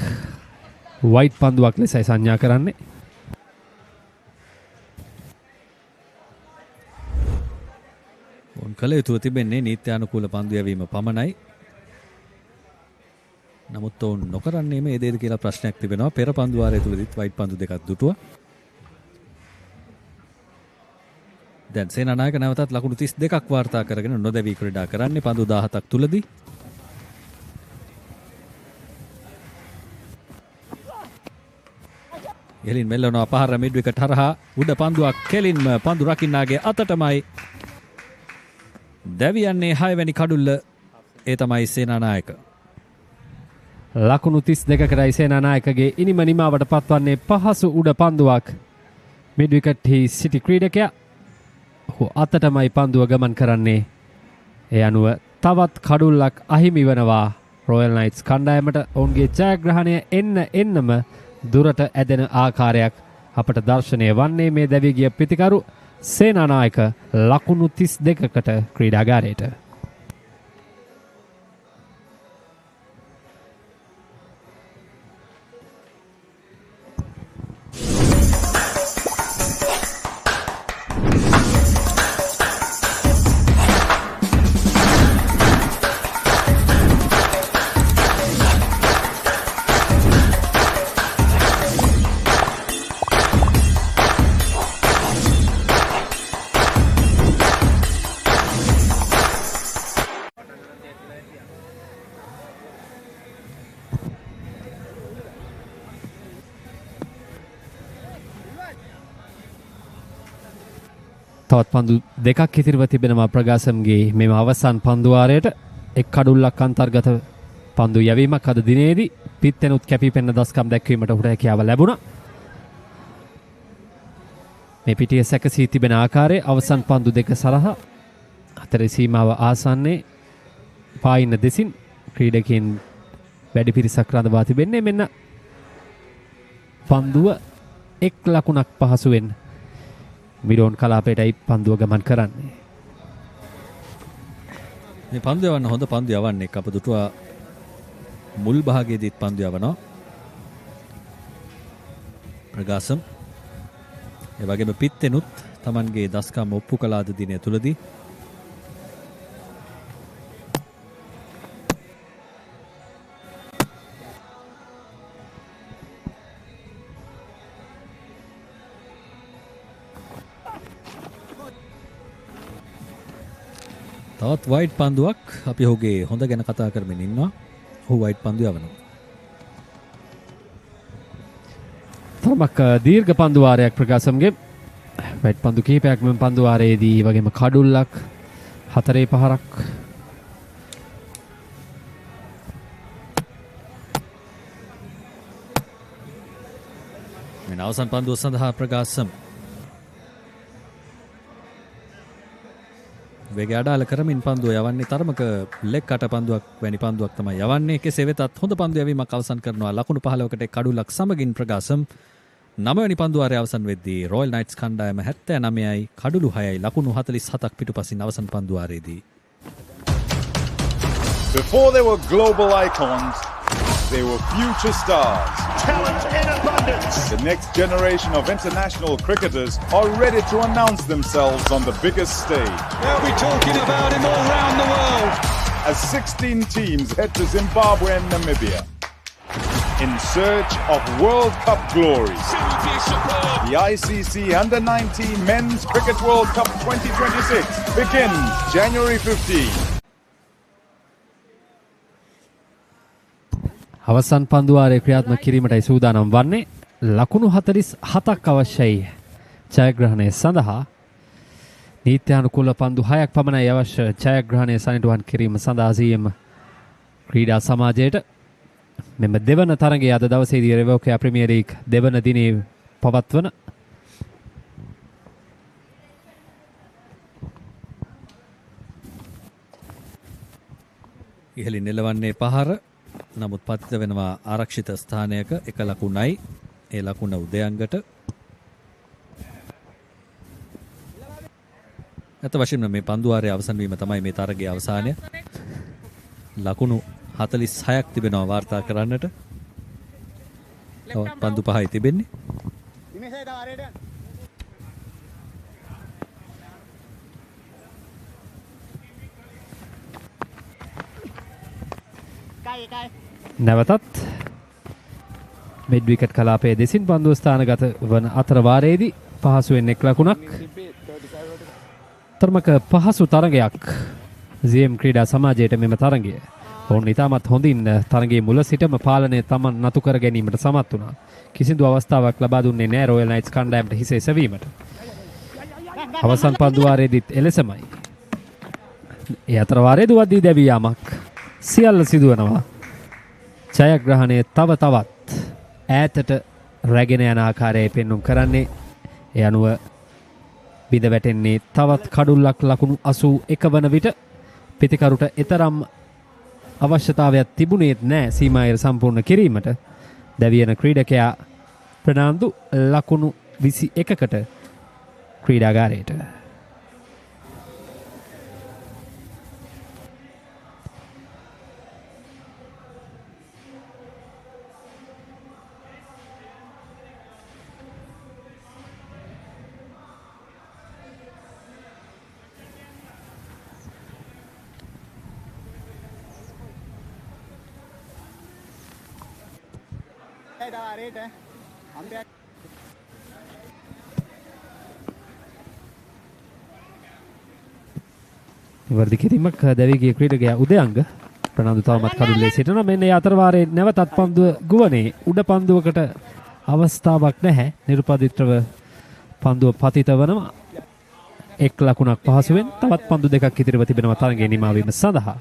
වයිට් පන්දුවක් ලෙසයි සංඥා කරන්නේ. ඔවුන් කළ යුතුව තිබෙන්නේ නීත්‍යානුකූල පන්දු යැවීම පමණයි. නමුත් ඔවුන් නොකරන්නේ මේ දේද කියලා ප්‍රශ්නයක් තිබෙනවා. පෙර පන්දුවාරය තුලදීත් වයිට් පන්දු දෙකක් දුටුවා. දැන් සේනානායක නැවතත් ලකුණු 32ක් වාර්තා කරගෙන නොදැවී ක්‍රීඩා කරන්නේ පන්දු 17ක් තුලදී. එලින් මෙල්ලන අපහාර මිඩ් විකට් හරහා උඩ පන්දුවක් කෙලින්ම පන්දු රකින්නාගේ අතටමයි. දැවියන්නේ 6 වැනි කඩුල්ල ඒ තමයි සේනානායක. ලකුණු 32කටයි සේනානායකගේ ඉනිම නිමාවට පත්වන්නේ පහසු උඩ පන්දුවක්. මිඩ් විකට්හි සිටි ක්‍රීඩකයා ඔහු අතටමයි පන්දුව ගමන් කරන්නේ. ඒ අනුව තවත් කඩුල්ලක් අහිමි වනවා රොයල් නයිට්ස් කණ්ඩායමට. ඔවුන්ගේ ජයග්‍රහණය එන්නම දුරට ඇදෙන ආකාරයක් අපට දර්ශනය වන්නේ මේ දැවී ගිය පිතිකරු සේනානායක ලකුණු 32කට ක්‍රීඩාගාරයට. තවත් පන්දු දෙකක් ඉතිරිව තිබෙනවා ප්‍රගාසම්ගේ මෙම අවසන් පන්දුවාරයට. එක් කඩුල්ලක් අන්තර්ගත පන්දු යැවීමක් අද දිනේදී පිත්තෙනුත් කැපී පෙනෙන දස්කම් දැක්වීමට ඔහුට හැකියාව ලැබුණා. මේ පිටියේ සැකසී තිබෙන ආකාරයේ අවසන් පන්දු දෙක සරහා අතර සීමාව ආසන්නයේ පායින්න දෙසින් ක්‍රීඩකයන් වැඩි පිරිසක් රඳවා තිබෙන්නේ. මෙන්න පන්දුව එක් ලකුණක් පහසුවෙන් මිරෝන් කලාපයටයි පන්දුව ගමන් කරන්නේ. මේ පන්දු යවන්න හොඳ පන්දු යවන්නේ අප දුටුවා මුල් භාගයේදීත් පන්දු යවනවා ප්‍රගාසම්. ඒ වගේම පිත්තෙනුත් Tamanගේ දස්කම් ඔප්පු කළාද දිනය තුලදී. තවත් වයිඩ් පන්දුවක් අපි ඔහුගේ හොඳ ගැන කතා කරමින් ඉන්නවා. ඔහු වයිඩ් පන්දු යවනවා. තරමක් දීර්ඝ පන්දු වාරයක් ප්‍රකාශම්ගේ වයිඩ් පන්දු කිහිපයක් මෙම පන්දු වාරයේදී වගේම කඩුල්ලක් 4-5ක් මෙන්න අවසන් පන්දුව සඳහා ප්‍රකාශම් වේගය අඩාල කරමින් පන්දුව යවන්නේ. තරමක ලෙග් කට පන්දුවක් වැනි පන්දුවක් තමයි යවන්නේ. කෙසේ වෙතත් හොඳ පන්දු යැවීමක් අවසන් කරනවා. ලකුණු 15කට කඩුලක් සමගින් ප්‍රකාශම් 9 වෙනි පන්දු වාරයේ අවසන් වෙද්දී රොයල් නයිට්ස් කණ්ඩායම 79යි කඩුළු 6යි ලකුණු 47ක් පිටුපසින් අවසන් පන්දු වාරයේදී. Before they were global icons, they were future stars. Talent in abundance. The next generation of international cricketers are ready to announce themselves on the biggest stage. They'll be talking about him all around the world. As 16 teams head to Zimbabwe and Namibia in search of World Cup glory. The ICC Under-19 Men's Cricket World Cup 2026 begins January 15. අවසන් පන්දු වාරයේ ක්‍රියාත්මක කිරීමටයි සූදානම් වන්නේ. ලකුණු 47ක් අවශ්‍යයි ජයග්‍රහණය සඳහා. නීත්‍යානුකූල පන්දු 6ක් පමණයි අවශ්‍ය ජයග්‍රහණය සනිටුවන් කිරීම සඳහා සියම් ක්‍රීඩා සමාජයට. මෙම දෙවන තරගයේ අද දවසේදී රෙවෝ ප්‍රීමියර් ලීග් දෙවන දිනේ පවත්වන ඉහළින් එළවන්නේ පහර. නමුත් පතිත වෙනවා ආරක්ෂිත ස්ථානයක එක ලකුණයි. ඒ ලකුණ උදයංගට. ඇත්ත වශයෙන්ම මේ පන්දු වාරයේ අවසන් වීම තමයි මේ තරගයේ අවසානය. ලකුණු 46ක් තිබෙනවා වාර්තා කරන්නට. තවත් පන්දු 5යි තිබෙන්නේ. නැවතත් මිඩ් විකට් කලාපයේ දෙසින් පන්දුව ස්ථානගත වන අතර වාරයේදී පහසුවෙන් එක් ලකුණක්. තරමක පහසු තරගයක් ZM ක්‍රීඩා සමාජයට මෙම තරගය. ඔවුන් ඉතාමත් හොඳින් තරගයේ මුල සිටම පාලනය තමන් නතු කර ගැනීමට සමත් වුණා. කිසිදු අවස්ථාවක් ලබා දුන්නේ නැහැ රොයල් නයිට්ස් කණ්ඩායමට හිස එසවීමට. අවසන් පන්දු වාරයේදීත් එලෙසමයි. ඒ අතර වාරයේ දුවද්දී දැවී යාමක් සියල්ල සිදුවනවා. ජයග්‍රහණය තව තවත් ඈතට රැගෙන යන ආකාරය පෙන්눔 කරන්නේ. ඒ අනුව බිඳ වැටෙන්නේ තවත් කඩුල්ලක් ලකුණු 81 වන විට පිතිකරුට එතරම් අවශ්‍යතාවයක් තිබුණේත් නැහැ සීමායර සම්පූර්ණ කිරීමට. දැවියන ක්‍රීඩකයා ප්‍රනාන්දු ලකුණු 21කට ක්‍රීඩාගාරයට. නිවැරදි කිරීමක් දැවීගේ ක්‍රීඩකයා උදයංග ප්‍රනාන්දු තවමත් කඩුල්ලේ සිටිනවා. මෙන්න ඒ අතර වාරයේ නැවතත් පන්දුව ගුවනේ උඩ පන්දුවකට අවස්ථාවක් නැහැ. නිර්පදිත්‍රව පන්දුව පතිත වනවා. එක් ලකුණක් පහසුවෙන් තවත් පන්දු දෙකක් ඉතිරිව තිබෙනවා තරගයේ නිමා වීම සඳහා.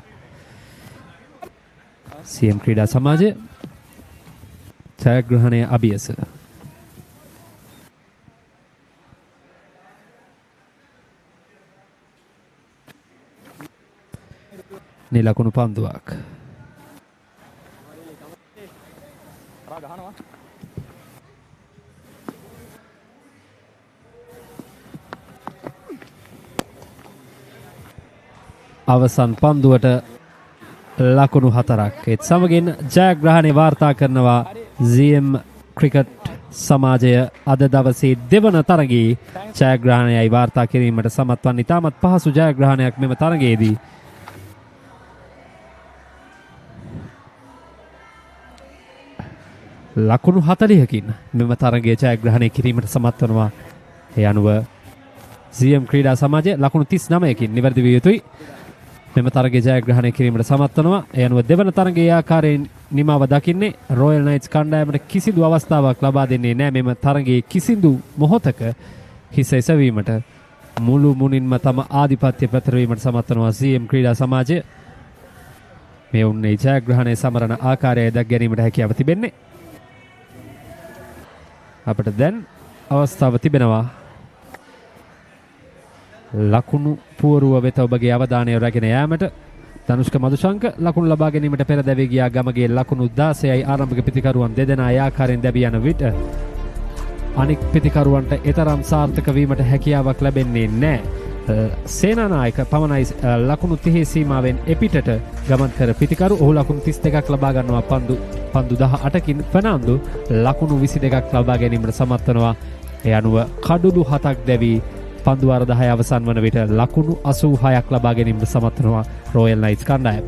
CM ක්‍රීඩා සමාජය ජයග්‍රහණය අභියස. නිලකුණු පන්දුවක්. අවසන් පන්දුවට ලකුණු 4ක්. ඒත් සමගින් ජයග්‍රහණය වාර්තා කරනවා CM ක්‍රිකට් සමාජය අද දවසේ දෙවන තරගයේ ජයග්‍රහණයයි වාර්තා කිරීමට සමත් වන්නේ. ඉතාමත් පහසු ජයග්‍රහණයක් මෙම තරගයේදී. ලකුණු 40කින් මෙම තරගයේ ජයග්‍රහණය කිරීමට සමත් වනවා. ඒ අනුව CM ක්‍රීඩා සමාජය ලකුණු 39කින් නිවැරදි විය යුතුයි. මෙම තරගයේ ජයග්‍රහණය කිරීමට සමත් වනවා. ඒ අනුව දෙවන තරගයේ ආකාරයෙන් නිමාව දකින්නේ රොයල් නයිට්ස් කණ්ඩායමට කිසිදු අවස්ථාවක් ලබා දෙන්නේ නැහැ. මෙම තරගයේ කිසිදු මොහොතක හිස එසවීමට මුළු මුනින්ම තම ආධිපත්‍ය පැතිරවීමට සමත් වනවා CM ක්‍රීඩා සමාජය. මේ උන්නේ ජයග්‍රහණය සමරන ආකාරය දැක් ගැනීමට හැකියාව තිබෙන්නේ. අපට දැන් අවස්ථාව තිබෙනවා ලකුණු පුවරුව වෙත ඔබගේ අවධානය රැගෙන යාමට. ධනුෂ්ක මදුශංක ලකුණු ලබා ගැනීමට පෙර දැවී ගියා ගමගේ ලකුණු 16යි ආරම්භක පිතිකරුවන් දෙදෙනා ආකාරයෙන් දැවී යන විට අනික් පිතිකරුවන්ට එතරම් සාර්ථක වීමට හැකියාවක් ලැබෙන්නේ නැහැ. සේනානායක පමණයි ලකුණු 30 සීමාවෙන් එපිටට ගමන් කර පිතිකරු. ඔහු ලකුණු 32ක් ලබා ගන්නවා පන්දු 18කින්. ෆර්නාන්දු ලකුණු 22ක් ලබා ගැනීමට සමත් වෙනවා. ඒ අනුව කඩුළු 7ක් දැවී පන්දු වාර 10 අවසන් වන විට ලකුණු 86ක් ලබා ගැනීමට සමත් වෙනවා රොයල් නයිට්ස් කණ්ඩායම.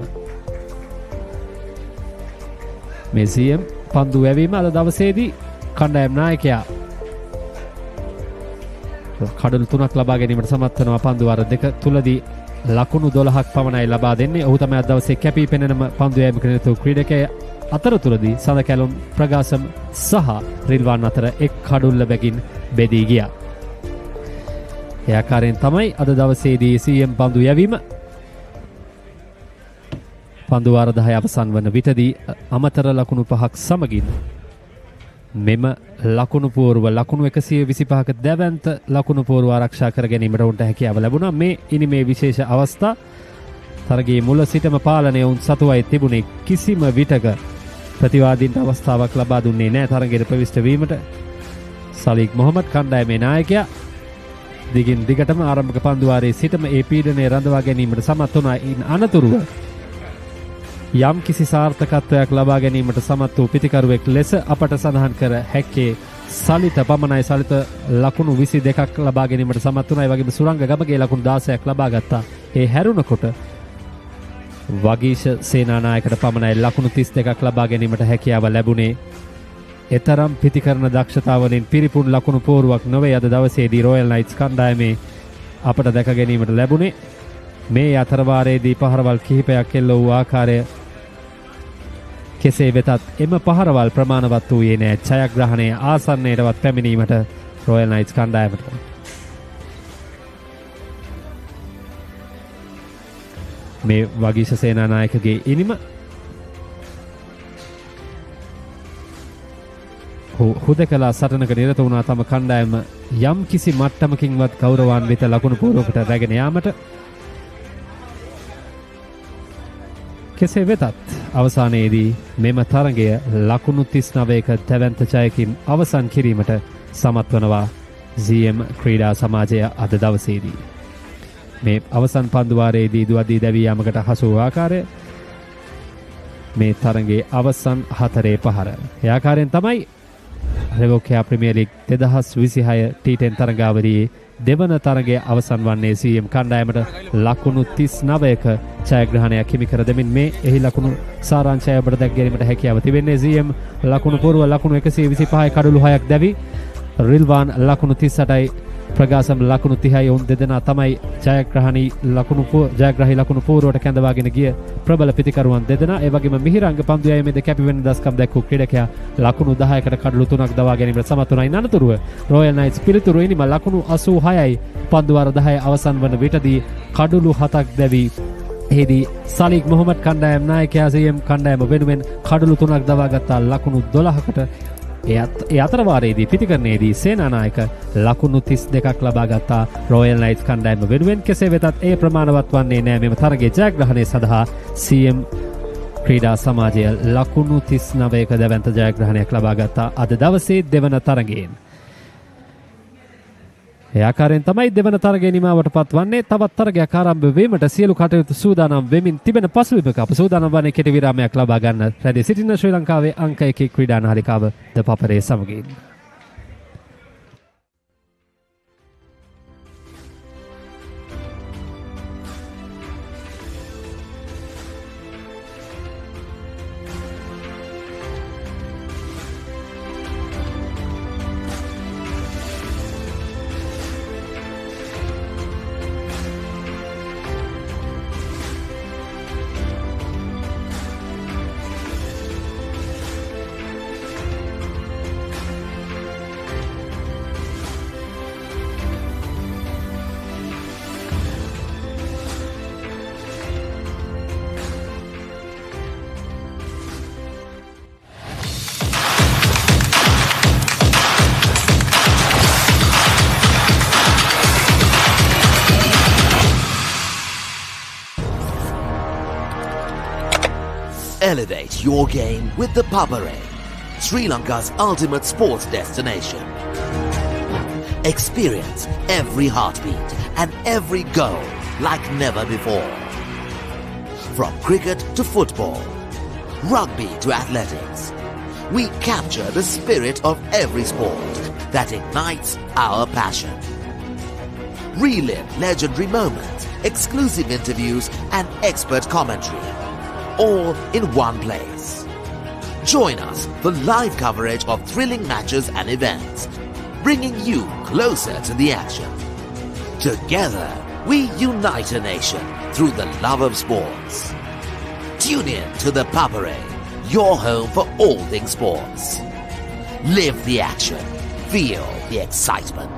මේ CM පන්දු වැවීම අද දවසේදී කණ්ඩායම් නායකයා කඩුළු 3ක් ලබා ගැනීමට සමත් වෙනවා. පන්දු වාර 2 තුලදී ලකුණු 12ක් පමණයි ලබා දෙන්නේ. ඔහු තමයි අද දවසේ කැපී පෙනෙනම පන්දු යෑමක නිරත වූ ක්‍රීඩකයා. අතරතුරදී සඳකැලුම් ප්‍රගාසම් සහ රිල්වාන් අතර එක් කඩුල්ල බැගින් බෙදී ගියා. ඒ ආකාරයෙන් තමයි අද දවසේදී CM පන්දු යැවීම පන්දු වාර 10 අවසන් වන විටදී අමතර ලකුණු 5ක් සමගින් මෙම ලකුණු පුවරුව ලකුණු 125ක දැවැන්ත ලකුණු පුවරුව ආරක්ෂා කර ගැනීමට උන්ට හැකියාව ලැබුණා. මේ ඉනිමේ විශේෂ අවස්ථා තරගයේ මුල සිටම පාලනය වුන් සතුවයි තිබුණේ. කිසිම විටක ප්‍රතිවාදීන්ට අවස්ථාවක් ලබා දුන්නේ නැහැ තරගයට ප්‍රවිෂ්ඨ වීමට. සලීක් මොහමඩ් කණ්ඩායමේ නායකයා දිගින් දිගටම ආරම්භක පන්දු වාරයේ සිටම ඒ පීඩනය රඳවා ගැනීමට සමත් වුණා. ඉන් අනතුරුව යම් කිසි සාර්ථකත්වයක් ලබා ගැනීමට සමත් වූ පිතිකරුවෙක් ලෙස අපට සඳහන් කර හැක්කේ සලිත පමණයි. සලිත ලකුණු 22ක් ලබා ගැනීමට සමත් වුණා. ඒ වගේම සුරංග ගමගේ ලකුණු 16ක් ලබා ගත්තා. ඒ හැරුණකොට වගීෂ සේනානායකට පමණයි ලකුණු 32ක් ලබා ගැනීමට හැකියාව ලැබුණේ. එතරම් පිතිකරන දක්ෂතාවලින් පිරිපුන් ලකුණු පෝරුවක් නොවේ අද දවසේදී රොයල් නයිට්ස් කණ්ඩායමේ අපට දැක ගැනීමට ලැබුණේ. මේ අතරවාරයේදී පහරවල් කිහිපයක් එල්ල වූ ආකාරය කෙසේ වෙතත් එම පහරවල් ප්‍රමාණවත් වූයේ නෑ ජයග්‍රහණය ආසන්නයටවත් පැමිණීමට රොයල් නයිට්ස් කණ්ඩායමට. මේ වගීෂ සේනානායකගේ ඉනිම හුදකලා සටනක නිරත වුණා තම කණ්ඩායම යම් කිසි මට්ටමකින්වත් ගෞරවාන්විත ලකුණු පුවරුවකට රැගෙන යාමට. කෙසේ වෙතත් අවසානයේදී මෙම තරගය ලකුණු 39ක දැවැන්ත ජයකින් අවසන් කිරීමට සමත් වනවා GM ක්‍රීඩා සමාජය අද දවසේදී. මේ අවසන් පන්දුවාරයේදී දුවදී දැවී යාමකට හසු වූ ආකාරය මේ තරගයේ අවසන් 4 පහර. ඒ ආකාරයෙන් තමයි Revo ප්‍රීමියර් ලීග් 2026 T10 තරගාවලියේ දෙවන තරගය අවසන් වන්නේ CM කණ්ඩායමට ලකුණු 39ක ජයග්‍රහණයක් හිමි කර දෙමින් මේ එහි ලකුණු සාරාංශය ඔබට දැක් ගැනීමට හැකියාව තිබෙන්නේ. CM ලකුණු පූර්ව ලකුණු 125යි කඩලු 6ක් දැවි. රිල්වාන් ලකුණු 38යි ප්‍රගාසම් ලකුණු 30යි. උන් දෙදෙනා තමයි ජයග්‍රහී ලකුණු පූර්වට කැඳවාගෙන ගිය ප්‍රබල පිතිකරුවන් දෙදෙනා. ඒ වගේම මිහිරංග පන්දු යෑමේදී කැපිවෙන දස්කම් දැක්වූ ක්‍රීඩකයා ලකුණු 10කට කඩලු 3ක් දවා ගැනීමට සමත් වුණා. අනතුරුව රොයල් නයිට්ස් පිළිතුරු ඉනිම ලකුණු 86යි පන්දුවාර 10 අවසන් වන විටදී කඩලු 7ක් දැවි එහිදී සලීක් මොහොමඩ් කණ්ඩායම් නායකයා CM කණ්ඩායම වෙනුවෙන් කඩලු 3ක් දවා ගත්තා ලකුණු 12කට. ඒ අතරවාරයේදී පිතිකරණයේදී සේනානායක ලකුණු 32ක් ලබා ගත්තා රොයල් නයිට්ස් කණ්ඩායම වෙනුවෙන්. කෙසේ වෙතත් ඒ ප්‍රමාණවත් වන්නේ නෑ මෙම තරගයේ ජයග්‍රහණය සඳහා CM ක්‍රීඩා සමාජය ලකුණු 39ක දැවැන්ත ජයග්‍රහණයක් ලබා ගත්තා අද දවසේ දෙවන තරගයෙන්. ඒ ආකාරයෙන් තමයි දෙවන තරගයේ නිමාවට පත්වන්නේ. තවත් තරගයක් ආරම්භ වීමට සියලු කටයුතු සූදානම් වෙමින් තිබෙන පසුබිමක අප සූදානම් වන්නේ කෙටි විරාමයක් ලබා ගන්න රැඳී සිටින ශ්‍රී ලංකාවේ අංක 1 ක්‍රීඩා නාලිකාව ThePapare සමගින්. Elevate your game with ThePapare, Sri Lanka's ultimate sports destination. Experience every heartbeat and every goal like never before. From cricket to football, rugby to athletics, we capture the spirit of every sport that ignites our passion. Relive legendary moments, exclusive interviews and expert commentary, all in one place. Join us for live coverage of thrilling matches and events, bringing you closer to the action. Together, we unite a nation through the love of sports. Tune in to ThePapare, your home for all things sports. Live the action, feel the excitement.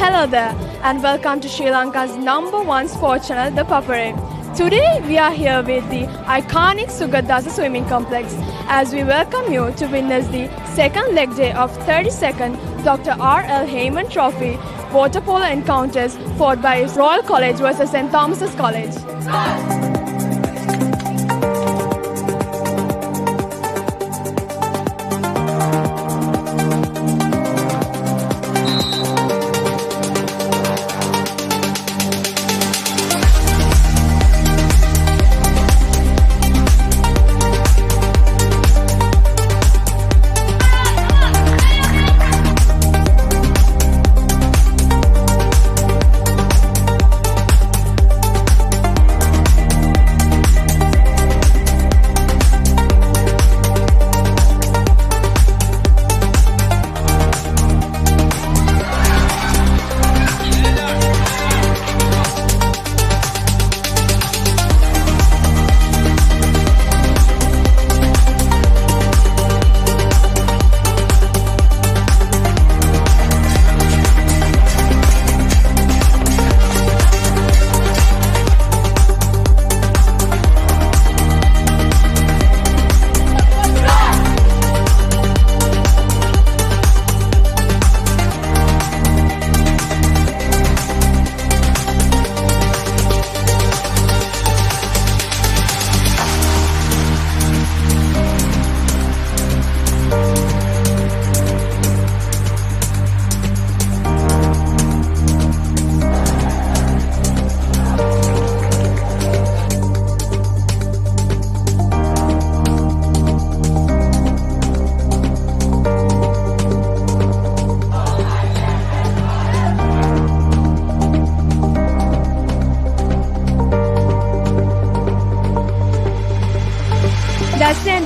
Hello there and welcome to Sri Lanka's #1 sports channel, ThePapare. Today we are here with the iconic Sugadasa swimming complex as we welcome you to witness the second leg day of 32nd Dr. R.L. Heyman Trophy water polo encounters fought by Royal College versus St. Thomas's College.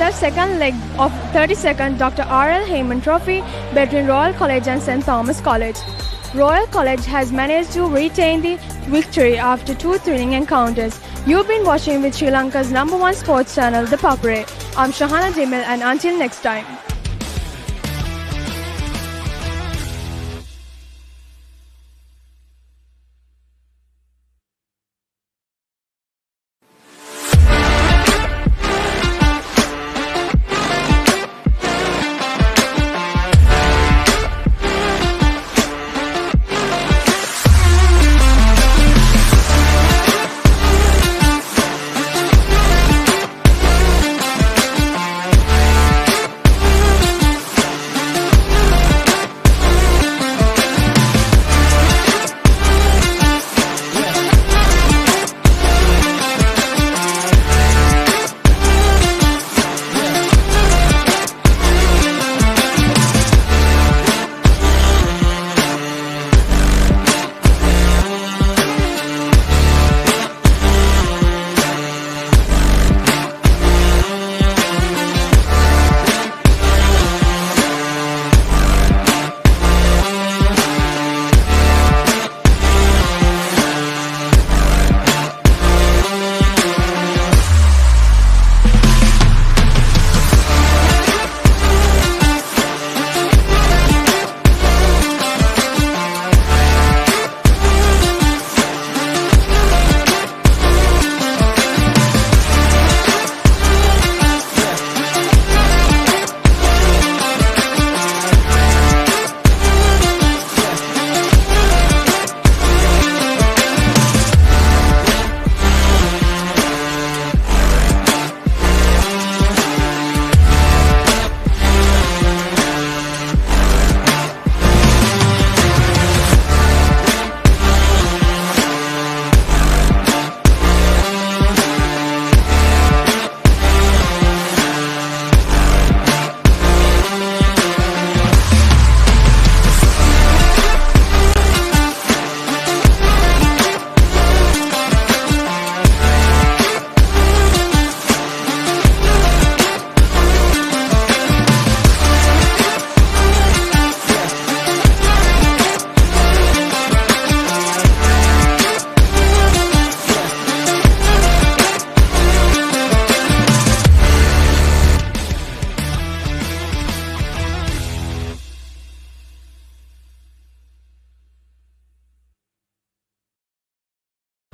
the second leg of 32nd Dr. R.L. Heyman Trophy between Royal College and St. Thomas College. Royal College has managed to retain the victory after 2 thrilling encounters. You've been watching with Sri Lanka's #1 sports channel, ThePapare. I'm Shahana Jamil, and until next time.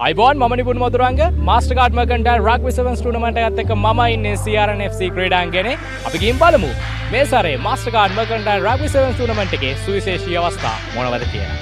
අයිබෝන් මම Nipun Maduranga මාස්ටර්කාඩ් මර්කන්ටයිල් rugby 7 tournament එකත් එක්ක මම ඉන්නේ CRNFC ක්‍රීඩාංගණේ. අපි ගිහින් බලමු මේ සැරේ මාස්ටර්කාඩ් මර්කන්ටයිල් රග්බි 7 ටූර්නමන්ට් එකේ සුවිශේෂී අවස්ථා මොනවද කියලා.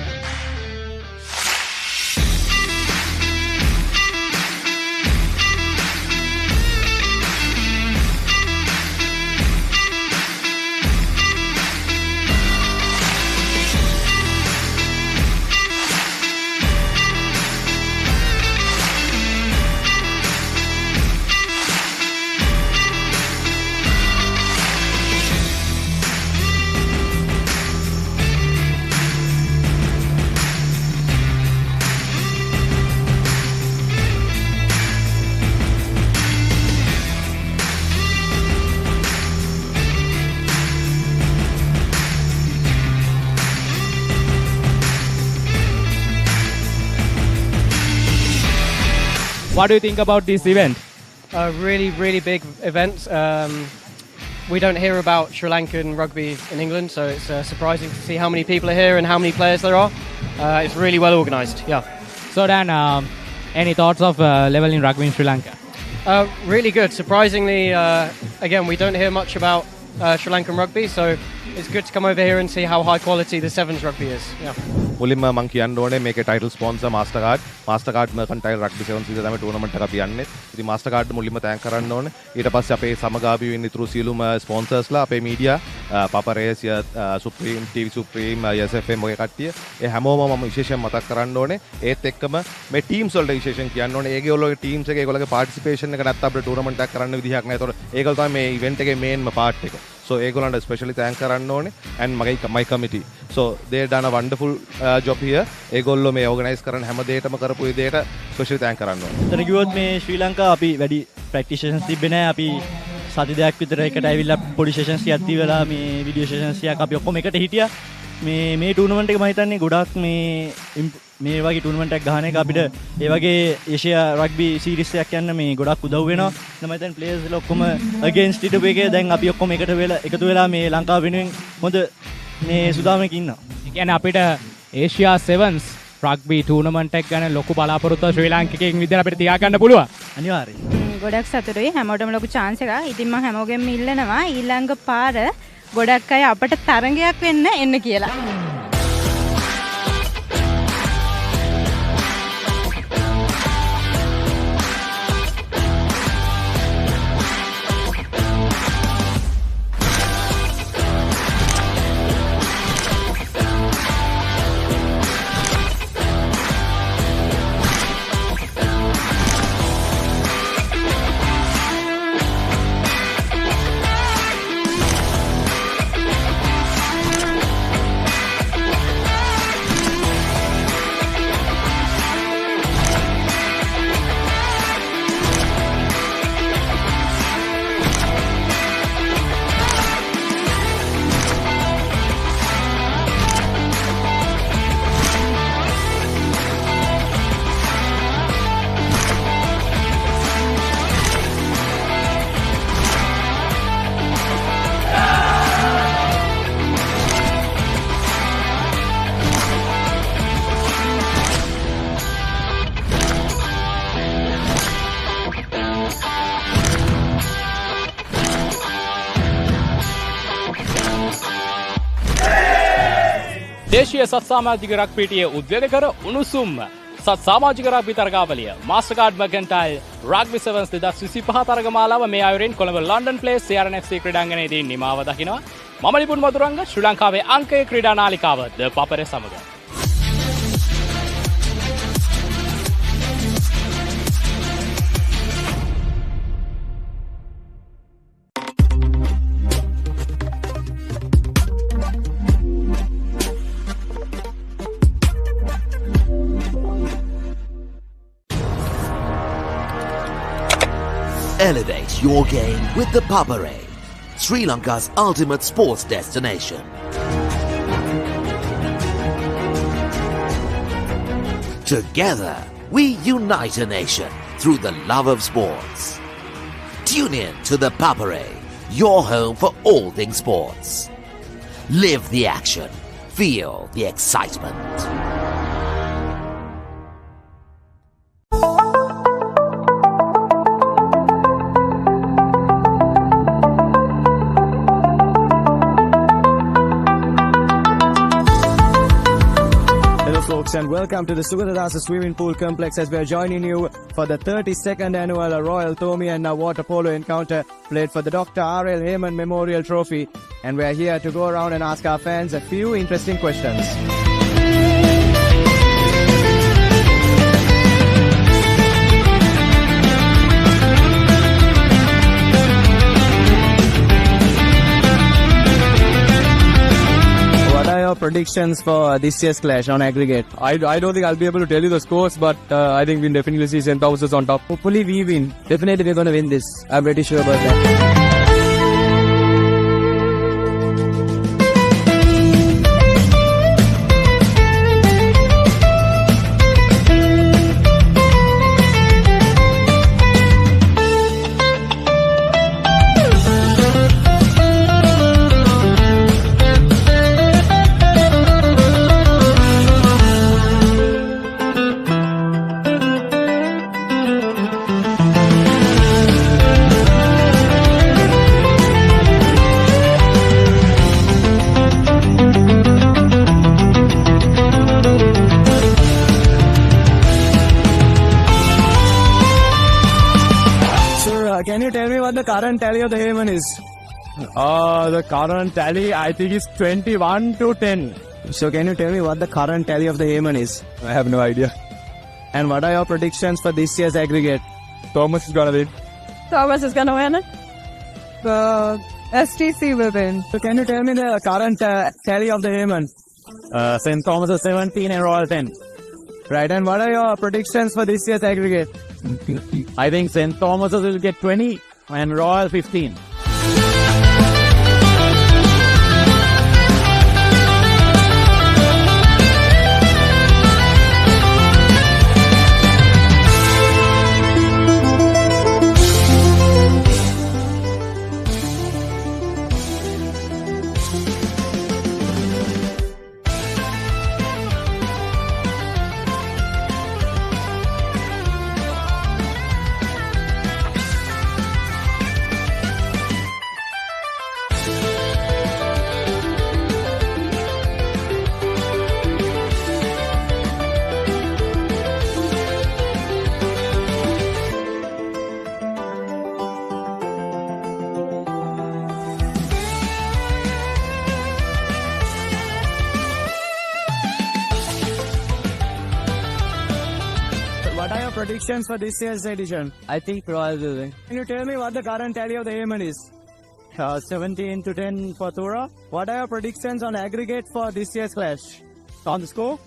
What do you think about this event? Really big event. We don't hear about Sri Lankan rugby in England, so it's surprising to see how many people are here and how many players there are. It's really well organised, yeah. So Dan, any thoughts of level in rugby in Sri Lanka? Really good. Surprisingly, again, we don't hear much about Sri Lankan rugby, so it's good to come over here and see how high quality the Sevens rugby is. Yeah. මුලින්ම මම කියන්න ඕනේ මේකේ title sponsor මාස්ටර්කාඩ් මර්කන්ටයිල් rugby 7 season තමයි tournament එක අපි යන්නේ. ඉතින් මාස්ටර්කාඩ් මුලින්ම තෑන්ක් කරන්න ඕනේ. ඊට පස්සේ අපේ සමගාමී වෙන්න ඉතුරු සියලුම ස්පොන්සර්ස්ලා අපේ media Papare Supreme TV Supreme SFM ඔය කට්ටිය ඒ හැමෝම මම විශේෂයෙන් මතක් කරන්න ඕනේ. ඒත් එක්කම මේ ටීම්ස් වලට විශේෂයෙන් කියන්න ඕනේ. ඒගොල්ලෝගේ ටීම්ස් එක ඒගොල්ලෝගේ පාර්ටිසිපේෂන් එක නැත්නම් අපිට ටූර්නමන්ට් එකක් කරන්න විදිහක් නැහැ. ඒතකොට ඒගොල්ලෝ තමයි මේ ඉවෙන්ට් එකේ මේන්ම පාර්ට් එක. So ඒගොල්ලන්ට especially thank කරන්න ඕනේ and my committee. So they done a wonderful job here. ඒගොල්ලෝ මේ organize කරන හැම දෙයකම කරපු විදිහට especially thank කරන්න ඕනේ. එතන කිව්වොත් මේ ශ්‍රී ලංකාව අපි වැඩි practitioners තිබ්බේ නැහැ. අපි සති දෙකක් විතර එකට ඇවිල්ලා පොඩි සෙෂන්ස් ටිකක් දීලා මේ වීඩියෝ සෙෂන්ස් ටිකක් අපි ඔක්කොම එකට හිටියා. මේ ටූර්නමන්ට් එක මම හිතන්නේ ගොඩාක් මේ වගේ ටූර්නමන්ට් එකක් ගහන එක අපිට ඒ වගේ ඒෂියා රග්බි සීරීස් එකක් යන්න මේ ගොඩක් උදව් වෙනවා. මම හිතන්නේ ප්ලේයර්ස් ලා ඔක්කොම අගේන්ස්ට් ඉටපු එකේ දැන් අපි ඔක්කොම එකතු වෙලා මේ ලංකාව වෙනුවෙන් හොඳ මේ සුදාමයක ඉන්නවා. ඒ කියන්නේ අපිට ඒෂියා 7s රග්බි ටූර්නමන්ට් එක ගැන ලොකු බලාපොරොත්තුවක් ශ්‍රී ලාංකිකයෙක් විදිහට අපිට තියාගන්න පුළුවන්. අනිවාර්යයෙන්. ගොඩක් සතුටුයි හැමෝටම ලොකු chance එකක්. ඉතින් මම හැමෝගෙම ඉල්ලනවා ඊළඟ පාර ගොඩක් අය අපට තරගයක් වෙන්න එන්න කියලා. දේශීය සත් සමාජික රග්බිටියේ උද්වේගකර උණුසුම් සත් සමාජික රග්බි තරගාවලිය මාස්ටර්කාඩ් මර්කන්ටයිල් රග්බි 7s 2025 තරගමාලාව මේ අයුරින් කොළඹ ලන්ඩන් ප්ලේස් CRNFC ක්‍රීඩාංගණයේදී නිමාව දකිනවා. මම නිපුන් මදුරංග ශ්‍රී ලංකාවේ අංකයේ ක්‍රීඩා නාලිකාව ThePapare සමග. Elevate your game with ThePapare, Sri Lanka's ultimate sports destination. Together, we unite a nation through the love of sports. Tune in to ThePapare, your home for all things sports. Live the action. Feel the excitement. And welcome to the Sugatadasa Swimming Pool Complex as we are joining you for the 32nd annual Royal Thomi and Water Polo encounter played for the Dr. R.L. Heyman Memorial Trophy. And we are here to go around and ask our fans a few interesting questions. Predictions for this year's clash on aggregate? I don't think I'll be able to tell you the scores, but I think we'll definitely see St. Thomas on top. Hopefully we win. Definitely we're going to win this. I'm pretty sure about that. Can you tell me what the current tally of the Heyman is? The current tally I think is 21-10. So can you tell me what the current tally of the Heyman is? I have no idea. And what are your predictions for this year's aggregate? Thomas is gonna win. Thomas is gonna win it. The STC will win. So can you tell me the current tally of the Heyman? St. Thomas is 17 and Royal 10. Right, and what are your predictions for this year's aggregate? I think St. Thomas will get 20 and Royal 15. What are your predictions for this year's edition? I think Royal will win. Can you tell me what the current tally of the Yemen is? 17-10 for Tura. What are your predictions on aggregate for this year's clash? On the score,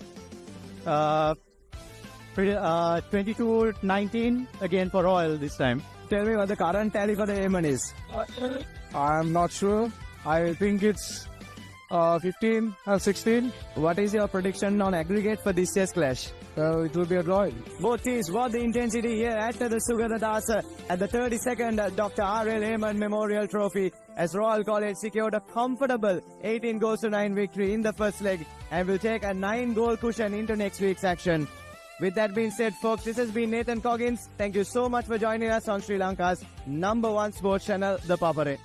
22-19 again for Royal this time. Tell me what the current tally for the Yemen is. I'm not sure. I think it's 15 or 16. What is your prediction on aggregate for this year's clash? It will be a draw. Both teams what the intensity here at the Sugadadasa at the 32nd Dr. R.L. Heyman Memorial Trophy as Royal College secured a comfortable 18-9 victory in the first leg and will take a 9-goal cushion into next week's action. With that being said, folks, this has been Nathan Coggins. Thank you so much for joining us on Sri Lanka's #1 sports channel, ThePapare.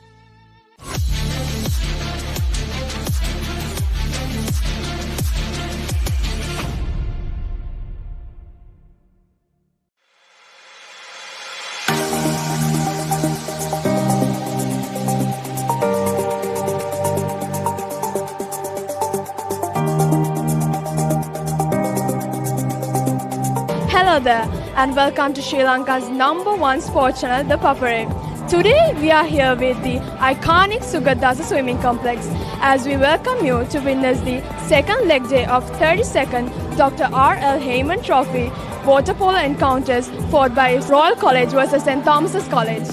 Hello there and welcome to Sri Lanka's #1 sports channel, ThePapare. Today we are here with the iconic Sugadasa swimming complex as we welcome you to witness the second leg day of 32nd Dr. R.L. Heyman Trophy water polo encounters fought by Royal College versus St. Thomas's College.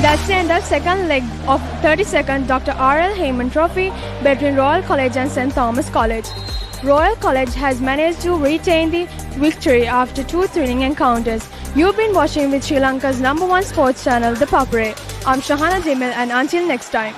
That's the end of second leg of 32nd Dr. R.L. Heyman Trophy between Royal College and St. Thomas College. Royal College has managed to retain the victory after two thrilling encounters. You've been watching with Sri Lanka's #1 sports channel, ThePapare. I'm Shahana Jamil and until next time.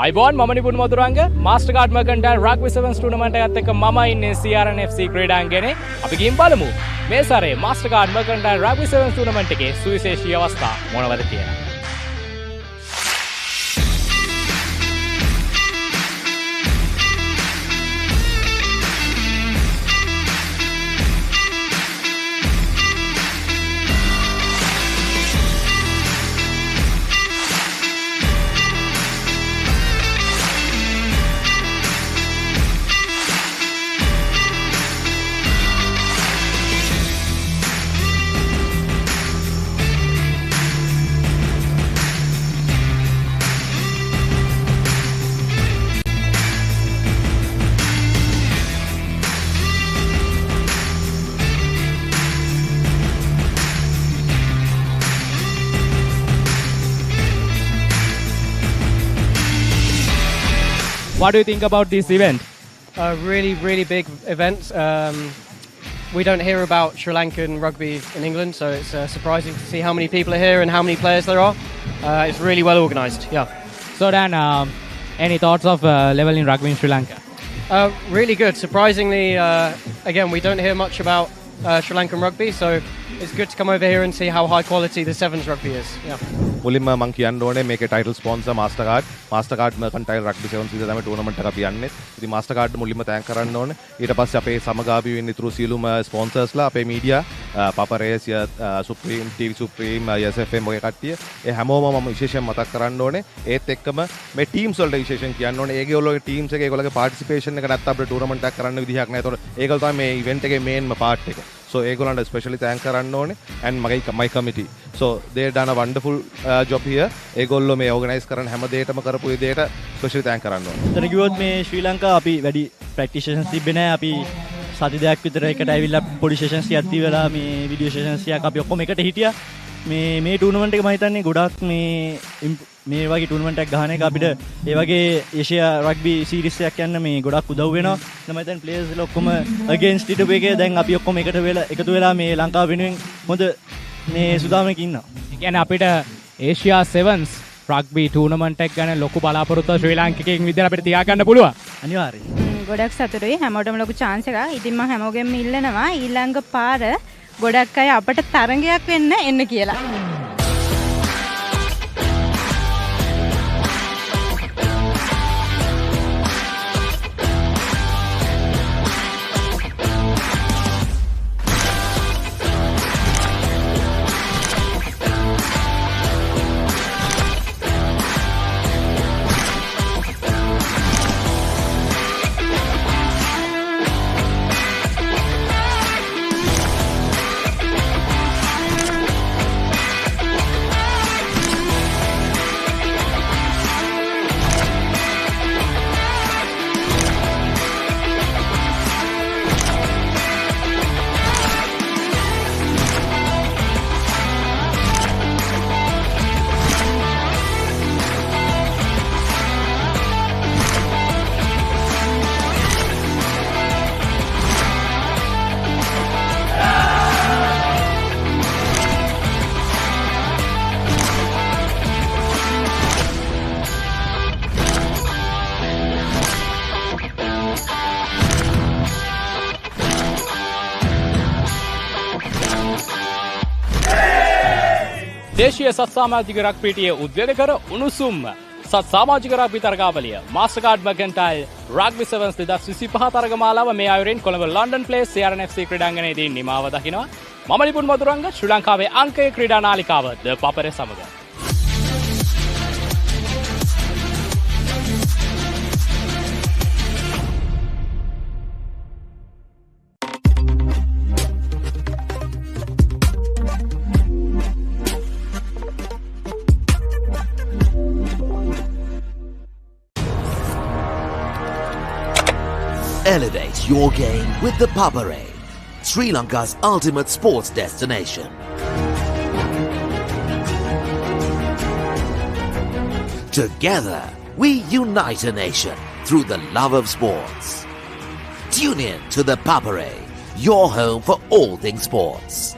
අයිබෝන් මම Nipun Maduranga මාස්ටර්කාඩ් මර්කන්ටයිල් rugby සෙවන්ස් tournament එකත් එක්ක මම ඉන්නේ CRNFC ක්‍රීඩාංගණේ. අපි ගිහින් බලමු මේ සැරේ මාස්ටර්කාඩ් මර්කන්ටයිල් රග්බි සෙවන්ස් ටූර්නමන්ට් එකේ සුවිශේෂී අවස්ථා මොනවද කියලා. What do you think about this event? Really big event. We don't hear about Sri Lankan rugby in England, so it's surprising to see how many people are here and how many players there are. It's really well organised, yeah. So Dan, any thoughts of level in rugby in Sri Lanka? Really good. Surprisingly, again, we don't hear much about Sri Lankan rugby, so it's good to come over here and see how high quality the Sevens rugby is. Yeah. මුලින්ම මම කියන්න ඕනේ මේකේ title sponsor මාස්ටර්කාඩ් මර්කන්ටයිල් rugby සෙවන්ස් විදිහට තමයි tournament එක අපි යන්නේ. ඉතින් මාස්ටර්කාඩ් මුලින්ම තෑන්ක් කරන්න ඕනේ. ඊට පස්සේ අපේ සමගාමී වෙන්න ඉතුරු සියලුම ස්පොන්සර්ස්ලා අපේ media Papare supreme TV supreme SFM වගේ කට්ටිය ඒ හැමෝම මම විශේෂයෙන් මතක් කරන්න ඕනේ. ඒත් එක්කම මේ ටීම්ස් වලට විශේෂයෙන් කියන්න ඕනේ. ඒගොල්ලෝගේ ටීම්ස් එක ඒගොල්ලෝගේ පාර්ටිසිපේෂන් එක නැත්නම් අපිට ටූර්නමන්ට් එකක් කරන්න විදිහක් නැහැ. ඒතකොට ඒගොල්ලෝ තමයි මේ ඉවෙන්ට් එකේ මේන්ම පාර්ට් එක. So ඒගොල්ලන්ට ස්පෙෂලි තෑන්ක් කරන්න ඕනේ and my committee. So they done a wonderful job here. ඒගොල්ලෝ මේ ඕගනයිස් කරන හැම දෙයකම කරපු විදිහට ස්පෙෂලි තෑන්ක් කරන්න ඕනේ. එතන කිව්වොත් මේ ශ්‍රී ලංකාව අපි වැඩි ප්‍රැක්ටිස් සෙෂන්ස් තිබ්බේ නැහැ. අපි සති දෙකක් විතර එකට ඇවිල්ලා පොඩි සෙෂන්ස් ටිකක් තියලා මේ වීඩියෝ සෙෂන්ස් ටිකක් අපි ඔක්කොම එකට හිටියා. මේ ටූර්නමන්ට් එක මම හිතන්නේ ගොඩාක් මේ වගේ ටූර්නමන්ට් එකක් ගහන එක අපිට ඒ වගේ ඒෂියා රග්බි සීරීස් එකක් යන්න මේ ගොඩක් උදව් වෙනවා. මම හිතන්නේ ප්ලේයර්ස් ලා ඔක්කොම අගේන්ස්ට් ඉටපු එකේ දැන් අපි ඔක්කොම එකතු වෙලා මේ ලංකාව වෙනුවෙන් හොඳ මේ සුදාමක ඉන්නවා. ඒ කියන්නේ අපිට ඒෂියා සෙවන්ස් රග්බි ටූර්නමන්ට් එක ගැන ලොකු බලාපොරොත්තුවක් ශ්‍රී ලාංකිකයෙක් විදිහට අපිට තියාගන්න පුළුවන්. අනිවාර්යයෙන්. ගොඩක් සතුටුයි හැමෝටම ලොකු chance එකක්. ඉතින් මම හැමෝගෙම ඉල්ලනවා ඊළඟ පාර ගොඩක් අය අපට තරගයක් වෙන්න එන්න කියලා. දේශීය සත් සමාජික රග්බි පිටියේ උද්වේගකර උණුසුම් සත් සමාජික රග්බි තරගාවලිය මාස්ටර්කාඩ් මර්කන්ටයිල් රග්බි සෙවන්ස් 2025 තරගමාලාව මේ අයුරින් කොළඹ ලන්ඩන් ප්ලේස් CRNFC ක්‍රීඩාංගණයේදී නිමාව දකිනවා. මම නිපුන් මදුරංග ශ්‍රී ලංකාවේ අංකයේ ක්‍රීඩා නාලිකාව ThePapare සමග. Elevate your game with ThePapare, Sri Lanka's ultimate sports destination. Together, we unite a nation through the love of sports. Tune in to ThePapare, your home for all things sports.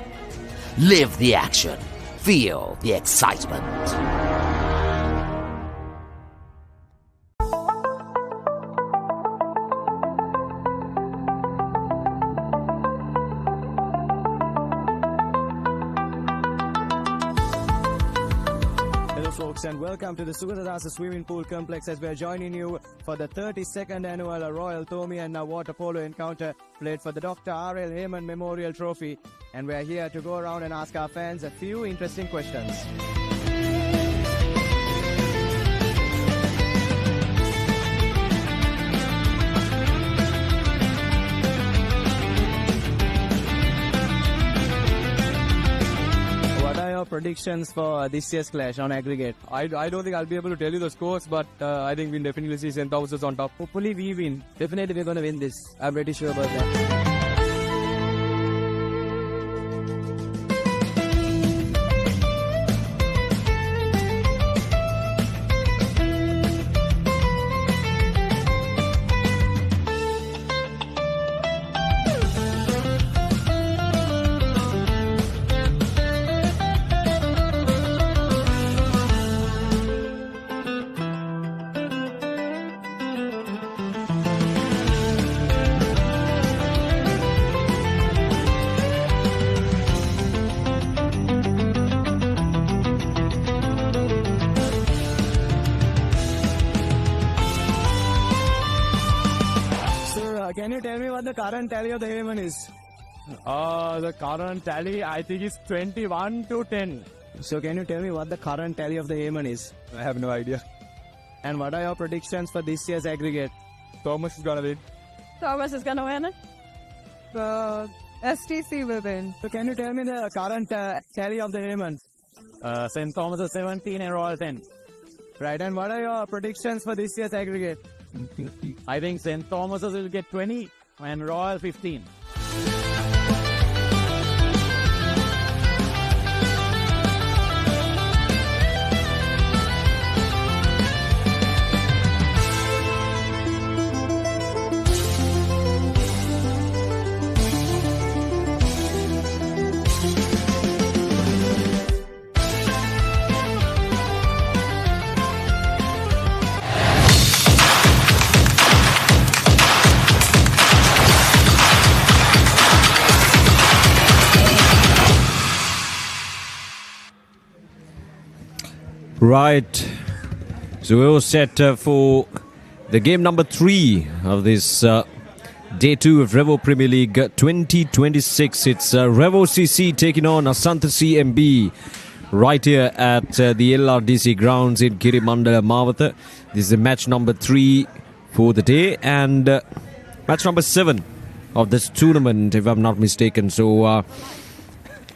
Live the action. Feel the excitement. folks, and welcome to the Sugatadasa Swimming Pool Complex as we are joining you for the 32nd annual Royal Thomi and Water Polo encounter played for the Dr. R.L. Heyman Memorial Trophy. And we are here to go around and ask our fans a few interesting questions. Predictions for this year's clash on aggregate? I don't think I'll be able to tell you the scores, but I think we'll definitely see St. Thomas's on top. Hopefully we win. Definitely we're going to win this. I'm pretty sure about that. Can you tell me what the current tally of the Heyman is? The current tally, I think, is 21-10. So can you tell me what the current tally of the Heyman is? I have no idea. And what are your predictions for this year's aggregate? Thomas is gonna win. Thomas is gonna win it. STC will win. So can you tell me the current tally of the Heyman? St. Thomas is 17 and Royal 10. Right, and what are your predictions for this year's aggregate? I think St. Thomas's will get 20 and Royal 15. Right, so we're all set for the game number 3 of this day 2 of Revo Premier League 2026. It's Revo CC taking on Asantha CMB right here at the LRDC Grounds in Kirimandala Mawatha. This is the match number 3 for the day and match number 7 of this tournament, if I'm not mistaken. So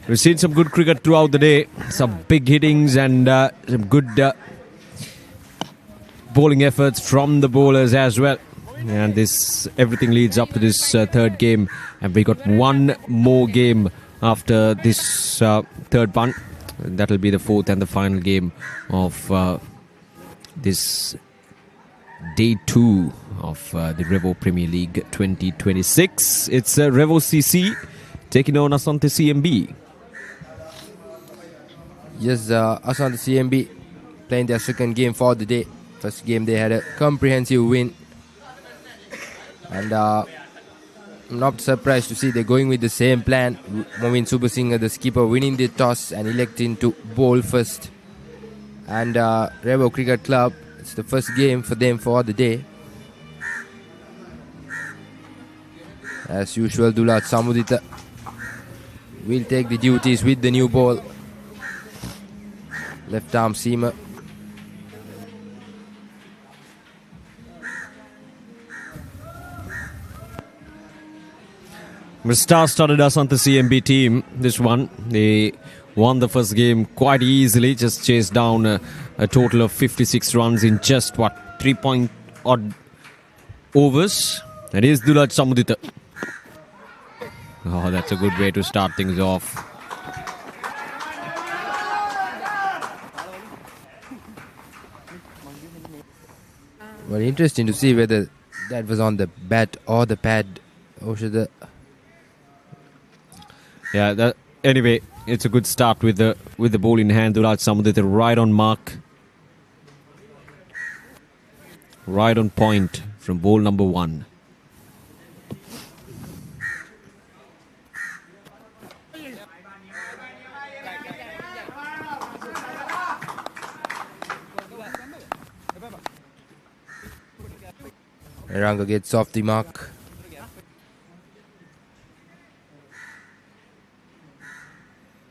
we've seen some good cricket throughout the day, some big hittings and some good bowling efforts from the bowlers as well. And this everything leads up to this third game, and we got one more game after this third one. That'll be the fourth and the final game of this day 2 of the Revo Premier League 2026. It's Revo CC taking on Asantha CMB. Yes, Asantha CMB playing their second game for the day. First game they had a comprehensive win. And I'm not surprised to see they're going with the same plan. Movin Subasinghe, the skipper, winning the toss and electing to bowl first. And Revo Cricket Club, it's the first game for them for the day. As usual, Dulat Samudita will take the duties with the new ball. Left arm seamer. The star-studded Asantha CMB team, this one, they won the first game quite easily, just chased down a total of 56 runs in just, 3-point-odd overs. That is Dulat Samudita. Oh, that's a good way to start things off. Well, interesting to see whether that was on the bat or the pad. Or should the... Yeah, anyway, it's a good start with the ball in hand. Dulat Samudita right on mark. Right on point from ball number 1. Eranga gets off the mark.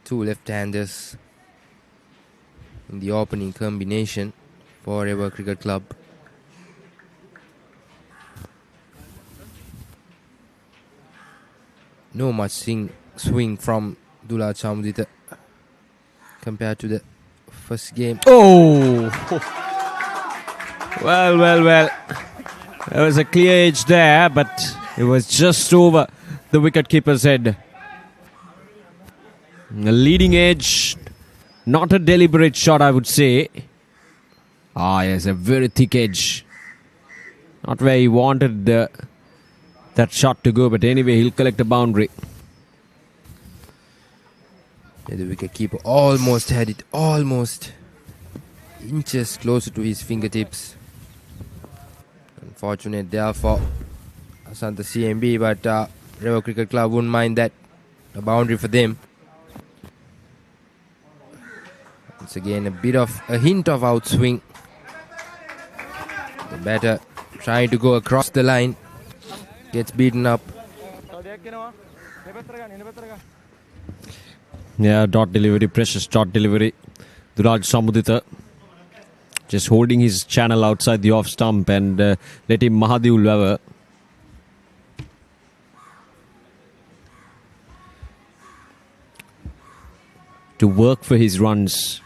Two left-handers in the opening combination for Revo Cricket Club. No much swing from Dula Chamudita compared to the first game. Oh! Well. There was a clear edge there, but it was just over the wicket-keeper's head. A leading edge, not a deliberate shot, I would say. Yes, a very thick edge. Not where he wanted that shot to go, but anyway, he'll collect a boundary. Yeah, the wicket-keeper almost had it, almost inches closer to his fingertips. Unfortunate there for Asanta CMB, but Revo Cricket Club wouldn't mind that. A boundary for them. Once again, a hint of outswing. The batter trying to go across the line, gets beaten up. Yeah, dot delivery, precious dot delivery. Duraj Samudita just holding his channel outside the off stump and letting Mahadev Lever to work for his runs.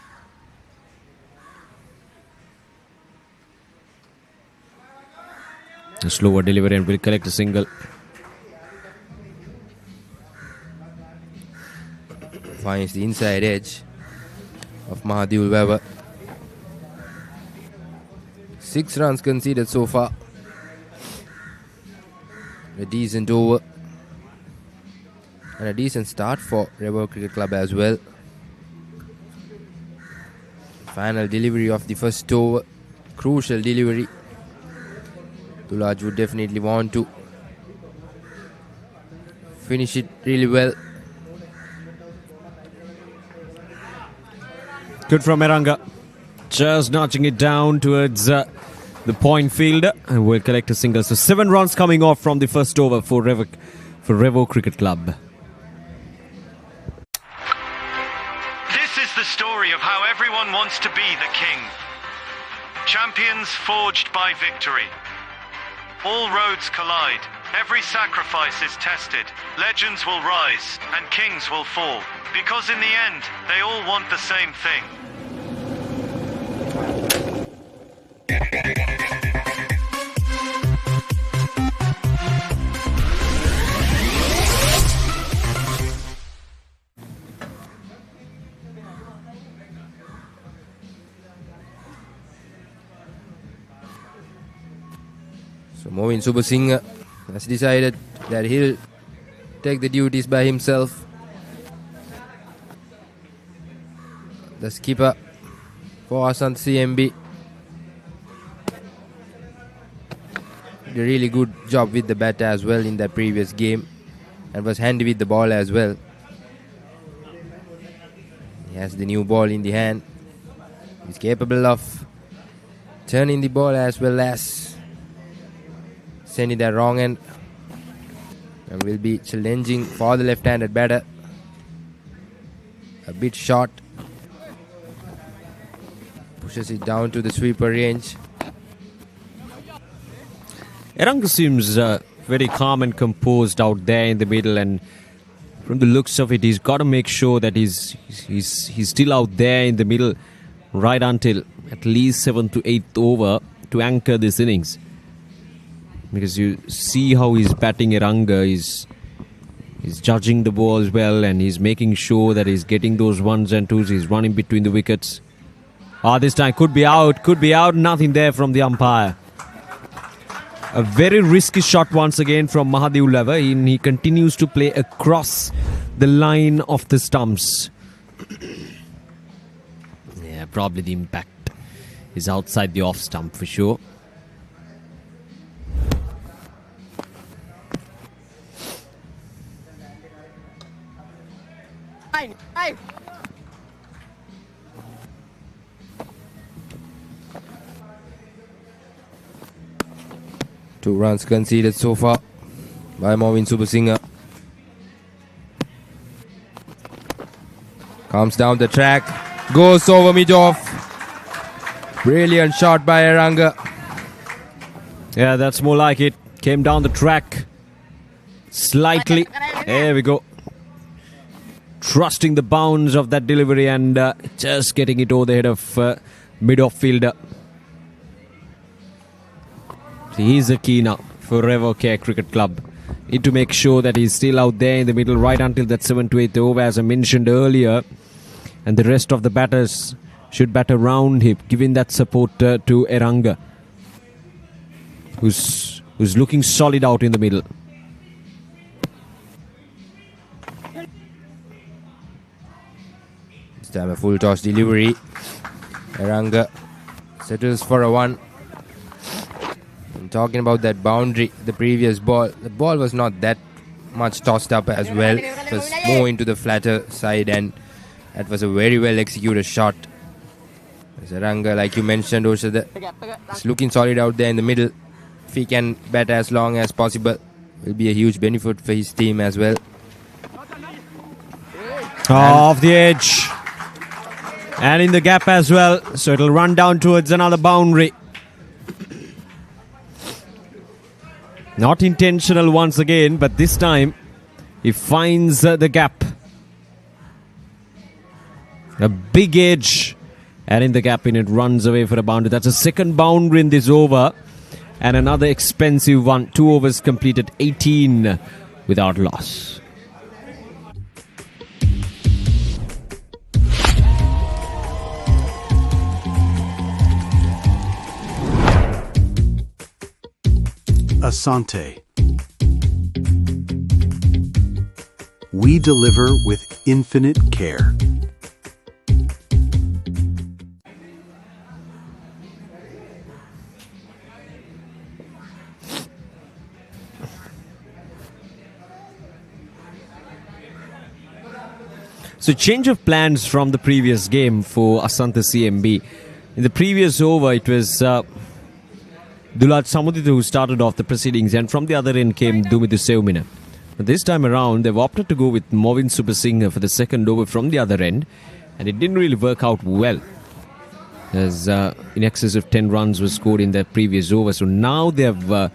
A slower delivery and will collect a single. Finds the inside edge of Mahadev Lever. 6 runs conceded so far. A decent over. And a decent start for Revo Cricket Club as well. Final delivery of the first over. Crucial delivery. Dulaj would definitely want to finish it really well. Good from Eranga. Just notching it down towards the point field. And will collect a single. So 7 runs coming off from the first over for Revo Cricket Club. This is the story of how everyone wants to be the king. Champions forged by victory. All roads collide. Every sacrifice is tested. Legends will rise and kings will fall. Because in the end, they all want the same thing. So Moin Subasinghe has decided that he'll take the duties by himself. The skipper for Asant CMB did a really good job with the bat as well in that previous game and was handy with the ball as well. He has the new ball in the hand. He's capable of turning the ball as well as sending that wrong end, and will be challenging for the left-handed batter. A bit short. Pushes it down to the sweeper range. Eranga seems very calm and composed out there in the middle, and from the looks of it, he's got to make sure that he's still out there in the middle right until at least 7th to 8th over to anchor this innings. Because you see how he's batting Eranga, he's judging the balls well, and he's making sure that he's getting those 1s and 2s. He's running between the wickets. This time could be out, nothing there from the umpire. A very risky shot once again from Mahadev Lever. He continues to play across the line of the stumps. Yeah, probably the impact is outside the off stump for sure. 2 runs conceded so far by Movin Subasinghe. Comes down the track, goes over mid-off. Brilliant shot by Aranga. Yeah, that's more like it. Came down the track slightly. There we go. Trusting the bounds of that delivery and just getting it over the head of mid-off fielder. He's the key now for Revo Cricket Club. Need to make sure that he's still out there in the middle right until that 7th to 8th over, as I mentioned earlier. And the rest of the batters should bat around him, giving that support to Aranga, who's looking solid out in the middle. This time a full toss delivery. Aranga settles for a 1. And talking about that boundary, the previous ball, the ball was not that much tossed up as well. It was more into the flatter side, and that was a very well executed shot. Aranga, like you mentioned, also is looking solid out there in the middle. If he can bat as long as possible, will be a huge benefit for his team as well. Off the edge. And in the gap as well. So it'll run down towards another boundary. Not intentional once again, but this time he finds the gap. A big edge. And in the gap, and it runs away for a boundary. That's a second boundary in this over. And another expensive one. 2 overs completed, 18 without loss. Asante. We deliver with infinite care. So change of plans from the previous game for Asante CMB. In the previous over, it was Dulat Samudita who started off the proceedings, and from the other end came Dumidu Seumina. But this time around, they've opted to go with Movin Subasinghe for the second over from the other end, and it didn't really work out well, as in excess of 10 runs was scored in that previous over. So now they have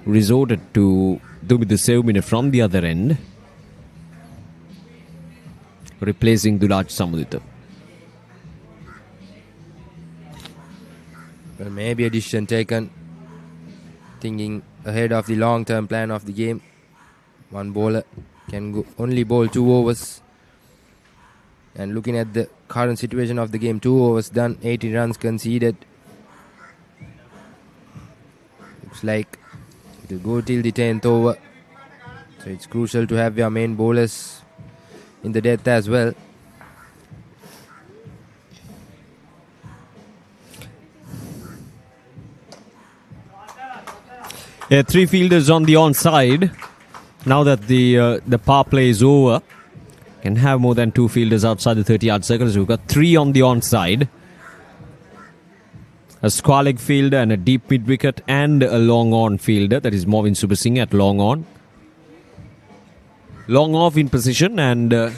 resorted to Dumidu Seumina from the other end, replacing Dulat Samudita. Well, maybe a decision taken, thinking ahead of the long-term plan of the game. One bowler can only bowl 2 overs. And looking at the current situation of the game, 2 overs done, 80 runs conceded. Looks like it will go till the 10th over. So it's crucial to have your main bowlers in the death as well. Yeah, 3 fielders on the onside. Now that the power play is over, can have more than 2 fielders outside the 30-yard circle. So we've got 3 on the onside. A square leg fielder and a deep mid wicket and a long on fielder. That is Movin Subasinghe at long on. Long off in position, and a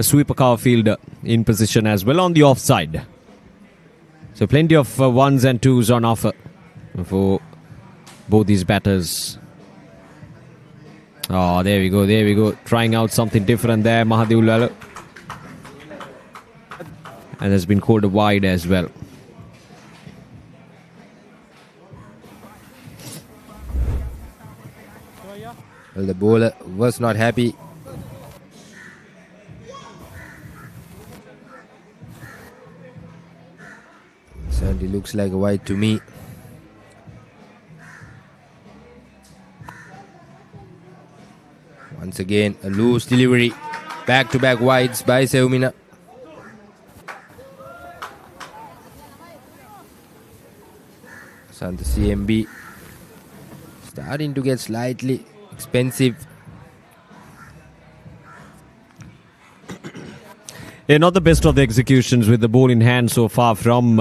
sweeper cover fielder in position as well on the offside. So plenty of 1s and 2s on offer for both these batters. Oh, there we go. Trying out something different there, Mahadev Lalo. And has been called a wide as well. Well, the bowler was not happy. Certainly looks like a wide to me. Once again, a loose delivery. Back-to-back wides by Seumina. Asante CMB starting to get slightly expensive. Yeah, not the best of the executions with the ball in hand so far from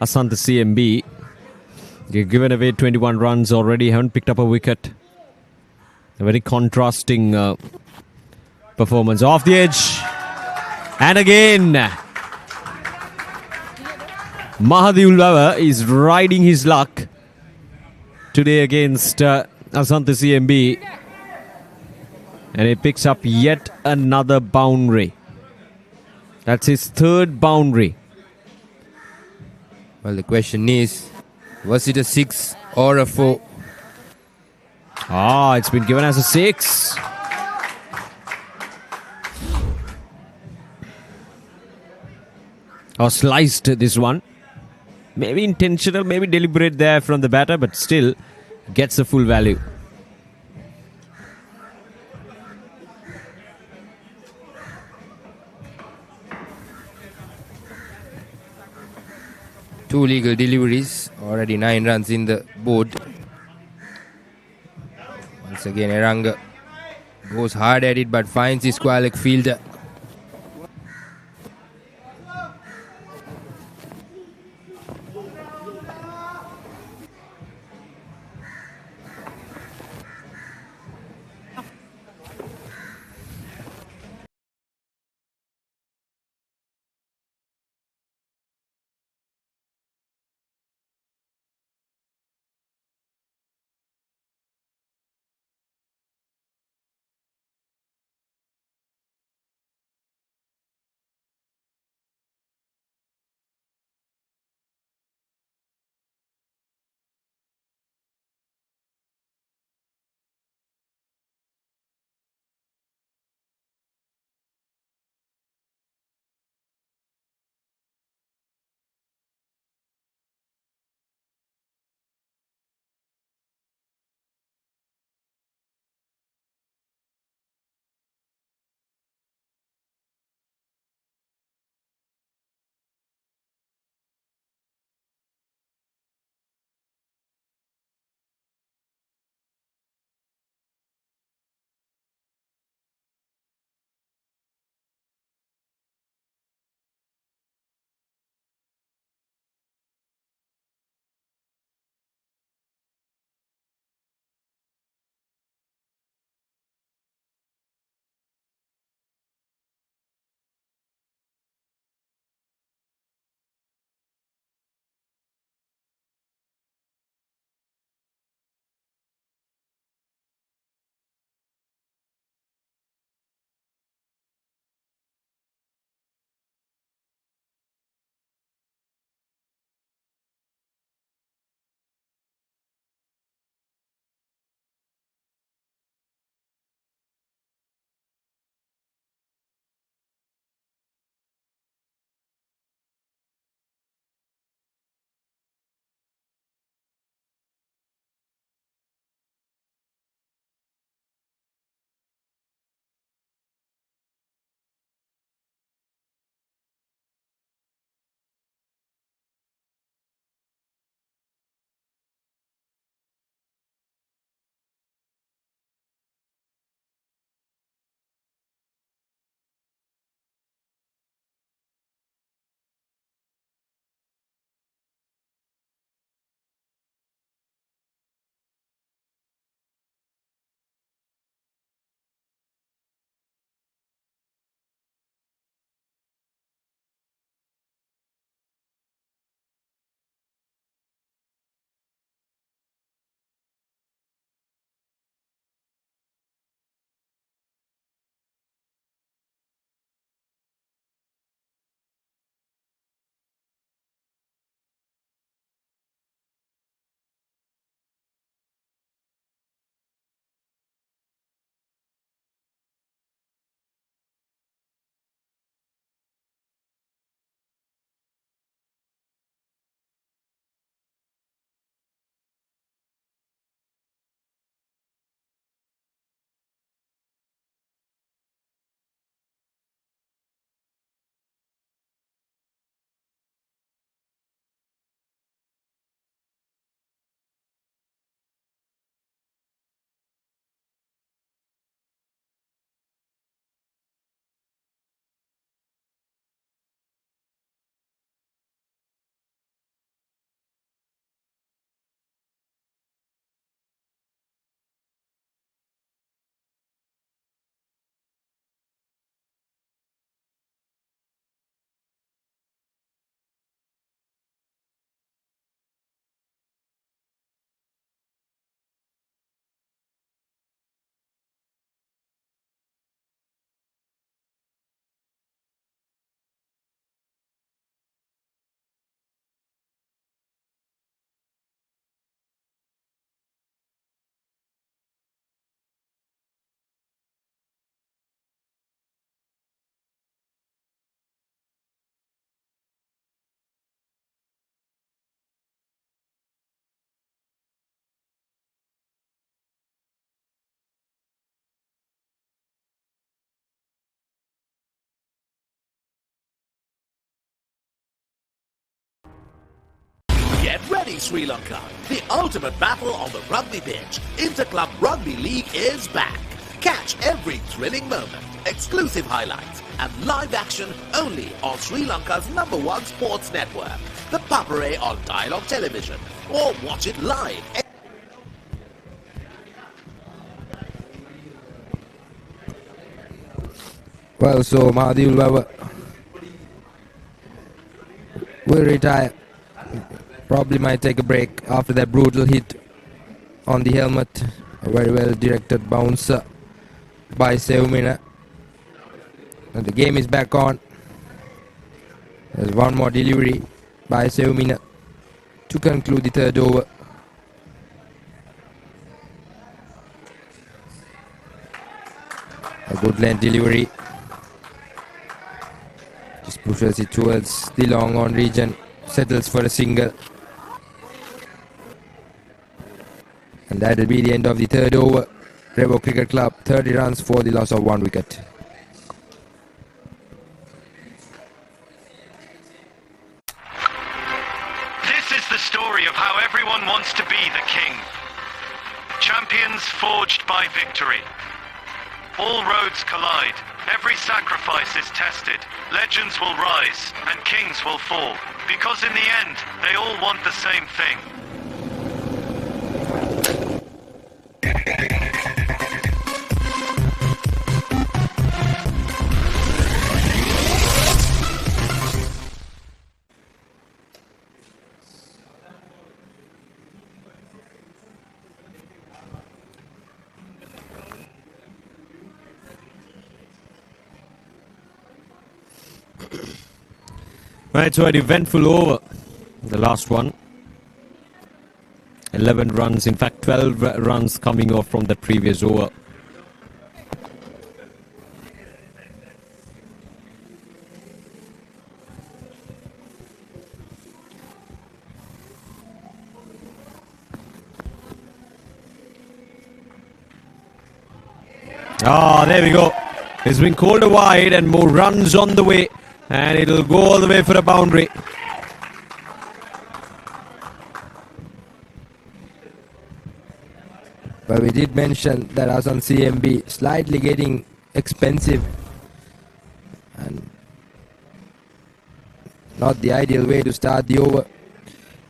Asante CMB. They've given away 21 runs already, haven't picked up a wicket. A very contrasting performance. Off the edge. And again, Mahadulava is riding his luck today against Asante CMB. And he picks up yet another boundary. That's his third boundary. Well, the question is, was it a 6 or a 4? Ah, it's been given as a 6. Or sliced this one. Maybe intentional, maybe deliberate there from the batter, but still gets the full value. Two legal deliveries, already 9 runs in the board. Once again, Eranga goes hard at it but finds his square leg fielder. Get ready, Sri Lanka. The ultimate battle on the rugby pitch. Interclub Rugby League is back. Catch every thrilling moment, exclusive highlights, and live action only on Sri Lanka's #1 sports network, the Papare on Dialog Television, or watch it live. Well, so Mahadi will retire. Probably might take a break after that brutal hit on the helmet. A very well directed bouncer by Seumina. And the game is back on. There's one more delivery by Seumina to conclude the third over. A good length delivery. Just pushes it towards the long on region. Settles for a single. And that will be the end of the third over. Revo Cricket Club 30 runs for the loss of 1 wicket. This is the story of how everyone wants to be the king. Champions forged by victory. All roads collide. Every sacrifice is tested. Legends will rise and kings will fall. Because in the end, they all want the same thing. Right, so an eventful over, the last one. 11 runs, in fact 12 runs coming off from the previous over. There we go. It's been called a wide and more runs on the way. And it'll go all the way for a boundary. But we did mention that as on CMB, slightly getting expensive. And not the ideal way to start the over.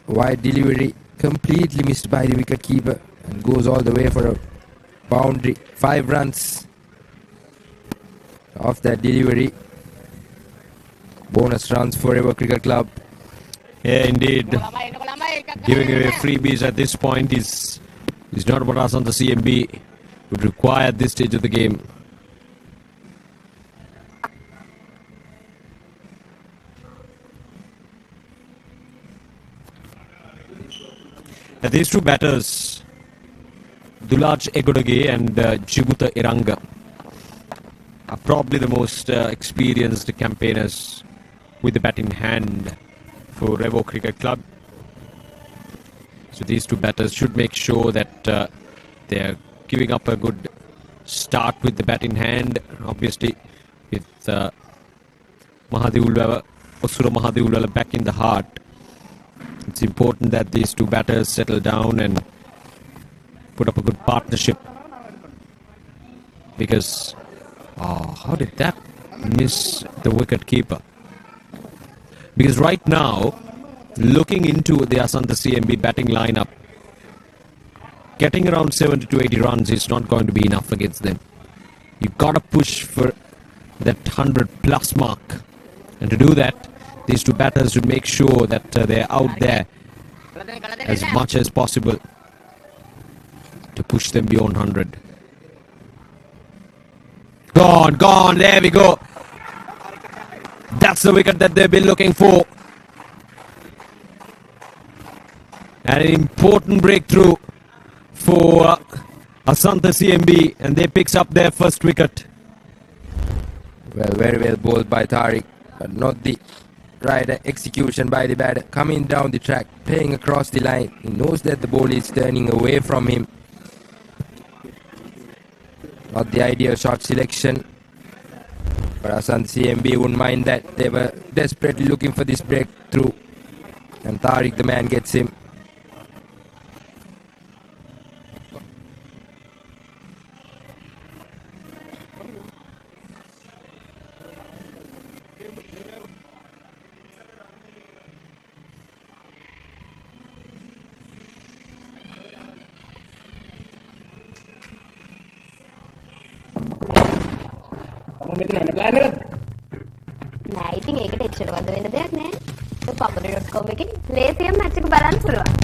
Wide delivery, completely missed by the wicket keeper. And goes all the way for a boundary. 5 runs off that delivery. Bonus runs for Revo Cricket Club. Yeah, indeed. Giving away freebies at this point is not what us on the CMB would require at this stage of the game. And these two batters, Dulaj Egodage and Jibuta Iranga, are probably the most experienced campaigners with the bat in hand for Revo Cricket Club. So these two batters should make sure that they are giving up a good start with the bat in hand. Obviously, with Osura Mahadi back in the heart, it's important that these two batters settle down and put up a good partnership. Because, how did that miss the wicket keeper? Because right now, looking into the Asanta CMB batting lineup, getting around 70 to 80 runs is not going to be enough against them. You've got to push for that 100 plus mark. And to do that, these two batters should make sure that they're out there as much as possible to push them beyond 100. Gone, there we go. That's the wicket that they've been looking for. And an important breakthrough for Asanta CMB, and they picks up their first wicket. Well, very well bowled by Tariq, but not the right execution by the batter. Coming down the track, playing across the line. He knows that the ball is turning away from him. Not the ideal shot selection. But Asanta CMB wouldn't mind that. They were desperately looking for this breakthrough. And Tariq, the man, gets him. නෑ ඉතින් ඒකට එච්චර වද වෙන දෙයක් නෑ. papare.com එකෙන් ලේසියෙන් මැච් එක බලන්න පුළුවන්.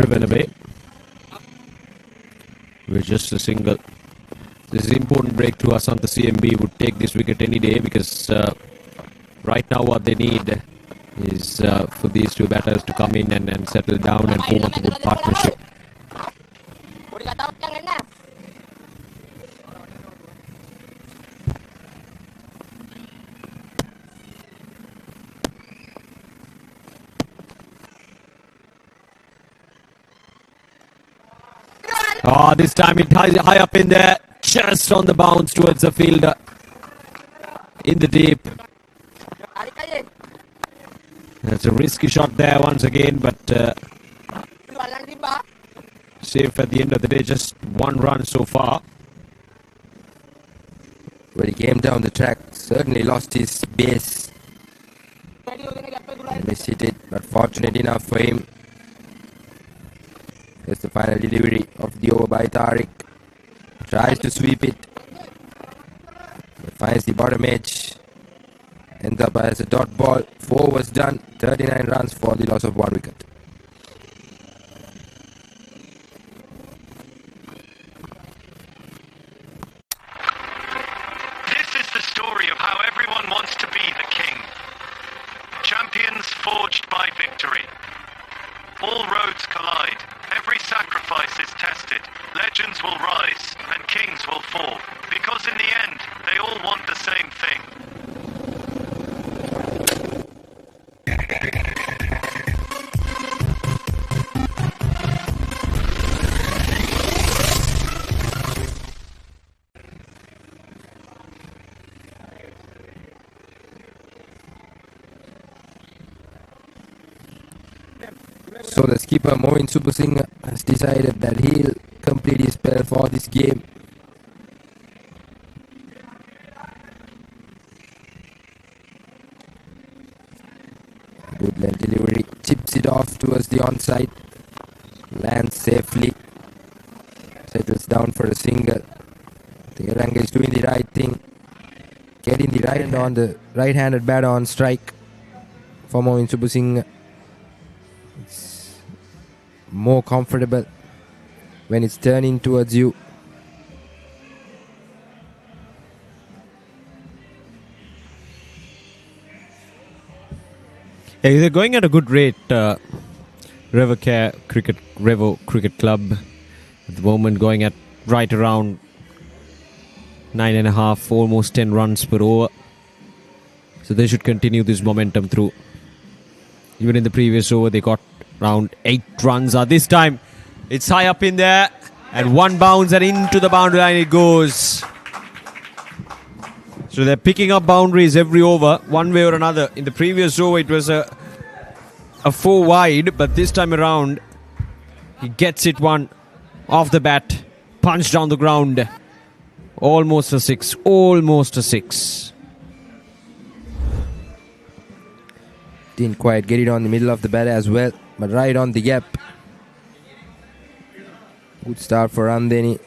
Driven away with just a single. This is an important break to us on the CMB. Would take this wicket any day because right now what they need is for these two batters to come in and settle down and form a good partnership. Oh, this time it high up in there, just on the bounce towards the fielder in the deep. That's a risky shot there once again, but safe at the end of the day, just one run so far. When he came down the track, certainly lost his base. Missed it, but fortunate enough for him. Here's the final delivery of the over by Tariq. Tries to sweep it. But finds the bottom edge. Ends up as a dot ball. 4 was done. 39 runs for the loss of 1 wicket. This is the story of how everyone wants to be the king. Champions forged by victory. All roads collide. Every sacrifice is tested. Legends will rise and kings will fall. Because in the end, they all want the same thing. So the skipper Moin Super Singh has decided that he'll complete his spell for this game. Good length delivery, chips it off towards the onside, lands safely, settles down for a single. Tiranga is doing the right thing, getting the right-handed batter on strike for Moin Super Singh. More comfortable when it's turning towards you. Yeah, they're going at a good rate. Revo Cricket Club at the moment going at right around 9.5, almost 10 runs per over. So they should continue this momentum through. Even in the previous over, they got around 8 runs. This time, it's high up in there. And one bounce and into the boundary line it goes. So they're picking up boundaries every over, one way or another. In the previous over, it was a 4 wide. But this time around, he gets it one off the bat. Punch down the ground. Almost a 6. Almost a 6. Didn't quite get it on the middle of the bat as well, but right on the gap. Good start for Andeni.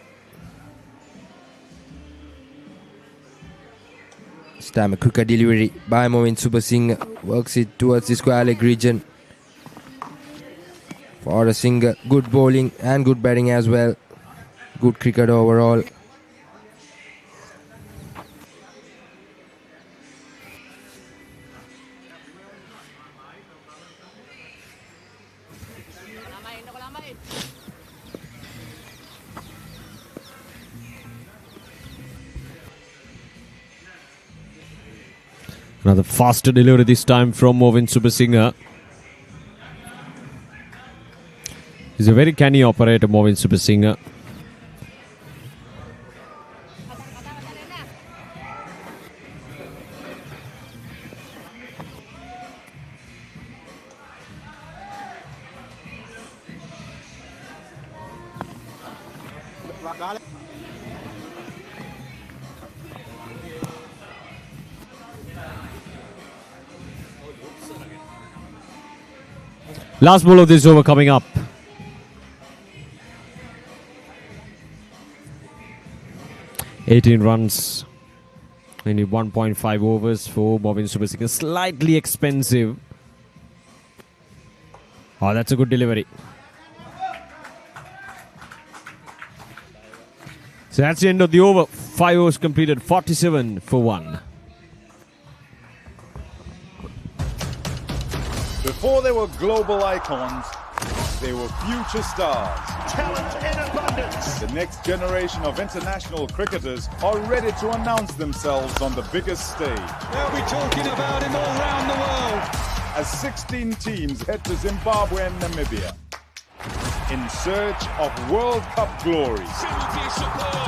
This time a quicker delivery by Moin Super Singh. Works it towards the square leg region for a single. Good bowling and good batting as well. Good cricket overall. Another faster delivery this time from Movin Supersinger. He's a very canny operator, Movin Supersinger. Last ball of this over coming up. $18 runs. Only 1.5 overs for Movin Supersinger. Slightly expensive. Oh, that's a good delivery. So that's the end of the over. 5 overs completed. 47 for 1. Before they were global icons, they were future stars. Talent in abundance. The next generation of international cricketers are ready to announce themselves on the biggest stage. They'll be talking about him all around the world. As 16 teams head to Zimbabwe and Namibia in search of World Cup glory.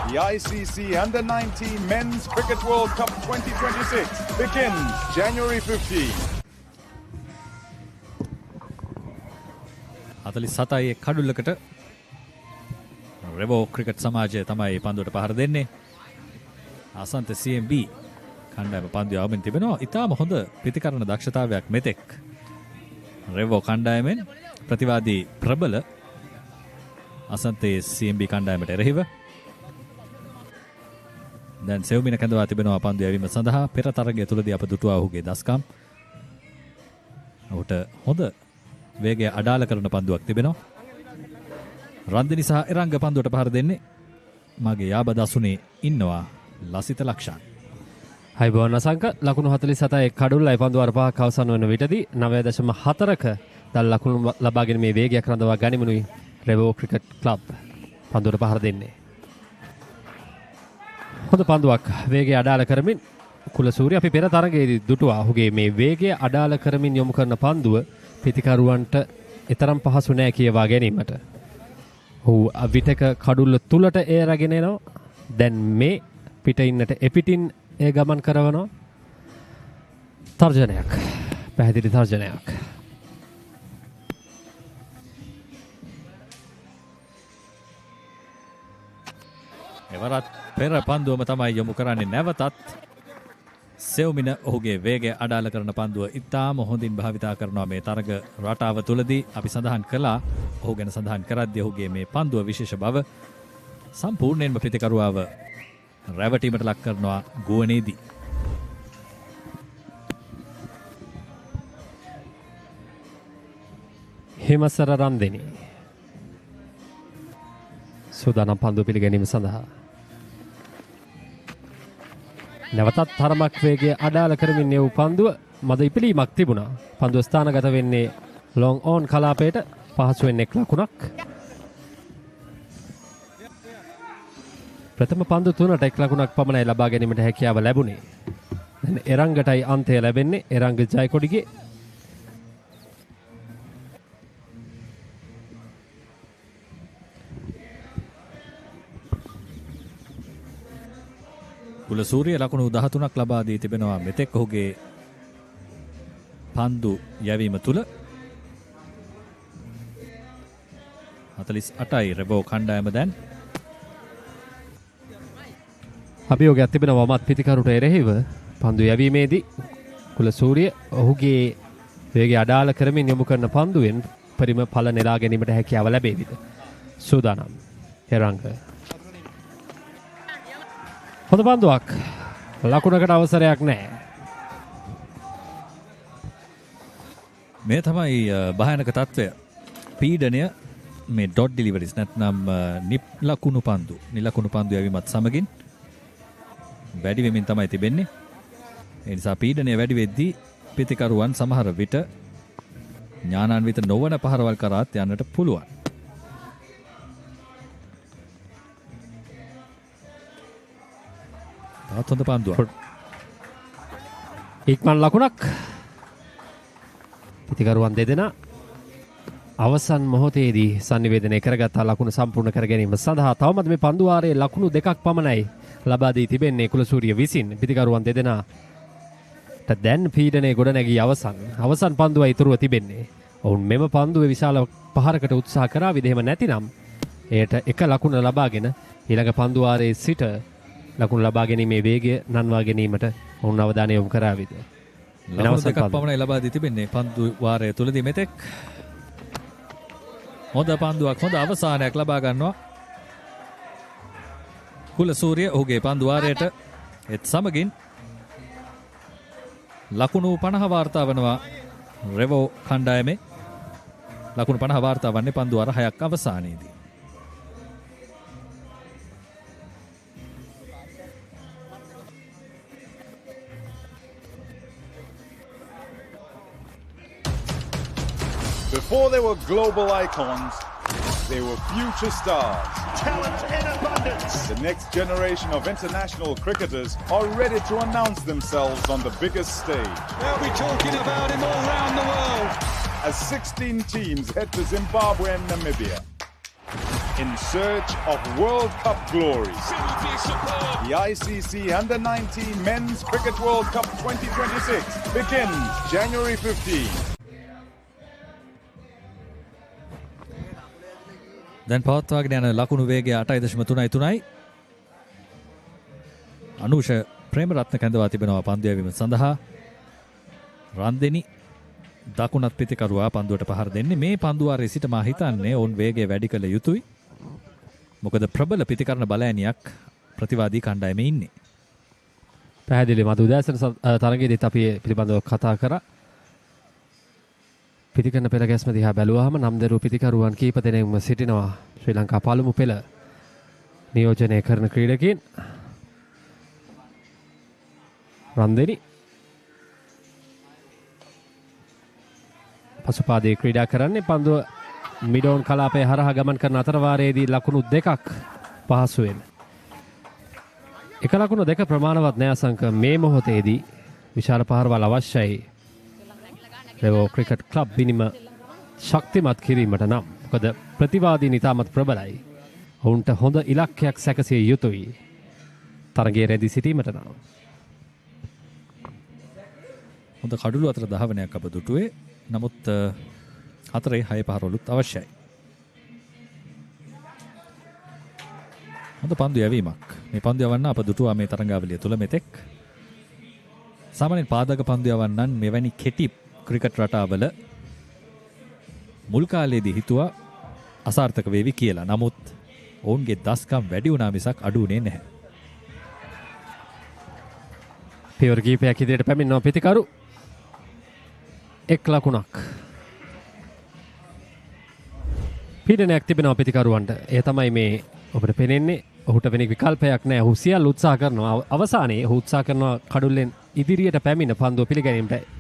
The ICC Under-19 Men's Cricket World Cup 2026 begins January 15. 47 කඩුල්ලකට රෙවෝ cricket සමාජය තමයි පන්දුවට පහර දෙන්නේ. අසන්ත CMB කණ්ඩායම පන්දු යවමින් තිබෙනවා. ඉතාම හොඳ ප්‍රතිකරණ දක්ෂතාවයක් මෙතෙක් රෙවෝ කණ්ඩායමෙන් ප්‍රතිවාදී ප්‍රබල අසන්තේ CMB කණ්ඩායමට එරෙහිව. දැන් සෙව්මින කැඳවා තිබෙනවා පන්දු යැවීම සඳහා. පෙර තරගය තුලදී අප දුටුවා ඔහුගේ දස්කම්. ඔහුට හොඳ වේගය අඩාල කරන පන්දුවක් තිබෙනවා. රන්දිනි සහ එරංග පන්දුවට පහර දෙන්නේ. මගේ යාබ දසුනේ ඉන්නවා ලසිත ලක්ෂාන්. හයිබෝන් අසංක ලකුණු 47 කඩුල්ලයි පන්දු වර පහක් අවසන් වන විටදී 9.4ක දල් ලකුණු ලබාගෙන මේ වේගයක් රඳවා ගනිමනුයි රෙවෝ ක්‍රිකට් ක්ලබ් පන්දුවට පහර දෙන්නේ. හොඳ පන්දුවක් වේගය අඩාල කරමින් කුලසූරිය අපි පෙර තරගයේදී දුටුවා ඔහුගේ මේ වේගය අඩාල කරමින් යොමු කරන පන්දුව පිතිකරුවන්ට එතරම් පහසු නෑ කියවා ගැනීමට. ඔහු විටක කඩුල්ල තුලට ඒ රැගෙන එනවා. දැන් මේ පිට ඉන්නට එපිටින් ඒ ගමන් කරනවා. තර්ජනයක්. පැහැදිලි තර්ජනයක්. එවරත් පෙර පන්දුවම තමයි යොමු කරන්නේ. නැවතත් සෙව්මින ඔහුගේ වේගය අඩාල කරන පන්දුව ඉතාම හොඳින් භාවිතා කරනවා මේ තරග රටාව තුලදී. අපි සඳහන් කළා ඔහු ගැන සඳහන් කරද්දී ඔහුගේ මේ පන්දුව විශේෂ බව සම්පූර්ණයෙන්ම ප්‍රතිකරුවාව රැවටීමට ලක් කරනවා ගුවනේදී. හිමසර රන්දිනි සූදානම් පන්දුව පිළිගැනීම සඳහා නැවතත් තරමක් වේගය අඩාල කරමින් යවූ පන්දුව මද ඉපිලීමක් තිබුණා. පන්දුව ස්ථානගත වෙන්නේ ලොන් ඕන් කලාපයට පහසුවෙන් එක් ලකුණක්. ප්‍රථම පන්දු තුනට එක් ලකුණක් පමණයි ලබා ගැනීමට හැකියාව ලැබුණේ. දැන් එරංගටයි අන්තය ලැබෙන්නේ. එරංග ජයකොඩිගේ කුලසූරිය ලකුණු 13ක් ලබා දී තිබෙනවා මෙතෙක් ඔහුගේ පන්දු යැවීම තුල. 48යි රෙබෝ කණ්ඩායම දැන්. අභියෝගයක් තිබෙනවා මත් පිතිකරුට එරෙහිව පන්දු යැවීමේදී කුලසූරිය ඔහුගේ වේගය අඩාල කරමින් යොමු කරන පන්දුවෙන් පරිම ඵල නෙලා ගැනීමට හැකියාව ලැබේවිද? සූදානම්. එරංග හොඳ පන්දුවක්. ලකුණකට අවසරයක් නැහැ. මේ තමයි භයානක තත්ත්වය. පීඩනය මේ ඩොට් ඩිලිවරිස් නැත්නම් නිලකුණු පන්දු යැවීමත් සමගින් වැඩි වෙමින් තමයි තිබෙන්නේ. ඒ නිසා පීඩනය වැඩි වෙද්දී පිතිකරුවන් සමහර විට ඥානාන්විත නොවන පහරවල් කරාත් යන්නට පුළුවන්. තාත් හොඳ පන්දුවක්. ඉක්මන් ලකුණක්. පිතිකරුවන් දෙදෙනා අවසන් මොහොතේදී sannivedanaya කරගත් ලකුණු සම්පූර්ණ කර ගැනීම සඳහා තවමත් මේ පන්දු වාරයේ ලකුණු දෙකක් පමණයි ලබා දී තිබෙන්නේ කුලසූරිය විසින්. පිතිකරුවන් දෙදෙනාට දැන් පීඩනයේ ගොඩනැගී අවසන් පන්දුවයි ඉතුරුව තිබෙන්නේ. ඔවුන් මෙම පන්දුවේ විශාල පහරකට උත්සාහ කරාවිද එහෙම නැතිනම් එයට එක ලකුණ ලබාගෙන ඊළඟ පන්දු වාරයේ සිට ලකුණු ලබා ගැනීමේ වේගය නන්වා ගැනීමට ඔවුන් අවධානය යොමු කරාවිද. ලකුණු දෙකක් පමණයි ලබා දී තිබෙන්නේ පන්දු වාරය තුලදී මෙතෙක්. හොඳ පන්දුවක් හොඳ අවසානයක් ලබා ගන්නවා කුලසූරිය ඔහුගේ පන්දු වාරයට. ඒත් සමගින් ලකුණු 50 වාර්තා වනවා රෙවෝ කණ්ඩායමේ. ලකුණු 50 වාර්තා වන්නේ පන්දු වාර 6ක් අවසානයේදී. Before they were global icons, they were future stars. Talent in abundance. The next generation of international cricketers are ready to announce themselves on the biggest stage. They'll be talking about him all around the world. As 16 teams head to Zimbabwe and Namibia in search of World Cup glory. The ICC Under-19 Men's Cricket World Cup 2026 begins January 15. දැන් පවත්වාගෙන යන ලකුණු වේගය 8.33යි. අනුෂ ප්‍රේමරත්න කැඳවා තිබෙනවා පන්දු යැවීම සඳහා. රන්දෙනි දකුණත් පිතිකරුවා පන්දුවට පහර දෙන්නේ. මේ පන්දු වාරයේ සිට මා හිතන්නේ ඔවුන් වේගය වැඩි කළ යුතුයි. මොකද ප්‍රබල පිතිකරන බලෑනියක් ප්‍රතිවාදී කණ්ඩායමේ ඉන්නේ. පැහැදිලි මතු උදෑසන තරගයේදීත් අපි පිළිබඳව කතා කරා. පිතිකරන පෙළ ගැස්ම දිහා බැලුවාම නම් දරුවෝ පිතිකරුවන් කීප දෙනෙක්ම සිටිනවා ශ්‍රී ලංකා පළමු පෙළ නියෝජනය කරන ක්‍රීඩකයන්. රන්දෙනි පසුපාදයේ ක්‍රීඩා කරන්නේ පන්දුව මිඩෝන් කලාපයේ හරහා ගමන් කරන අතර වාරයේදී ලකුණු දෙකක් පහසුවෙන්. එක ලකුණු දෙක ප්‍රමාණවත් නෑ අසංක මේ මොහොතේදී විශාල පහරවල් අවශ්‍යයි. රෙවෝ ක්‍රිකට් ක්ලබ් බිනිම ශක්තිමත් කිරීමට නම්. මොකද ප්‍රතිවාදීන් ඉතාමත් ප්‍රබලයි. ඔවුන්ට හොඳ ඉලක්කයක් සැකසිය යුතුයි තරගයේ රැඳී සිටීමට නම්. හොඳ කඩුළු අතර දහවනයක් අප දුටුවේ. නමුත් 4-6 පහරවලුත් අවශ්‍යයි. හොඳ පන්දු යැවීමක්. මේ පන්දු යවන්න අප දුටුවා මේ තරඟාවලිය තුල මෙතෙක්. සාමාන්‍යයෙන් පාදක පන්දු යවන්නන් මෙවැනි කෙටි ක්‍රිකට් රටාවල මුල් කාලයේදී හිතුවා අසාර්ථක වේවි කියලා. නමුත් ඔවුන්ගේ දස්කම් වැඩි වුණා මිසක් අඩු වුණේ නැහැ. පියවර කීපයක් ඉදිරියට පැමිණෙනවා පිතිකරු. එක් ලකුණක්. පීඩනයක් තිබෙනවා පිතිකරුවන්ට. ඒ තමයි මේ ඔබට පෙනෙන්නේ. ඔහුට වෙන විකල්පයක් නැහැ. ඔහු සියල්ල උත්සාහ කරනවා. අවසානයේ ඔහු උත්සාහ කරනවා කඩුල්ලෙන් ඉදිරියට පැමිණ පන්දුව පිළිගැනීමට.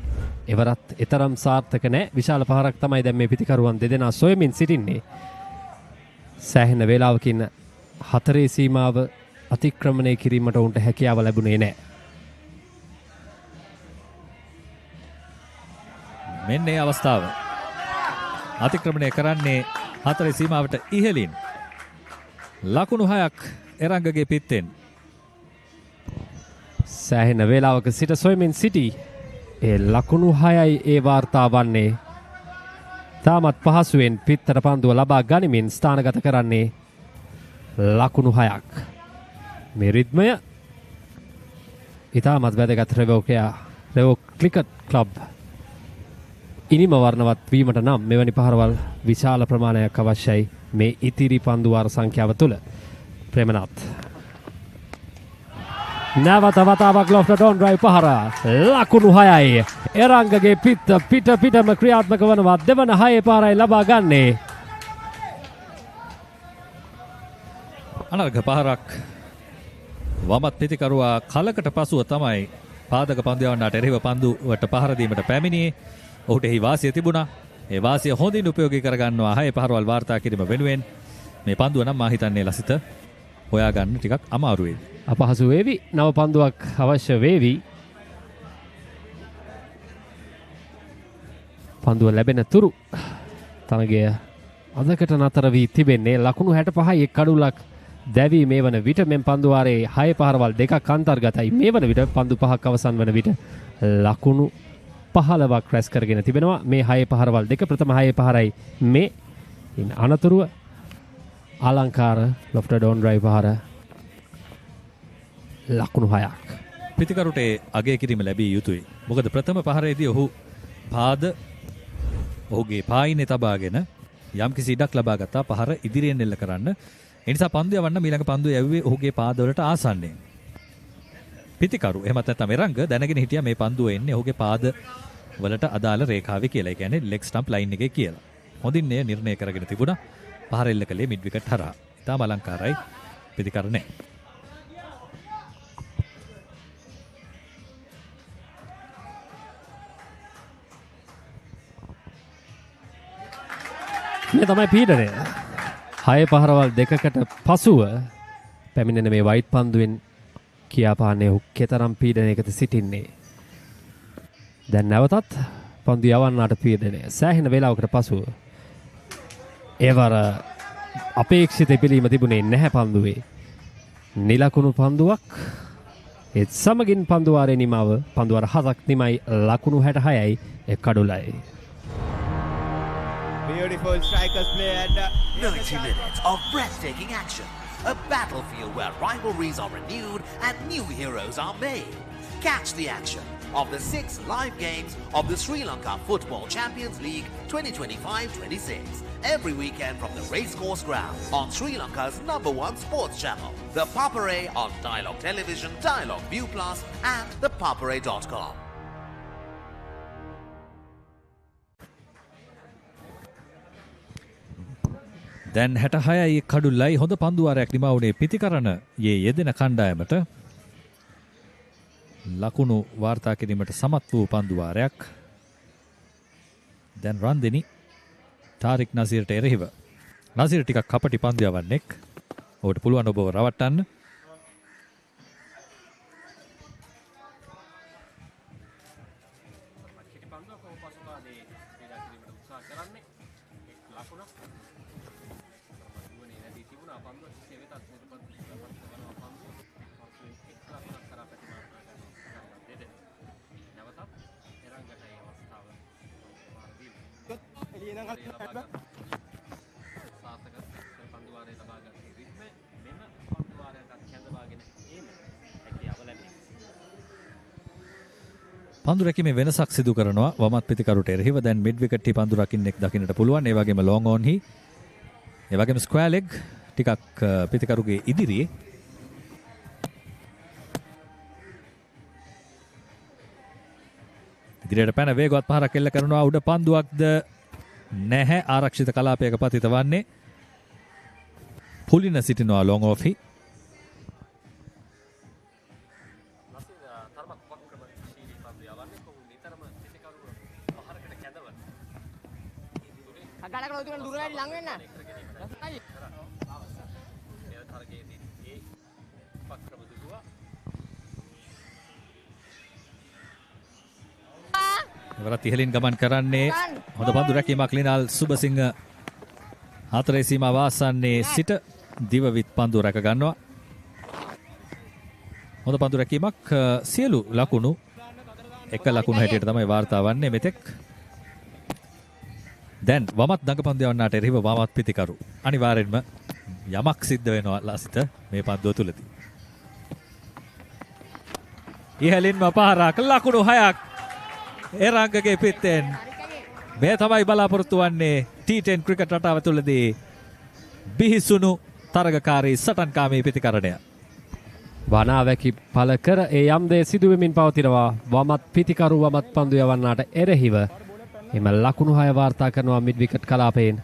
එවරත් එතරම් සාර්ථක නැහැ. විශාල පහරක් තමයි දැන් මේ පිතිකරුවන් දෙදෙනා සොයමින් සිටින්නේ. සෑහෙන වේලාවකින් 4 සීමාව අතික්‍රමණය කිරීමට උන්ට හැකියාව ලැබුණේ නැහැ. මෙන්න මේ අවස්ථාව. අතික්‍රමණය කරන්නේ 4 සීමාවට ඉහළින්. ලකුණු 6ක් එරංගගේ පිත්තෙන්. සෑහෙන වේලාවක සිට සොයමින් සිටි. ඒ ලකුණු 6යි ඒ වාර්තා වන්නේ. තාමත් පහසුවෙන් පිත්තට පන්දුව ලබා ගනිමින් ස්ථානගත කරන්නේ ලකුණු 6ක්. මේ රිද්මය ඉතාමත් වැදගත් රෙවෝ ක්‍රිකට් ක්ලබ් ඉනිම වර්ණවත් වීමට නම් මෙවැනි පහරවල් විශාල ප්‍රමාණයක් අවශ්‍යයි මේ ඉතිරි පන්දු වාර සංඛ්‍යාව තුළ. ප්‍රේමනාත් නැවත වතාවක් ලොෆ්ට ඩොන් ඩ්‍රයිව් පහර ලකුණු 6යි. එරංගගේ පිටම ක්‍රියාත්මක වනවා. දෙවන 6 පාරයි ලබා ගන්නේ. අනර්ඝ පහරක්. වමත් පිතිකරුවා කලකට පසුව තමයි පාදක පන්දු යවන්නට එරෙහිව පන්දුවට පහර දීමට පැමිණියේ. ඔහුට එහි වාසිය තිබුණා. ඒ වාසිය හොඳින් උපයෝගී කරගන්නවා 6 පහරවල් වාර්තා කිරීම වෙනුවෙන්. මේ පන්දුව නම් මා හිතන්නේ ලසිත හොයාගන්න ටිකක් අමාරු වේවි. අපහසු වේවි. නව පන්දුවක් අවශ්‍ය වේවි. පන්දුව ලැබෙන තුරු තරගය අදකට නතර වී තිබෙන්නේ. ලකුණු 65යි එක් කඩුලක් දැවී මේ වන විට මෙම පන්දු වාරයේ 6 පහරවල් දෙකක් අන්තර්ගතයි. මේ වන විට පන්දු 5ක් අවසන් වන විට ලකුණු 15ක් රැස් කරගෙන තිබෙනවා. මේ 6 පහරවල් දෙක ප්‍රථම 6 පහරයි මේ. ඉන් අනතුරුව අලංකාර ලොෆ්ටඩ් ඔන් ඩ්‍රයිව් පහර ලකුණු 6ක්. පිතිකරුට අගය කිරීම ලැබිය යුතුයි. මොකද ප්‍රථම පහරේදී ඔහු ඔහුගේ පායිනේ තබාගෙන යම්කිසි ඉඩක් ලබා ගත්තා පහර ඉදිරියෙන් එල්ල කරන්න. ඒ නිසා පන්දු යවන්න ඊළඟ පන්දුව යැව්වේ ඔහුගේ පාදවලට ආසන්නයෙන්. පිතිකරු එහෙමත් නැත්නම් එරංග දැනගෙන හිටියා මේ පන්දුව එන්නේ ඔහුගේ පාද වලට අදාළ රේඛාවේ කියලා. ඒ කියන්නේ ලෙග් ස්ටම්ප් ලයින් එකේ කියලා. හොඳින් මේ නිර්ණය කරගෙන තිබුණා. පහර එල්ල කළේ මිඩ් විකට් හරහා. ඉතාම අලංකාරයි පිතිකරණය. මේ තමයි පීඩනය. 6 පහරවල් දෙකකට පසුව පැමිණෙන මේ වයිට් පන්දුවෙන් කියාපාන්නේ ඔහු කෙතරම් පීඩනයකට සිටින්නේ. දැන් නැවතත් පන්දු යවන්නාට පීඩනය. සෑහෙන වේලාවකට පසුව එවර අපේක්ෂිත පිළීම තිබුණේ නැහැ පන්දුවේ. නිලකුණු පන්දුවක්. ඒත් සමගින් පන්දුවාරේ නිමාව පන්දුවාර 7ක් නිමයි ලකුණු 66යි එක් කඩුලයි. Beautiful strikers play and 90 minutes of breathtaking action. A battlefield where rivalries are renewed and new heroes are made. Catch the action of the 6 live games of the Sri Lanka Football Champions League 2025-26 every weekend from the Racecourse Ground on Sri Lanka's #1 sports channel, ThePapare on Dialog Television, Dialog ViU Plus and ThePapare.com. දැන් 66යි කඩුල්ලයි හොඳ පන්දුවාරයක් නිමවුනේ පිතිකරණ යෙදෙන කණ්ඩායමට. ලකුණු වාර්තා කිරීමට සමත් වූ පන්දුවාරයක්. දැන් රන්දෙනි තාරික් නසීර්ට එරෙහිව. නසීර් ටිකක් කපටි පන්දු යවන්නෙක්. ඔහුට පුළුවන් ඔබව රවට්ටන්න. පන්දු රැකීමේ වෙනසක් සිදු කරනවා වමත් පිතිකරුට එරෙහිව. දැන් මිඩ් විකට් පන්දු රකින්නෙක් දකින්නට පුළුවන්. ඒ වගේම ලොං ඔන් හි. ඒ වගේම ස්ක්වයර් ලෙග් ටිකක් පිතිකරුගේ ඉදිරියේ. ඉදිරියට පැන වේගවත් පහරක් එල්ල කරනවා. උඩ පන්දුවක්ද නැහැ. ආරක්ෂිත කලාපයක පතිත වන්නේ. පුලින සිටිනවා ලොං ඔෆ් හි. වරත් ඉහළින් ගමන් කරන්නේ හොඳ පන්දු රැකීමක් ලිනාල් සුබසිංහ හතරේ සීමාව ආසන්නයේ සිට දිවවිත් පන්දු රැක ගන්නවා. හොඳ පන්දු රැකීමක්. සියලු ලකුණු එක ලකුණු හැටියට තමයි වාර්තා වන්නේ මෙතෙක්. දැන් වමත් දඟපන්දු යවන්නාට එරෙහිව වමත් පිතිකරු අනිවාර්යෙන්ම යමක් සිද්ධ වෙනවා ලසිත මේ පන්දුව තුලදී. ඉහළින්ම පහරක් ලකුණු 6ක් එරංගගේ පිත්තෙන්. මේ තමයි බලාපොරොත්තු වන්නේ T10 ක්‍රිකට් රටාව තුළදී බිහිසුණු තරගකාරී සටන්කාමී පිතිකරණය. වනාවැකි පළ කර ඒ යම් දේ සිදුවෙමින් පවතිනවා. වමත් පිතිකරු වමත් පන්දු යවන්නාට එරෙහිව එම ලකුණු 6 වාර්තා කරනවා මිඩ් විකට් කලාපයෙන්.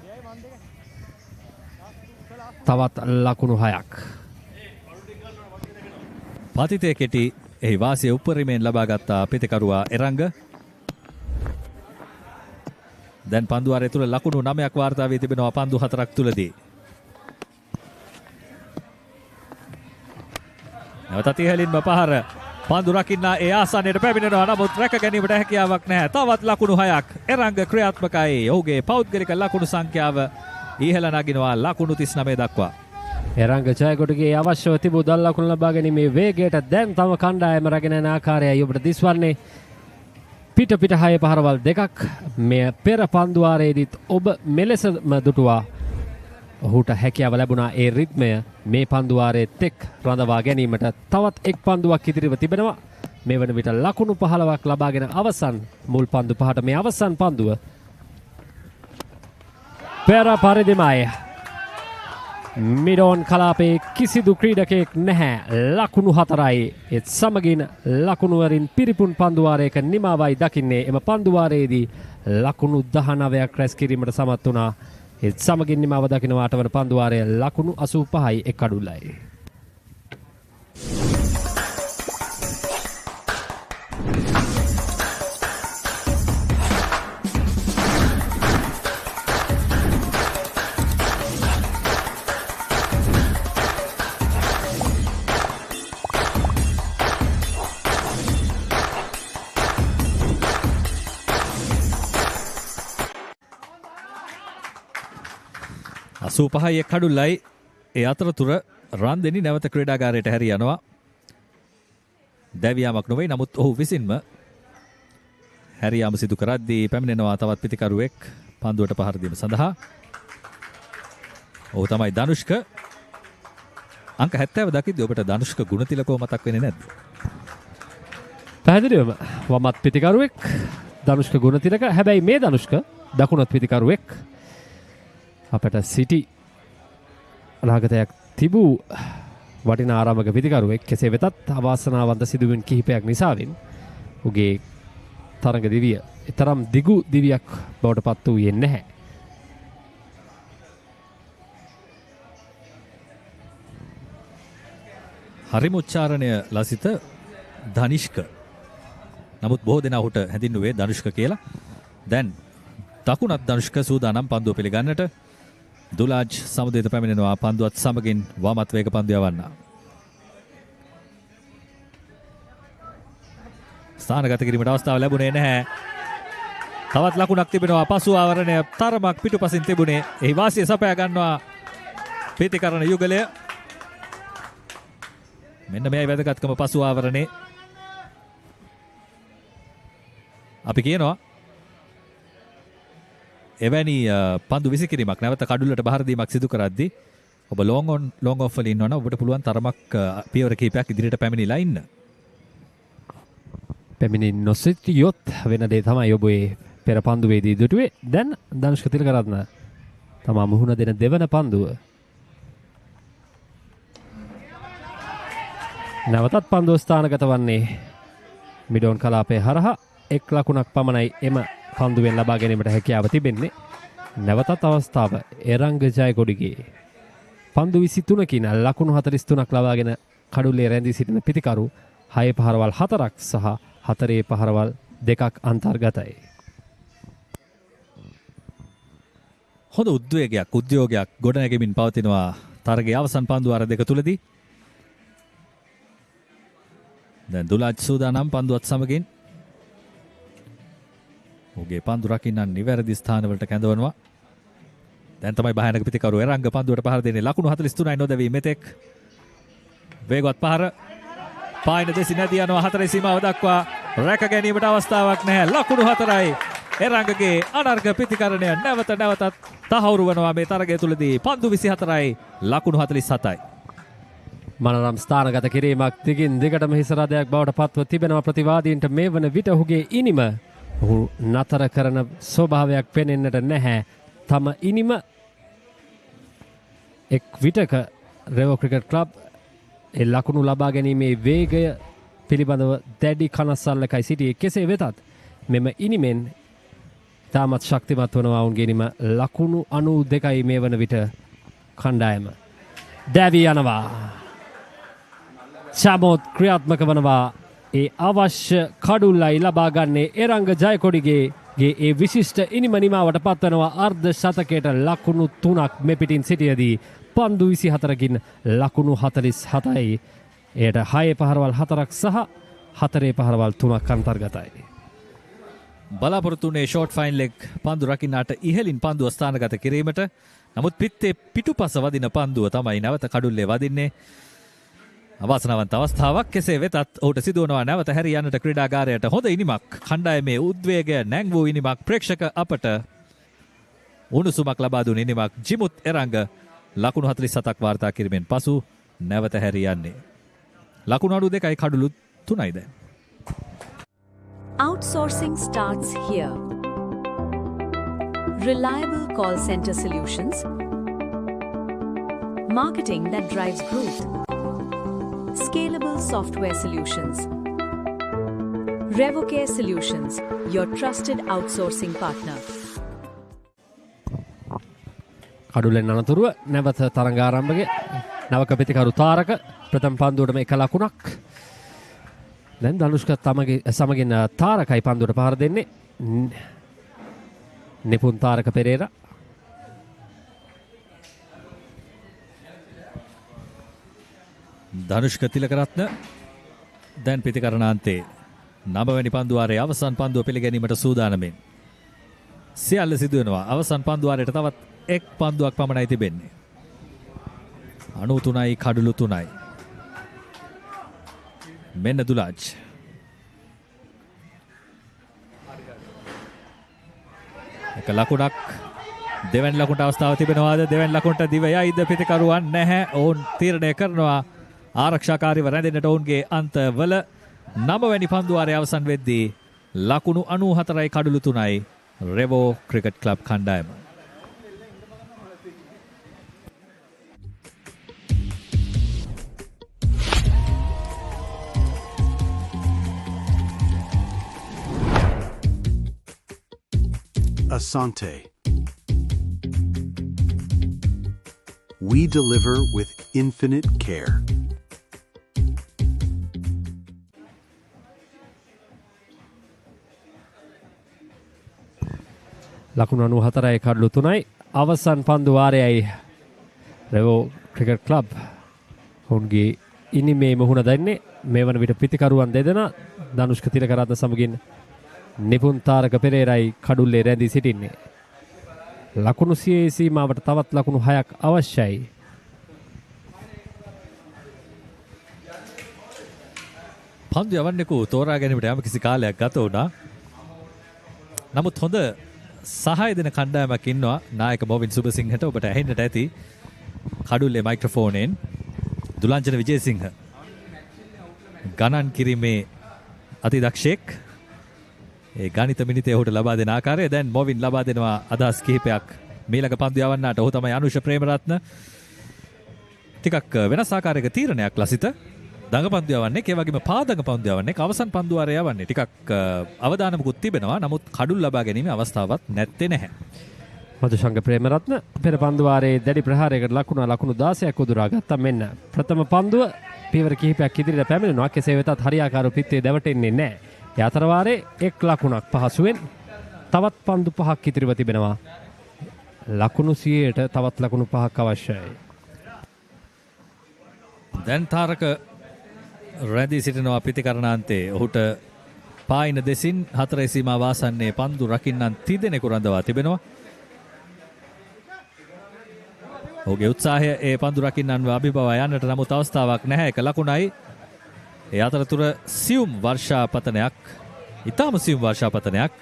තවත් ලකුණු 6ක්. පතිතය කෙටි එහි වාසිය උපරිමයෙන් ලබා ගත්තා පිතිකරුවා එරංග. දැන් පන්දුවාරය තුළ ලකුණු 9ක් වාර්තා වී තිබෙනවා පන්දු 4ක් තුලදී. නැවතත් ඉහළින්ම පහර පන්දු රකින්න ඒ ආසන්නයට පැමිණෙනවා. නමුත් රැක ගැනීමට හැකියාවක් නැහැ. තවත් ලකුණු 6ක් එරංග ක්‍රියාත්මකයි. ඔහුගේ පෞද්ගලික ලකුණු සංඛ්‍යාව ඉහළ නගිනවා ලකුණු 39 දක්වා. එරංග ජයකොටගේ අවශ්‍යව තිබූ දල් ලකුණු ලබා ගැනීමේ වේගයට දැන් තම කණ්ඩායම රැගෙන යන ආකාරයයි ඔබට දිස්වන්නේ. පිට හය පහරවල් දෙකක් මෙය පෙර පන්දුවාරයේදීත් ඔබ මෙලෙසම දුටුවා. ඔහුට හැකියාව ලැබුණා ඒ රිද්මය මේ පන්දුවාරයේ තෙක් රඳවා ගැනීමට. තවත් එක් පන්දුවක් ඉදිරිව තිබෙනවා. මේ වන විට ලකුණු 15ක් ලබාගෙන අවසන් මුල් පන්දු පහට මේ අවසන් පන්දුව. පෙර පරිදිමයි. මිඩෝන් කලාපේ කිසිදු ක්‍රීඩකයෙක් නැහැ. ලකුණු 4යි. ඒත් සමගින් ලකුණුවරින් පිරිපුන් පන්දුවාරයක නිමාවයි දකින්නේ. එම පන්දුවාරයේදී ලකුණු 19ක් රැස් කිරීමට සමත් වුණා. ඒත් සමගින් නිමාව දකින අටවන පන්දුවාරය ලකුණු 85යි එක් අඩුල්ලයි. සූපහයි එක් කඩුල්ලයි. ඒ අතරතුර රන් දෙනි නැවත ක්‍රීඩාගාරයට හැරී යනවා. දැවියාමක් නොවේ. නමුත් ඔහු විසින්ම හැරියාම සිදු කරද්දී පැමිණෙනවා තවත් පිතිකරුවෙක් පන්දුවට පහර දීම සඳහා. ඔහු තමයි ධනුෂ්ක. අංක 70 දකිද්දී ඔබට ධනුෂ්ක ගුණතිලකව මතක් වෙන්නේ නැද්ද? පැහැදිලිවම වමත් පිතිකරුවෙක් ධනුෂ්ක ගුණතිලක. හැබැයි මේ ධනුෂ්ක දකුණත් පිතිකරුවෙක්. අපට සිටි අනාගතයක් තිබූ වටිනා ආරම්භක පිතිකරුවෙක්. කෙසේ වෙතත් අවාසනාවන්ත සිදුවීම් කිහිපයක් නිසාවෙන් ඔහුගේ තරඟ දිවිය තරම් දිගු දිවියක් බවට පත් වූයේ නැහැ. හරිම උච්චාරණය ලසිත ධනිෂ්ක. නමුත් බොහෝ දෙනා ඔහුට හැඳින්වුවේ ධනුෂ්ක කියලා. දැන් දකුණත් ධනුෂ්ක සූදානම් පන්දුව පිළිගන්නට. දුලාජ් සමුදේට පැමිණෙනවා පන්දුවත් සමගින් වමත් වේග පන්දු යවන්න. ස්ථානගත කිරීමට අවස්ථාව ලැබුණේ නැහැ. තවත් ලකුණක් තිබෙනවා. පසු ආවරණය තරමක් පිටුපසින් තිබුණේ. එහි වාසිය සපයා ගන්නවා ප්‍රතිකරණ යුගලය. මෙන්න මේ වැදගත්කම පසු ආවරණේ. අපි කියනවා එවැනි පන්දු විසිකිරීමක් නැවත කඩුල්ලට බහර දීමක් සිදු කරද්දී ඔබ ලොං ඔෆ් වල ඉන්නවනම් ඔබට පුළුවන් තරමක් පියවර කිහිපයක් ඉදිරියට පැමිණිලා ඉන්න. පැමිණි නොසිටියොත් වෙන දේ තමයි ඔබ ඒ පෙර පන්දුවේදී දුටුවේ. දැන් ධනුෂ්ක තිලකරත්න තමා මුහුණ දෙන දෙවන පන්දුව. නැවතත් පන්දුව ස්ථානගත වන්නේ මිඩෝන් කලාපය හරහා එක් ලකුණක් පමණයි එම පන්දුවෙන් ලබා ගැනීමට හැකියාව තිබෙන්නේ. නැවතත් අවස්ථාව එරංග ජයකොඩිගේ පන්දු 23කින් ලකුණු 43ක් ලබාගෙන කඩුල්ලේ රැඳී සිටින පිතිකරු 6 පහරවල් 4ක් සහ 4 පහරවල් 2ක් අන්තර්ගතයි. හොඳ උද්‍යෝගයක් ගොඩනැගෙමින් පවතිනවා තරගයේ අවසන් පන්දු අර දෙක තුලදී. දැන් දුලාජ් සූදානම් පන්දුවත් සමගින්. ඔහුගේ පන්දු රකින්න නිවැරදි ස්ථානවලට කැඳවනවා. දැන් තමයි භයානක පිතිකරු එරංග පන්දුවට පහර දෙන්නේ. ලකුණු 43යි නොදැවී මෙතෙක්. වේගවත් පහර. පායන දෙසි නැති යනවා 4 සීමාව දක්වා. රැක ගැනීමට අවස්ථාවක් නැහැ. ලකුණු 4යි. එරංගගේ අනර්ග පිතිකරණය නැවතත් තහවුරු වෙනවා මේ තරගය තුලදී. පන්දු 24යි. ලකුණු 47යි. මනරම් ස්ථානගත කිරීමක් දිගින් දිගටම හිස රදයක් බවට පත්ව තිබෙනවා ප්‍රතිවාදීන්ට. මේ වන විට ඔහුගේ ඉනිම ඔහු නතර කරන ස්වභාවයක් පෙනෙන්නට නැහැ. තම ඉනිම එක් විටක රෙවෝ ක්‍රිකට් ක්ලබ් ඒ ලකුණු ලබා ගැනීමේ වේගය පිළිබඳව දැඩි කනස්සල්ලකයි සිටියේ. කෙසේ වෙතත් මෙම ඉනිමෙන් තාමත් ශක්තිමත් වනවා ඔවුන්ගේ ඉනිම. ලකුණු 92යි මේ වන විට කණ්ඩායම. දැවී යනවා. චමෝත් ක්‍රියාත්මක වනවා. ඒ අවශ්‍ය කඩුල්ලයි ලබා ගන්නේ එරංග ජයකොඩිගේ ඒ විශිෂ්ට ඉනිම නිමාවට පත්වනවා. අර්ධ ශතකයට ලකුණු 3ක් මෙපිටින් සිටියදී පන්දු 24කින් ලකුණු 47යි එයට 6 පහරවල් 4ක් සහ 4 පහරවල් 3ක් අන්තර්ගතයි. බලාපොරොත්තුනේ ෂෝට් ෆයින් ලෙග් පන්දු රකින්නාට ඉහළින් පන්දුව ස්ථානගත කිරීමට. නමුත් පිත්තේ පිටුපස වදින පන්දුව තමයි නැවත කඩුල්ලේ වදින්නේ. අවාසනාවන්ත අවස්ථාවක්. කෙසේ වෙතත් ඔහුට සිදුවනවා නැවත හැරී යන්නට ක්‍රීඩාගාරයට. හොඳ ඉනිමක්. කණ්ඩායමේ උද්වේගය නැං වූ ඉනිමක්. ප්‍රේක්ෂක අපට උණුසුමක් ලබා දුන ඉනිමක්. ජිමුත් එරංග ලකුණු 47ක් වාර්තා කිරීමෙන් පසු නැවත හැරී යන්නේ. ලකුණු අඩු 2යි කඩුළු 3යි දැන්. Outsourcing starts here. Reliable call center solutions. Marketing that drives growth. Scalable software solutions. Revo Solutions, your trusted outsourcing partner. කඩුල්ලෙන් අනතුරුව නැවත තරංගාරම්භගේ නවක පිතිකරු තාරක ප්‍රථම පන්දුවටම 1 ලකුණක්. දැන් ධනුෂ්ක සමගින් තාරකයි පන්දුවට පහර දෙන්නේ. නිපුන් තාරක පෙරේරා. ධනුෂ්ක තිලකරත්න දැන් පිතිකරණාන්තේ 9 වෙනි පන්දුවාරයේ අවසන් පන්දුව පිළිගැනීමට සූදානම්ෙන්. සියල්ල සිදු වෙනවා. අවසන් පන්දුවාරයට තවත් එක් පන්දුවක් පමණයි තිබෙන්නේ. 93යි කඩුළු 3යි. මෙන්න දුලාජ්. එක ලකුණක් දෙවැනි ලකුණට අවස්ථාව තිබෙනවාද? දෙවැනි ලකුණට දිව යයිද? පිතිකරුවන් නැහැ. ඔවුන් තීරණය කරනවා ආරක්ෂාකාරීව රැඳෙන්නට ඔවුන්ගේ අන්තවල. 9 වැනි පන්දුවාරයේ අවසන් වෙද්දී ලකුණු 94යි කඩුළු 3යි රෙවෝ ක්‍රිකට් ක්ලබ් කණ්ඩායම. Asante. We deliver with infinite care. ලකුණු 94යි කඩලු 3යි අවසන් පන්දු වාරයයි රෙවෝ ක්‍රිකට් ක්ලබ් ඔවුන්ගේ ඉනිමේ මුහුණ දෙන්නේ. මේ වන විට පිතිකරුවන් දෙදෙනා ධනුෂ්ක තිලකරත්න සමගින් නිපුන් තාරක පෙරේරායි කඩුල්ලේ රැඳී සිටින්නේ. ලකුණු සියයේ සීමාවට තවත් ලකුණු 6ක් අවශ්‍යයි. පන්දු යවන්නෙකු තෝරා ගැනීමට යම් කිසි කාලයක් ගත වුණා. නමුත් හොඳ සහාය දෙන කණ්ඩායමක් ඉන්නවා. නායක මොවින් සුබසිංහට ඔබට ඇහෙන්නට ඇති කඩුල්ලේ මයික්‍රොෆෝනෙන් දුලංජන විජේසිංහ ගණන් කිරීමේ අතිදක්ෂයෙක්. ඒ ගණිත මිනිතේ ඔහුට ලබා දෙන ආකාරය දැන් මොවින් ලබා දෙනවා අදහස් කිහිපයක්. මීළඟ පන්දු යවන්නාට ඔහු තමයි අනුෂ ප්‍රේමරත්න. ටිකක් වෙනස් ආකාරයක තීරණයක් ලසිත. දඟ පන්දු යවන්නේ ඒ වගේම පාදඟ පන්දු යවන්නේ අවසන් පන්දු වාරය යවන්නේ ටිකක් අවදානමකුත් තිබෙනවා. නමුත් කඩුල් ලබා ගැනීමේ අවස්ථාවක් නැත්තේ නැහැ. මధుශංග ප්‍රේමරත්න පෙර පන්දු වාරයේ දැඩි ප්‍රහාරයකට ලකුණු 16ක් උදුරා ගත්තා. මෙන්න ප්‍රථම පන්දුව පියවර කිහිපයක් ඉදිරියට පැමිණෙනවා. කෙසේ වෙතත් හරියාකාරව පිත්තේ දැවටෙන්නේ නැහැ. ඒ අතර වාරයේ එක් ලකුණක් පහසුවෙන් තවත් පන්දු 5ක් ඉතිරිව තිබෙනවා. ලකුණු 100ට තවත් ලකුණු 5ක් අවශ්‍යයි. දැන් තාරක රැඳී සිටිනවා පිතිකරණාන්තේ. ඔහුට පායින දෙසින් 4 සීමා වාසන්නේ පන්දු රකින්නන් 30 දෙනෙකු රඳවා තිබෙනවා. ඔහුගේ උත්සාහය ඒ පන්දු රකින්නන්ව අභිබවා යන්නට නමුත් අවස්ථාවක් නැහැ. එක ලකුණයි. ඒ අතරතුර සියුම් වර්ෂාපතනයක්, ඊටාම සියුම් වර්ෂාපතනයක්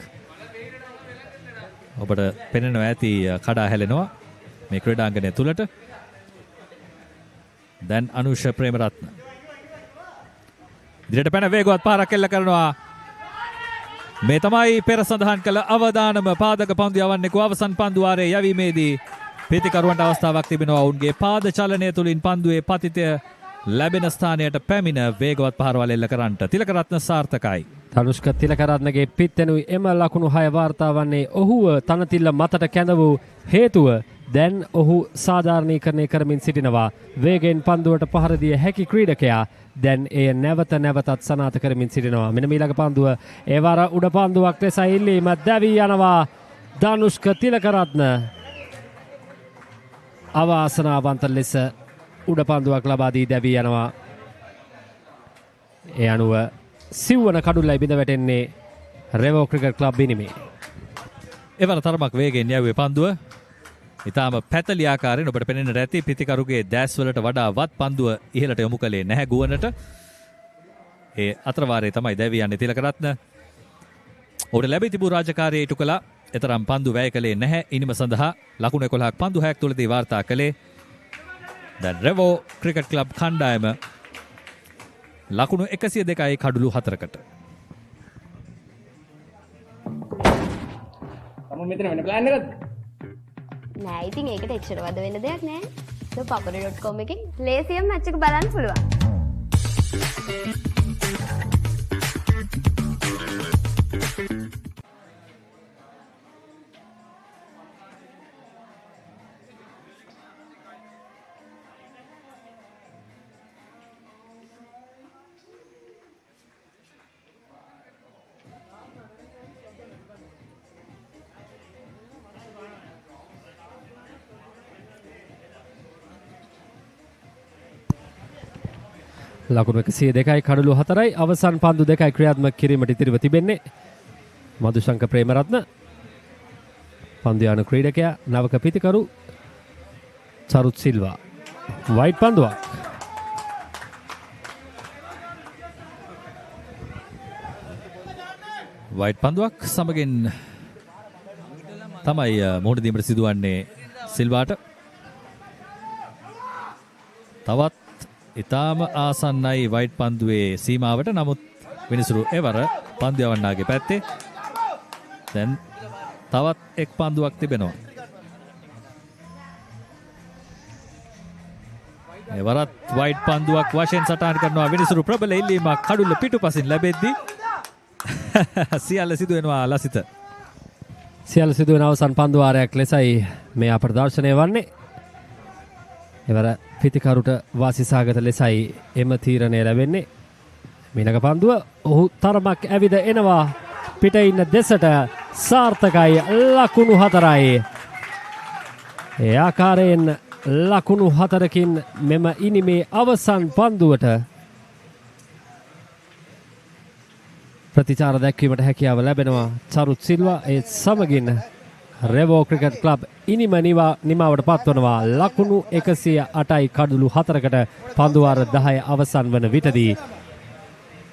ඔබට පෙනෙනවා ඇති කඩා හැලෙනවා මේ ක්‍රීඩාංගණය තුලට. දැන් අනුෂ ප්‍රේමරත්න ඉදිරියට පැන වේගවත් පාරක් එල්ල කරනවා. මේ තමයි පෙර සඳහන් කළ අවදානම පාදක පන්දු යවන්නෙකු අවසන් පන්දු වාරයේ යැවීමේදී පිතිකරුවන්ට අවස්ථාවක් තිබෙනවා. ඔවුන්ගේ පාද චලනය තුලින් පන්දුවේ පතිතය ලැබෙන ස්ථානයට පැමිණ වේගවත් පහරවල් එල්ල කරන්නට තිලකරත්න සාර්ථකයි. ධනුෂ්ක තිලකරත්නගේ පිත්තෙනුයි එම ලකුණු 6 වාර්තා වන්නේ ඔහුව තනතිල්ල මතට කැඳ වූ හේතුව. දැන් ඔහු සාධාරණීකරණය කරමින් සිටිනවා. වේගෙන් පන්දුවට පහර දිය හැකි ක්‍රීඩකයා දැන් එය නැවත නැවතත් සනාථ කරමින් සිටිනවා. මෙන්න මීළඟ පන්දුව ඒ වාර උඩ පන්දුවක් ලෙස ඉල්ලීම දැවී යනවා. ධනුෂ්ක තිලකරත්න අවාසනාවන්ත ලෙස උඩ පන්දුවක් ලබා දී දැවී යනවා. ඒ අනුව සිව්වන කඩුල්ලයි බිඳ වැටෙන්නේ රෙවෝ ක්‍රිකට් ක්ලබ් ඉනිමේ. එවර තරමක් වේගෙන් යවුවේ පන්දුව. ඉතාම පැතලි ආකාරයෙන් ඔබට පෙනෙන්නට ඇති පිතිකරුගේ දැස්වලට වඩා වත් පන්දුව ඉහළට යොමු කළේ නැහැ ගුවනට. ඒ අතරවාරයේ තමයි දැවී යන්නේ තිලකරත්න. ඔබට ලැබී තිබූ රාජකාරිය ඉටු කළා. එතරම් පන්දු වැය කළේ නැහැ ඉනිම සඳහා. ලකුණු 11ක් පන්දු 6ක් තුලදී වාර්තා කළේ. දැන් රෙවෝ ක්‍රිකට් ක්ලබ් කණ්ඩායම ලකුණු 102යි කඩුළු 4කට. තම මෙතන වෙන ප්ලෑන් එකක්ද? නෑ ඉතින් ඒකට එච්චර වද වෙන්න දෙයක් නෑ. papare.com එකෙන් ලේසියෙන් මැච් එක බලන්න පුළුවන්. ලකුණු 102යි කඩලු 4යි අවසන් පන්දු 2යි ක්‍රියාත්මක කිරීමට ඉතිරිව තිබෙන්නේ. මදුශංක ප්‍රේමරත්න පන්දු යන ක්‍රීඩකයා නවක පිතිකරු චරුත් සිල්වා වයිට් පන්දුවක්. වයිට් පන්දුවක් සමගින් තමයි මුහුණ දීමට සිදුවන්නේ සිල්වාට. තවත් ඉතාම ආසන්නයි වයිට් පන්දුවේ සීමාවට. නමුත් විනිසුරු එවර පන්දු යවන්නාගේ පැත්තේ. දැන් තවත් එක් පන්දුවක් තිබෙනවා. එවරත් වයිට් පන්දුවක් වශයෙන් සටහන් කරනවා විනිසුරු. ප්‍රබල ඉල්ලීමක් කඩුල්ල පිටුපසින් ලැබෙද්දී සියල්ල සිදුවෙනවා ලසිත. සියල්ල සිදුවෙන අවසන් පන්දු වාරයක් ලෙසයි මේ අප්‍රදර්ශනය වන්නේ. එවර පිතිකරුට වාසිසාගත ලෙසයි එම තීරණය ලැබෙන්නේ. මීනක පන්දුව ඔහු තරමක් ඇවිද එනවා පිට ඉන්න දෙසට. සාර්ථකයි ලකුණු 4යි. ඒ ආකාරයෙන් ලකුණු 4කින් මෙම ඉනිමේ අවසන් පන්දුවට ප්‍රතිචාර දැක්වීමට හැකියාව ලැබෙනවා චරුත් සිල්වා. ඒ සමගින් රෙවෝ ක්‍රිකට් ක්ලබ් ඉනිම නිමාවට පත්වනවා ලකුණු 108යි කඩුළු 4කට. පන්දුවාර 10 අවසන් වන විටදී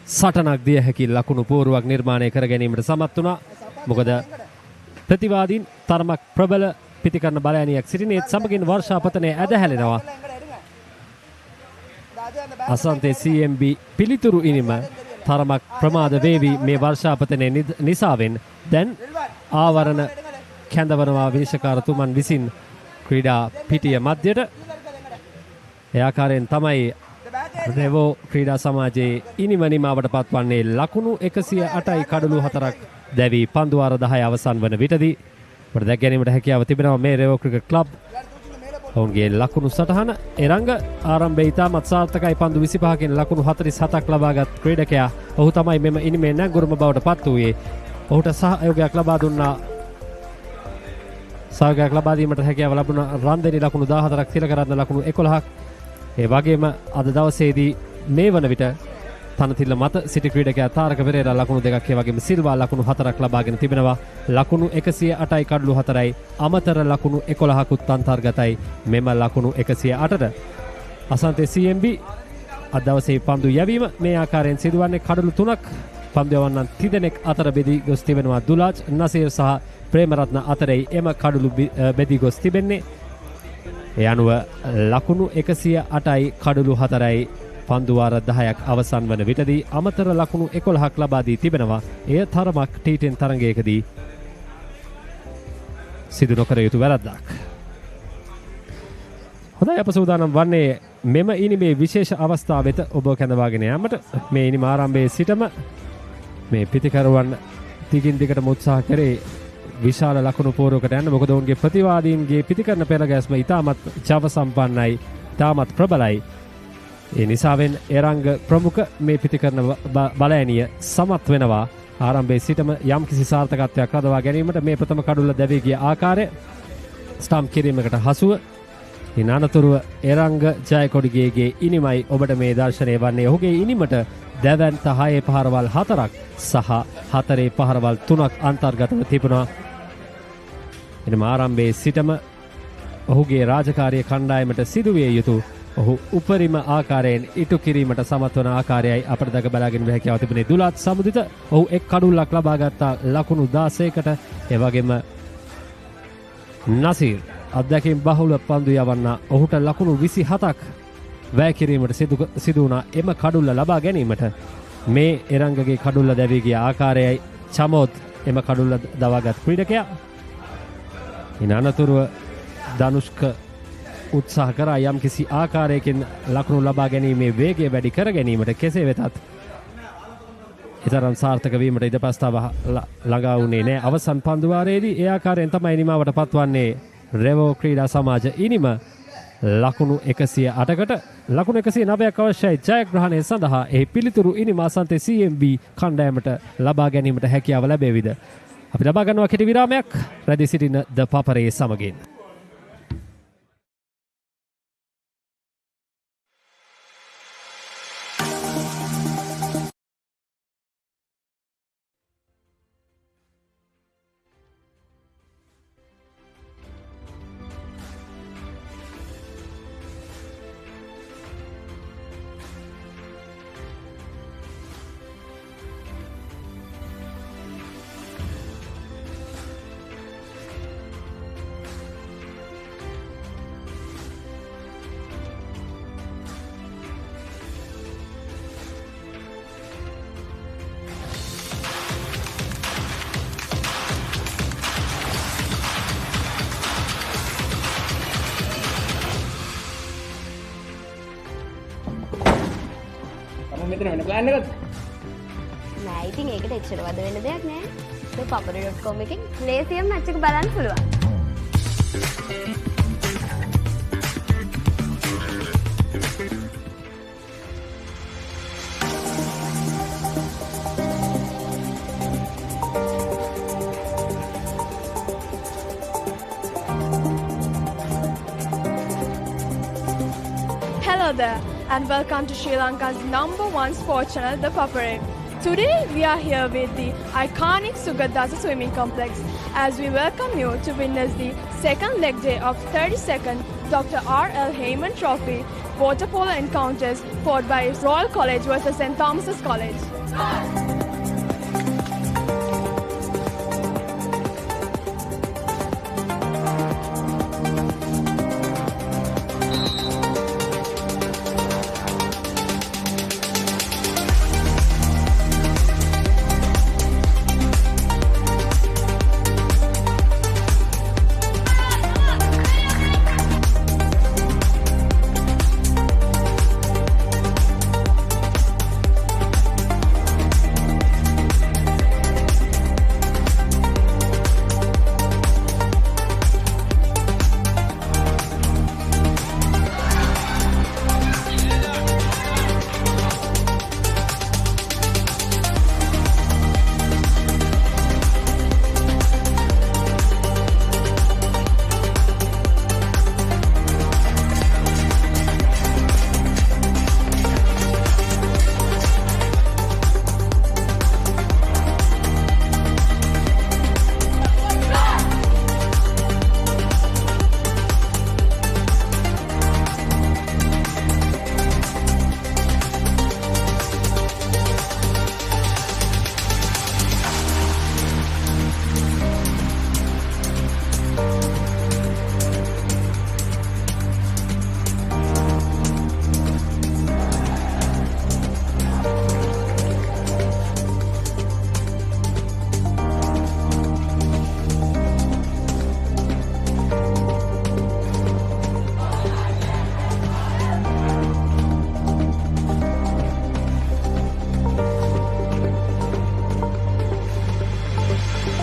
සටනක් දිය හැකි ලකුණු පෝරුවක් නිර්මාණය කර ගැනීමට සමත් වුණා. මොකද ප්‍රතිවාදීන් තරමක් ප්‍රබල පිතිකරන බලයනියක් සිටිනේ. සමගින් වර්ෂාපතනය ඇදහැලෙනවා. අසන්තේ CMB පිළිතුරු ඉනිම තරමක් ප්‍රමාද වේවි මේ වර්ෂාපතනය නිසාවෙන්. දැන් ආවරණ කැඳවනවා විනිශ්චයකාරතුමන් විසින් ක්‍රීඩා පිටිය මැදයට. ඒ ආකාරයෙන් තමයි රෙවෝ ක්‍රීඩා සමාජයේ ඉනිම නිමාවට පත්වන්නේ ලකුණු 108යි කඩලු 4ක් දැවි පන්දුවාර 10 අවසන් වන විටදී. අපට දැක ගැනීමට හැකියාව තිබෙනවා මේ රෙවෝ ක්‍රිකට් ක්ලබ් ඔවුන්ගේ ලකුණු සටහන. එරංග ආරම්භය ඉතාමත් සාර්ථකයි. පන්දු 25කින් ලකුණු 47ක් ලබාගත් ක්‍රීඩකයා ඔහු තමයි මෙම ඉනිමේ නැංගුරම බවට පත් වූයේ. ඔහුට සහයෝගයක් ලබා දුන්නා. සහයෝගයක් ලබා දීමට හැකියාව ලැබුණ රන්දෙනි ලකුණු 14ක් තිලකරත්න ලකුණු 11ක්. ඒ වගේම අද දවසේදී මේ වන විට තනතිල්ල මත සිටි ක්‍රීඩකයා තාරක පෙරේරා ලකුණු 2ක් ඒ වගේම සිල්වා ලකුණු 4ක් ලබාගෙන තිබෙනවා. ලකුණු 108යි කඩලු 4යි අමතර ලකුණු 11කුත් අන්තර්ගතයි මෙම ලකුණු 108ට. අසන්තේ CMB අද දවසේ පන්දු යැවීම මේ ආකාරයෙන් සිදුවන්නේ. කඩලු 3ක් පන්දු යවන්නන් 30 දෙනෙක් අතර බෙදී ගොස් තිබෙනවා. දුලාජ් නසීර් සහ ප්‍රේමරත්න අතරයි එම කඩලු බෙදී ගොස් තිබෙන්නේ. ඒ අනුව ලකුණු 108යි කඩලු 4යි පන්දුවාර 10ක් අවසන් වන විටදී අමතර ලකුණු 11ක් ලබා දී තිබෙනවා. එය තරමක් T10 තරගයකදී සිදු නොකර යුතු වැරද්දක්. හොඳයි අප සූදානම් වන්නේ මෙම ඉනිමේ විශේෂ අවස්ථාව වෙත ඔබ කැඳවාගෙන යාමට. මේ ඉනිම ආරම්භයේ සිටම මේ පිතිකරුවන් දිගින් දිගටම උත්සාහ කරේ විශාල ලකුණු පෝරුවකට යන්න. මොකද ඔවුන්ගේ ප්‍රතිවාදීන්ගේ පිතිකරන පෙරගැස්ම ඉතාමත් ජව සම්පන්නයි, ඉතාමත් ප්‍රබලයි. ඒ නිසාවෙන් එරංග ප්‍රමුඛ මේ පිතිකරන බලයනිය සමත් වෙනවා ආරම්භයේ සිටම යම් කිසි සාර්ථකත්වයක් රඳවා ගැනීමට. මේ ප්‍රථම කඩුල්ල දැවී ගිය ආකාරය ස්ටම්ප් කිරීමකට හසුව ඉන් අනතුරුව එරංග ජයකොඩිගේගේ ඉනිමයි ඔබට මේ දර්ශනය වන්නේ. ඔහුගේ ඉනිමට දැවැන්ත 6 පහරවල් 4ක් සහ 4 පහරවල් 3ක් අන්තර්ගතව තිබුණා. එනම ආරම්භයේ සිටම ඔහුගේ රාජකාරිය කණ්ඩායමට සිදුවිය යුතු ඔහු උපරිම ආකාරයෙන් ඉටු කිරීමට සමත් වන ආකාරයයි අපට දැක බලාගෙන හැකියාව තිබුණේ. දුලත් සමුදිත ඔහු එක් කඩුල්ලක් ලබා ගත්තා ලකුණු 16කට. ඒ වගේම නසීර් අත්දැකීම් බහුල පන්දු යවන්න ඔහුට ලකුණු 27ක් වැය කිරීමට සිදු වුණා. එම කඩුල්ල ලබා ගැනීමට මේ එරංගගේ කඩුල්ල දැවී ගිය ආකාරයයි චමෝත් එම කඩුල්ල දවාගත් ක්‍රීඩකයා. ඉන් අනතුරුව ධනුෂ්ක උත්සාහ කරා යම් කිසි ආකාරයකින් ලකුණු ලබා ගැනීමේ වේගය වැඩි කර ගැනීමට. කෙසේ වෙතත් එතරම් සාර්ථක වීමට ඉඩ ප්‍රස්තාව ළඟා වුණේ නැහැ. අවසන් පන්දුවාරයේදී ඒ ආකාරයෙන් තමයි නිමාවට පත්වන්නේ රෙවෝ ක්‍රීඩා සමාජ ඉනිම. ලකුණු 108කට ලකුණු 109ක් අවශ්‍යයි ජයග්‍රහණය සඳහා. එහි පිළිතුරු ඉනිම අසන්තේ CMB කණ්ඩායමට ලබා ගැනීමට හැකියාව ලැබෙවිද? අපි ලබා ගන්නවා කෙටි විරාමයක් රැඳී සිටින ThePapare සමගින්. මෙතන වෙන ප්ලෑන් එකක්ද? නෑ ඉතින් ඒකට එච්චර වද වෙන දෙයක් නෑ. ThePapare.com එකෙන් ලේසියෙන් මැච් එක බලන්න පුළුවන්. Hello there and welcome to Sri Lanka's #1 sports channel, ThePapare. Today we are here with the iconic Sugadasa swimming complex as we welcome you to witness the second leg day of 32nd Dr. R.L. Heyman Trophy water polo encounters fought by Royal College versus St. Thomas's College.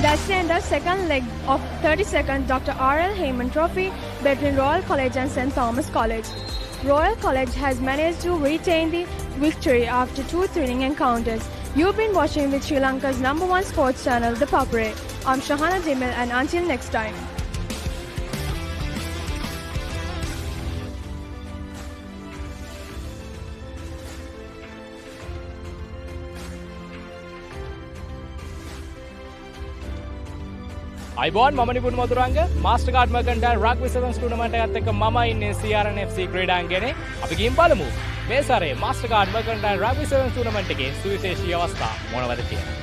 That's the end of second leg of 32nd Dr. R.L. Heyman Trophy between Royal College and St. Thomas College. Royal College has managed to retain the victory after two thrilling encounters. You've been watching with Sri Lanka's #1 sports channel, ThePapare. I'm Shahana Jimil, and until next time. අයිබෝන් මම Nipun Maduranga මාස්ටර්කාඩ් මර්කන්ටයිල් rugby සෙවන්ස් tournament එකත් එක්ක මම ඉන්නේ CRNFC ක්‍රීඩාංගණේ. අපි ගිහින් බලමු මේ සැරේ මාස්ටර්කාඩ් මර්කන්ටයිල් රග්බි සෙවන්ස් ටූර්නමන්ට් එකේ සුවිශේෂී අවස්ථා මොනවද කියලා.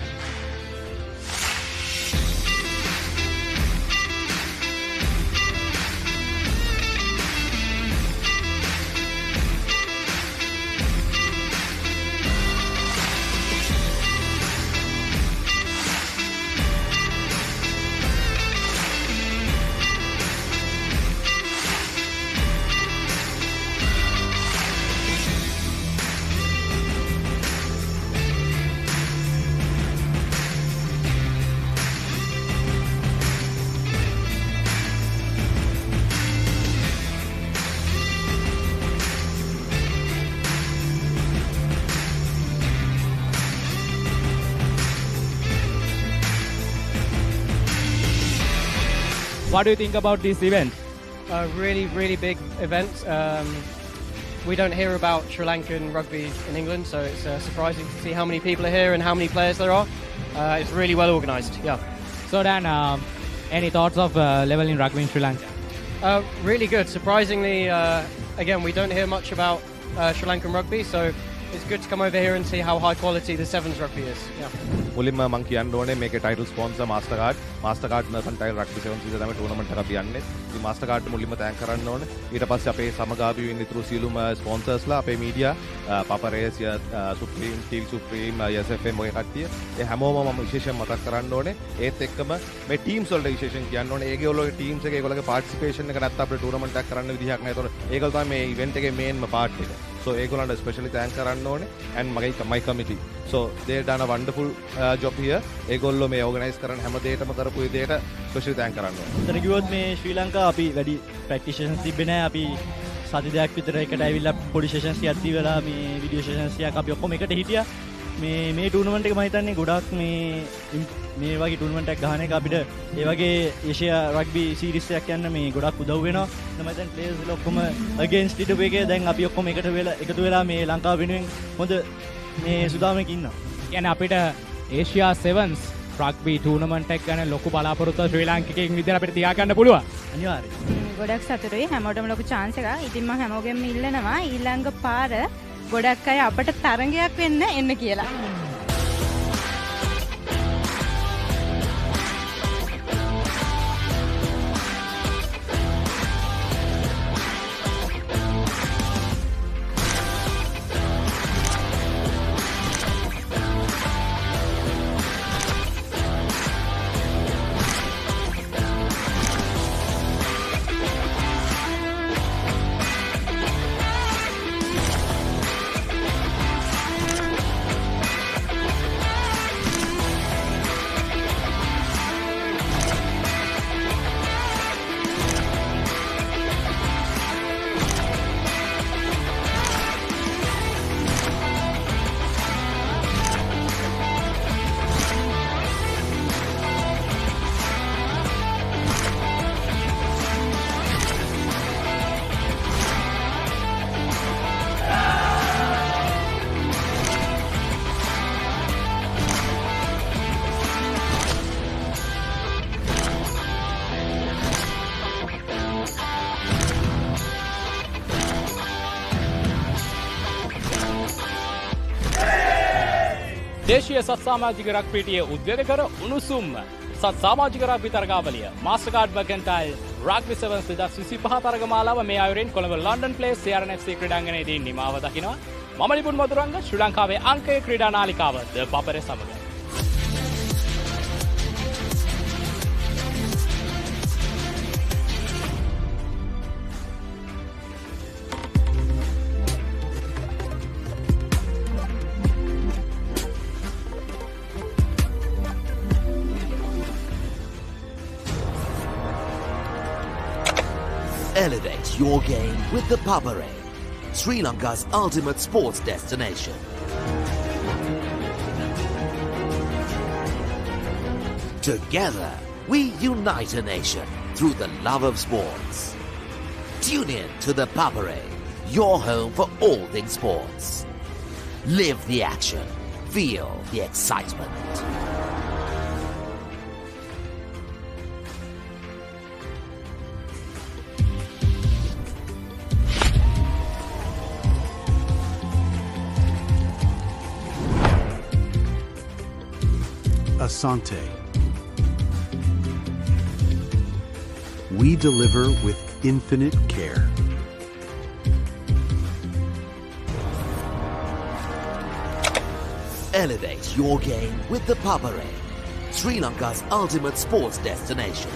What do you think about this event? Really big event. We don't hear about Sri Lankan rugby in England, so it's surprising to see how many people are here and how many players there are. It's really well organised, yeah. So Dan, any thoughts of level in rugby in Sri Lanka? Really good. Surprisingly, again, we don't hear much about Sri Lankan rugby, so it's good to come over here and see how high quality the sevens rugby is. Yeah. මුලින්ම මම කියන්න ඕනේ මේකේ title sponsor මාස්ටර්කාඩ් මර්කන්ටයිල් rugby සෙවන්ස් විදිහට තමයි tournament එක අපි යන්නේ. ඉතින් මාස්ටර්කාඩ් මුලින්ම තෑන්ක් කරන්න ඕනේ. ඊට පස්සේ අපේ සමගාමී වෙන්න ඉතුරු සියලුම ස්පොන්සර්ස්ලා අපේ media Papare, Supreme, TV Supreme, SFM වගේ කට්ටිය. ඒ හැමෝම මම විශේෂයෙන් මතක් කරන්න ඕනේ. ඒත් එක්කම මේ ටීම්ස් වලට විශේෂයෙන් කියන්න ඕනේ. ඒගොල්ලෝගේ ටීම්ස් එක ඒගොල්ලෝගේ පාර්ටිසිපේෂන් එක නැත්නම් අපේ ටූර්නමන්ට් එකක් කරන්න විදිහක් නැහැ. ඒතකොට ඒගොල්ලෝ තමයි මේ ඉවෙන්ට් එකේ මේන්ම පාර්ට් එක. So ඒගොල්ලන්ට ස්පෙෂලි තෑන්ක් කරන්න ඕනේ and my committee. So they done a wonderful job here. ඒගොල්ලෝ මේ ඕගනයිස් කරන හැම දෙයකම කරපු විදිහට ස්පෙෂලි තෑන්ක් කරන්න ඕනේ. උතර කිව්වොත් මේ ශ්‍රී ලංකාව අපි වැඩි ප්‍රැක්ටිස් සෙෂන්ස් තිබ්බේ නැහැ. අපි සති දෙකක් විතර එකට ඇවිල්ලා පොඩි සෙෂන්ස් ටිකක් තියලා මේ වීඩියෝ සෙෂන්ස් ටිකක් අපි ඔක්කොම එකට හිටියා. මේ ටූර්නමන්ට් එක මම හිතන්නේ ගොඩාක් මේ වගේ ටූර්නමන්ට් එකක් ගහන එක අපිට ඒ වගේ ඒෂියා රග්බි සීරීස් එකක් යන්න මේ ගොඩක් උදව් වෙනවා. මම හිතන්නේ ප්ලේයර්ස් ඔක්කොම අගේන්ස්ට් හිටපු එකේ දැන් අපි ඔක්කොම එකතු වෙලා මේ ලංකාව වෙනුවෙන් හොඳ මේ සුදාමයක ඉන්නවා. කියන්නේ අපිට ඒෂියා සෙවන්ස් රග්බි ටූර්නමන්ට් එක ගැන ලොකු බලාපොරොත්තුවක් ශ්‍රී ලාංකිකයෙක් විදිහට අපිට තියාගන්න පුළුවන්. අනිවාර්යයෙන්. ගොඩක් සතුටුයි හැමෝටම ලොකු chance එකක්. ඉතින් මම හැමෝගෙම ඉල්ලනවා ඊළඟ පාර ගොඩක් අය අපට තරඟයක් වෙන්න එන්න කියලා. දේශීය සත්සාමාජික රග්බිටියේ උද්වේගකර උණුසුම් සත්සාමාජික රග්බි තරගාවලිය මාස්ටර්කාඩ් මර්කන්ටයිල් රග්බි සෙවන්ස් 2025 තරගමාලාව මේ අයුරින් කොළඹ ලන්ඩන් ප්ලේස් CRNFC ක්‍රීඩාංගණයේදී නිමාව දකිනවා. මම නිපුන් මදුරංග ශ්‍රී ලංකාවේ අංකය ක්‍රීඩා නාලිකාව ThePapare සමග. Elevate your game with ThePapare, Sri Lanka's ultimate sports destination. Together, we unite a nation through the love of sports. Tune in to ThePapare, your home for all things sports. Live the action, feel the excitement. Asante. We deliver with infinite care. Elevate your game with the Papare, Sri Lanka's ultimate sports destination.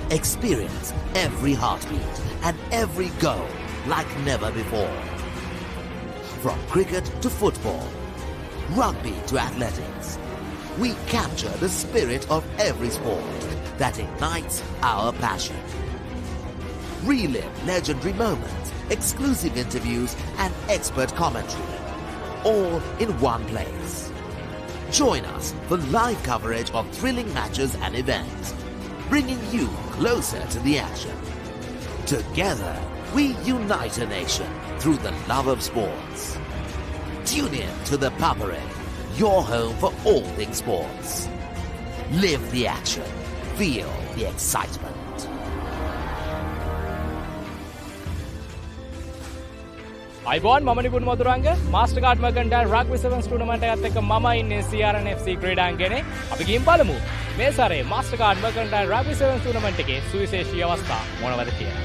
Experience every heartbeat and every goal like never before. From cricket to football, rugby to athletics, we capture the spirit of every sport that ignites our passion. Relive legendary moments, exclusive interviews and expert commentary, all in one place. Join us for live coverage of thrilling matches and events, bringing you closer to the action. Together, we unite a nation through the love of sports. Tune in to ThePapare, your home for all things sports. Live the action. Feel the excitement. අයිබෝන් මම නිකුත් Maduranga මාස්ටර්කාඩ් මර්කන්ටයිල් rugby 7 tournament එකත් එක්ක මම ඉන්නේ CRNFC ක්‍රීඩාංගණේ. අපි ගිහින් බලමු මේ සැරේ මාස්ටර්කාඩ් මර්කන්ටයිල් රග්බි 7 ටූර්නමන්ට් එකේ සුවිශේෂී අවස්ථා මොනවද කියලා.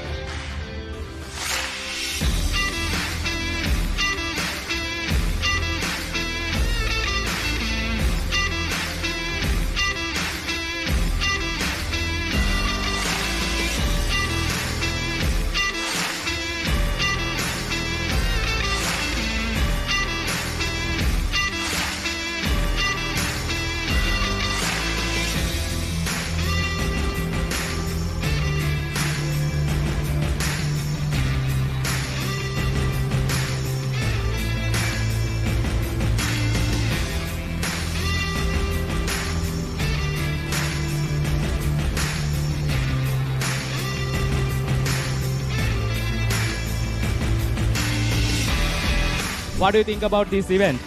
What do you think about this event?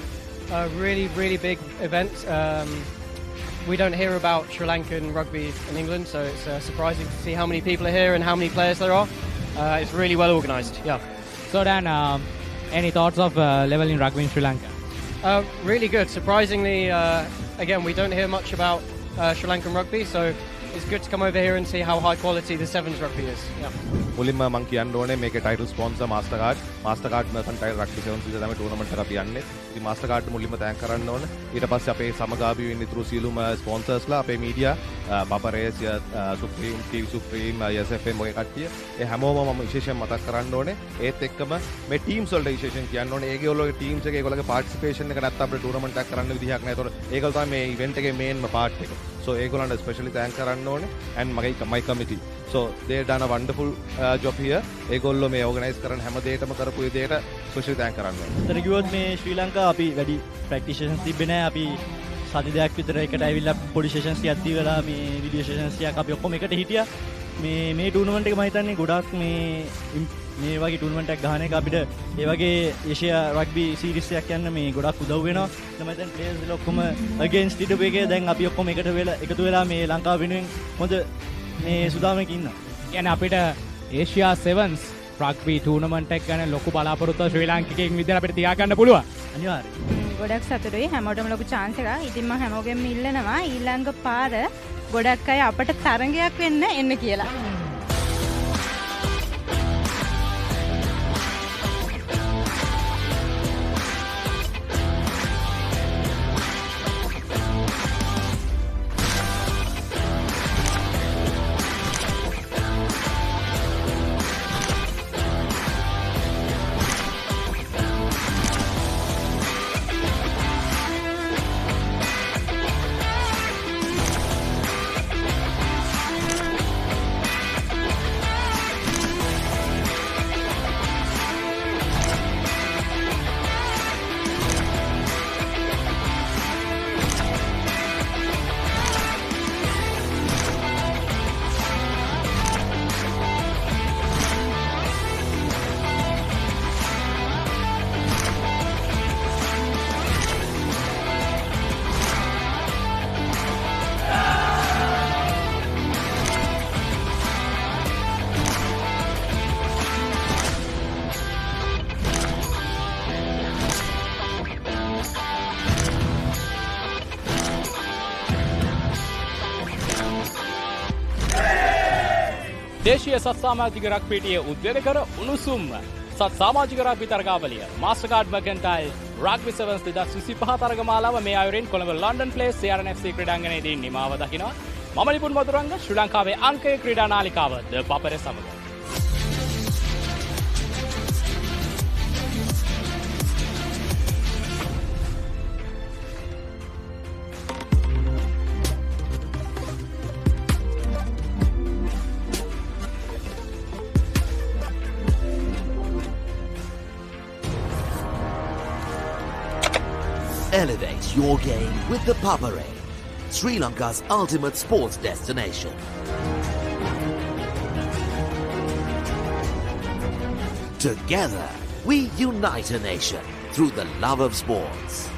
A really, really big event. We don't hear about Sri Lankan rugby in England, so it's surprising to see how many people are here and how many players there are. It's really well organised, yeah. So Dan, any thoughts of level in rugby in Sri Lanka? Really good. Surprisingly, again, we don't hear much about Sri Lankan rugby, so it's good to come over here and see how high quality the Sevens rugby is. Yeah. මුලින්ම මම කියන්න ඕනේ මේකේ title sponsor මාස්ටර්කාඩ් මර්කන්ටයිල් rugby 7 season තමයි tournament එක අපි යන්නේ. ඉතින් මාස්ටර්කාඩ් මුලින්ම තෑන්ක් කරන්න ඕනේ. ඊට පස්සේ අපේ සමගාමී වෙන්න ඉතුරු සියලුම ස්පොන්සර්ස්ලා අපේ media Papare, Supreme, TV Supreme, SFM ඔය කට්ටිය. ඒ හැමෝම මම විශේෂයෙන් මතක් කරන්න ඕනේ. ඒත් එක්කම මේ ටීම්ස් වලට විශේෂයෙන් කියන්න ඕනේ. ඒගොල්ලෝගේ ටීම්ස් එකේ ඒගොල්ලෝගේ පාර්ටිසිපේෂන් එක නැත්නම් අපේ ටූර්නමන්ට් එකක් කරන්න විදිහක් නැහැ. ඒතකොට ඒගොල්ලෝ තමයි මේ ඉවෙන්ට් එකේ මේන්ම පාර්ට් එක. So ඒගොල්ලන්ට ස්පෙෂලි තෑන්ක් කරන්න ඕනේ. and my committee. So they done a wonderful job here. ඒගොල්ලෝ මේ ඕගනයිස් කරන හැම දෙයකම කරපු විදිහට ස්පෙෂලි තෑන්ක් කරන්න ඕනේ. ඒතර කිව්වොත් මේ ශ්‍රී ලංකාව අපි වැඩි ප්‍රැක්ටිස් සෙෂන්ස් තිබ්බේ නැහැ. අපි සති දෙකක් විතර එකට ඇවිල්ලා පොඩි සෙෂන්ස් ටිකක් දීලා මේ වීඩියෝ සෙෂන්ස් ටිකක් අපි ඔක්කොම එකට හිටියා. මේ ටූර්නමන්ට් එක මම හිතන්නේ ගොඩාක් මේ වගේ ටූර්නමන්ට් එකක් ගහන එක අපිට ඒ වගේ ඒෂියා රග්බි සීරීස් එකක් යන්න මේ ගොඩක් උදව් වෙනවා. මම දැන් ප්ලේයර්ස් වල ඔක්කොම අගේන්ස්ට් හිටපු එකේ දැන් අපි ඔක්කොම එකතු වෙලා මේ ලංකාව වෙනුවෙන් හොඳ මේ සුදාමක ඉන්නවා. කියන්නේ අපිට ඒෂියා සෙවන්ස් රග්බි ටූර්නමන්ට් එක ගැන ලොකු බලාපොරොත්තුවක් ශ්‍රී ලාංකිකයෙක් විදිහට අපිට තියාගන්න පුළුවන්. අනිවාර්යයෙන්. ගොඩක් සතුටුයි හැමෝටම ලොකු chance එකක්. ඉතින් මම හැමෝගෙම ඉල්ලනවා ඊළඟ පාර ගොඩක් අය අපට තරඟයක් වෙන්න එන්න කියලා. දේශීය සත් සමාජික රක්පීටියේ උද්වේගකර උණුසුම් සත් සමාජික රක්බි තරගාවලිය මාස්ටර්කාඩ් මර්කන්ටයිල් රග්බි සෙවන්ස් 2025 තරගමාලාව මේ අයුරින් කොළඹ ලන්ඩන් ප්ලේස් CRNFC ක්‍රීඩාංගණයේදී නිමාව දකිනවා. මම නිපුන් මදුරංග ශ්‍රී ලංකාවේ අංකයේ ක්‍රීඩා නාලිකාව ThePapare සමග. Elevate your game with ThePapare, Sri Lanka's ultimate sports destination. Together, we unite a nation through the love of sports.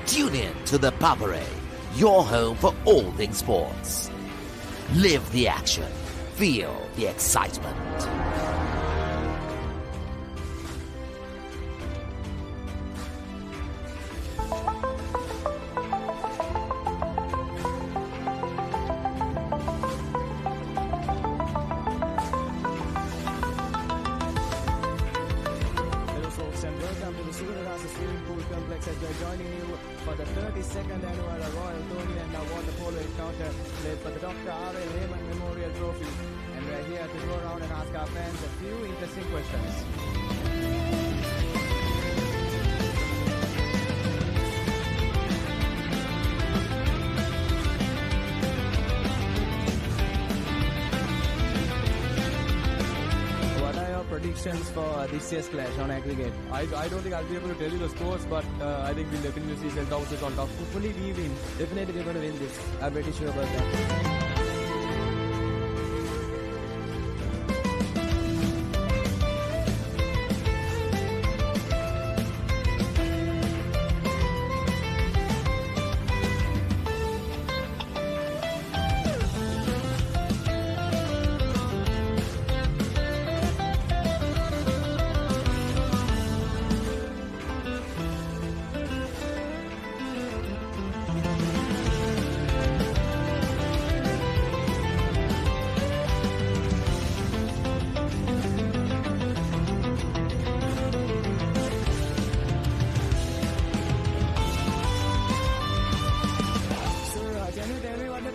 Tune in to ThePapare, your home for all things sports. Live the action. Feel the excitement. As we are joining you for the 32nd annual Royal Tony and Mawatha polo encounter played for the Dr. R.L. Heyman Memorial Trophy. And we are here to go around and ask our fans a few interesting questions. Predictions for this year's clash on aggregate? I don't think I'll be able to tell you the scores, but I think we'll definitely see St. Thomas on top. Hopefully we win. Definitely we're going to win this. I'm pretty sure about that.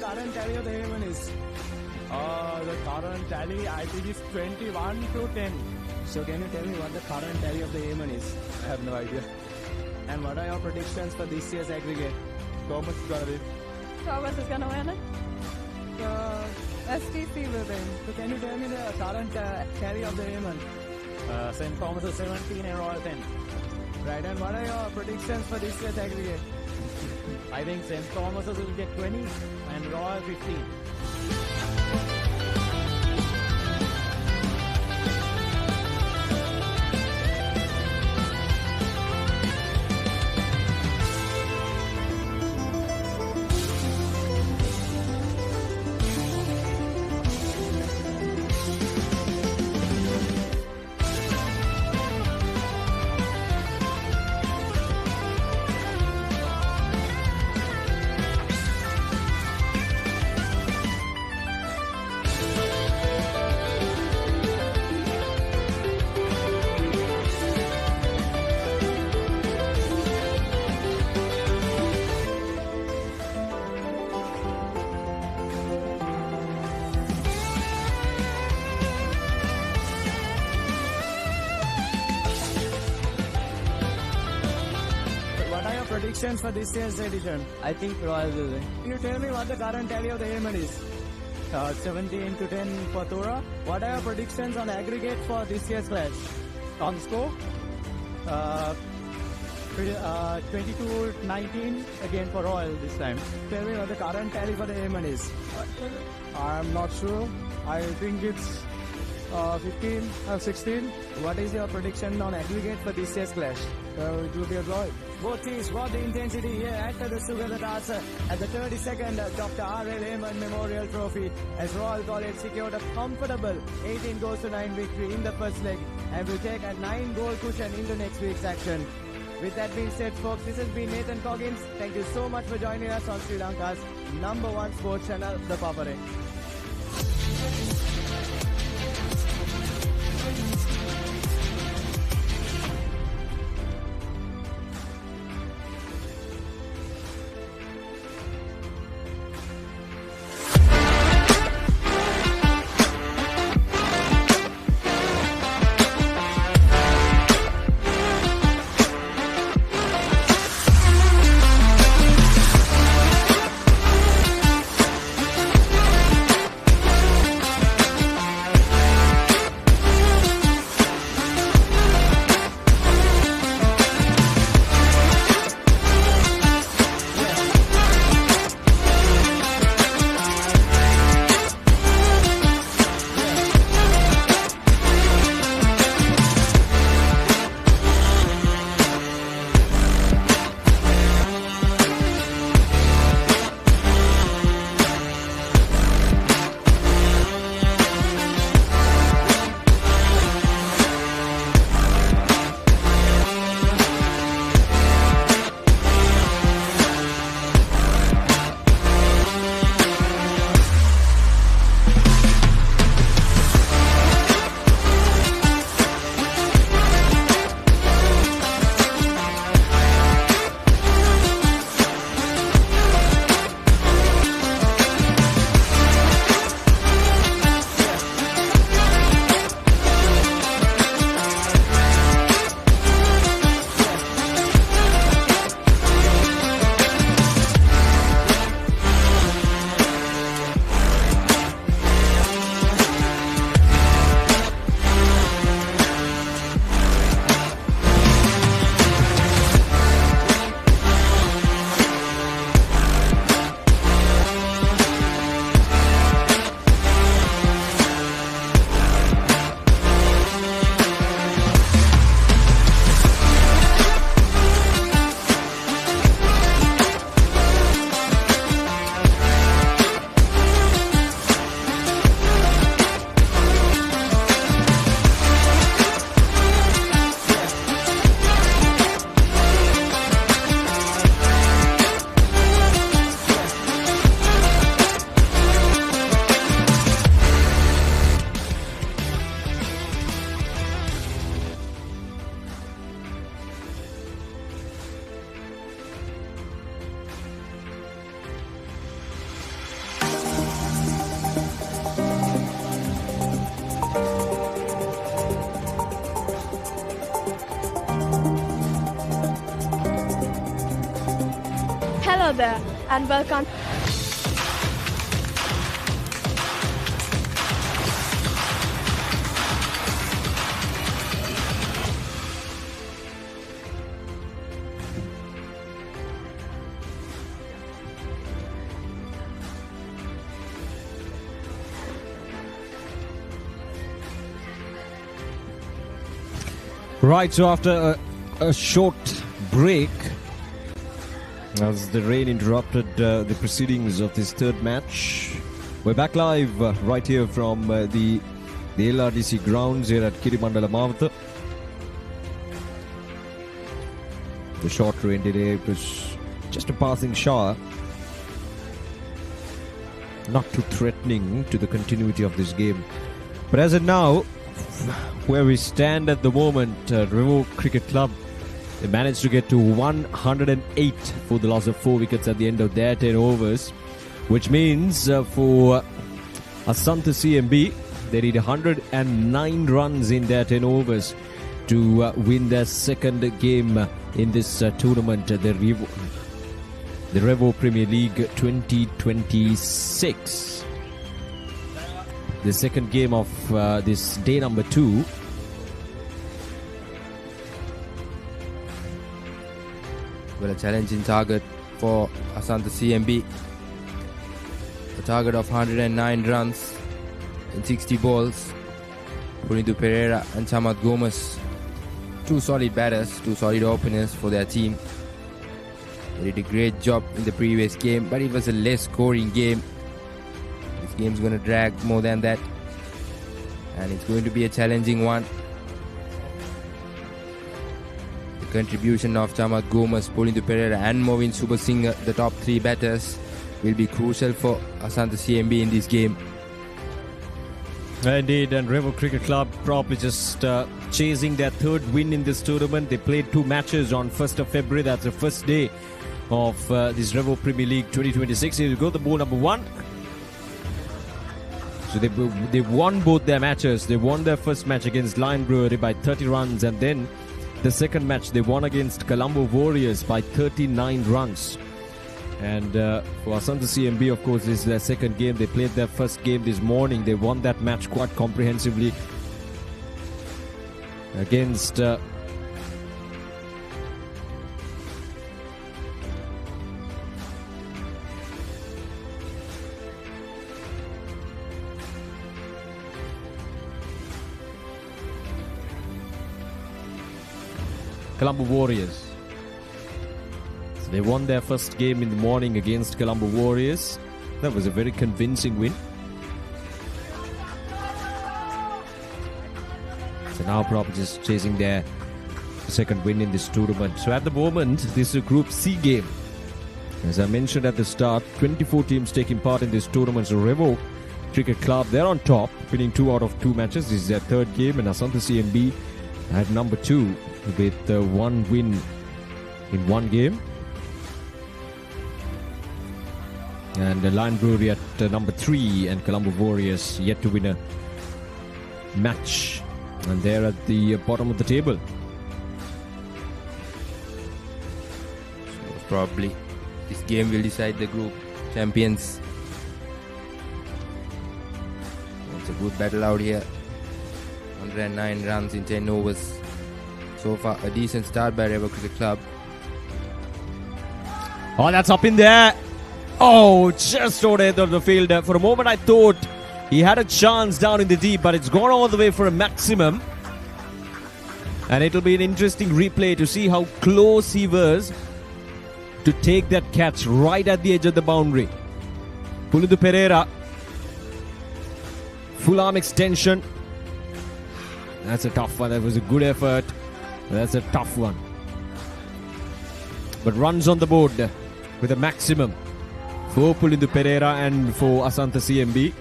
Current tally of the Heyman is? The current tally I think is 21-10. So can you tell me what the current tally of the Heyman is? I have no idea. And what are your predictions for this year's aggregate? Thomas is gonna win. Thomas is gonna win it. STC will win. So can you tell me the current tally of the Heyman? St. Thomas is 17 and Royal 10. Right, and what are your predictions for this year's aggregate? I think St. Thomas will get 20 and Royal 15. Predictions for this year's edition? I think Royal will win. Can you tell me what the current tally of the Heyman is? 17-10 for Thora. What are your predictions on aggregate for this year's clash? On score? 22-19 again for Royal this time. Tell me what the current tally for the Heyman is. I'm not sure. I think it's 15 or 16. What is your prediction on aggregate for this year's clash? It will be a draw. Both teams brought the intensity here at the Sugata Dasa at the 32nd Dr. R.L. Heyman Memorial Trophy as Royal College secured a comfortable 18-9 victory in the first leg and will take a 9-goal cushion into next week's action. With that being said, folks, this has been Nathan Coggins. Thank you so much for joining us on Sri Lanka's #1 sports channel, ThePapare. Hello there and welcome. Right, so after a short break, as the rain interrupted the proceedings of this third match, we're back live right here from the LRDC Grounds here at Kirimandala Mawatha. The short rain today, it was just a passing shower. Not too threatening to the continuity of this game. But as of now, where we stand at the moment, Revo Cricket Club, they managed to get to 108 for the loss of 4 wickets at the end of their 10 overs, which means for Asantha CMB, they need 109 runs in their 10 overs to win their second game in this tournament, the Revo Premier League 2026. The second game of this day number 2. Well, a challenging target for Asantha CMB. A target of 109 runs in 60 balls. Purindu Pereira and Chamath Gomez. Two solid batters, two solid openers for their team. They did a great job in the previous game, but it was a less scoring game. This game's going to drag more than that, and it's going to be a challenging one. The contribution of Chamath Gomez, Purindu Pereira and Movin Subasinghe, the top 3 batters, will be crucial for Asantha CMB in this game. Indeed, and Revo Cricket Club probably just chasing their third win in this tournament. They played 2 matches on 1st of February. That's the first day of this Revo Premier League 2026. Here you go, the ball number 1. So they won both their matches. They won their first match against Lion Brewery by 30 runs, and then the second match they won against Colombo Warriors by 39 runs. And for Asantha CMB, of course, this is their second game. They played their first game this morning. They won that match quite comprehensively against Colombo Warriors. So they won their first game in the morning against Colombo Warriors. That was a very convincing win. So now probably just chasing their second win in this tournament. So at the moment, this is a Group C game. As I mentioned at the start, 24 teams taking part in this tournament. So Revo Cricket Club, they're on top, winning 2 out of 2 matches. This is their third game, and Asantha CMB at number 2 with 1 win in 1 game. And the Lion Brewery at number 3, and Colombo Warriors yet to win a match. And they're at the bottom of the table. So probably this game will decide the group champions. It's a good battle out here. 109 runs in 10 overs. So far, a decent start by Revo Cricket Club. Oh, that's up in there. Oh, just over the end of the field. For a moment, I thought he had a chance down in the deep, but it's gone all the way for a maximum. And it'll be an interesting replay to see how close he was to take that catch right at the edge of the boundary. Purindu Pereira, full arm extension. That's a tough one. That was a good effort. That's a tough one. But runs on the board with a maximum for Purindu Pereira and for Asantha CMB.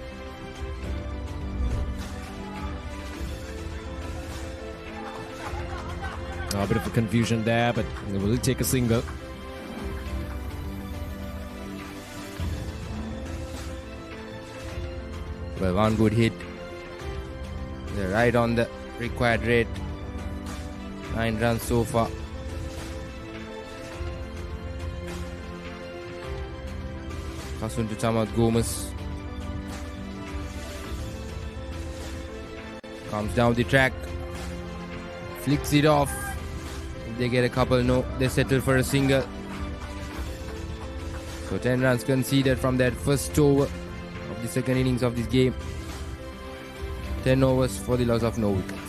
A bit of a confusion there, but they will take a single. Well, one good hit. They're right on the required rate. 9 runs so far. Kasun to Chamat Gomez. Comes down the track. Flicks it off. They get a couple, no. They settle for a single. So 10 runs conceded from that first over of the second innings of this game. 10 overs for the loss of no wickets.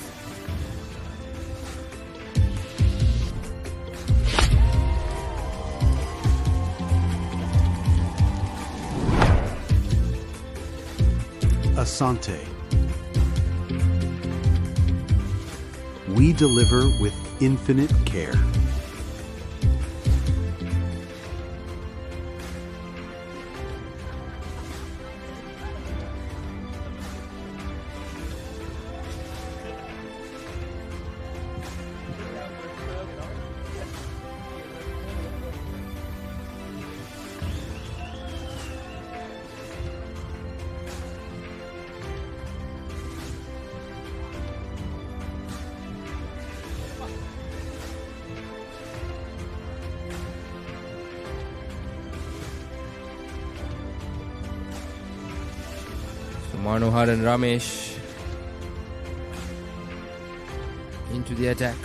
Asante. We deliver with infinite care. Manohar and Ramesh into the attack.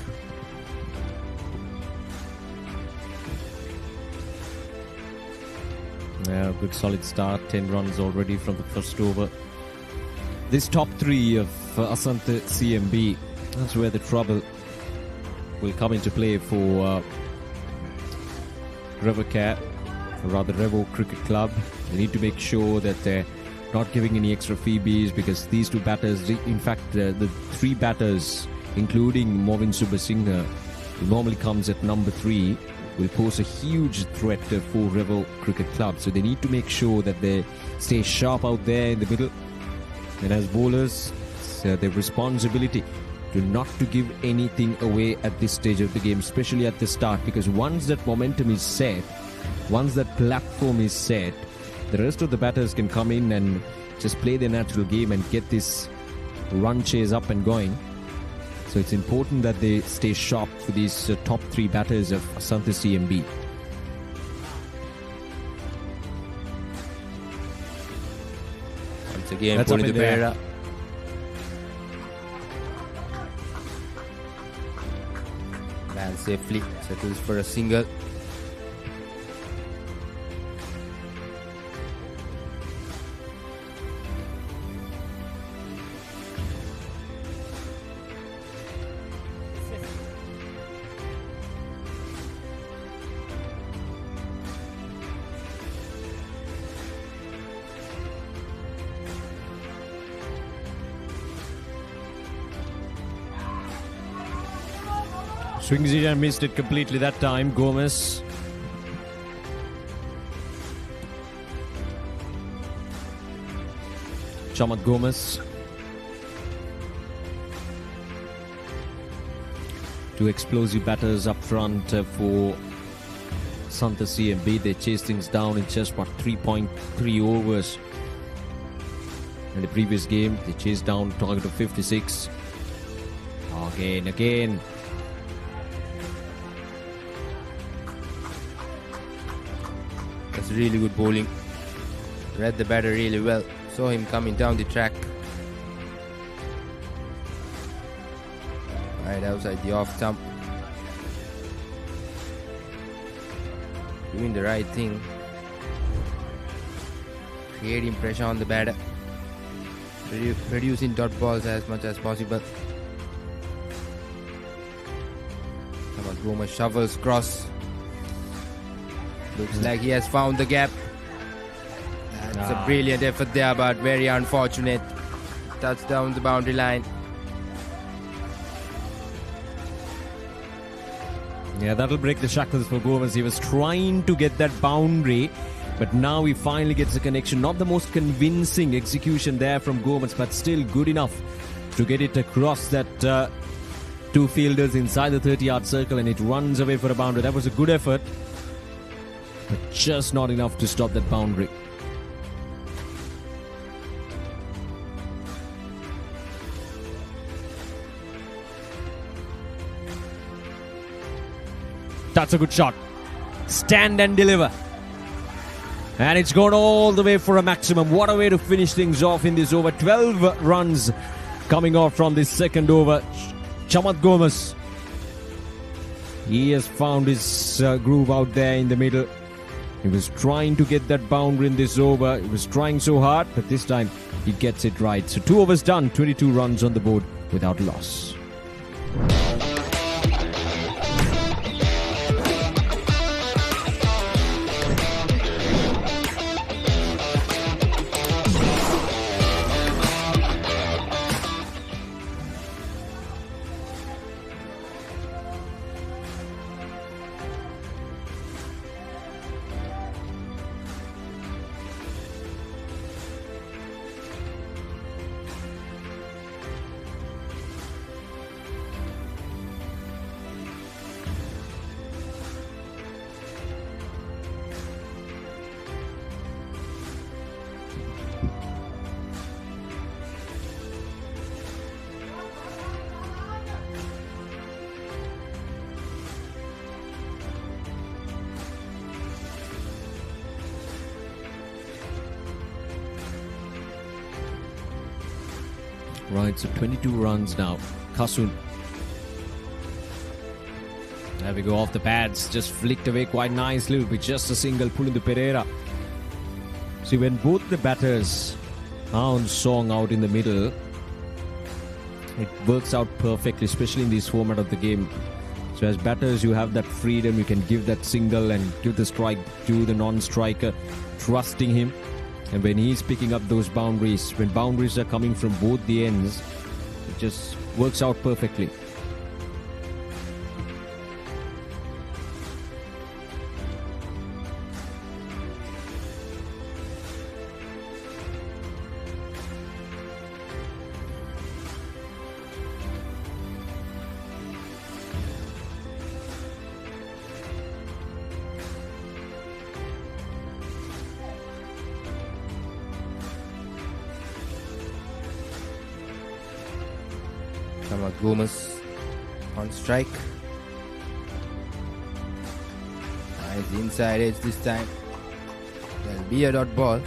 Yeah, good solid start. 10 runs already from the first over. This top three of Asante CMB, that's where the trouble will come into play for Revo Cricket Club. They need to make sure that they're not giving any extra freebies, because these two batters, in fact, the three batters, including Movin Subasinghe, who normally comes at number 3, will pose a huge threat for Revo Cricket Club. So they need to make sure that they stay sharp out there in the middle. And as bowlers, it's their responsibility to not to give anything away at this stage of the game, especially at the start, because once that momentum is set, once that platform is set, the rest of the batters can come in and just play their natural game and get this run chase up and going. So it's important that they stay sharp for these top 3 batters of Asante CMB. Once again, pulling the pair. Lands safely, settles for a single. Swings it and missed it completely that time, Gomez. Chamat Gomez. 2 explosive batters up front for Asante CMB. They chased things down in just about 3.3 overs. In the previous game, they chased down a target of 56. Again. That's really good bowling. Read the batter really well. Saw him coming down the track. Right outside the off stump. Doing the right thing. Creating pressure on the batter. Reducing dot balls as much as possible. Gomez shovels cross. Looks like he has found the gap. That's a brilliant effort there, but very unfortunate. Touchdown the boundary line. Yeah, that'll break the shackles for Gomez. He was trying to get that boundary, but now he finally gets the connection. Not the most convincing execution there from Gomez, but still good enough to get it across that 2 fielders inside the 30-yard circle, and it runs away for a boundary. That was a good effort, but just not enough to stop that boundary. That's a good shot. Stand and deliver. And it's gone all the way for a maximum. What a way to finish things off in this over. 12 runs coming off from this second over. Chamat Gomez. He has found his groove out there in the middle. He was trying to get that boundary in this over. He was trying so hard, but this time he gets it right. So 2 overs done, 22 runs on the board without loss. Right, so 22 runs now. Kasun. There we go, off the pads. Just flicked away quite nicely with just a single pull in the Pereira. See, when both the batters are on song out in the middle, it works out perfectly, especially in this format of the game. So as batters, you have that freedom. You can give that single and give the strike to the non-striker, trusting him. And when he's picking up those boundaries, when boundaries are coming from both the ends, it just works out perfectly. Gomez on strike. Nice inside edge this time. There'll be a dot ball.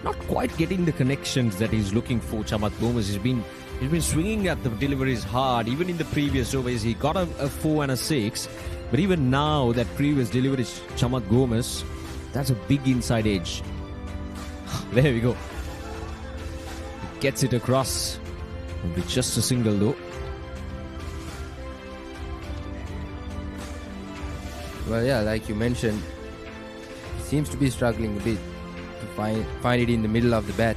Not quite getting the connections that he's looking for, Chamat Gomez. He's been swinging at the deliveries hard. Even in the previous overs, he got a 4 and a 6. But even now, that previous delivery, Chamat Gomez, that's a big inside edge. There we go. He gets it across. It'll be just a single though. Well, yeah, like you mentioned, he seems to be struggling a bit to find it in the middle of the bat.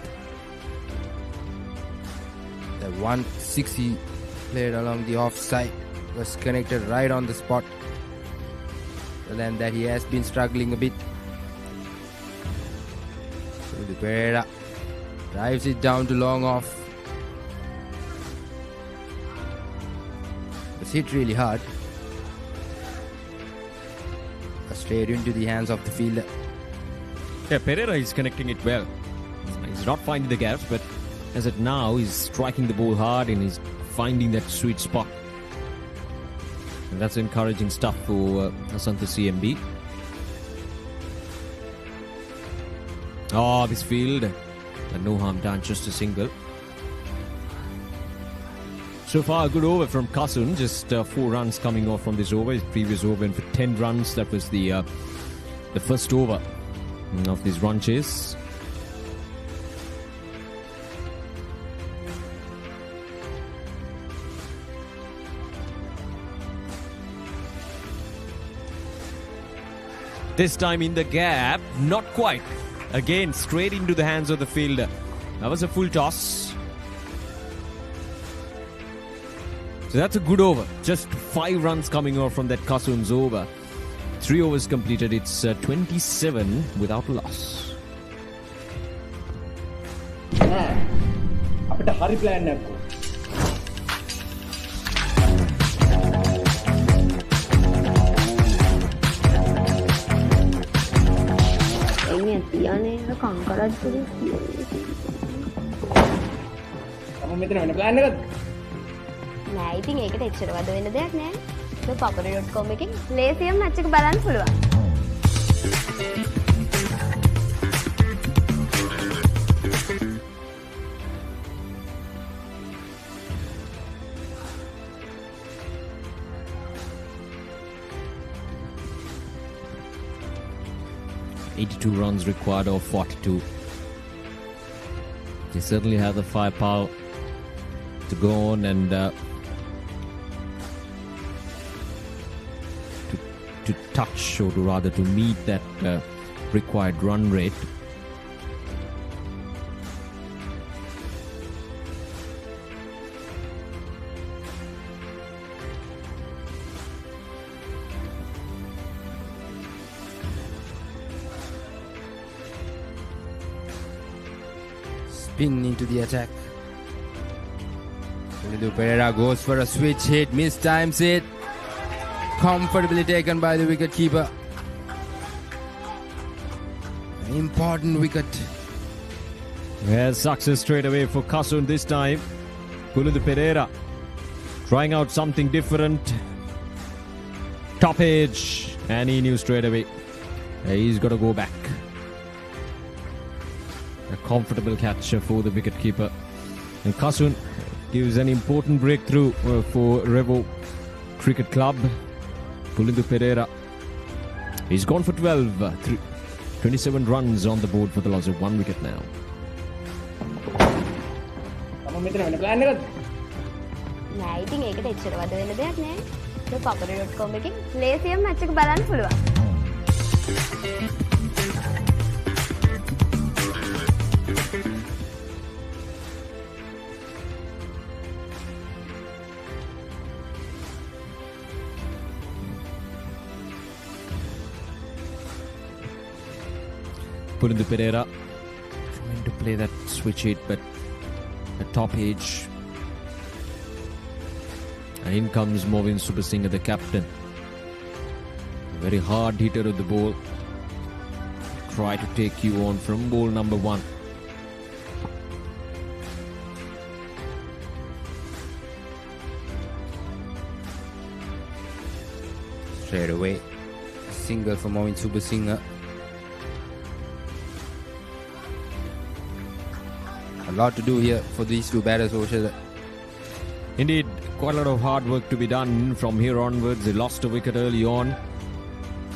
The 160 played along the offside was connected right on the spot. Other than that, he has been struggling a bit. So the Pereira drives it down to long off. It's hit really hard. Straight into the hands of the fielder. Yeah, Pereira is connecting it well. He's not finding the gaps, but as of now, he's striking the ball hard and he's finding that sweet spot. And that's encouraging stuff for Asantha CMB. Oh, this field. And no harm done, just a single. So far, a good over from Kasun. Just 4 runs coming off from this over. His previous over and for 10 runs. That was the first over of this run chase. This time in the gap, not quite. Again, straight into the hands of the fielder. That was a full toss. So that's a good over. Just 5 runs coming off from that Kasun's over. 3 overs completed. It's 27 without a loss. අපිට හරි plan එකක්. එන්නේ තියන්නේ කංකරත් අපි මෙතන වෙන plan එකක්ද? නෑ ඉතින් ඒකට එච්චර වද වෙන දෙයක් නෑ. ThePapare.com එකෙන් ලේසියෙන් මැච් එක බලන්න පුළුවන්. .82 runs required of 42. They certainly have the firepower to go on and to touch, or to rather to meet that required run rate. Spin into the attack. Pereira goes for a switch hit, mistimes it. Comfortably taken by the wicket keeper. An important wicket. There's success straight away for Kasun this time. Pereira trying out something different. Top edge, and he knew straight away he's got to go back. A comfortable catch for the wicketkeeper. And Kasun gives an important breakthrough for Revo Cricket Club. Pereira. He's gone for 12. 27 runs on the board for the loss of 1 wicket now. නෑ ඉතින් ඒකට එච්චර වද වෙන දෙයක් නෑ. ThePapare.com එකෙන් ලේසියෙන් මැච් එක බලන්න පුළුවන්. Pereira trying to play that switch hit, but at top edge. And in comes Movin Supersingh, the captain. A very hard hitter of the ball. Try to take you on from ball number 1. Straight away, single for Movin Supersingh. A lot to do here for these two batters, Oshada. Indeed, quite a lot of hard work to be done from here onwards. They lost a wicket early on.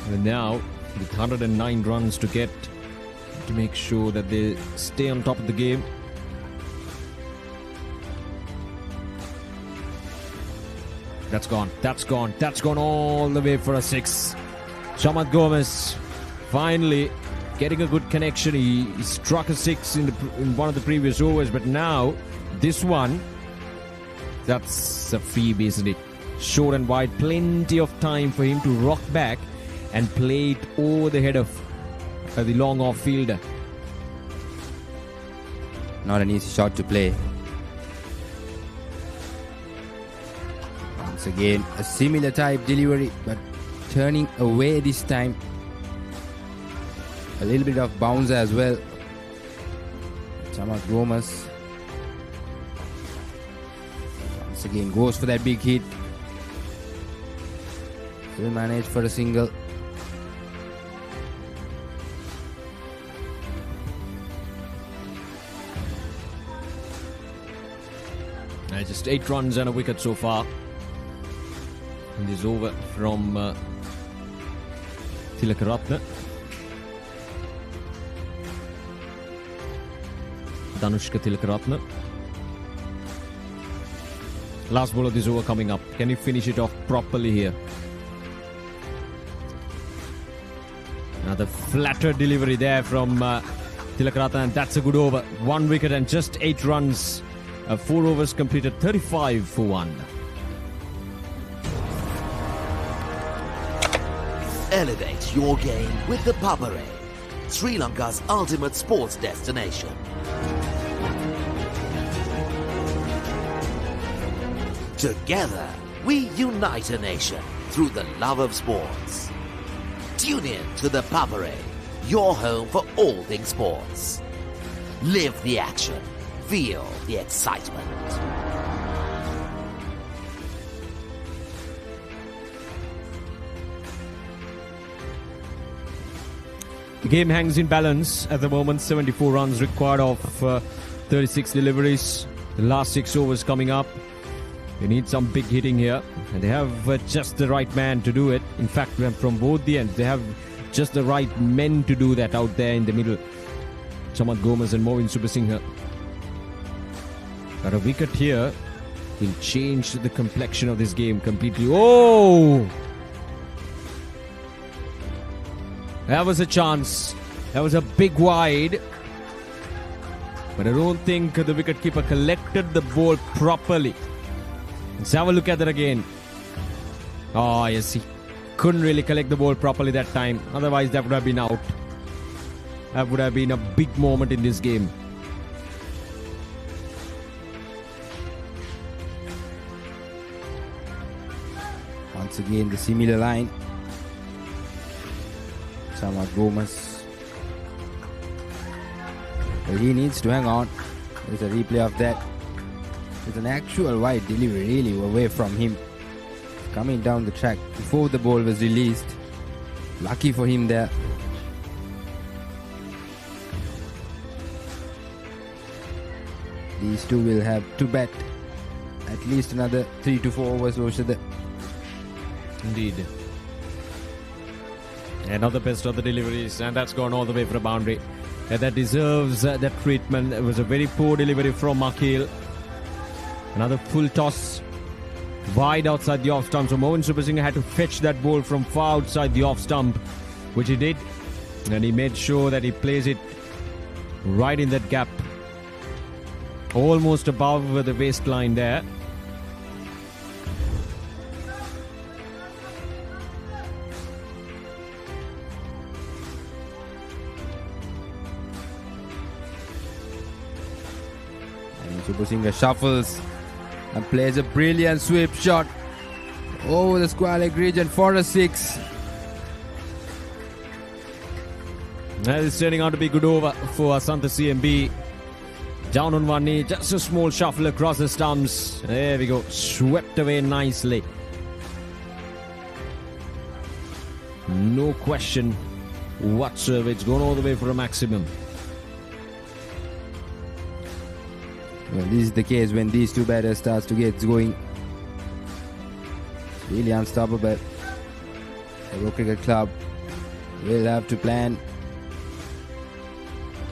And now, with 109 runs to get, to make sure that they stay on top of the game. That's gone. That's gone. That's gone all the way for a 6. Shamat Gomez finally getting a good connection. He struck a 6 in one of the previous overs, but now this one, that's a freebie, isn't it? Short and wide, plenty of time for him to rock back and play it over the head of the long off fielder. Not an easy shot to play. Once again, a similar type delivery, but turning away this time. A little bit of bounce as well. Shamat Gomez once again goes for that big hit. Will manage for a single. Just 8 runs and a wicket so far. And this over from Tilakaratne. Danushka Tilakaratne. Last ball of this over coming up. Can you finish it off properly here? Another flatter delivery there from Tilakaratne, and that's a good over. 1 wicket and just 8 runs. 4 overs completed, 35 for 1. Elevate your game with the Papare, Sri Lanka's ultimate sports destination. Together, we unite a nation through the love of sports. Tune in to the Papare, your home for all things sports. Live the action. Feel the excitement. The game hangs in balance at the moment. 74 runs required of 36 deliveries. The last 6 overs coming up. They need some big hitting here. And they have just the right man to do it. In fact, from both the ends, they have just the right men to do that out there in the middle. Samat Gomez and Movin Subasinghe. But a wicket here will change the complexion of this game completely. Oh! That was a chance. That was a big wide. But I don't think the wicketkeeper collected the ball properly. Let's have a look at that again. Oh, yes, he couldn't really collect the ball properly that time. Otherwise, that would have been out. That would have been a big moment in this game. Once again, the similar line. Samat Gomez. But he needs to hang on. There's a replay of that. There's an actual wide delivery really away from him. Coming down the track before the ball was released. Lucky for him there. These two will have to bat at least another 3 to 4 overs. Indeed. Another best of the deliveries, and that's gone all the way for a boundary. That deserves that treatment. It was a very poor delivery from Makil. Another full toss wide outside the off stump. So Mohan Subasinghe had to fetch that ball from far outside the off stump, which he did. And he made sure that he plays it right in that gap. Almost above the waistline there. Subasinghe shuffles and plays a brilliant sweep shot over the square leg region for a 6. That is turning out to be good over for Asanta CMB. Down on one knee, just a small shuffle across the stumps. There we go, swept away nicely. No question whatsoever, it's gone all the way for a maximum. Well, this is the case when these two batters starts to get going. It's really unstoppable. The Revo Cricket Club will have to plan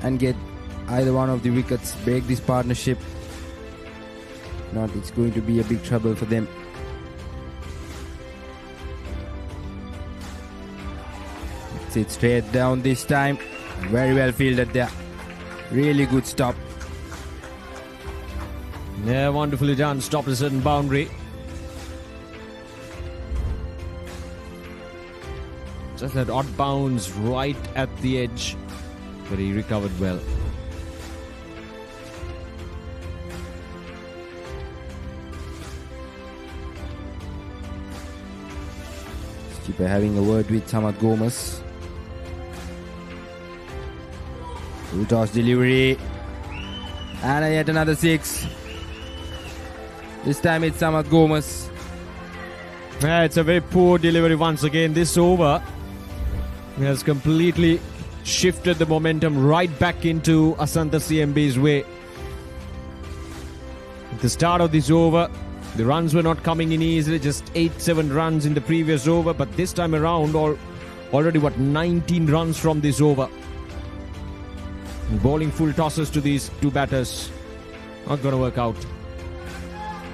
and get either one of the wickets, break this partnership. If not, it's going to be a big trouble for them. It's straight down this time. Very well fielded there. Really good stop. Yeah, wonderfully done. Stopped a certain boundary. Just that odd bounce right at the edge. But he recovered well. Keeper having a word with Samat Gomez. Full toss delivery. And yet another 6. This time it's Samat Gomez. Yeah, it's a very poor delivery once again. This over has completely shifted the momentum right back into Asanta CMB's way. At the start of this over, the runs were not coming in easily, just 8-7 runs in the previous over, but this time around, already 19 runs from this over. And bowling full tosses to these two batters. Not going to work out.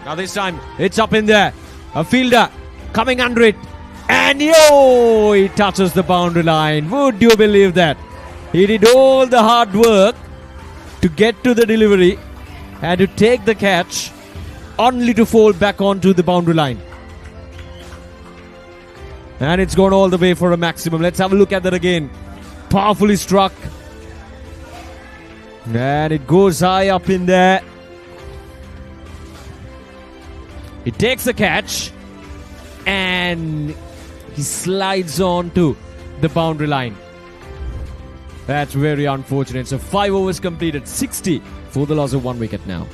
Now this time, it's up in there. A fielder coming under it. And he touches the boundary line. Would you believe that? He did all the hard work to get to the delivery and to take the catch, only to fall back onto the boundary line. And it's gone all the way for a maximum. Let's have a look at that again. Powerfully struck. And it goes high up in there. He takes the catch and he slides on to the boundary line. That's very unfortunate. So 5 overs completed, 60 for the loss of 1 wicket now.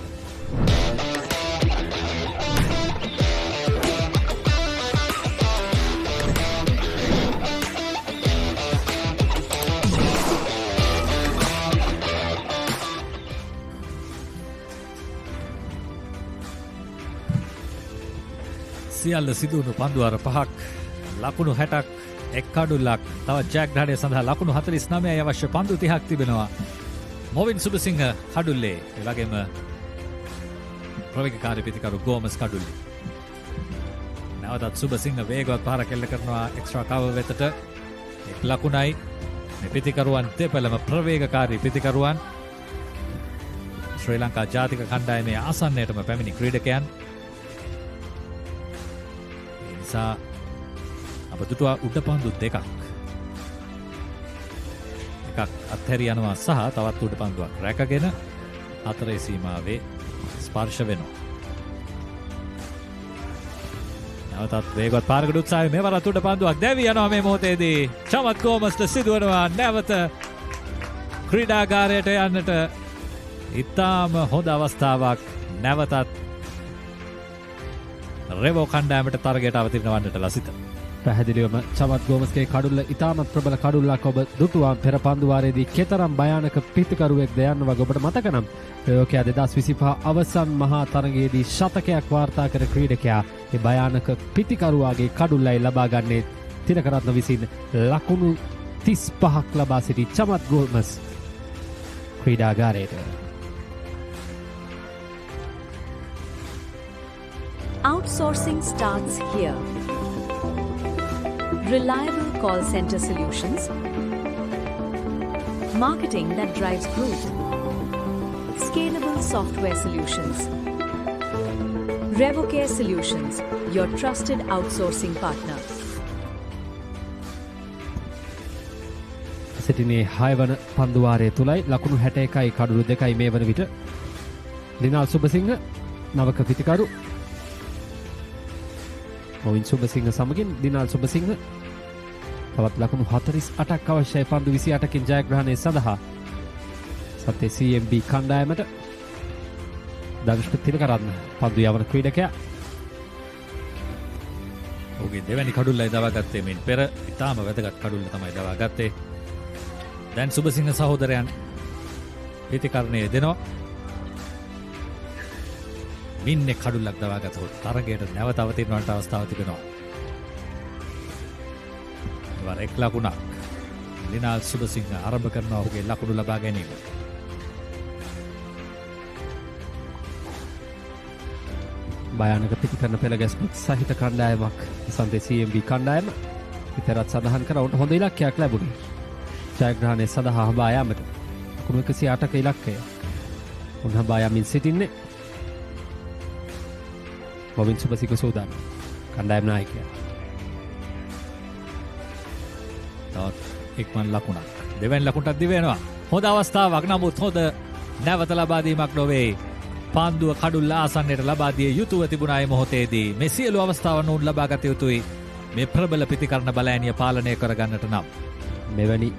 සියල්ල සිදුවුණු පන්දුවර 5ක් ලකුණු 60ක් එක් කඩුල්ලක් තවත් ජයග්‍රහණය සඳහා ලකුණු 49යි අවශ්‍ය පන්දු 30ක් තිබෙනවා. මොවින් සුබසිංහ කඩුල්ලේ ඒ වගේම ප්‍රවේගකාරී පිතිකරු ගෝමස් කඩුල්ලේ. නැවතත් සුබසිංහ වේගවත් පාර කෙල්ල කරනවා එක්ස්ට්‍රා කවර් වෙතට. එක් ලකුණයි මේ පිතිකරුවන් දෙපළම ප්‍රවේගකාරී පිතිකරුවන්. ශ්‍රී ලංකා ජාතික කණ්ඩායමේ ආසන්නයටම පැමිණි ක්‍රීඩකයන්. ඒ නිසා අප දුටුවා උඩ පන්දු දෙකක්. එකක් අත්හැරී යනවා සහ තවත් උඩ පන්දුවක් රැකගෙන හතරේ සීමාවේ ස්පර්ශ වෙනවා. නැවතත් වේගවත් පාරකට උත්සාහය මෙවරත් උඩ පන්දුවක් දැවී යනවා මේ මොහොතේදී. චමත් ගෝමස්ට සිදුවනවා නැවත ක්‍රීඩාගාරයට යන්නට ඉතාම හොඳ අවස්ථාවක්. නැවතත් රෙවෝ කණ්ඩායමට තරගයට අවතීර්ණ වන්නට ලසිත. පැහැදිලිවම චමත් ගෝමස්ගේ කඩුල්ල ඉතාමත් ප්‍රබල කඩුල්ලක් ඔබ දුටුවා. පෙර පන්දුවාරයේදී කෙතරම් භයානක පිතිකරුවෙක්ද යන්න වගේ ඔබට මතක නම් ප්‍රයෝගයා 2025 අවසන් මහා තරගයේදී ශතකයක් වාර්තා කර ක්‍රීඩකයා ඒ භයානක පිතිකරුවාගේ කඩුල්ලයි ලබා ගන්නේ තිලකරත්න විසින් ලකුණු 35ක් ලබා සිටි Chamath Gomes ක්‍රීඩාගාරයට. Outsourcing starts here. Reliable call center solutions. Marketing that drives growth. Scalable software solutions. Revo Solutions, your trusted outsourcing partner. සිටිනේ 6 වන පන්දුවාරය තුලයි ලකුණු 61යි කඩුළු 2යි මේ වන විට. ලිනාල් සුබසිංහ නවක පිතිකරු මොවින් සුබසිංහ සමගින් දිනාල් සුබසිංහ තවත් ලකුණු 48ක් අවශ්‍යයි පන්දු 28කින් ජයග්‍රහණය සඳහා. සත්‍ය CMB කණ්ඩායමට දනුෂ්ක තිලකරත්න පන්දු යවන ක්‍රීඩකයා. ඔහුගේ දෙවැනි කඩුල්ලයි දවාගත්තේ මෙන් පෙර ඉතාම වැදගත් කඩුල්ල තමයි දවාගත්තේ. දැන් සුබසිංහ සහෝදරයන් පිතිකරණය දෙනවා. මින්නේ කඩුල්ලක් දවාගතහොත් තරගයට නැවත අවතීර්ණ වන්නට අවස්ථාව තිබෙනවා. එවර එක් ලකුණක් ලිනාල් සුබසිංහ ආරම්භ කරනවා ඔහුගේ ලකුණු ලබා ගැනීම. භයානක පිතිකරණ පෙළ ගැස්මක් සහිත කණ්ඩායමක් සන්දේ CMB කණ්ඩායම විතරත් සඳහන් කර ඔවුන්ට හොඳ ඉලක්කයක් ලැබුණේ. ජයග්‍රහණය සඳහා හඹා යාමට ලකුණු 108ක ඉලක්කය. උන් හඹා යමින් සිටින්නේ මොවින් සුබසිංහ සෝදාන කණ්ඩායම නායකයා. තවත් එක්මන් ලකුණක් දෙවැනි ලකුණටත් දිවෙනවා. හොඳ අවස්ථාවක් නමුත් හොඳ නැවත ලබා දීමක් නොවේ. පන්දුව කඩුල්ල ආසන්නයට ලබා දිය යුතුව තිබුණා මේ මොහොතේදී. මේ සියලු අවස්ථාවන් උන් ලබා ගත යුතුයි මේ ප්‍රබල ප්‍රතිකරණ බලෑනිය පාලනය කරගන්නට නම්. මෙවැනි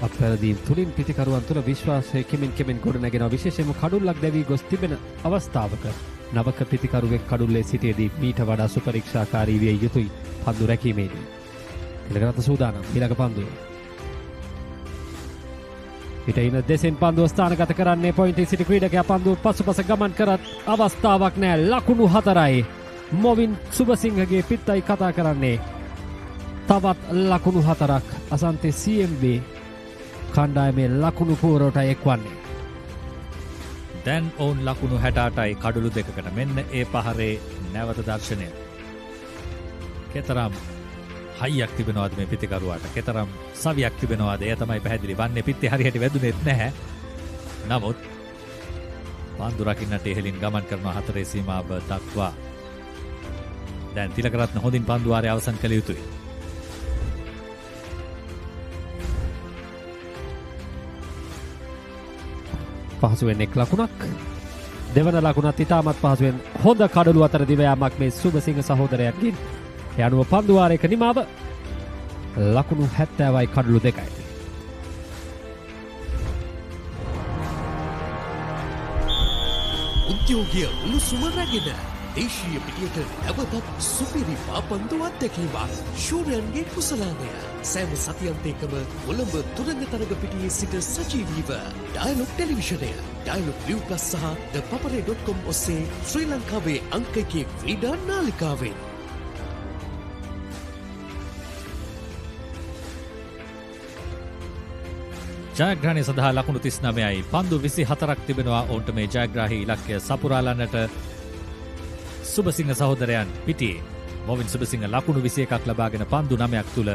අපරදීම් තුලින් පිතිකරුවන් තුළ විශ්වාසය කෙමෙන් කෙමෙන් ගොඩනැගෙනවා. විශේෂයෙන්ම කඩුල්ලක් දැවී ගොස් තිබෙන අවස්ථාවක නවක පිතිකරුවෙක් කඩුල්ලේ සිටියේදී මීට වඩා සුපරීක්ෂාකාරී විය යුතුයි පන්දු රැකීමේදී. තිලකරත්න සූදානම් ඊළඟ පන්දුව. පිටින් දෙසෙන් පන්දුව ස්ථානගත කරන්නේ පොයින්ට් සිටි ක්‍රීඩකයා පන්දුව පසුපස ගමන් කරත් අවස්ථාවක් නැහැ. ලකුණු 4යි. මොවින් සුබසිංහගේ පිටයි කතා කරන්නේ. තවත් ලකුණු 4ක් අසන්තේ CMB කණ්ඩායමේ ලකුණු පුවරට එක්වන්නේ. දැන් ඔවුන් ලකුණු 68යි කඩුළු 2කට. මෙන්න ඒ පහරේ නැවත දර්ශනය. කෙතරම් හයියක් තිබෙනවාද මේ පිතිකරුවාට, කෙතරම් සවියක් තිබෙනවාද? එය තමයි පැහැදිලි වන්නේ. පිත්තේ හරියට වැදුනේත් නැහැ. නමුත් පන්දු රකින්නට ඉහළින් ගමන් කරන හතරේ සීමාව දක්වා දැන් තිලකරත්න හොඳින් පන්දුවාරය අවසන් කළ යුතුයි. පහසුවෙන් එක් ලකුණක්. දෙවන ලකුණත් ඉතාමත් පහසුවෙන් හොඳ කඩළු අතර දිව යාමක් මේ සුබසිංහ සහෝදරයන්ගෙන්. ඒ අනුව පන්දුවාරයක නිමාව ලකුණු 70යි කඩළු 2යි. උද්‍යෝගය උණුසුම රැගෙන දේශීය පිටියට නැවතත් සුපිරි පාපන්දු අත්දැකීමක්. ශූරයන්ගේ කුසලානය. සෑම සතියන්තයකම කොළඹ තුරංග තරග පිටියේ සිට සජීවීව. ඩයලොග් ටෙලිවිෂනය, ඩයලොග් ViU Plus සහ ThePapare.com ඔස්සේ ශ්‍රී ලංකාවේ අංක 1 ක්‍රීඩා නාලිකාවෙන්. ජයග්‍රහණය සඳහා ලකුණු 39යි. පන්දු 24ක් තිබෙනවා. ඔවුන්ට මේ ජයග්‍රාහී ඉලක්කය සපුරාලන්නට සුබසිංහ සහෝදරයන් පිටියේ. මොවින් සුබසිංහ ලකුණු 21ක් ලබාගෙන පන්දු 9ක් තුල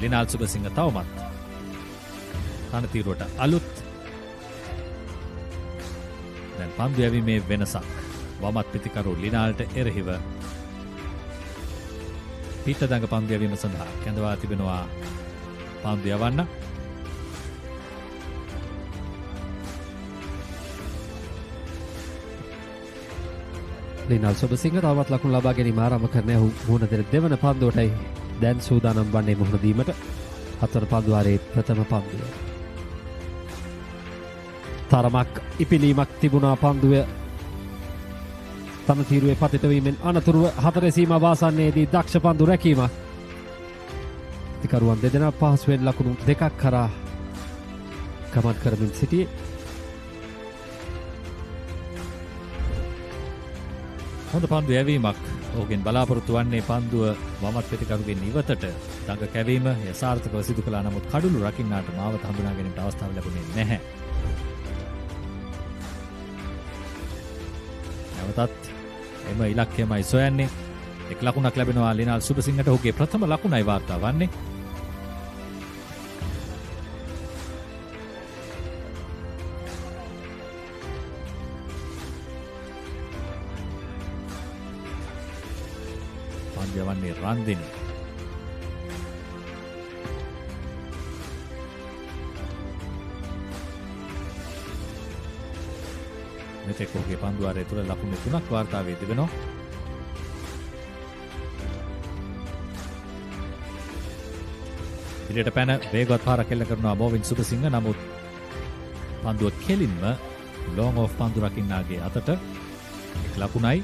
ලිනාල් සුබසිංහ තවමත් තනතිරුවට අලුත්. දැන් පන්දු යැවීමේ වෙනසක්. වමත් පිතිකරු ලිනාල්ට එරෙහිව පිටදඟ පන්දු යැවීම සඳහා කැඳවා තිබෙනවා පන්දු යවන්න. ලිනාල් සුබසිංහ තවමත් ලකුණු ලබා ගැනීම ආරම්භ කරන මුහුණ දෙන දෙවන පන්දුවටයි දැන් සූදානම් වන්නේ මුහුණ දීමට. හතර පන්දුවාරයේ ප්‍රථම පන්දුව. තරමක් ඉපිලීමක් තිබුණා පන්දුව තනතිරුවේ පතිත වීමෙන් අනතුරුව හතරේ සීමා වාසන්නයේදී දක්ෂ පන්දු රැකීමක්. පිතිකරුවන් දෙදෙනා පහසුවෙන් ලකුණු දෙකක් කරා ගමන් කරමින් සිටියේ. හොඳ පන්දු යැවීමක්. ඔහුගෙන් බලාපොරොත්තු වන්නේ පන්දුව වමත් පිටිකරුගෙන් ඉවතට දඟ කැවීම යසාර්ථකව සිදු කළා. නමුත් කඩුළු රකින්නාට මාවත හඳුනා ගැනීමට අවස්ථාව ලැබුණේ නැහැ. නැවතත් එම ඉලක්කයමයි සොයන්නේ. එක් ලකුණක් ලැබෙනවා ලිනාල් සුබසිංහට. ඔහුගේ ප්‍රථම ලකුණයි වාර්තා වන්නේ. යවන්නේ රන්දිනි. මෙතෙක් ඔහුගේ පන්දුවාරය තුළ ලකුණු 3ක් වාර්තා වී තිබෙනවා. ඉදිරියට පැන වේගවත් පාරක් එල්ල කරනවා මොවින් සුබසිංහ. නමුත් පන්දුව කෙලින්ම ලොං ඔෆ් පන්දු රකින්නාගේ අතට. එක් ලකුණයි.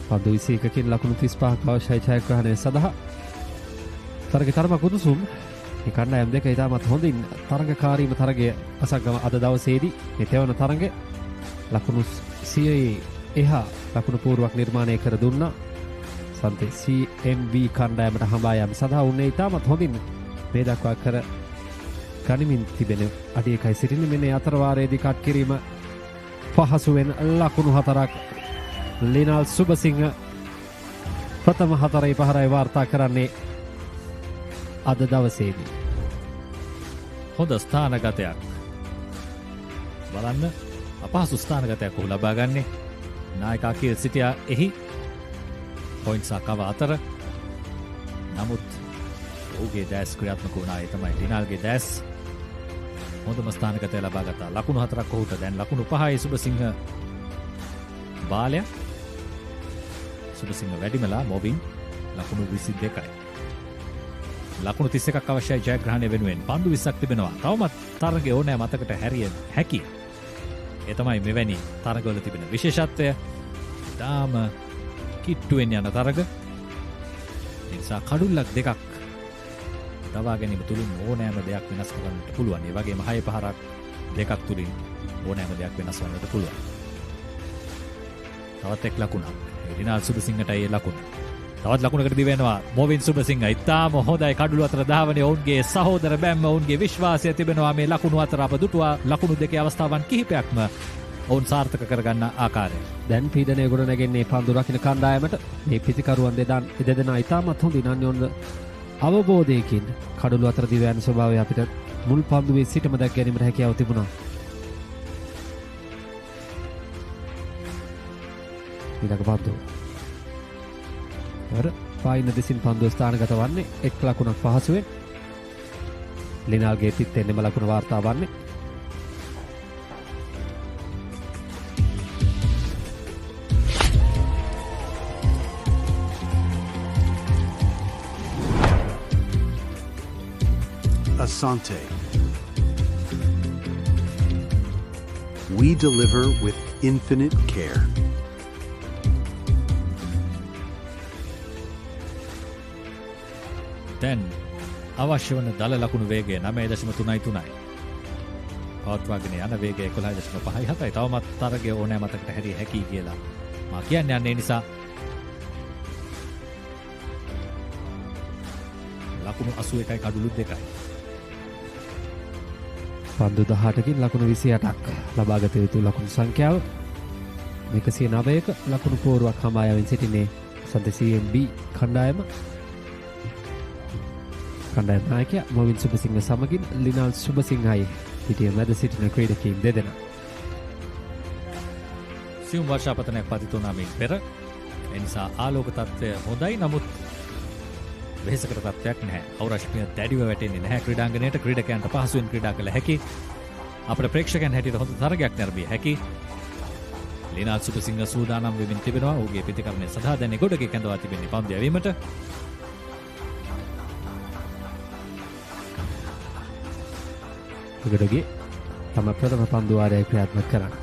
පන්දු 21කින් ලකුණු 35ක් අවශ්‍යයි ජයග්‍රහණය සඳහා. තරග තරමක් උණුසුම්. මේ කණ්ඩායම් දෙක ඉතාමත් හොඳින් තරගකාරීම තරගය අසගම අද දවසේදී මේ තෙවන තරගය ලකුණු 100 එහා ලකුණු පූර්වක් නිර්මාණය කර දුන්නා. සන්තේ CMV කණ්ඩායමට හඹා යාම සඳහා උන්නේ ඉතාමත් හොඳින් මේ දක්වා කර ගනිමින් තිබෙන අඩියකයි සිටින්නේ. මෙන්න අතර වාරයේදී කට් කිරීම පහසුවෙන් ලකුණු 4ක් ලිනාල් සුබසිංහ ප්‍රථම 4 පහරයි වාර්තා කරන්නේ අද දවසේදී. හොඳ ස්ථානගතයක්. බලන්න අපහසු ස්ථානගතයක් ඔහු ලබා ගන්නේ. නායකා කිය සිටියා එහි පොයින්ට්ස් අකව අතර. නමුත් ඔහුගේ දැස් ක්‍රියාත්මක වුණා. ඒ තමයි ලිනාල්ගේ දැස්. හොඳම ස්ථානගතය ලබා ගත්තා. ලකුණු 4ක් ඔහුට. දැන් ලකුණු 5යි සුබසිංහ බාලය. සුබසිංහ වැඩිමලා මොවින් ලකුණු 22යි. ලකුණු 31ක් අවශ්‍යයි ජයග්‍රහණය වෙනුවෙන්. පන්දු 20ක් තිබෙනවා. තවමත් තරගයේ ඕනෑ මතකට හැරිය හැකි. ඒ තමයි මෙවැනි තරගවල තිබෙන විශේෂත්වය. තාම කිට්ටුවෙන් යන තරග. ඒ නිසා කඩුල්ලක් දෙකක් දවා ගැනීම තුලින් ඕනෑම දෙයක් වෙනස් කරන්නට පුළුවන්. ඒ වගේම 6 පහරක් දෙකක් තුලින් ඕනෑම දෙයක් වෙනස් වන්නට පුළුවන්. තවත් එක් ලකුණක්. ලිනාල් සුබසිංහට ඒ ලකුණ. තවත් ලකුණකට දිවෙනවා මොවින් සුබසිංහ. ඉතාම හොඳයි කඩුළු අතර ධාවනය. ඔවුන්ගේ සහෝදර බැම්ම, ඔවුන්ගේ විශ්වාසය තිබෙනවා මේ ලකුණු අතර. අප දුටුවා ලකුණු දෙකේ අවස්ථාවන් කිහිපයක්ම ඔවුන් සාර්ථක කරගන්න ආකාරය. දැන් පීඩනය ගොඩ නැගෙන්නේ පන්දු රකින්න කණ්ඩායමට. මේ පිතිකරුවන් දෙදෙනා ඉතාමත් හොඳින් අන්‍යෝන්‍ය අවබෝධයකින් කඩුළු අතර දිව යන ස්වභාවය අපිට මුල් පන්දුවේ සිටම දැක් ගැනීමට හැකියාව තිබුණා. ඊළඟ පන්දුව. පායින දෙසින් පන්දුව ස්ථානගත වන්නේ එක් ලකුණක් පහසුවෙන්. ලිනාල්ගේ පිත් එන්නෙම ලකුණ වාර්තා වන්නේ. Asante. We deliver with infinite care. දැන් අවශ්‍ය වන දල ලකුණු වේගය 9.3යි. පවත්වාගෙන යන වේගය 11.57යි. තවමත් තරගය ඕනෑ මතකට හැරිය හැකි කියලා මා කියන්නේ. යන්නේ නිසා ලකුණු 81යි කඩුළු 2යි. පන්දු 18කින් ලකුණු 28ක් ලබාගත යුතු ලකුණු සංඛ්‍යාව 109ක ලකුණු පෝරුවක් හමා යමින් සිටින්නේ සන්තසීඑම්බ කණ්ඩායම. කණ්ඩායම නායකයා මොවින් සුබසිංහ සමගින් ලිනාල් සුබසිංහයි පිටිය මැද සිටින ක්‍රීඩකයින් දෙදෙනා. සියුම් වර්ෂාපතනයක් පතිත වුණා මින් පෙර. එනිසා ආලෝක තත්ත්වය හොඳයි. නමුත් වෙහෙසකර තත්ත්වයක් නැහැ. අවරශ්‍ය දැඩිව වැටෙන්නේ නැහැ ක්‍රීඩාංගණයට. ක්‍රීඩකයන්ට පහසුවෙන් ක්‍රීඩා කළ හැකි. අපේ ප්‍රේක්ෂකයන් හැටියට හොඳ තරගයක් නැරඹිය හැකි. ලිනාල් සුබසිංහ සූදානම් වෙමින් තිබෙනවා. ඔහුගේ ප්‍රතිකරණය සඳහා දැන් ගොඩගේ කැඳවා තිබෙන්නේ පන්දු යැවීමට. ගොඩගේ තම ප්‍රථම පන්දු වාරය ක්‍රියාත්මක කරන්න.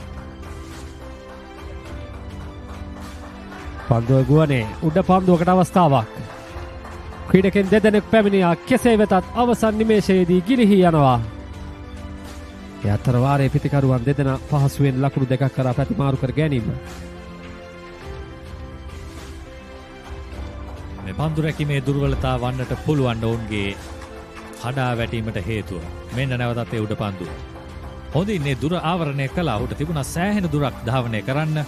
පන්දුව ගුවනේ උඩ පන්දුවකට අවස්ථාවක්. ක්‍රීඩකයන් දෙදෙනෙක් පැමිණියා. කෙසේ වෙතත් අවසන් නිමේෂයේදී ගිලිහී යනවා. ඒ අතර වාරයේ පිතිකරුවන් දෙදෙනා පහසුවෙන් ලකුණු දෙකක් කරා ප්‍රතිමාරු කර ගැනීම. මේ පන්දු රැකීමේ දුර්වලතාව වන්නට පුළුවන් ඔවුන්ගේ හඩා වැටීමට හේතුව. මෙන්න නැවතත් ඒ උඩ පන්දුව. හොඳින් මේ දුර ආවරණය කළා. ඔහුට තිබුණා සෑහෙන දුරක් ධාවනය කරන්න.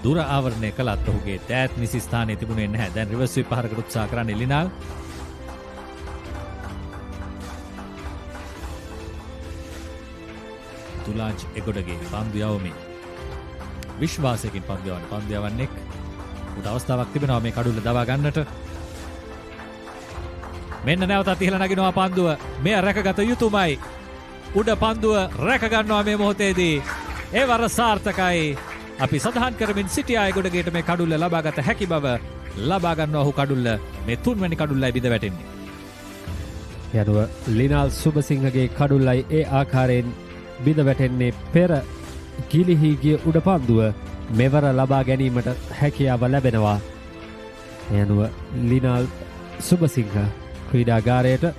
දුර ආවරණය කළත් ඔහුගේ දෑත් නිසි ස්ථානයේ තිබුණේ නැහැ. දැන් රිවර්ස් ස්වීප් පහරකට උත්සාහ කරන්නේ ලිනාල්. තුලාජ් එගොඩගේ පන්දු යවමින් විශ්වාසයකින් පන්දු යවන පන්දු යවන්නෙක්. උට අවස්ථාවක් තිබෙනවා මේ කඩුල්ල දවා ගන්නට. මෙන්න නැවතත් ඉහළ නගිනවා පන්දුව. මෙය රැකගත යුතුමයි. උඩ පන්දුව රැකගන්නවා මේ මොහොතේදී. ඒ වර සාර්ථකයි. අපි සඳහන් කරමින් සිටියා එගොඩගේට මේ කඩුල්ල ලබාගත හැකි බව. ලබා ගන්නවා ඔහු කඩුල්ල. මේ තුන්වැනි කඩුල්ලයි බිඳ වැටෙන්නේ. යනුව ලිනාල් සුබසිංහගේ කඩුල්ලයි ඒ ආකාරයෙන් බිඳ වැටෙන්නේ. පෙර ගිලිහී ගිය උඩ පන්දුව මෙවර ලබා ගැනීමට හැකියාව ලැබෙනවා. යනුව ලිනාල් සුබසිංහ ක්‍රීඩාගාරයට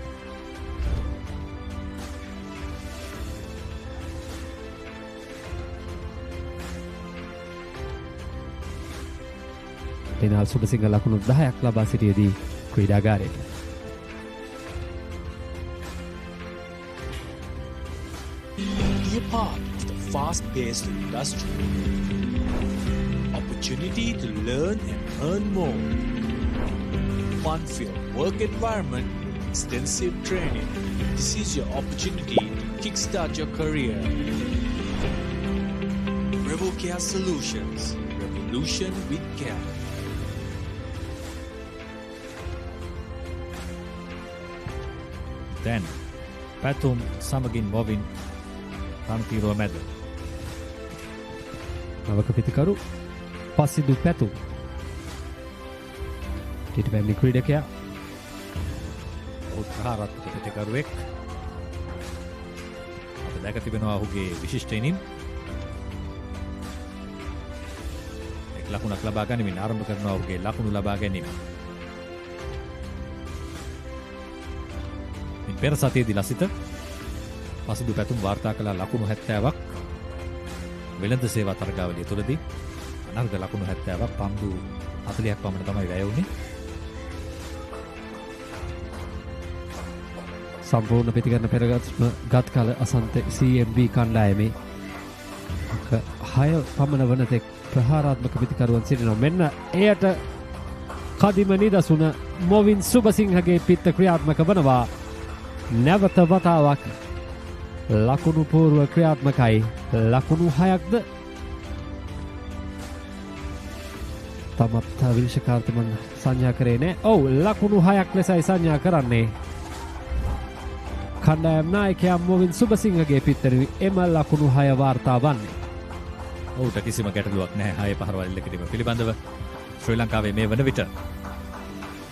ලිනාල් සුබසිංහ ලකුණු 10ක් ලබා සිටියේදී ක්‍රීඩාගාරයට. Be a part of the fast-paced industry. Opportunity to learn and earn more. Fun-filled work environment with extensive training. This is your opportunity to kickstart your career. Revo Care Solutions. Revolution with care. දැන් පැතුම් සමගින් මොවින් රන්තිරුව මැද. නවක පිතිකරු පස්සිදු පැතුම්. ඊට පැමිණි ක්‍රීඩකයා උත්සාහරත්මක පිතිකරුවෙක්. අප දැක තිබෙනවා ඔහුගේ විශිෂ්ට ඉනිම්. එක් ලකුණක් ලබා ගනිමින් ආරම්භ කරනවා ඔහුගේ ලකුණු ලබා ගැනීම. පෙර සතියේදී ලසිත පසුදු පැතුම් වාර්තා කළ ලකුණු 70ක් වෙළඳ සේවා තරගාවලිය තුළදී අනර්ග ලකුණු 70ක් පන්දු 40ක් පමණ තමයි වැය වුණේ. සම්පූර්ණ පිතිකරන පෙරගත්ම ගත් කල අසන්ත CMB කණ්ඩායමේ 6 පමණ වනතෙක් ප්‍රහාරාත්මක පිතිකරුවන් සිටිනවා. මෙන්න එයට කදිම නිදසුන මොවින් සුබසිංහගේ පිත්ත ක්‍රියාත්මක වනවා. නැවත වතාවක් ලකුණු පූර්ව ක්‍රියාත්මකයි. ලකුණු 6ක්ද තමත් විනිශ්චයකාර්තුමන් සංඥා කරේ නෑ. ඔව් ලකුණු 6ක් ලෙසයි සංඥා කරන්නේ. කණ්ඩායම් නායකයා මොවින් සුබසිංහගේ පිත්තරුයි එම ලකුණු 6 වාර්තා වන්නේ. ඔහුට කිසිම ගැටලුවක් නැහැ 6 පහරවල් එල්ල කිරීම පිළිබඳව. ශ්‍රී ලංකාවේ මේ වන විට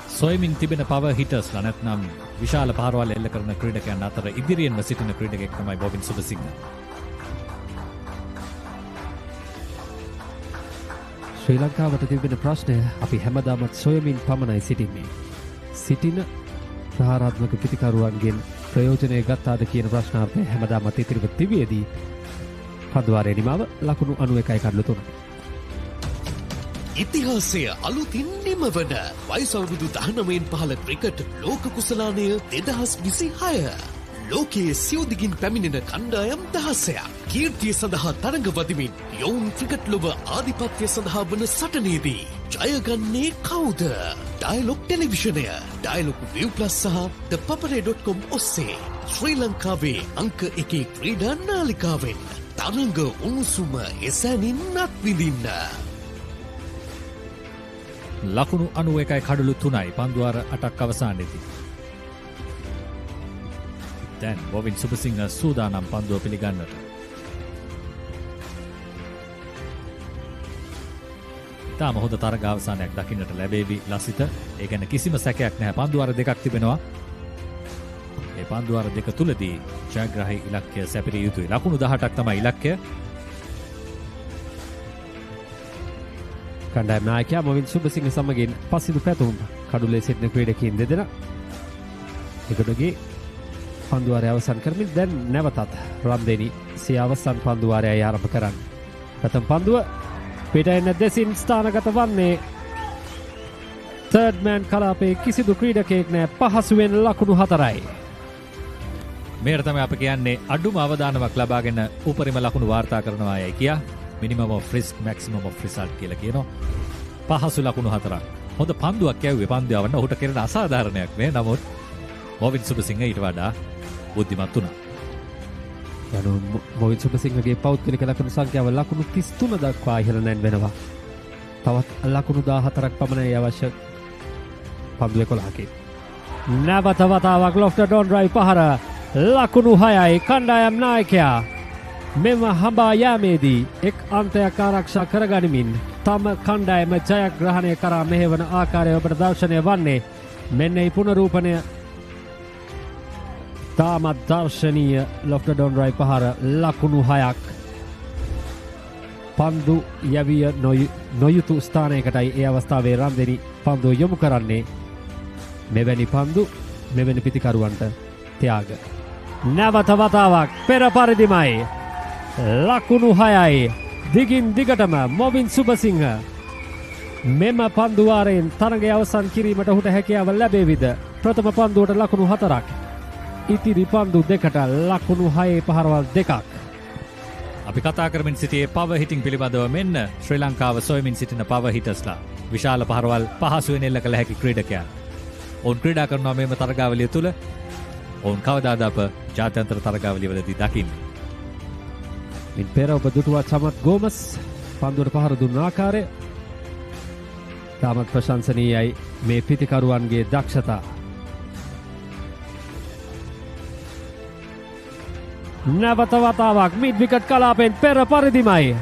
සොයමින් තිබෙන පවර් හිටර්ස්ලා නැත්නම් විශාල පහරවල් එල්ල කරන ක්‍රීඩකයන් අතර ඉදිරියෙන්ම සිටින ක්‍රීඩකයෙක් තමයි මොවින් සුබසිංහ. ශ්‍රී ලංකාවට තිබෙන ප්‍රශ්නය අපි හැමදාමත් සොයමින් පමණයි සිටින්නේ. සිටින ප්‍රහාරාත්මක පිතිකරුවන්ගෙන් ප්‍රයෝජනය ගත්තාද කියන ප්‍රශ්නාර්ථය හැමදාමත් ඉතිරිව තිබියදී පන්දුවාරයේ නිමාව ලකුණු 91යි කඩලු 3. ඉතිහාසය අලුතින් නිමවන වයස අවුරුදු 19න් පහළ ක්‍රිකට් ලෝක කුසලානය 2026. ලෝකයේ සියදිගින් පැමිණෙන කණ්ඩායම් 16ක් කීර්තිය සඳහා තරඟ වදිමින් යොවුන් ක්‍රිකට් ලොව ආධිපත්‍ය සඳහා වන සටනේදී ජයගන්නේ කවුද? ඩයලොග් ටෙලිවිෂනය, ඩයලොග් ViU+ සහ ThePapare.com ඔස්සේ ශ්‍රී ලංකාවේ අංක 1 ක්‍රීඩා නාලිකාවෙන් තරඟ උණුසුම එසැනින් අත්විඳින්න. ලකුණු 91යි කඩලු 3යි පන්දුවාර 8ක් අවසානයේදී. දැන් බොවින් සුබසිංහ සූදානම් පන්දුව පිළිගන්නට. තාම හොඳ තරග අවසානයක් දකින්නට ලැබේවි ලසිත. ඒ ගැන කිසිම සැකයක් නැහැ. පන්දුවාර දෙකක් තිබෙනවා. ඒ පන්දුවාර දෙක තුලදී ජයග්‍රාහී ඉලක්කය සැපිරිය යුතුයි. ලකුණු 18ක් තමයි ඉලක්කය. කණ්ඩායම් නායකයා මොවින් සුබසිංහ සමගින් පසිදු පැතුම් කඩුලේ සිටින ක්‍රීඩකයින් දෙදෙනා එකටගේ පන්දුවාරය අවසන් කරමින් දැන් නැවතත් රන්දෙනි සිය අවසන් පන්දුවාරය ආරම්භ කරන්න. ප්‍රථම පන්දුව පිටයින දෙසින් ස්ථානගත වන්නේ තර්ඩ් මෑන් කලාපයේ කිසිදු ක්‍රීඩකයෙක් නෑ. පහසුවෙන් ලකුණු 4යි. මේකට තමයි අප කියන්නේ අඩුම අවදානමක් ලබාගෙන උපරිම ලකුණු වාර්තා කරනවා යයි කියා. Minimum of risk maximum of result කියලා කියනවා. පහසු ලකුණු 4ක්. හොඳ පන්දුවක් යවුවේ පන්දු යවන්න ඔහුට කෙරෙන අසාධාරණයක් නේ. නමුත් මොවින් සුබසිංහ ඊට වඩා බුද්ධිමත් වුණා. යනු මොවින් සුබසිංහගේ පෞද්ගලික ලකුණු සංඛ්‍යාව ලකුණු 33 දක්වා ඉහළ නැන්වෙනවා. තවත් ලකුණු 14ක් පමණයි අවශ්‍ය පන්දු 11කින්. නැවත වතාවක් ලොෆ්ටඩ් ඔන් ඩ්‍රයිව් පහර ලකුණු 6යි කණ්ඩායම් නායකයා. මෙම හඹා යාමේදී එක් අන්තයක් ආරක්ෂා කරගනිමින් තම කණ්ඩායම ජයග්‍රහණය කරා මෙහෙවන ආකාරය ඔබට දර්ශනය වන්නේ මෙන්නයි පුනරූපණය. තාමත් දර්ශනීය ලොෆ්ටඩ් ඔන් ඩ්‍රයිව් පහර ලකුණු 6ක්. පන්දු යවිය නොයුතු ස්ථානයකටයි ඒ අවස්ථාවේ රන්දෙනි පන්දු යොමු කරන්නේ. මෙවැනි පන්දු මෙවැනි පිතිකරුවන්ට ත්‍යාග. නැවත වතාවක් පෙර පරිදිමයි. ලකුණු 6යි. දිගින් දිගටම මොවින් සුබසිංහ මෙම පන්දුවාරයෙන් තරගය අවසන් කිරීමට ඔහුට හැකියාව ලැබේවිද? ප්‍රථම පන්දුවට ලකුණු 4ක්. ඉතිරි පන්දු දෙකට ලකුණු 6 පහරවල් දෙකක්. අපි කතා කරමින් සිටියේ පව හිටින් පිළිබඳව. මෙන්න ශ්‍රී ලංකාව සොයමින් සිටින පව හිටස්ලා. විශාල පහරවල් පහසුවෙන් එල්ල කළ හැකි ක්‍රීඩකයන්. ඔවුන් ක්‍රීඩා කරනවා මෙම තරගාවලිය තුළ. ඔවුන් කවදාද අප ජාත්‍යන්තර තරගාවලිවලදී දකින්නේ. ඉන් පෙර ඔබ දුටුවා චමත් ගෝමස් පන්දුවට පහර දුන්න ආකාරය. තාමත් ප්‍රශංසනීයයි මේ පිතිකරුවන්ගේ දක්ෂතා. නැවත වතාවක් මිඩ් විකට් කලාපෙන් පෙර පරිදිමයි.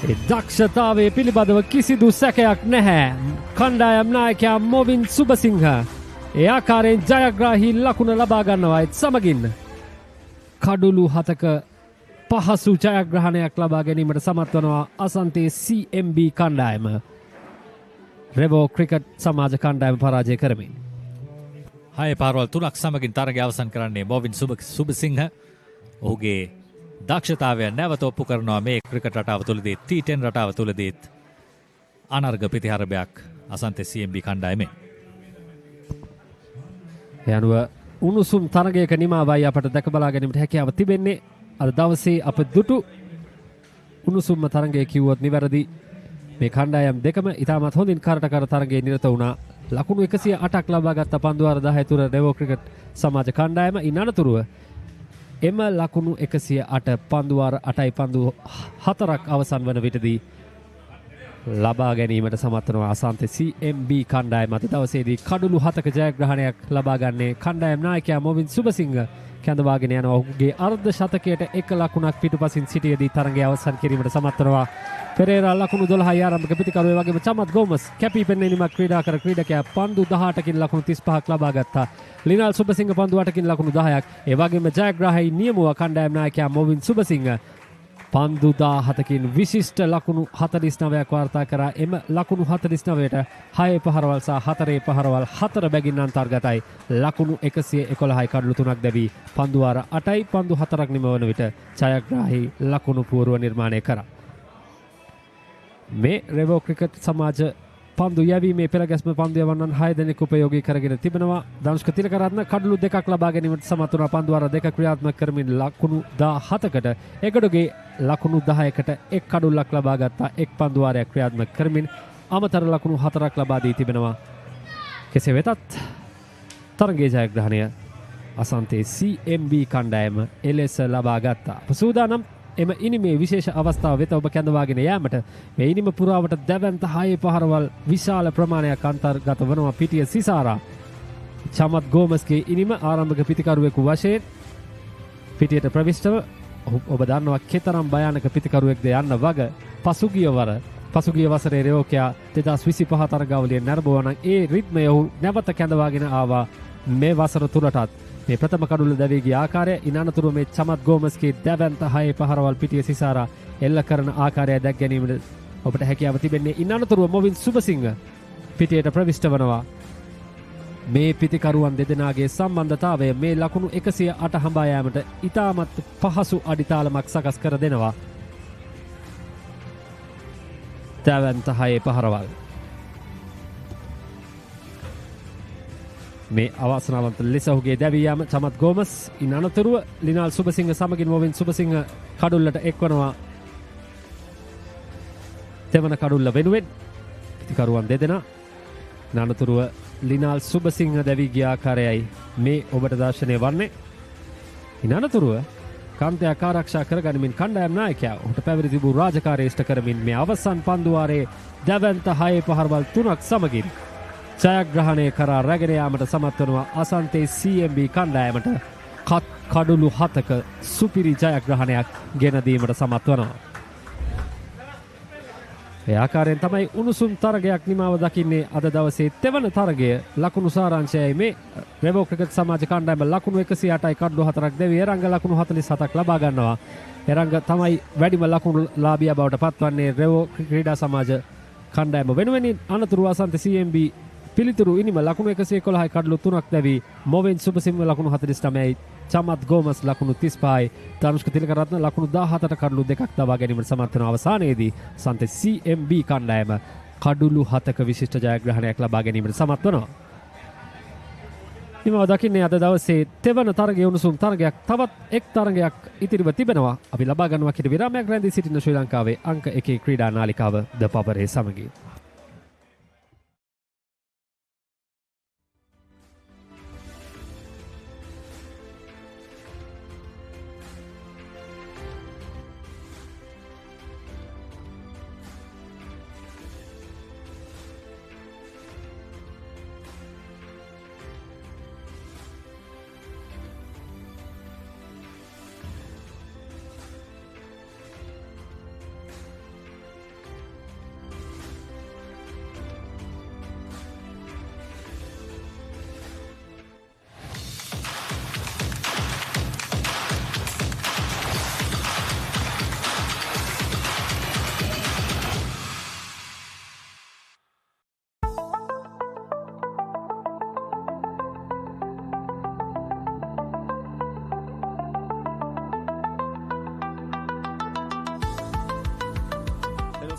ඒ දක්ෂතාවයේ පිළිබඳව කිසිදු සැකයක් නැහැ. කණ්ඩායම් නායකයා මොවින් සුබසිංහ ඒ ආකාරයෙන් ජයග්‍රාහී ලකුණ ලබා ගන්නවායිත් සමගින් කඩුළු 7ක පහසු ජයග්‍රහණයක් ලබා ගැනීමට සමත් වනවා අසන්තේ CMB කණ්ඩායම. රෙවෝ ක්‍රිකට් සමාජ කණ්ඩායම පරාජය කරමින්. 6 පාරවල් 3ක් සමගින් තරගය අවසන් කරන්නේ මොවින් සුබසිංහ. ඔහුගේ දක්ෂතාවය නැවත ඔප්පු කරනවා මේ ක්‍රිකට් රටාව තුළදී. T10 රටාව තුළදීත් අනර්ග ප්‍රතිහාරයක් අසන්තේ CMB කණ්ඩායමේ. යනුව උණුසුම් තරගයක නිමාවයි අපට දැක බලා ගැනීමට හැකියාව තිබෙන්නේ. අද දවසේ අප දුටු උණුසුම්ම තරගය කිව්වොත් නිවැරදි. මේ කණ්ඩායම් දෙකම ඉතාමත් හොඳින් කරට කර තරගයේ නිරත වුණා. ලකුණු 108ක් ලබාගත් පන්දුවාර 10 තුර රෙවෝ ක්‍රිකට් සමාජ කණ්ඩායම. ඉන් අනතුරුව එම ලකුණු 108 පන්දුවාර 8යි පන්දු 4ක් අවසන් වන විටදී ලබා ගැනීමට සමත් වනවා අසන්තේ CMB කණ්ඩායම. අද දවසේදී කඩුළු 7ක ජයග්‍රහණයක් ලබා ගන්නේ කණ්ඩායම් නායකයා මොවින් සුබසිංහ කැඳවාගෙන යනවා. ඔහුගේ අර්ධ ශතකයට 1 ලකුණක් පිටුපසින් සිටියේදී තරගය අවසන් කිරීමට සමත් වනවා. පෙරේරා ලකුණු 12යි ආරම්භක පිතිකරුවේ වගේම චමත් ගෝමස් කැපී පෙනෙනීමක් ක්‍රීඩා කර ක්‍රීඩකයා පන්දු 18කින් ලකුණු 35ක් ලබා ගත්තා. ලිනල් සුබසිංහ පන්දු 8කින් ලකුණු 10ක්. ඒ වගේම ජයග්‍රාහී නියමුව කණ්ඩායම් නායකයා මොවින් සුබසිංහ පන්දු 17කින් විශිෂ්ට ලකුණු 49ක් වාර්තා කරා. එම ලකුණු 49ට 6 පහරවල් සහ 4 පහරවල් 4 බැගින් අන්තර්ගතයි. ලකුණු 111යි කඩලු 3ක් දැවි පන්දු වාර 8යි පන්දු 4ක් නිමවන විට ජයග්‍රාහී ලකුණු පුවරුව නිර්මාණය කරා. මේ රෙවෝ ක්‍රිකට් සමාජ පන්දු යැවීමේ පෙරගැස්ම පන්දු යවන්නන් 6 දෙනෙක් උපයෝගී කරගෙන තිබෙනවා. ධනුෂ්ක තිලකරත්න කඩලු 2ක් ලබා ගැනීමට සමත් වුණා. පන්දු වාර 2 ක්‍රියාත්මක කරමින් ලකුණු 17කට එගඩුගේ ලකුණු 10කට එක් කඩුල්ලක් ලබා ගත්තා. එක් පන්දු වාරයක් ක්‍රියාත්මක කරමින් අමතර ලකුණු 4ක් ලබා දී තිබෙනවා. කෙසේ වෙතත් තරගයේ ජයග්‍රහණය අසන්තේ CMB කණ්ඩායම එලෙස ලබා ගත්තා. සූදානම් එම ඉනිමේ විශේෂ අවස්ථාව වෙත ඔබ කැඳවාගෙන යාමට මේ ඉනිම පුරාවට දැවැන්ත 6 පහරවල් විශාල ප්‍රමාණයක් අන්තර්ගත වනවා. පිටිය සිසාරා චමත් ගෝමස්ගේ ඉනිම ආරම්භක පිතිකරුවෙකු වශයෙන් පිටියට ප්‍රවිෂ්ටව ඔබ දන්නවා කෙතරම් භයානක පිතිකරුවෙක්ද යන්න වග පසුගිය වසරේ රෙවෝකයා 2025 තරගාවලිය නැරඹුවා නම් ඒ රිද්මය ඔහු නැවත කැඳවාගෙන ආවා මේ වසර තුලටත්. මේ ප්‍රථම කඩුල්ල දැවී ගිය ආකාරය ඉන් අනතුරුව මේ චමත් ගෝමස්ගේ දැවැන්ත 6 පහරවල් පිටිය සිසාරා එල්ල කරන ආකාරය දැක් ගැනීමට ඔබට හැකියාව තිබෙන්නේ. ඉන් අනතුරුව මොවින් සුබසිංහ පිටියට ප්‍රවිෂ්ට වනවා. මේ පිතිකරුවන් දෙදෙනාගේ සම්බන්ධතාවය මේ ලකුණු 108 හඹා යාමට ඉතාමත් පහසු අඩිතාලමක් සකස් කර දෙනවා. දැවැන්ත 6 පහරවල් මේ අවසනාවන්ත ලෙස ඔහුගේ දැවියාම චමත් ගෝමස් ඉන් අනතුරුව ලිනාල් සුබසිංහ සමගින් මොවින් සුබසිංහ කඩුල්ලට එක්වනවා. තෙවන කඩුල්ල වෙනුවෙන් පිතිකරුවන් දෙදෙනා ඉන් අනතුරුව ලිනාල් සුබසිංහ දැවී ගිය ආකාරයයි මේ ඔබට දර්ශනය වන්නේ. ඉන් අනතුරුව කාන්තයක් ආරක්ෂා කරගනිමින් කණ්ඩායම් නායකයා ඔහුට පැවරි තිබූ රාජකාරිය ඉෂ්ට කරමින් මේ අවසන් පන්දු වාරයේ දැවැන්ත 6 පහරවල් 3ක් සමගින් ජයග්‍රහණය කරා රැගෙන යාමට සමත් වනවා. අසන්තේ CMB කණ්ඩායමට කඩුළු 7ක සුපිරි ජයග්‍රහණයක් ගෙන දීමට සමත් වනවා. ඒ ආකාරයෙන් තමයි උණුසුම් තරගයක් නිමාව දකින්නේ අද දවසේ. තෙවන තරගය ලකුණු සාරාංශයයි මේ රෙවෝ ක්‍රිකට් සමාජ කණ්ඩායම ලකුණු 108යි කඩලු 4ක් දෙවි එරංග ලකුණු 47ක් ලබා ගන්නවා. එරංග තමයි වැඩිම ලකුණු ලාභියා බවට පත්වන්නේ රෙවෝ ක්‍රීඩා සමාජ කණ්ඩායම වෙනුවෙන්. අනතුරු අසන්ත CMB පිළිතුරු ඉනිම ලකුණු 111යි කඩලු 3ක් දැවි මොවෙන් සුබසිංහ ලකුණු 49යි චමත් ගෝමස් ලකුණු 35යි ධනුෂ්ක තිලකරත්න ලකුණු 17ට කඩලු 2ක් දවා ගැනීමට සමත් වන අවසානයේදී සන්තේ CMB කණ්ඩායම කඩලු 7ක විශිෂ්ට ජයග්‍රහණයක් ලබා ගැනීමට සමත් වනවා. නිමව දකින්නේ අද දවසේ තෙවන තරගයේ උණුසුම් තරගයක්. තවත් එක් තරගයක් ඉතිරිව තිබෙනවා. අපි ලබා ගන්නවා කිට විරාමයක් රැඳී සිටින ශ්‍රී ලංකාවේ අංක 1 ක්‍රීඩා නාලිකාව ThePapare සමගින්.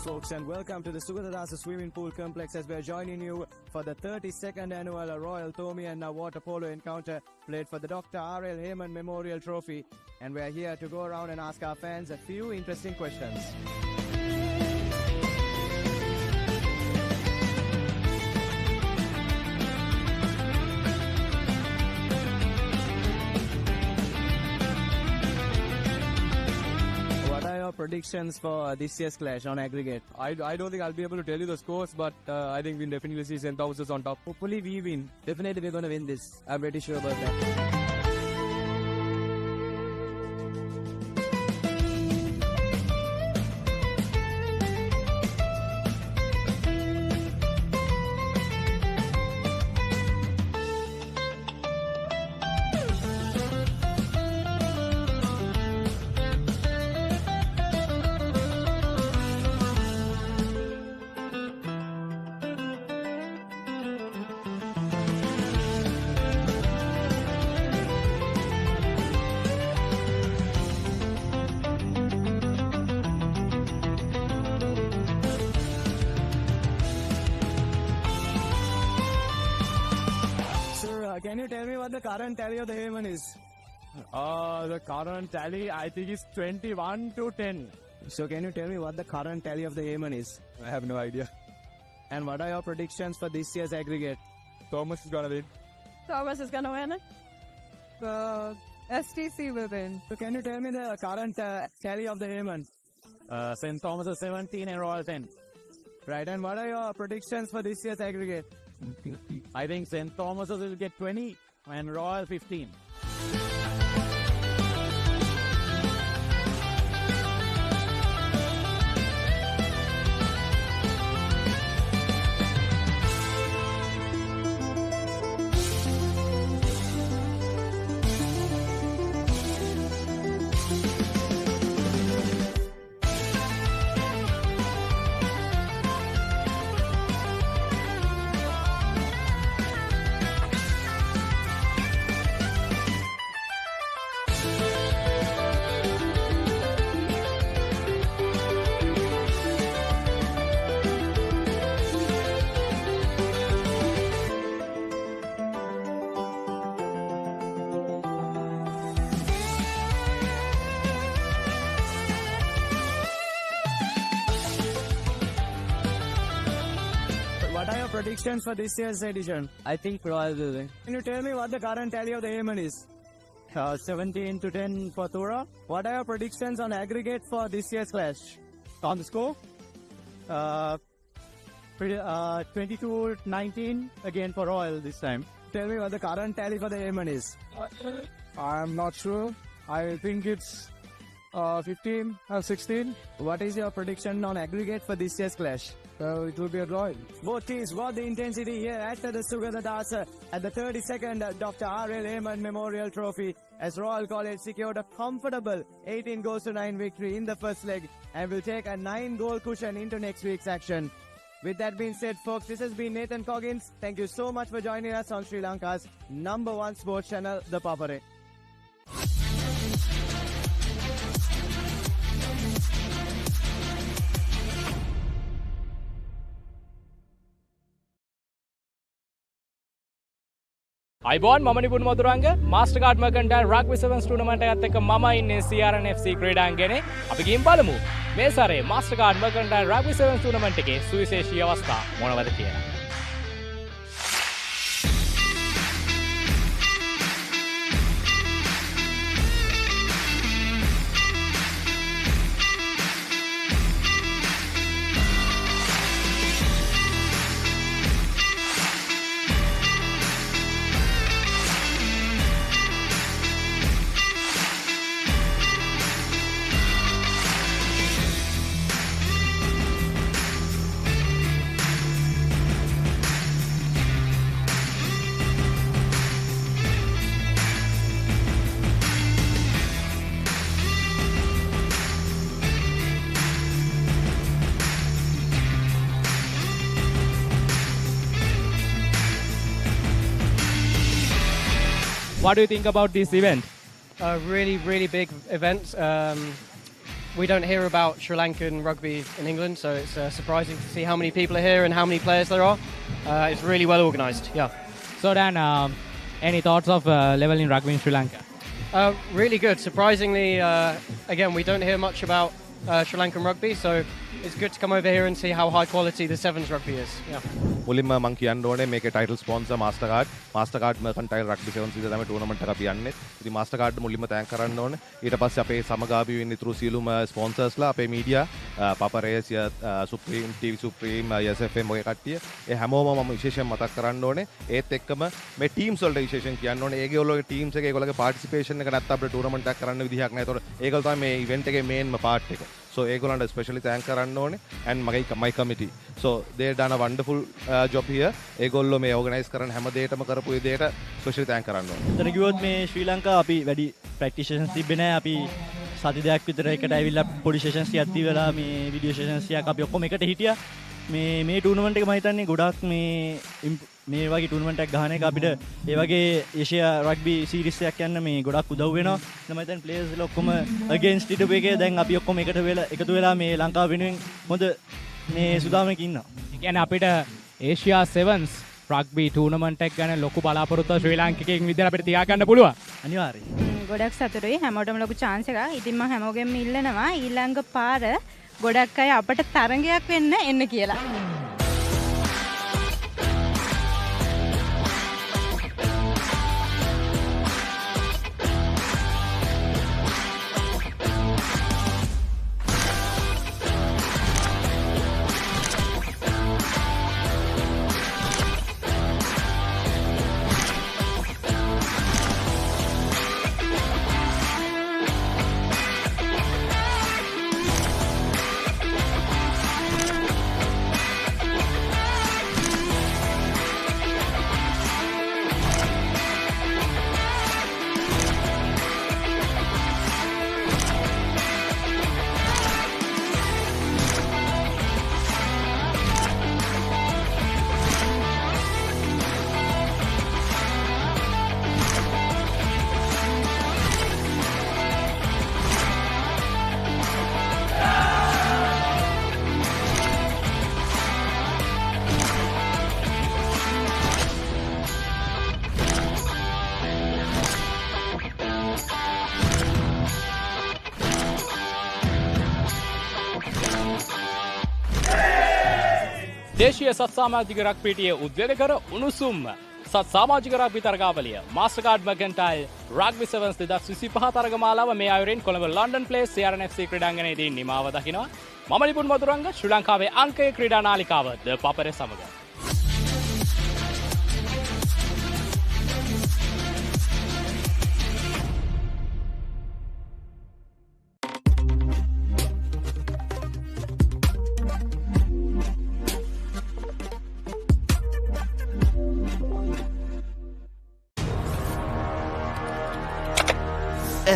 Folks, and welcome to the Sugatadasa Swimming Pool Complex as we are joining you for the 32nd annual Royal Thomi and Water Polo encounter played for the Dr. R.L. Heyman Memorial Trophy, and we are here to go around and ask our fans a few interesting questions. Predictions for this year's clash on aggregate? I don't think I'll be able to tell you the scores, but I think we'll definitely see St. Thomas on top. Hopefully we win. Definitely we're going to win this. I'm pretty sure about that. can you tell me what the current tally of the Hayman is? The current tally, I think, is 21-10. So can you tell me what the current tally of the Hayman is? I have no idea. And what are your predictions for this year's aggregate? Thomas is gonna win. Thomas is gonna win it. STC will win. So can you tell me the current tally of the Hayman? St. Thomas is 17 and Royal 10. Right, and what are your predictions for this year's aggregate? I think St. Thomas will get 20 and Royal 15. What are your predictions for this year's edition? I think Royal will win. Can you tell me what the current tally of the Hayman is? 17-10 for Tura. What are your predictions on aggregate for this year's clash? On the score, 22-19 again for Royal this time. Tell me what the current tally for the Hayman is. I'm not sure. I think it's 15 or 16. What is your prediction on aggregate for this year's clash? It will be a draw. Both teams got the intensity here at the Sugadadasa at the 32nd Dr. R.L. Heyman Memorial Trophy as Royal College secured a comfortable 18-9 victory in the first leg and will take a 9-goal cushion into next week's action. With that being said, folks, this has been Nathan Coggins. Thank you so much for joining us on Sri Lanka's #1 sports channel, ThePapare. අයිබෝන් මම Nipun Maduranga මාස්ටර්කාඩ් මර්කන්ටයිල් rugby 7 tournament එකත් එක්ක මම ඉන්නේ CRNFC ක්‍රීඩාංගණේ. අපි ගිහින් බලමු මේ සැරේ මාස්ටර්කාඩ් මර්කන්ටයිල් රග්බි 7 ටූර්නමන්ට් එකේ සුවිශේෂී අවස්ථා මොනවද කියලා. What do you think about this event? A really, really big event. We don't hear about Sri Lankan rugby in England, so it's surprising to see how many people are here and how many players there are. It's really well organised, yeah. So Dan, any thoughts of level in rugby in Sri Lanka? Really good. Surprisingly, again, we don't hear much about Sri Lankan rugby, so it's good to come over here and see how high quality the Sevens rugby is. Yeah. මුලින්ම මම කියන්න ඕනේ මේකේ title sponsor මාස්ටර්කාඩ් මර්කන්ටයිල් rugby 7 season තමයි tournament එක අපි යන්නේ. ඉතින් මාස්ටර්කාඩ් මුලින්ම තෑන්ක් කරන්න ඕනේ. ඊට පස්සේ අපේ සමගාමී වෙන්න ඉතුරු සියලුම ස්පොන්සර්ස්ලා අපේ media Papare Supreme TV Supreme SFM වගේ කට්ටිය ඒ හැමෝම මම විශේෂයෙන් මතක් කරන්න ඕනේ. ඒත් එක්කම මේ ටීම්ස් වලට විශේෂයෙන් කියන්න ඕනේ. ඒගොල්ලෝගේ ටීම්ස් එක ඒගොල්ලෝගේ පාටිසිපේෂන් එක නැත්නම් අපිට ටූර්නමන්ට් එකක් කරන්න විදිහක් නැහැ. ඒතකොට ඒගොල්ලෝ තමයි මේ ඉවෙන්ට් එකේ මේන්ම පාර්ට් එක. So ඒගොල්ලන්ට especially thank කරන්න ඕනේ and my committee. So they done a wonderful job here. ඒගොල්ලෝ මේ organize කරන හැම දෙයකම කරපු විදිහට especially thank කරන්න ඕනේ. එතන කිව්වොත් මේ ශ්‍රී ලංකාව අපි වැඩි practitioners තිබ්බේ නැහැ. අපි සති දෙකක් විතර එකට ඇවිල්ලා පොඩි sessions ටිකක් දීලා මේ video sessions ටිකක් අපි ඔක්කොම එකට හිටියා. මේ ටූර්නමන්ට් එක මම හිතන්නේ ගොඩක් මේ වගේ ටූර්නමන්ට් එකක් ගහන එක අපිට ඒ වගේ ඒෂියා රග්බි සීරීස් එකක් යන්න මේ ගොඩක් උදව් වෙනවා. මම හිතන්නේ ප්ලේයර්ස් ලා ඔක්කොම against හිටපු එකේ දැන් අපි ඔක්කොම එකතු වෙලා මේ ලංකාව වෙනුවෙන් හොඳ මේ සුදාමක ඉන්නවා. ඒ කියන්නේ අපිට ඒෂියා 7s රග්බි ටූර්නමන්ට් එක ගැන ලොකු බලාපොරොත්තුවක් ශ්‍රී ලාංකිකයෙක් විදිහට අපිට තියාගන්න පුළුවන්. අනිවාර්යයෙන්. ගොඩක් සතුටුයි හැමෝටම ලොකු chance එකක්. ඉතින් මම හැමෝගෙම ඉල්ලනවා ඊළඟ පාර ගොඩක් අය අපට තරඟයක් වෙන්න එන්න කියලා. දේශීය සත් සමාජික රග් පිටියේ උද්වේගකර උණුසුම් සත් සමාජික රග්බි තරගාවලිය මාස්ටර්කාඩ් මර්කන්ටයිල් රග්බි සෙවන්ස් 2025 තරගමාලාව මේ අයුරින් කොළඹ ලන්ඩන් ප්ලේස් CRNFC ක්‍රීඩාංගණයේදී නිමාව දකිනවා. මම ලිපුන් මදුරංග ශ්‍රී ලංකාවේ අංකයේ ක්‍රීඩා නාලිකාව ThePapare සමග.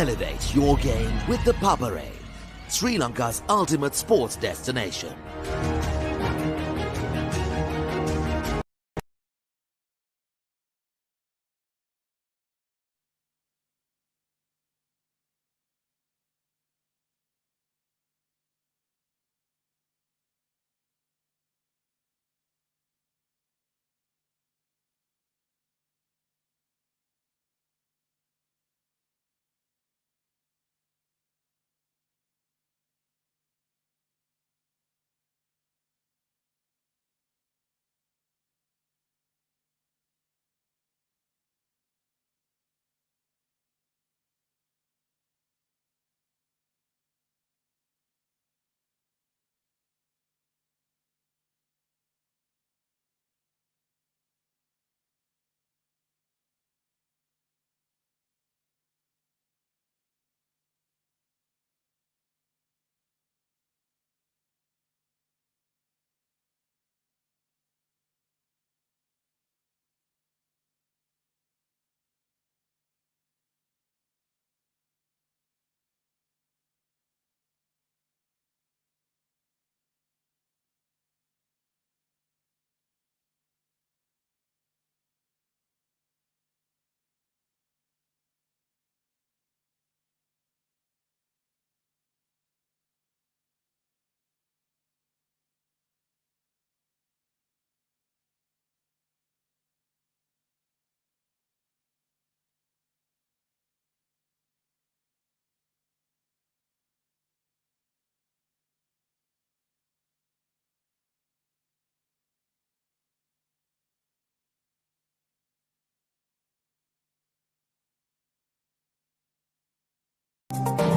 Elevate your game with the Papare, Sri Lanka's ultimate sports destination.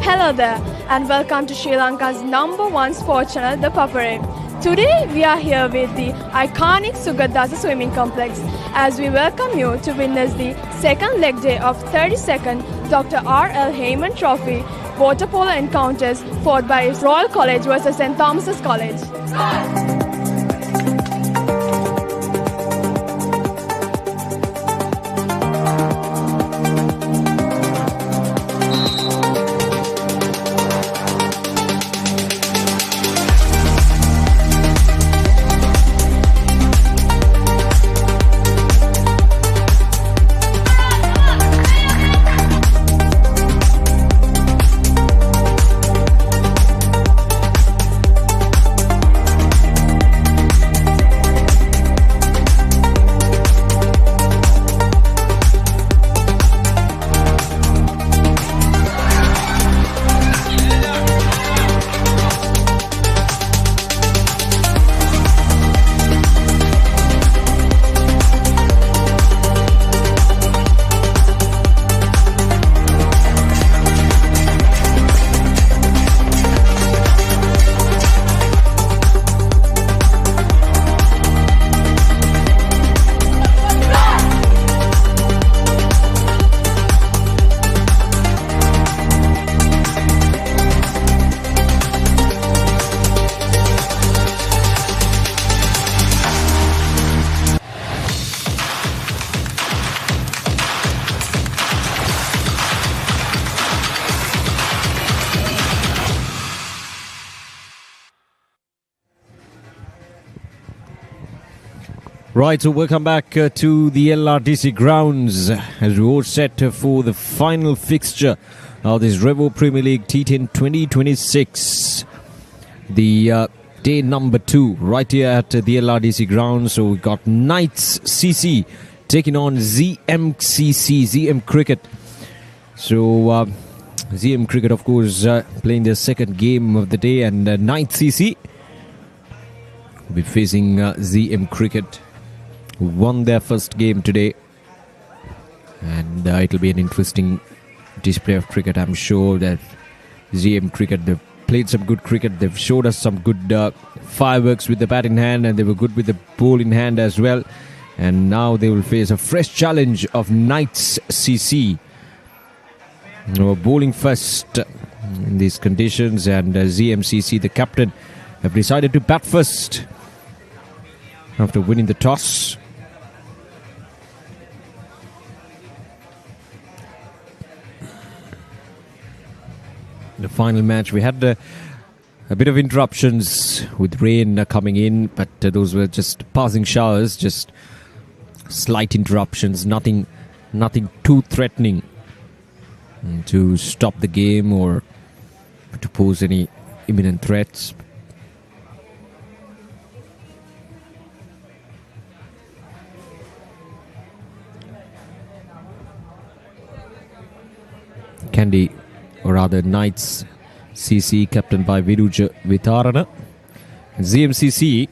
Hello there and welcome to Sri Lanka's #1 sports channel, ThePapare. Today we are here with the iconic Sugadasa Swimming Complex as we welcome you to witness the second leg day of 32nd Dr. R.L. Heyman Trophy water polo encounters fought by Royal College versus St. Thomas's College. Right, so welcome back to the LRDC Grounds as we're all set for the final fixture of this Revo Premier League T10 2026. The day number 2 right here at the LRDC Grounds. So we've got Knights CC taking on ZM Cricket. So ZM Cricket, of course, playing their second game of the day, and Knights CC will be facing ZM Cricket, who won their first game today. And it'll be an interesting display of cricket. I'm sure that ZM Cricket, they've played some good cricket. They've showed us some good fireworks with the bat in hand, and they were good with the ball in hand as well. And now they will face a fresh challenge of Knights CC. Bowling first in these conditions, and ZMCC, the captain, have decided to bat first after winning the toss. The final match, we had a bit of interruptions with rain coming in, but those were just passing showers, just slight interruptions, nothing too threatening to stop the game or to pose any imminent threats. Candy, or rather Knights CC, captained by Viruja Vitarana. ZMCC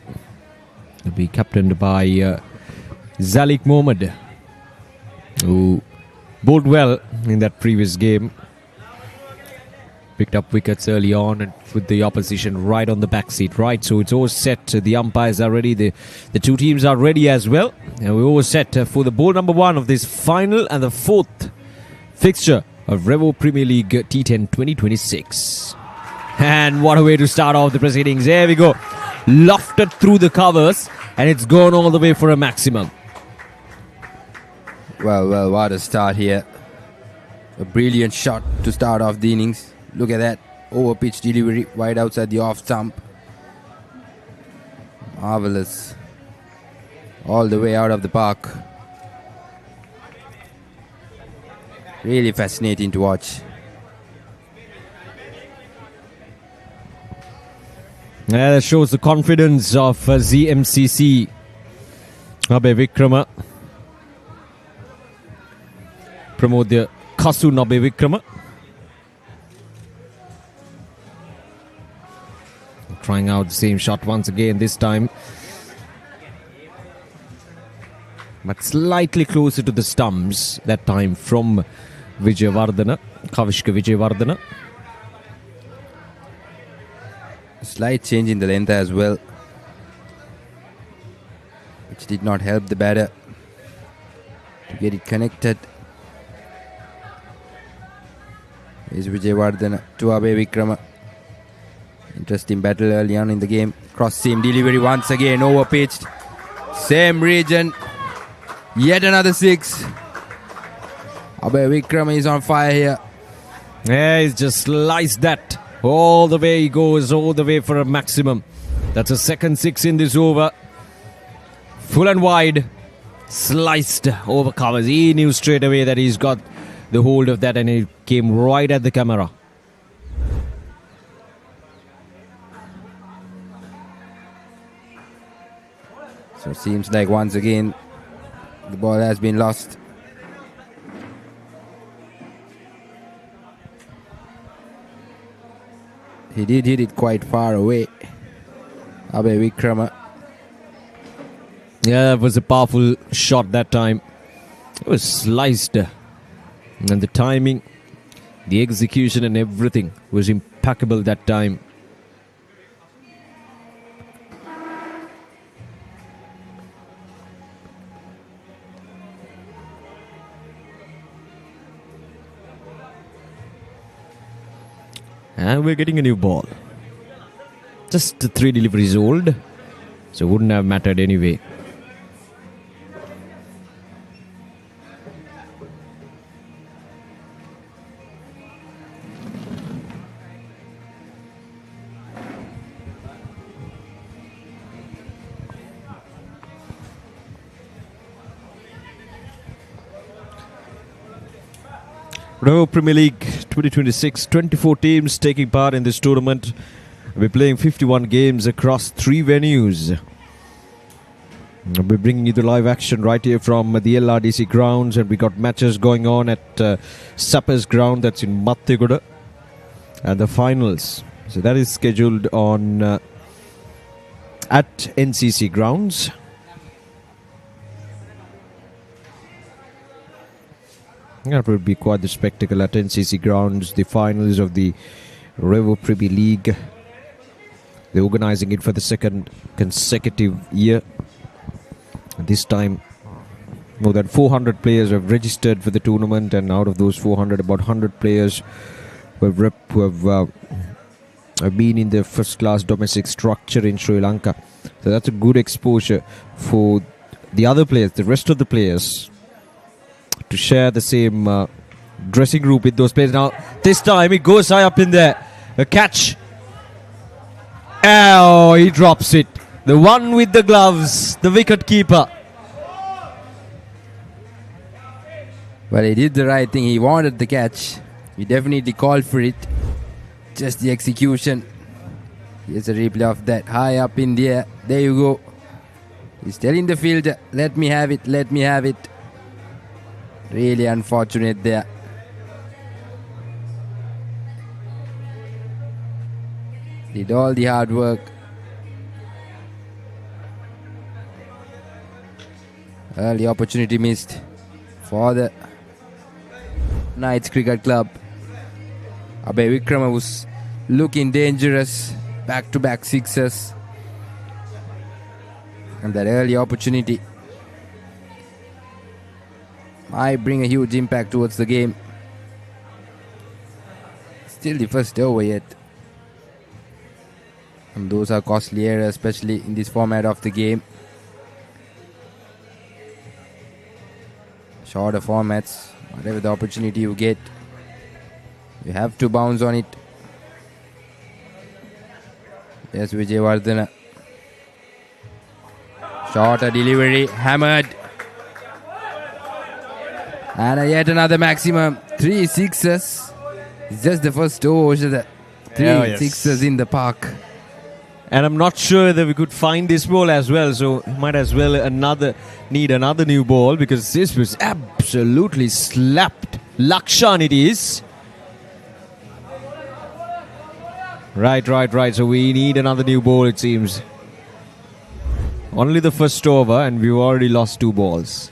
will be captained by Zalik Mohammed, who bowled well in that previous game. Picked up wickets early on and put the opposition right on the back seat. Right, so it's all set. The umpires are ready. The two teams are ready as well. And we're all set for the ball number 1 of this final and the 4th fixture of Revo Premier League T10 2026. And what a way to start off the proceedings. There we go. Lofted through the covers, and it's gone all the way for a maximum. Well, what a start here. A brilliant shot to start off the innings. Look at that. Over pitch delivery, wide outside the off stump. Marvelous. All the way out of the park. Really fascinating to watch. Yeah, that shows the confidence of ZMCC. Abe Vikrama. Promote the Kasu Nabe Vikrama. Trying out the same shot once again, this time. But slightly closer to the stumps, that time from Vijayavardhana, Kavishka Vijayavardhana. Slight change in the length as well, which did not help the batter to get it connected. Is Vijayavardhana to Abe Vikrama. Interesting battle early on in the game. Cross seam delivery once again, over pitched. Same region. Yet another 6. Abe Vikrama is on fire here. Yeah, he's just sliced that. All the way he goes, all the way for a maximum. That's a second 6 in this over. Full and wide. Sliced over covers. He knew straight away that he's got the hold of that, and it came right at the camera. So it seems like once again the ball has been lost. He did hit it quite far away, Abe Vikrama. Yeah, that was a powerful shot that time. It was sliced. And the timing, the execution and everything was impeccable that time. And we're getting a new ball. Just 3 deliveries old, so wouldn't have mattered anyway. Revo Premier League 2026, 24 teams taking part in this tournament. We're playing 51 games across 3 venues. We're bringing you the live action right here from the LRDC Grounds, and we got matches going on at Sappers Ground, that's in Mattegoda, and the finals. So that is scheduled on at NCC Grounds. That would be quite the spectacle at NCC Grounds, the finals of the Revo Premier League. They're organising it for the 2nd consecutive year. This time, more than 400 players have registered for the tournament, and out of those 400, about 100 players who have been in the first-class domestic structure in Sri Lanka. So that's a good exposure for the other players, the rest of the players, to share the same dressing room with those players. Now, this time it goes high up in there. A catch. Oh, he drops it. The one with the gloves, the wicket keeper. Well, he did the right thing. He wanted the catch. He definitely called for it. Just the execution. Here's a replay of that. High up in the air. There you go. He's telling the fielder, let me have it, let me have it. Really unfortunate there. Did all the hard work. Early opportunity missed for the Knights Cricket Club. Abhay Vikrama was looking dangerous. Back-to-back sixes. And that early opportunity might bring a huge impact towards the game. Still the first over yet. And those are costly errors, especially in this format of the game. Shorter formats, whatever the opportunity you get, you have to bounce on it. Yes, Vijayawardena. Shorter delivery, hammered. And yet another maximum. 3 sixes. It's just the first over. The 3 sixes in the park. And I'm not sure that we could find this ball as well, so might as well need another new ball, because this was absolutely slapped. Lakshan it is. Right. So we need another new ball, it seems. Only the first over, and we've already lost 2 balls.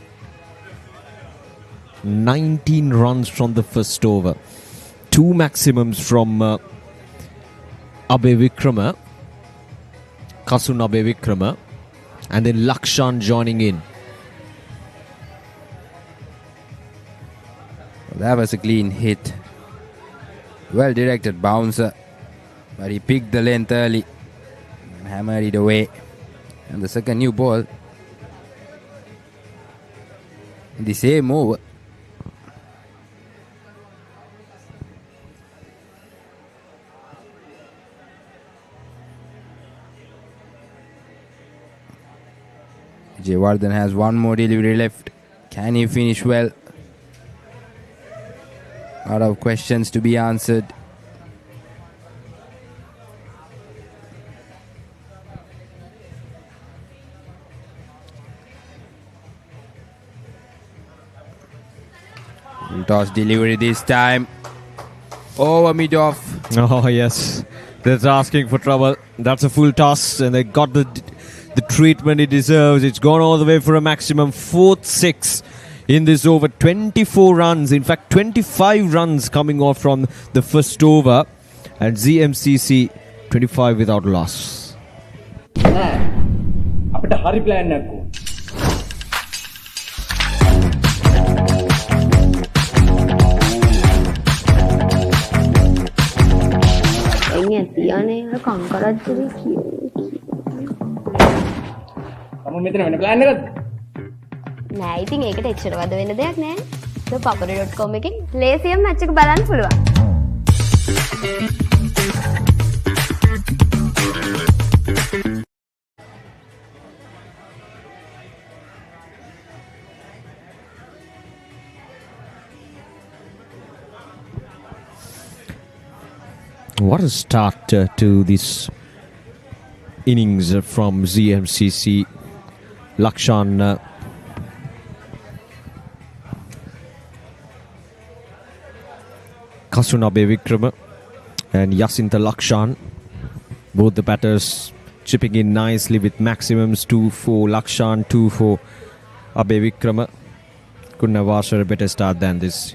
19 runs from the first over. 2 maximums from Abhay Vikrama. Kasun Abhay Vikrama, and then Lakshan joining in. Well, that was a clean hit. Well directed bouncer, but he picked the length early and hammered it away. And the second new ball in the same over. Jayawardene has one more delivery left. Can he finish well? A lot of questions to be answered. Toss delivery this time. Over mid-off. Oh yes, that's asking for trouble. That's a full toss, and they got the treatment it deserves. It's gone all the way for a maximum 4th 6 in this over. 24 runs, in fact 25 runs coming off from the first over, and ZMCC 25 without loss. අපිට හරි plan එකක් ඕන. එන්නේ තියානේ අර කංකරච්චලේ කියේ. මම මෙතන වෙන ප්ලෑන් එකක්ද? නෑ ඉතින් ඒකට එච්චර වද වෙන දෙයක් නෑ. ThePapare.com එකෙන් ලේසියෙන් මැච් එක බලන්න පුළුවන්. What a start to this innings from ZMCC. Lakshan Kasunabe Vikrama and Yasinta Lakshan, both the batters chipping in nicely with maximums. 2 for Lakshan, 2 for Abe Vikrama. Couldn't have asked for a better start than this.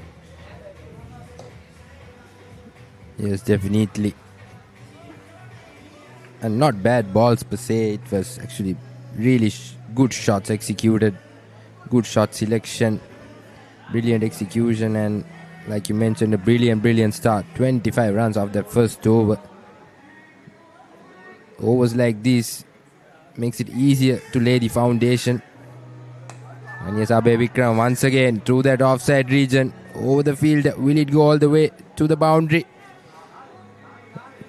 Yes, definitely. And not bad balls per se. It was actually really good shots executed, good shot selection, brilliant execution, and like you mentioned, a brilliant start. 25 runs off that first over. Overs like this makes it easier to lay the foundation. And yes, Abe Vikram once again through that offside region, over the field. Will it go all the way to the boundary?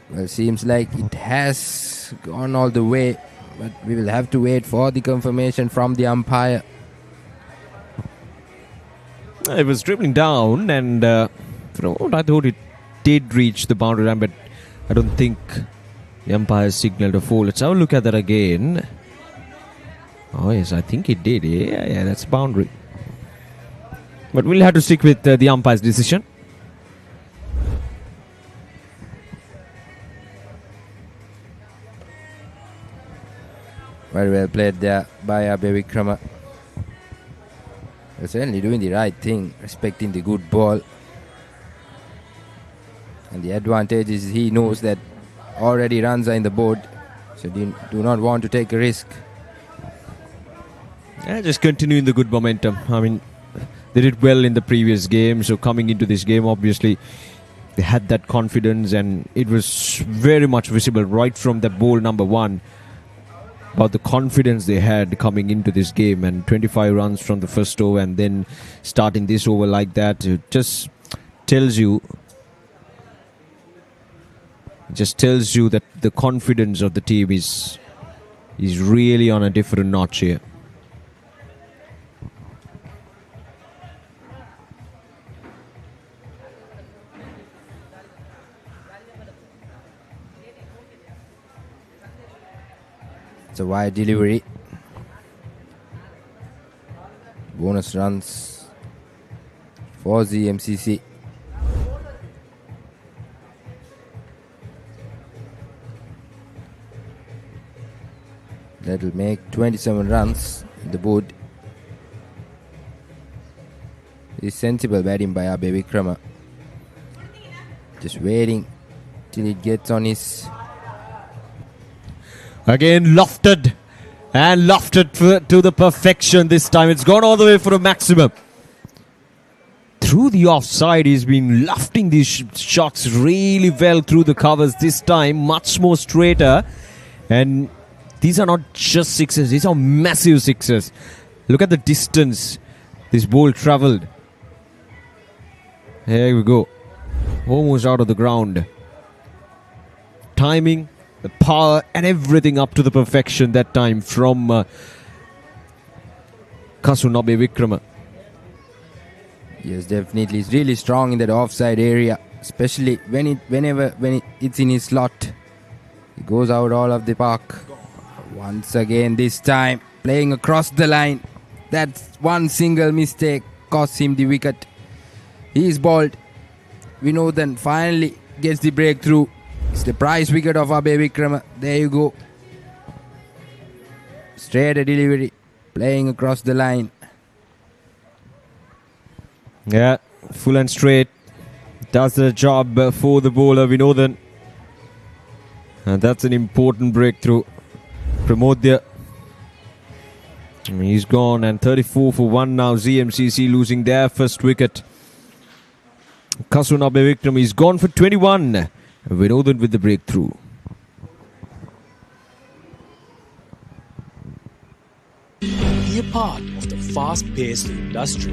Well, seems like it has gone all the way, but we will have to wait for the confirmation from the umpire. It was dribbling down, and I thought it did reach the boundary line, but I don't think the umpire signaled a foul. Let's have a look at that again. Oh yes, I think it did. Yeah, that's boundary. But we'll have to stick with the umpire's decision. Very well played there by Abe Vikrama. They're certainly doing the right thing, respecting the good ball. And the advantage is he knows that already runs are in the board, so do not want to take a risk. Yeah, just continuing the good momentum. I mean, they did well in the previous game, so coming into this game, obviously, they had that confidence, and it was very much visible right from that ball number 1 about the confidence they had coming into this game. And 25 runs from the first over, and then starting this over like that, it just tells you that the confidence of the team is really on a different notch here. It's a wide delivery. Bonus runs for ZMCC. That'll make 27 runs in the board. It's sensible batting by Abe Vikrama. Just waiting till it gets on his... Again lofted to the perfection this time. It's gone all the way for a maximum. Through the offside, he's been lofting these shots really well through the covers this time. Much more straighter. And these are not just sixes, these are massive sixes. Look at the distance this ball travelled. Here we go. Almost out of the ground. Timing, the power, and everything up to the perfection that time from Kasunabe Vikrama. Yes, definitely. He's really strong in that offside area, especially when it's in his slot. He goes out all of the park. Once again, this time playing across the line. That's one single mistake cost him the wicket. He's bowled. Vinodhan finally gets the breakthrough. It's the prize wicket of Abe Vikrama. There you go. Straight a delivery. Playing across the line. Yeah, full and straight. Does the job for the bowler Vinodhan. And that's an important breakthrough. Pramodya. He's gone, and 34 for 1 now. ZMCC losing their first wicket. Kasunabe Vikrama is gone for 21. Vinodhan with the breakthrough. Be a part of the fast-paced industry.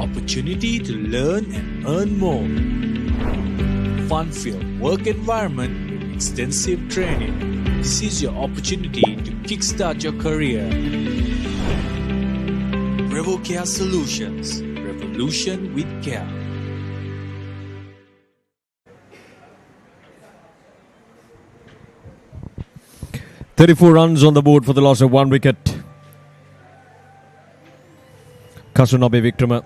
Opportunity to learn and earn more. Fun-filled work environment with extensive training. This is your opportunity to kickstart your career. Revo Care Solutions. Revolution with care. 34 runs on the board for the loss of 1 wicket. Kasunabe Vikrama.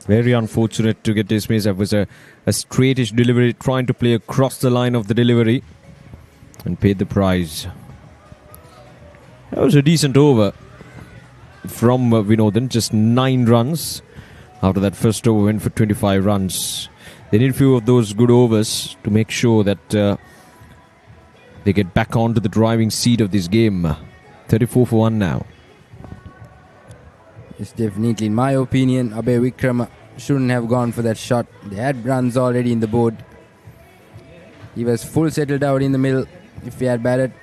Very unfortunate to get dismissed. That was a straightish delivery, trying to play across the line of the delivery and paid the prize. That was a decent over from Vinodhan, just 9 runs. After that first over went for 25 runs. They need a few of those good overs to make sure that they get back onto the driving seat of this game. 34 for 1 now. It's definitely, in my opinion, Abhay Vikrama shouldn't have gone for that shot. They had runs already in the board. He was full settled out in the middle. If he had batted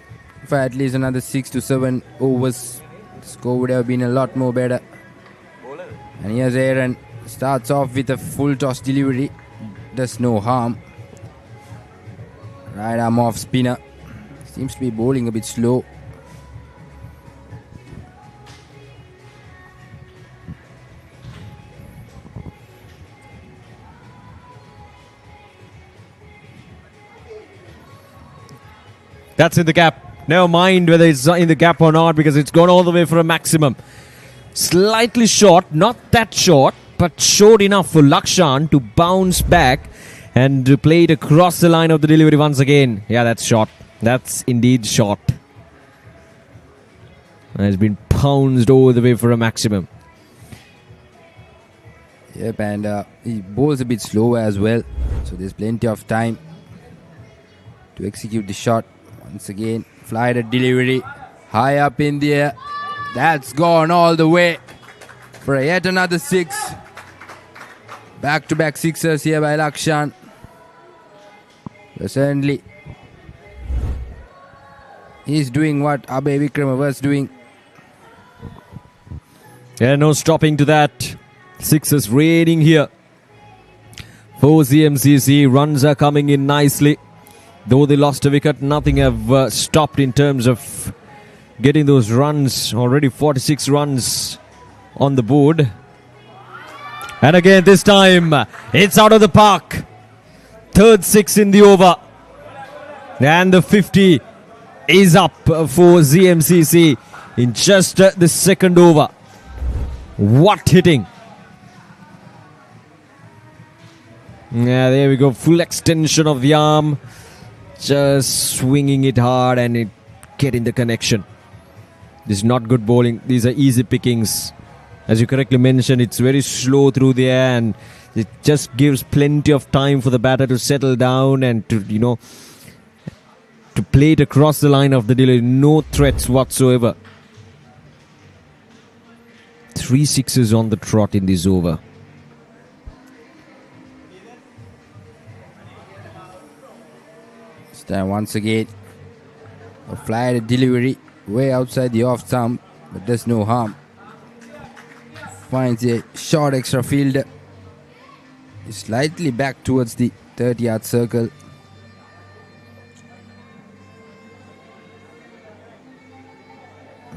for at least another 6 to 7 overs, the score would have been a lot more better. And here's Aaron. Starts off with a full toss delivery. Does no harm. Right arm off spinner. Seems to be bowling a bit slow. That's in the gap. Never mind whether it's in the gap or not, because it's gone all the way for a maximum. Slightly short, not that short, but short enough for Lakshan to bounce back and to play it across the line of the delivery once again. Yeah, that's short. That's indeed short. Has been pounced over the way for a maximum. Yep, and he bowls a bit slow as well, so there's plenty of time to execute the shot. Once again, flighted delivery, high up in the air. That's gone all the way for yet another 6. Back-to-back sixers here by Lakshan. But certainly, he's doing what Abhay Vikrama was doing. Yeah, no stopping to that. Sixers raining here for CMCC. Runs are coming in nicely. Though they lost a wicket, nothing have stopped in terms of getting those runs. Already 46 runs on the board. And again, this time, it's out of the park. Third 6 in the over. And the 50 is up for ZMCC in just the second over. What hitting. Yeah, there we go. Full extension of the arm. Just swinging it hard and it getting the connection. This is not good bowling. These are easy pickings. As you correctly mentioned, it's very slow through the air and it just gives plenty of time for the batter to settle down and to, to play it across the line of the delivery. No threats whatsoever. 3 sixes on the trot in this over. Time once again, a flighted delivery way outside the off stump, but does no harm. Finds a short extra fielder. Slightly back towards the 30-yard circle.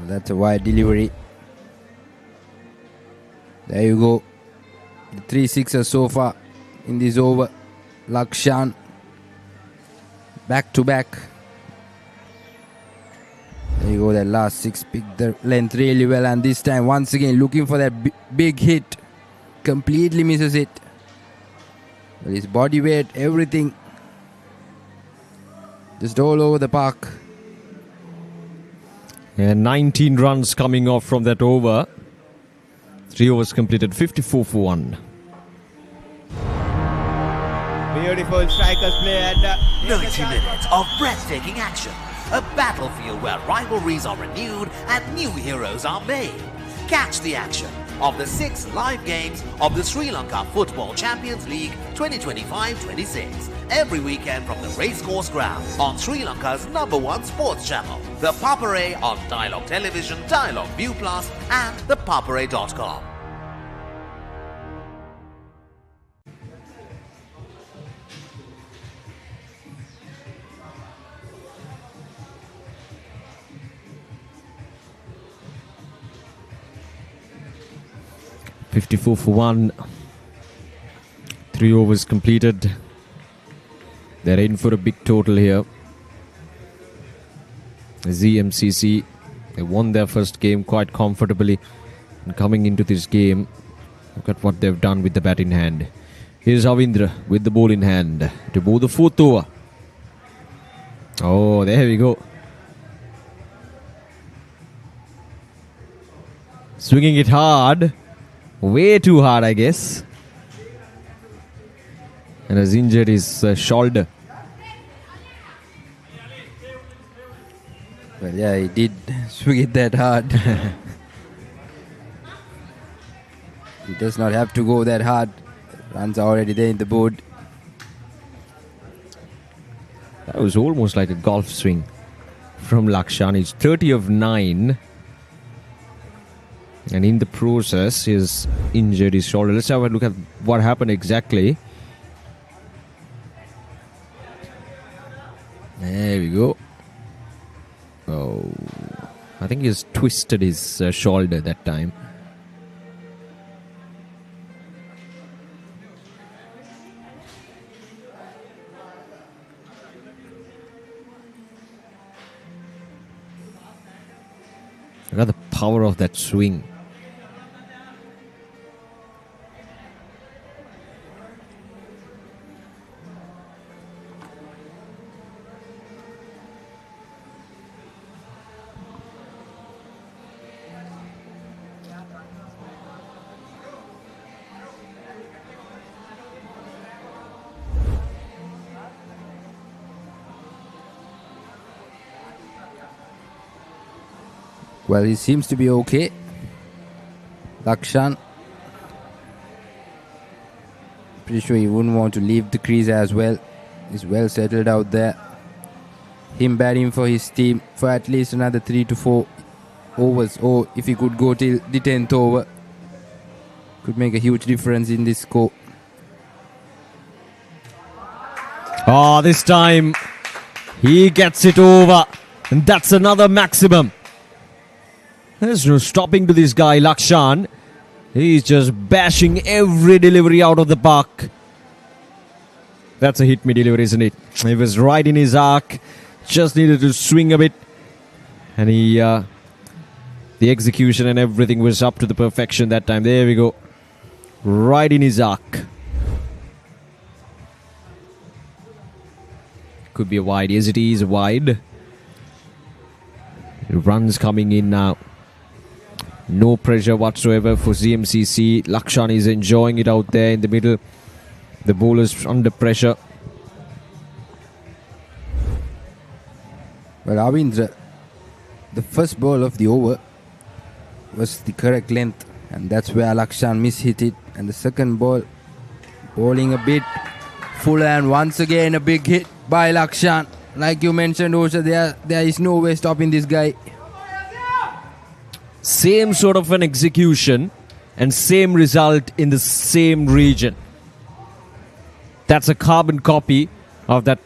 That's a wide delivery. There you go. The 3 sixers so far in this over. Lakshan. Back to back. There you go, that last 6 picked the length really well, and this time once again looking for that big hit. Completely misses it. But his body weight, everything, just all over the park. And 19 runs coming off from that over. 3 overs completed, 54 for 1. Beautiful strikers play and 90 minutes of breathtaking action. A battlefield where rivalries are renewed and new heroes are made. Catch the action of the 6 live games of the Sri Lanka Football Champions League 2025-26 every weekend from the Racecourse Ground on Sri Lanka's #1 sports channel, ThePapare on Dialog Television, Dialog ViU Plus and ThePapare.com. $54 for 1. 3 overs completed. They're in for a big total here. ZMCC, they won their first game quite comfortably. And coming into this game, look at what they've done with the bat in hand. Here's Avindra with the ball in hand to bowl the fourth over. Oh, there we go. Swinging it hard. Way too hard, I guess. And has injured his shoulder. Well, yeah, he did swing it that hard. He does not have to go that hard. Runs are already there in the board. That was almost like a golf swing from Lakshan. He's 30 of 9. And in the process, he's injured his shoulder. Let's have a look at what happened exactly. There we go. Oh, I think he's twisted his shoulder that time. Look at the power of that swing. Well, he seems to be okay. Lakshan. Pretty sure he wouldn't want to leave the crease as well. He's well settled out there. Him batting for his team for at least another 3 to 4 overs. Or if he could go till the 10th over, could make a huge difference in this score. Oh, this time he gets it over. And that's another maximum. There's no stopping to this guy, Lakshan. He's just bashing every delivery out of the park. That's a hit me delivery, isn't it? He was right in his arc. Just needed to swing a bit. And the execution and everything was up to the perfection that time. There we go. Right in his arc. Could be a wide. Yes, it is a wide. Runs coming in now. No pressure whatsoever for ZMCC. Lakshan is enjoying it out there in the middle. The bowlers under pressure. Well, Avindra, the first ball of the over was the correct length, and that's where Lakshan mishit it. And the second ball, bowling a bit full, and once again a big hit by Lakshan. Like you mentioned, Osha, there is no way stopping this guy. Same sort of an execution and same result in the same region. That's a carbon copy of that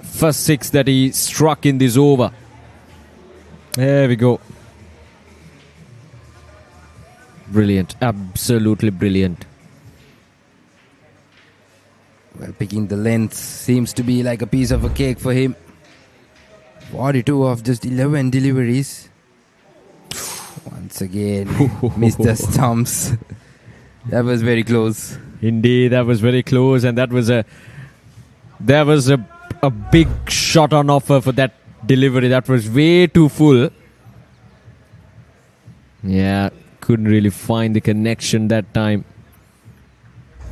first 6 that he struck in this over. There we go. Brilliant. Absolutely brilliant. Well, picking the length seems to be like a piece of a cake for him. 42 of just 11 deliveries. Once again, Mr. Stumps. That was very close. Indeed, that was very close, and that was a big shot on offer for that delivery. That was way too full. Yeah, couldn't really find the connection that time.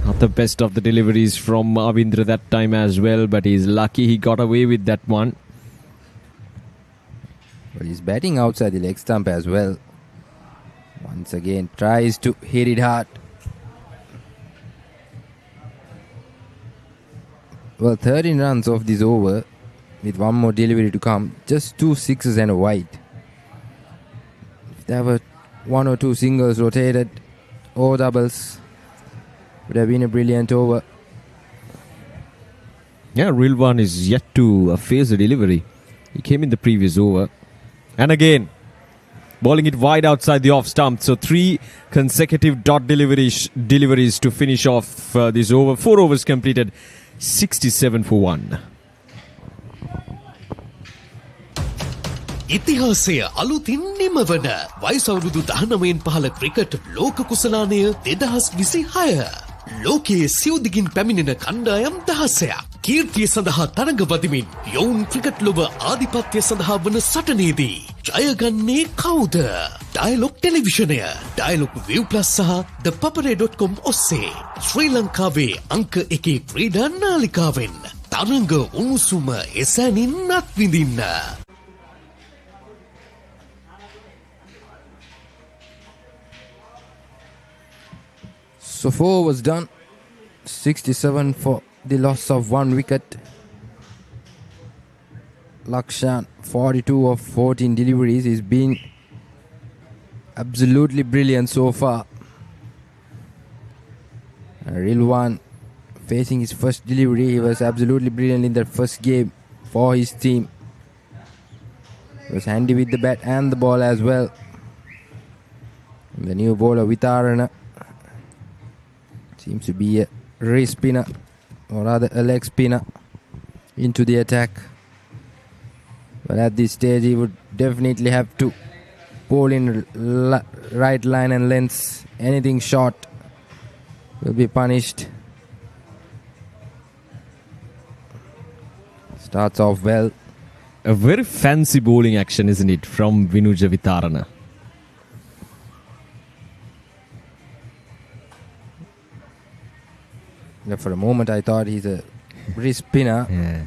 Not the best of the deliveries from Avindra that time as well, but he's lucky he got away with that one. Well, he's batting outside the leg stump as well. Once again, tries to hit it hard. Well, 13 runs off this over with one more delivery to come. Just 2 sixes and a wide. If there were 1 or 2 singles rotated or doubles, would have been a brilliant over. Yeah, real one is yet to face the delivery. He came in the previous over. And again, bowling it wide outside the off stump. So 3 consecutive dot deliveries to finish off this over. 4 overs completed. 67 for 1. ඉතිහාසය අලුතින් නිමවන වයස අවුරුදු 19න් පහළ cricket ලෝක කුසලානය 2026. ලෝකයේ සිව්දිගින් පැමිණෙන කණ්ඩායම් 16ක් කීර්තිය සඳහා තරඟ වදිමින් යොවුන් ක්‍රිකට් ලොව ආධිපත්‍ය සඳහා වන සටනේදී ජයගන්නේ කවුද? ඩයලොග් ටෙලිවිෂනය, ඩයලොග් ViU+ සහ ThePapare.com ඔස්සේ ශ්‍රී ලංකාවේ අංක 1 ක්‍රීඩා නාලිකාවෙන් තරඟ උණුසුම එසැනින් අත්විඳින්න. So 4 was done. 67 for the loss of 1 wicket. Lakshan 42 of 14 deliveries. He's been absolutely brilliant so far. Rilwan facing his first delivery. He was absolutely brilliant in that first game for his team. He was handy with the bat and the ball as well. The new bowler Vitharana seems to be a wrist spinner, or rather a leg spinner, into the attack. But at this stage he would definitely have to bowl in right line and lengths. Anything short will be punished. Starts off well. A very fancy bowling action, isn't it, from Vinuja Vitharana? Yeah, for a moment I thought he's a wrist spinner. Yeah.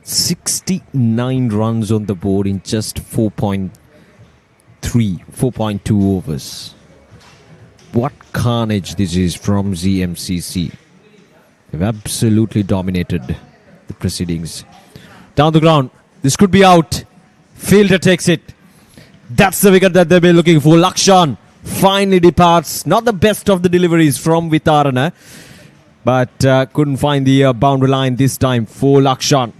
$69 runs on the board in just 4.2 overs. What carnage this is from ZMCC. They've absolutely dominated the proceedings. Down the ground. This could be out. Fielder takes it. That's the wicket that they've been looking for. Lakshan finally departs. Not the best of the deliveries from Vitharana, but couldn't find the boundary line this time for Lakshan.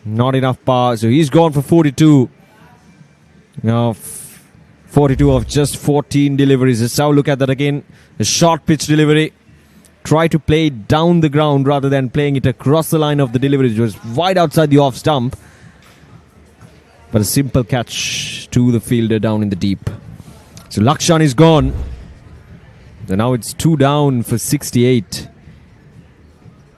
Not enough power, so he's gone for 42. Now 42 of just 14 deliveries. Let's have a look at that again. A short pitch delivery. Try to play it down the ground rather than playing it across the line of the delivery. It was wide outside the off stump. But a simple catch to the fielder down in the deep. So Lakshan is gone. So now it's 2 down for 68.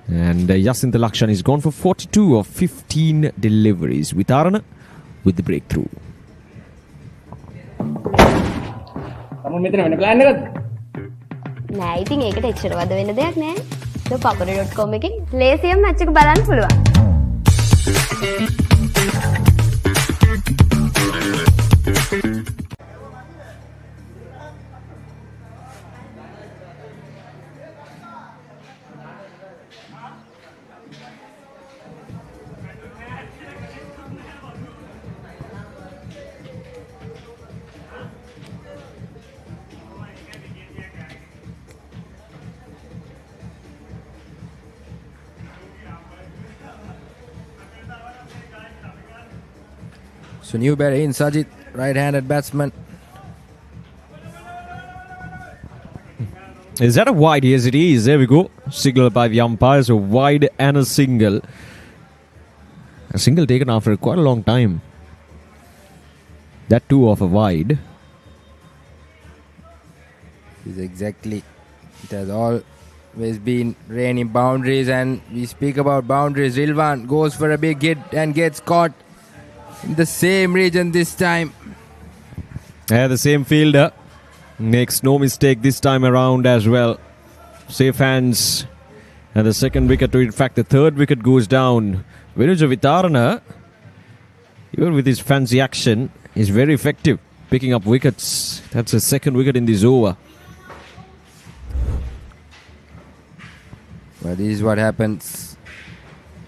And Yasinta Lakshan is gone for 42 of 15 deliveries. Vitharana with the breakthrough. නෑ ඉතින් ඒකට එච්චර වද වෙන දෙයක් නෑ. ThePapare.com එකෙන් ලේසියෙන් මැච් එක බලන්න පුළුවන්. So new batter in Sajid, right-handed batsman. Is that a wide? Yes, it is. There we go. Signal by the umpires. A wide and a single. A single taken after quite a long time. That too of a wide. Is exactly. It has always been raining boundaries, and we speak about boundaries. Rilwan goes for a big hit and gets caught in the same region this time. Yeah, the same fielder. Makes no mistake this time around as well. Safe hands. And the second wicket, in fact the third wicket goes down. Vinuja Vitharana, even with his fancy action, is very effective picking up wickets. That's the second wicket in this over. Well, this is what happens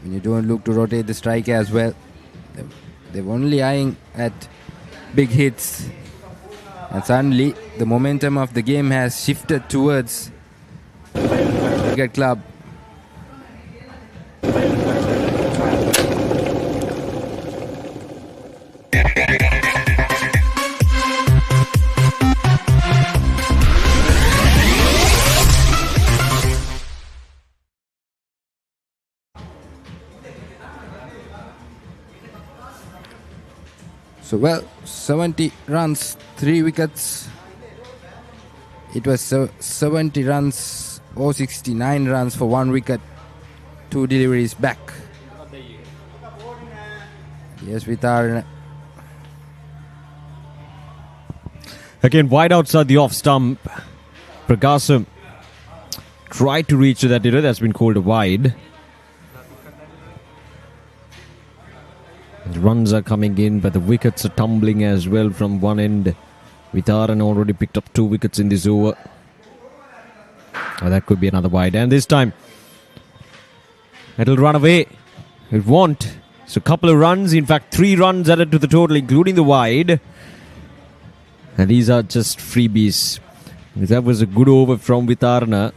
when you don't look to rotate the strike as well. They're only eyeing at big hits. And suddenly, the momentum of the game has shifted towards cricket club. So, well, 70 runs, 3 wickets. It was 70 runs or 69 runs for 1 wicket. 2 deliveries back. Yes, Vitarana. Again, wide outside the off stump. Pragasam tried to reach to that area. That's been called a wide. The runs are coming in, but the wickets are tumbling as well from one end. Vitarana already picked up 2 wickets in this over. Oh, that could be another wide. And this time, it'll run away. It won't. So a couple of runs, in fact 3 runs added to the total, including the wide. And these are just freebies. That was a good over from Vitarana.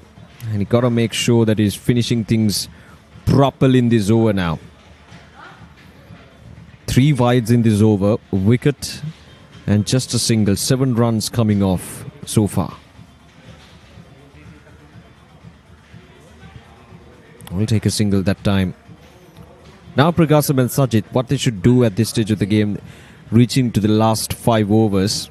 And he got to make sure that he's finishing things properly in this over now. 3 wides in this over, a wicket and just a single. 7 runs coming off so far. We'll take a single that time. Now Pragasam and Sajid, what they should do at this stage of the game, reaching to the last 5 overs,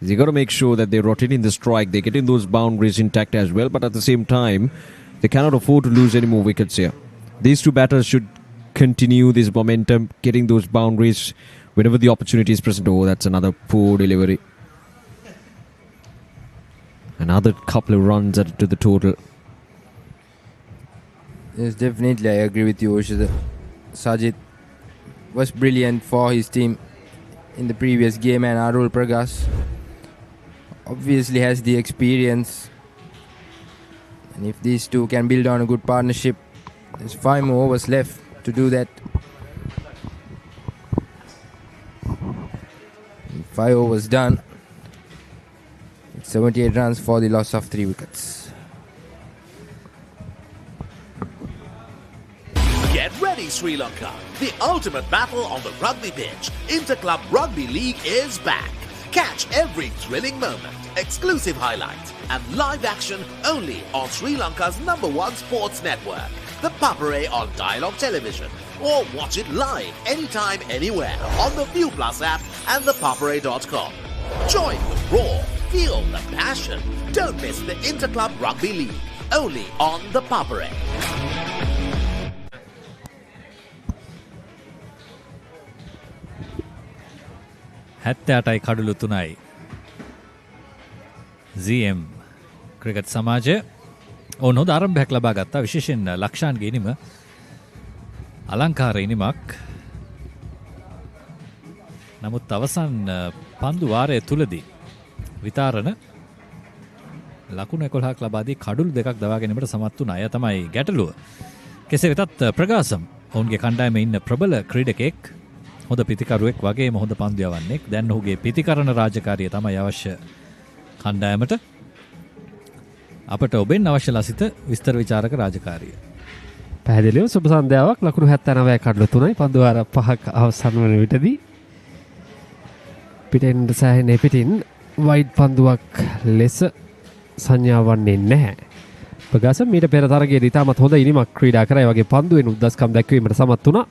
they got to make sure that they're rotating the strike, they're getting those boundaries intact as well, but at the same time, they cannot afford to lose any more wickets here. These 2 batters should continue this momentum, getting those boundaries whenever the opportunity is present. Oh, that's another poor delivery. Another couple of runs added to the total. Yes, definitely, I agree with you, Oshida. Sajid was brilliant for his team in the previous game, and Arul Pragas obviously has the experience. And if these 2 can build on a good partnership, there's 5 more overs left to do that. 5 overs done. It's 78 runs for the loss of 3 wickets. Get ready, Sri Lanka. The ultimate battle on the rugby pitch. Interclub Rugby League is back. Catch every thrilling moment, exclusive highlights, and live action only on Sri Lanka's #1 sports network, ThePapare on Dialog Television. Or watch it live anytime, anywhere on the ViU Plus app and thepapare.com. Join the roar, feel the passion. Don't miss the Interclub Rugby League, only on ThePapare. හැත්තෑටයි කඩුළු 3යි GM cricket සමාජය ඔවුන් හොඳ ආරම්භයක් ලබා ගත්තා. විශේෂයෙන් ලක්ෂාන්ගේ ඉනිම අලංකාර ඉනිමක්. නමුත් අවසන් පන්දු වාරය තුලදී විතාරණ ලකුණු 11ක් ලබා දී කඩුළු 2ක් දවා ගැනීමට සමත් වුණා. අය තමයි ගැටලුව. කෙසේ වෙතත් ප්‍රගාසම් ඔවුන්ගේ කණ්ඩායමේ ඉන්න ප්‍රබල ක්‍රීඩකෙක්, හොඳ පිතිකරුවෙක් වගේම හොඳ පන්දු යවන්නෙක්. දැන් ඔහුගේ පිතිකරණ රාජකාරිය තමයි අවශ්‍ය කණ්ඩායමට. අපට ඔබෙන් අවශ්‍ය ලසිත විස්තර විචාරක රාජකාරිය. පැහැදිලිව සුබ සන්ධ්‍යාවක්. ලකුණු 79 කඩලු 3යි පන්දු වාර 5ක් අවසන් වන විටදී පිටෙන් සෑහෙන පිටින් වයිඩ් පන්දුවක් ලෙස සංඥා වන්නේ නැහැ. ප්‍රගාසම් මීට පෙර තරගයේදී ඉතාමත් හොඳ ඉනිමක් ක්‍රීඩා කරා. ඒ වගේ පන්දුවෙන් උද්දස්කම් දැක්වීමට සමත් වුණා.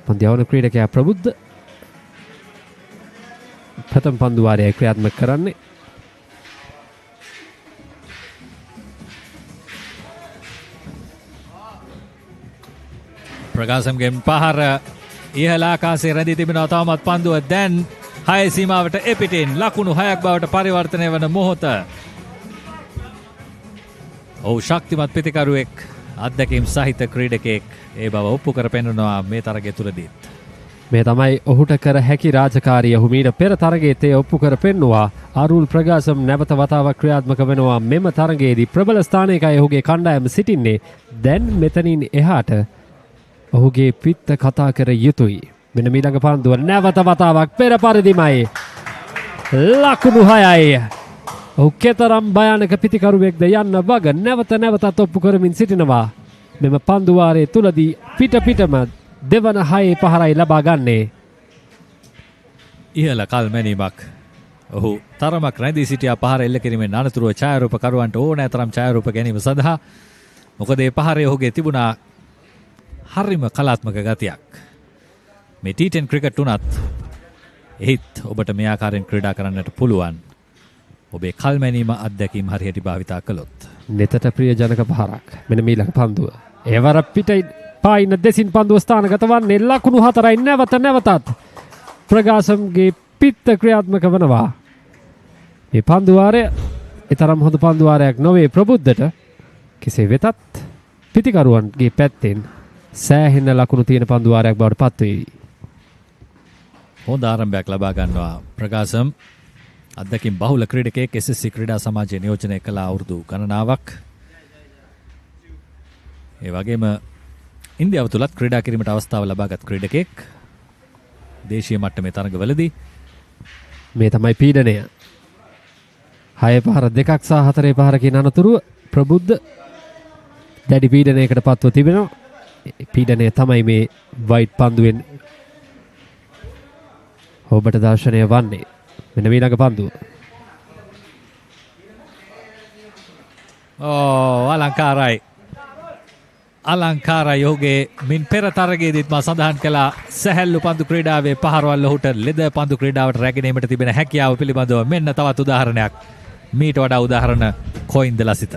පන්දියවන ක්‍රීඩකයා ප්‍රබුද්ධ ප්‍රථම පන්දු වාරය ක්‍රියාත්මක කරන්නේ. ප්‍රගාසම්ගෙන් පහර ඉහළ ආකාශයේ රැඳී තිබෙනවා. තවමත් පන්දුව දැන් 6 සීමාවට එපිටින් ලකුණු 6ක් බවට පරිවර්තනය වන මොහොත. ඔහු ශක්තිමත් පිතිකරුවෙක්, අත්දැකීම් සහිත ක්‍රීඩකයෙක්. ඒ බව ඔප්පු කර පෙන්වනවා මේ තරගය තුලදීත්. මේ තමයි ඔහුට කර හැකි රාජකාරිය. ඔහු මීට පෙර තරගයේත් ඒ ඔප්පු කර පෙන්නවා. අරුල් ප්‍රගාසම් නැවත වතාවක් ක්‍රියාත්මක වෙනවා මෙම තරගයේදී. ප්‍රබල ස්ථානයකයි ඔහුගේ කණ්ඩායම සිටින්නේ. දැන් මෙතනින් එහාට ඔහුගේ පිත්ත කතා කර යුතුයි. මෙන්න ඊළඟ පන්දුව නැවත වතාවක් පෙර පරිදිමයි. ලකුණු 6යි. ඔහු කෙතරම් භයානක පිතිකරුවෙක්ද යන්න වග නැවතත් ඔප්පු කරමින් සිටිනවා. මෙම පන්දු වාරයේ තුලදී පිටම දෙවන 6 පහරයි ලබා ගන්නේ. ඉහළ කල්මැනීමක්. ඔහු තරමක් රැඳී සිටියා පහර එල්ල කිරීමෙන් අනතුරුව ඡායාරූපකරුවන්ට ඕනෑ තරම් ඡායාරූප ගැනීම සඳහා. මොකද මේ පහරේ ඔහුගේ තිබුණා හරිම කලාත්මක ගතියක්. මේ T10 ක්‍රිකට් උනත් ඒත් ඔබට මේ ආකාරයෙන් ක්‍රීඩා කරන්නට පුළුවන්. ඔබේ කල්මැනීම අත්දැකීම් හරියට භාවිතා කළොත්. නෙතට ප්‍රියජනක පහරක්. මෙන්න මීළඟ පන්දුව. එවර පිටයි පායින දෙසින් පන්දුව ස්ථානගත වන්නේ ලකුණු 4යි නැවතත් ප්‍රකාශම්ගේ පිත්ත ක්‍රියාත්මක වනවා. මේ පන්දුවාරය තරම් හොඳ පන්දුවාරයක් නොවේ ප්‍රබුද්ධට. කෙසේ වෙතත් පිතිකරුවන්ගේ පැත්තෙන් සෑහෙන ලකුණු තියෙන පන්දුවාරයක් බවට පත්වේවි. හොඳ ආරම්භයක් ලබා ගන්නවා ප්‍රකාශම්. අත්දැකීම් බහුල ක්‍රීඩකයෙක් SSC ක්‍රීඩා සමාජය නියෝජනය කළ අවුරුදු ගණනාවක්. ඒ වගේම ඉන්දියාව තුලත් ක්‍රීඩා කිරීමට අවස්ථාව ලබාගත් ක්‍රීඩකයෙක්. දේශීය මට්ටමේ තරඟවලදී මේ තමයි පීඩනය. 6 පහර 2ක් සහ 4 පහරකින් අනතුරුව ප්‍රබුද්ධ දැඩි පීඩනයකට පත්ව තිබෙනවා. පීඩනය තමයි මේ වයිට් පන්දුවෙන් ඔබට දර්ශනය වන්නේ. මෙන්න ඊළඟ පන්දුව. අලංකාරයි. අලංකාරයි ඔහුගේ මින් පෙර තරගයේදීත් මා සඳහන් කළා සැහැල්ලු පන්දු ක්‍රීඩාවේ පහරවල් ඔහුට ලෙද පන්දු ක්‍රීඩාවට රැගෙනීමට තිබෙන හැකියාව පිළිබඳව මෙන්න තවත් උදාහරණයක්. මීට වඩා උදාහරණ කොයින්ද ලසිත.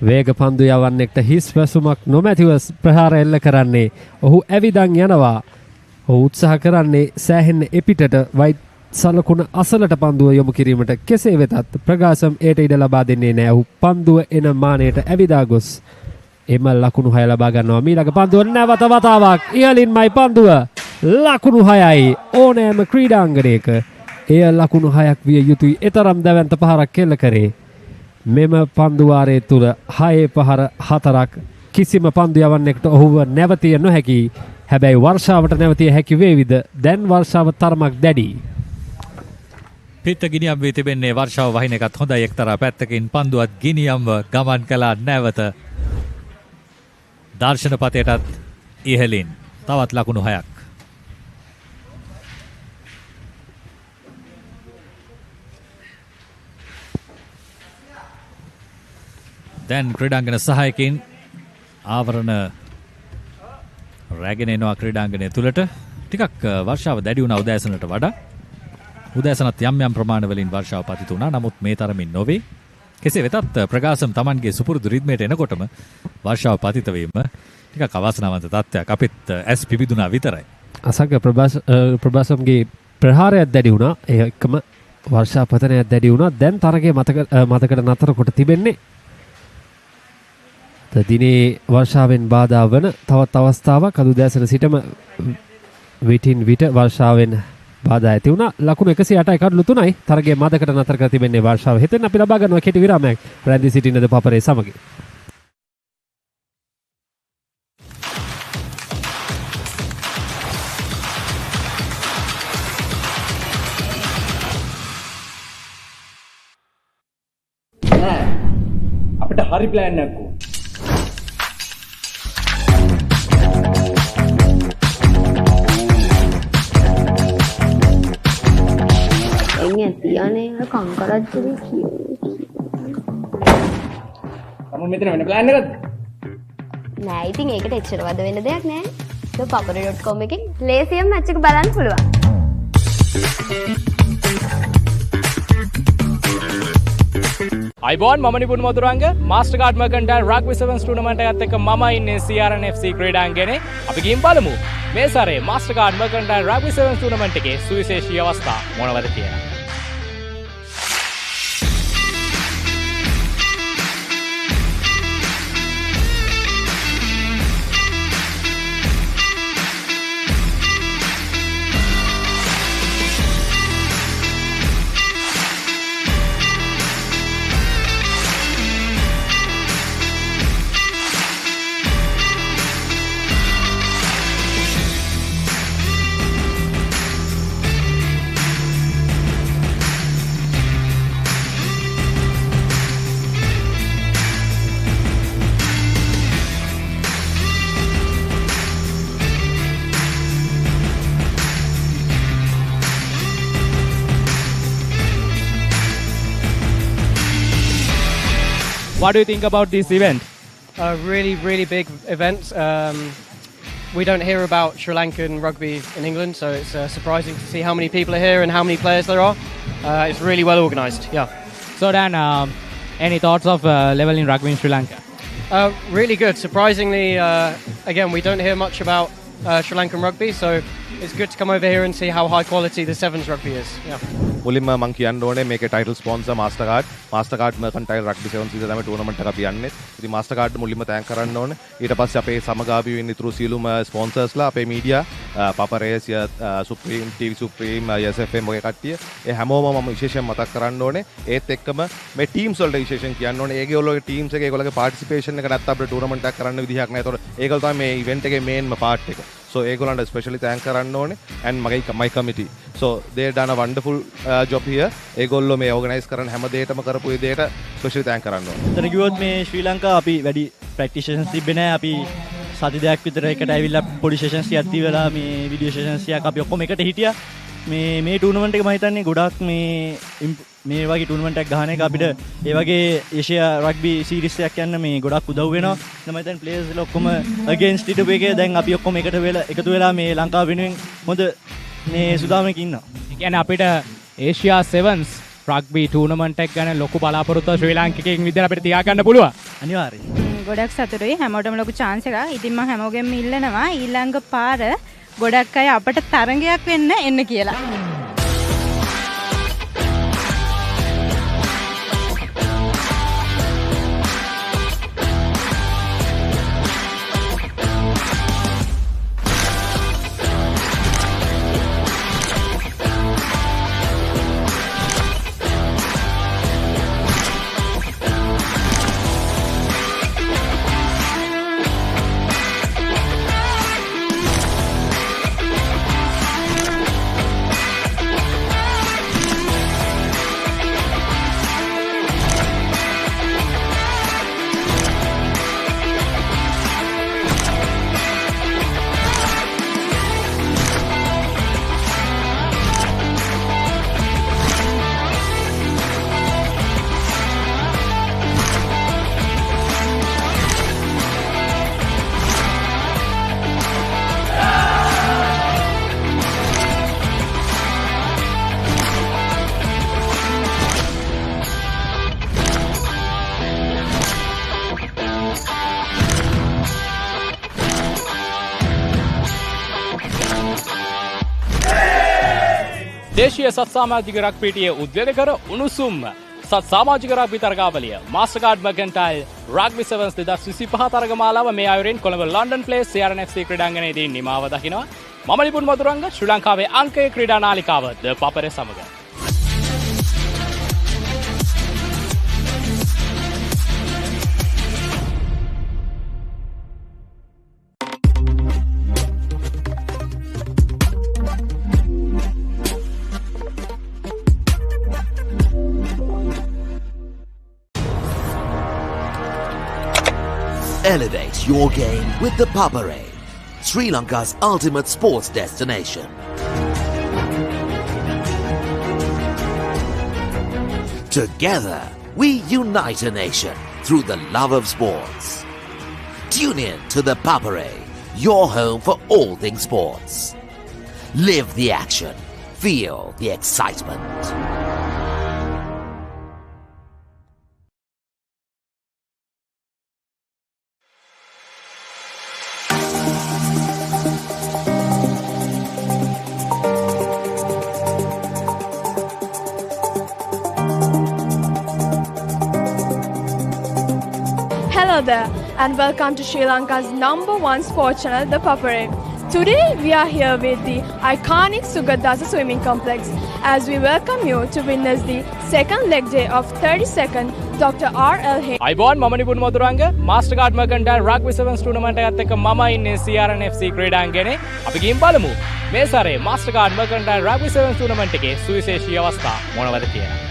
වේග පන්දු යවන්නෙක්ට හිස් වැසුමක් නොමැතිව ප්‍රහාර එල්ල කරන්නේ. ඔහු ඇවිදන් යනවා. ඔහු උත්සාහ කරන්නේ සෑහෙන්න එපිටට වයිට් සලකුණ අසලට පන්දුව යොමු කිරීමට. කෙසේ වෙතත් ප්‍රකාශම් එයට ඉඩ ලබා දෙන්නේ නැහැ. ඔහු පන්දුව එන මානයට ඇවිදා ගොස් එම ලකුණු 6 ලබා ගන්නවා. ඊළඟ පන්දුව නැවත වතාවක් ඉහළින්මයි පන්දුව. ලකුණු 6යි ඕනෑම ක්‍රීඩාංගණයක එය ලකුණු 6ක් විය යුතුයි. එතරම් දැවැන්ත පහරක් කෙල්ල කරේ. මෙම පන්දුවාරයේ තුල 6 පහර 4ක් කිසිම පන්දු යවන්නෙකුට ඔහුව නැවතිය නොහැකි. හැබැයි වර්ෂාවට නැවතිය හැකි වේවිද? දැන් වර්ෂාව තරමක් දැඩි. පිට ගිනියම් වී තිබෙන්නේ වර්ෂාව වහින එකත් හොඳයි. එක්තරා පැත්තකින් පන්දුවත් ගිනියම්ව ගමන් කළා නැවත. දර්ශන පතයටත් ඉහළින් තවත් ලකුණු 6ක්. දැන් ක්‍රීඩාංගන සහයකින් ආවරණ රැගෙන එනවා ක්‍රීඩාංගනය තුලට. ටිකක් වර්ෂාව දැඩි වුණා උදෑසනට වඩා. උදෑසනත් යම් යම් ප්‍රමාණවලින් වර්ෂාව පතිත වුණා. නමුත් මේ තරමින් නොවේ. කෙසේ වෙතත් ප්‍රකාශම් Tamanගේ සුපුරුදු රිද්මයට එනකොටම වර්ෂාව පතිත වීම ටිකක් අවාසනාවන්ත තත්ත්වයක්. අපිත් ඇස් පිබිදුනා විතරයි. අසංග ප්‍රභාසම්ගේ ප්‍රහාරයක් දැඩි වුණා. ඒ එක්කම වර්ෂා පතනයක් දැඩි වුණා. දැන් තරගයේ මතකට නතර කොට තිබෙන්නේ දිනේ වර්ෂාවෙන් බාධා වන තවත් අවස්ථාවක්. අද උදෑසන සිටම විටින් විට වර්ෂාවෙන් බාධා ඇති වුණා. ලකුණු 108යි කඩලු 3යි තරගයේ මතකට නතර කර තිබෙන්නේ වර්ෂාව. හිතෙන් අපි ලබා ගන්නවා කෙටි විරාමයක් රැඳී සිටින ThePapare සමග. අපිට හරි ප්ලෑන් එකක් ඕන. තියනේ කංකරච්චලි කිය. තම මෙතන වෙන ප්ලෑන් එකක්ද? නෑ ඉතින් ඒකට එච්චර වද වෙන දෙයක් නෑ. ThePapare.com එකෙන් ලේසියෙන් මැච් එක බලන්න පුළුවන්. අයිබෝන් මම නිපුන් මදුරංග මාස්ටර්කාඩ් මර්කන්ටයිල් රග්බි 7 ටූර්නමන්ට් එකත් එක්ක මම ඉන්නේ CRNFC ක්‍රීඩාංගණේ. අපි ගිහින් බලමු මේ සැරේ මාස්ටර්කාඩ් මර්කන්ටයිල් රග්බි 7 ටූර්නමන්ට් එකේ සුවිශේෂී අවස්ථා මොනවද කියලා. What do you think about this event? Really big event. we don't hear about Sri Lankan rugby in England, so it's surprising to see how many people are here and how many players there are. It's really well organised, yeah. So Dan, any thoughts of level in rugby in Sri Lanka? Really good. Surprisingly, again, we don't hear much about Sri Lankan rugby, so it's good to come over here and see how high quality the Sevens rugby is. Yeah. මුලින්ම මම කියන්න ඕනේ මේකේ title sponsor මාස්ටර්කාඩ් මර්කන්ටයිල් rugby 7 season තමයි tournament එක අපි යන්නේ. ඉතින් මාස්ටර්කාඩ් මුලින්ම තෑන්ක් කරන්න ඕනේ. ඊට පස්සේ අපේ සමගාමීව ඉන්න ඉතුරු සියලුම ස්පොන්සර්ස්ලා අපේ media Papare supreme TV supreme SFM වගේ කට්ටිය ඒ හැමෝම මම විශේෂයෙන් මතක් කරන්න ඕනේ. ඒත් එක්කම මේ ටීම්ස් වලට විශේෂයෙන් කියන්න ඕනේ. ඒගොල්ලෝගේ ටීම්ස් එක ඒගොල්ලෝගේ පාර්ටිසිපේෂන් එක නැත්නම් අපිට ටූර්නමන්ට් එකක් කරන්න විදිහක් නැහැ. ඒතකොට ඒගොල්ලෝ තමයි මේ ඉවෙන්ට් එකේ මේන්ම පාර්ට් එක. So ඒගොල්ලන්ට especially thank කරන්න ඕනේ and my committee. So they done a wonderful job here. ඒගොල්ලෝ මේ organize කරන හැම දෙයකම කරපු විදිහට especially thank කරන්න ඕනේ. එතන කිව්වොත් මේ ශ්‍රී ලංකාව අපි වැඩි practice sessions තිබ්බේ නැහැ. අපි සති දෙකක් විතර එකට ඇවිල්ලා පොඩි sessions ටිකක් තියලා මේ video sessions ටිකක් අපි ඔක්කොම එකට හිටියා. මේ ටූර්නමන්ට් එක මම හිතන්නේ ගොඩක් මේ වගේ ටූර්නමන්ට් එකක් ගහන එක අපිට ඒ වගේ ඒෂියා රග්බි සීරීස් එකක් යන්න මේ ගොඩක් උදව් වෙනවා. මම හිතන්නේ ප්ලේයර්ස් ලා ඔක්කොම against ඊට එකේ දැන් අපි ඔක්කොම එකතු වෙලා මේ ලංකාව වෙනුවෙන් හොඳ මේ සුදාමයක ඉන්නවා. ඒ කියන්නේ අපිට ඒෂියා සෙවන්ස් රග්බි ටූර්නමන්ට් එක ගැන ලොකු බලාපොරොත්තුවක් ශ්‍රී ලාංකිකයෙක් විදිහට අපිට තියාගන්න පුළුවන්. අනිවාර්යයෙන්. ගොඩක් සතුටුයි හැමෝටම ලොකු chance එකක්. ඉතින් මම හැමෝගෙම ඉල්ලනවා ඊළඟ පාර ගොඩක් අය අපට තරගයක් වෙන්න එන්න කියලා. දේශීය සත් සමාජික රග්බියේ උද්වේගකර උණුසුම් සත් සමාජික රග්බි තරගාවලිය මාස්ටර්කාඩ් මර්කන්ටයිල් රග්බි 7 2025 තරගමාලාව මේ අයුරින් කොළඹ ලන්ඩන් ප්ලේස් CRNFC ක්‍රීඩාංගණයේදී නිමාව දකිනවා. මම නිපුන් මදුරංග ශ්‍රී ලංකාවේ අංකයේ ක්‍රීඩා නාලිකාව ThePapare සමග. Elevate your game with ThePapare, Sri Lanka's ultimate sports destination. Together, we unite a nation through the love of sports. Tune in to ThePapare, your home for all things sports. Live the action, feel the excitement. Hello there and welcome to Sri Lanka's #1 sports channel, ThePapare. Today we are here with the iconic Sugadasa swimming complex as we welcome you to witness the second leg day of 32nd Dr. R.L. Hay. අයිබෝන් මම Nipun Maduranga මාස්ටර්කාඩ් මර්කන්ටයිල් rugby 7 tournament එකත් එක්ක මම ඉන්නේ CRNFC ක්‍රීඩාංගණේ. අපි ගිහින් බලමු මේ සැරේ මාස්ටර්කාඩ් මර්කන්ටයිල් රග්බි 7 ටූර්නමන්ට් එකේ සුවිශේෂී අවස්ථා මොනවද කියලා.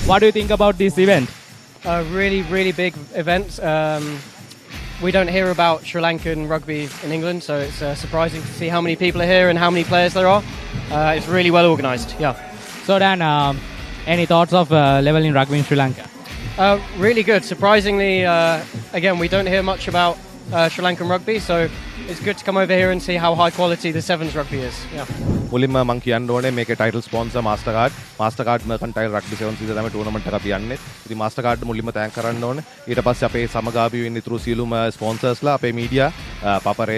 What do you think about this event? Really, really big event. We don't hear about Sri Lankan rugby in England, so it's surprising to see how many people are here and how many players there are. It's really well organised, yeah. So Dan, any thoughts of level in rugby in Sri Lanka? Really good. Surprisingly, again, we don't hear much about Sri Lankan rugby, so it's good to come over here and see how high quality the Sevens rugby is. Yeah. මුලින්ම මම කියන්න ඕනේ මේකේ title sponsor මාස්ටර්කාඩ් මර්කන්ටයිල් rugby 7 season තමයි tournament එක අපි යන්නේ. ඉතින් මාස්ටර්කාඩ් මුලින්ම තෑන්ක් කරන්න ඕනේ. ඊට පස්සේ අපේ සමගාමී වෙන්න ඉතුරු සියලුම ස්පොන්සර්ස්ලා අපේ media Papare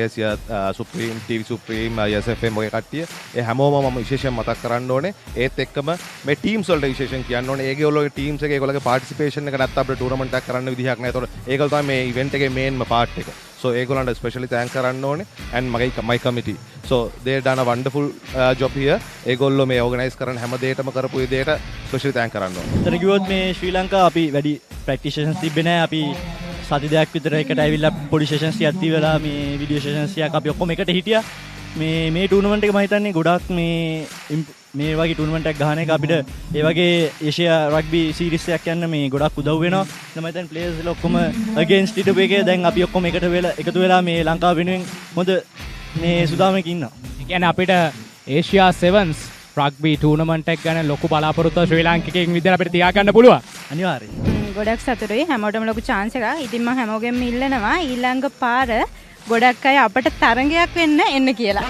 supreme TV supreme SFM වගේ කට්ටිය ඒ හැමෝම මම විශේෂයෙන් මතක් කරන්න ඕනේ. ඒත් එක්කම මේ ටීම්ස් වලට විශේෂයෙන් කියන්න ඕනේ. ඒගොල්ලෝගේ ටීම්ස් එක ඒගොල්ලෝගේ පාටිසිපේෂන් එක නැත්නම් අපිට ටූර්නමන්ට් එකක් කරන්න විදිහක් නැහැ. ඒතකොට ඒගොල්ලෝ තමයි මේ ඉවෙන්ට් එකේ මේන්ම පාර්ට් එක. So ඒගොල්ලන්ට ස්පෙෂලි තෑන්ක් කරන්න ඕනේ and my committee. So they done a wonderful job here. ඒගොල්ලෝ මේ ඕගනයිස් කරන හැම දෙයකම කරපු විදිහට ස්පෙෂලි තෑන්ක් කරන්න ඕනේ. එතන කිව්වොත් මේ ශ්‍රී ලංකාව අපි වැඩි ප්‍රැක්ටිස් සෙෂන්ස් තිබ්බේ නැහැ. අපි සති දෙකක් විතර එකට ඇවිල්ලා පොඩි සෙෂන්ස් ටිකක් තියලා මේ වීඩියෝ සෙෂන්ස් ටිකක් අපි ඔක්කොම එකට හිටියා. මේ ටූර්නමන්ට් එක මම හිතන්නේ ගොඩාක් මේ වගේ ටූර්නමන්ට් එකක් ගහන එක අපිට ඒ වගේ ඒෂියා රග්බි සීරීස් එකක් යන්න මේ ගොඩක් උදව් වෙනවා. මම හිතන්නේ ප්ලේයර්ස්ලා ඔක්කොම අගේන්ස්ට් ඉටපු එකේ දැන් අපි ඔක්කොම එකතු වෙලා මේ ලංකාව වෙනුවෙන් හොඳ මේ සුදාමයක ඉන්නවා. ඒ කියන්නේ අපිට ඒෂියා සෙවන්ස් රග්බි ටූර්නමන්ට් එක ගැන ලොකු බලාපොරොත්තුවක් ශ්‍රී ලාංකිකයෙක් විදිහට අපිට තියාගන්න පුළුවන්. අනිවාර්යයෙන්. ගොඩක් සතුටුයි හැමෝටම ලොකු chance එකක්. ඉතින් මම හැමෝගෙම ඉල්ලනවා ඊළඟ පාර ගොඩක් අය අපට තරගයක් වෙන්න එන්න කියලා.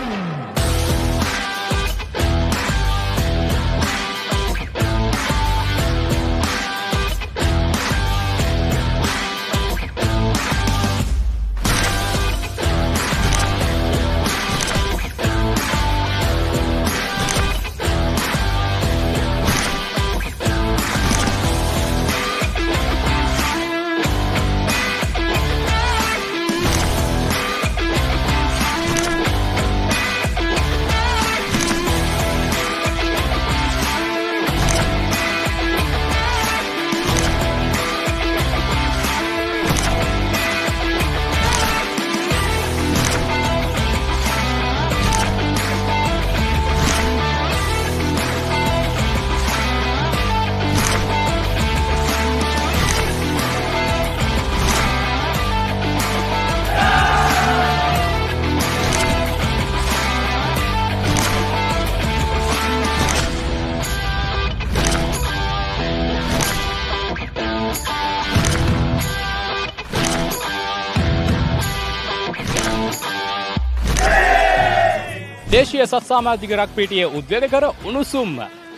දේශීය සත්සාමාජික රග්බිටියේ උද්වේගකර උණුසුම්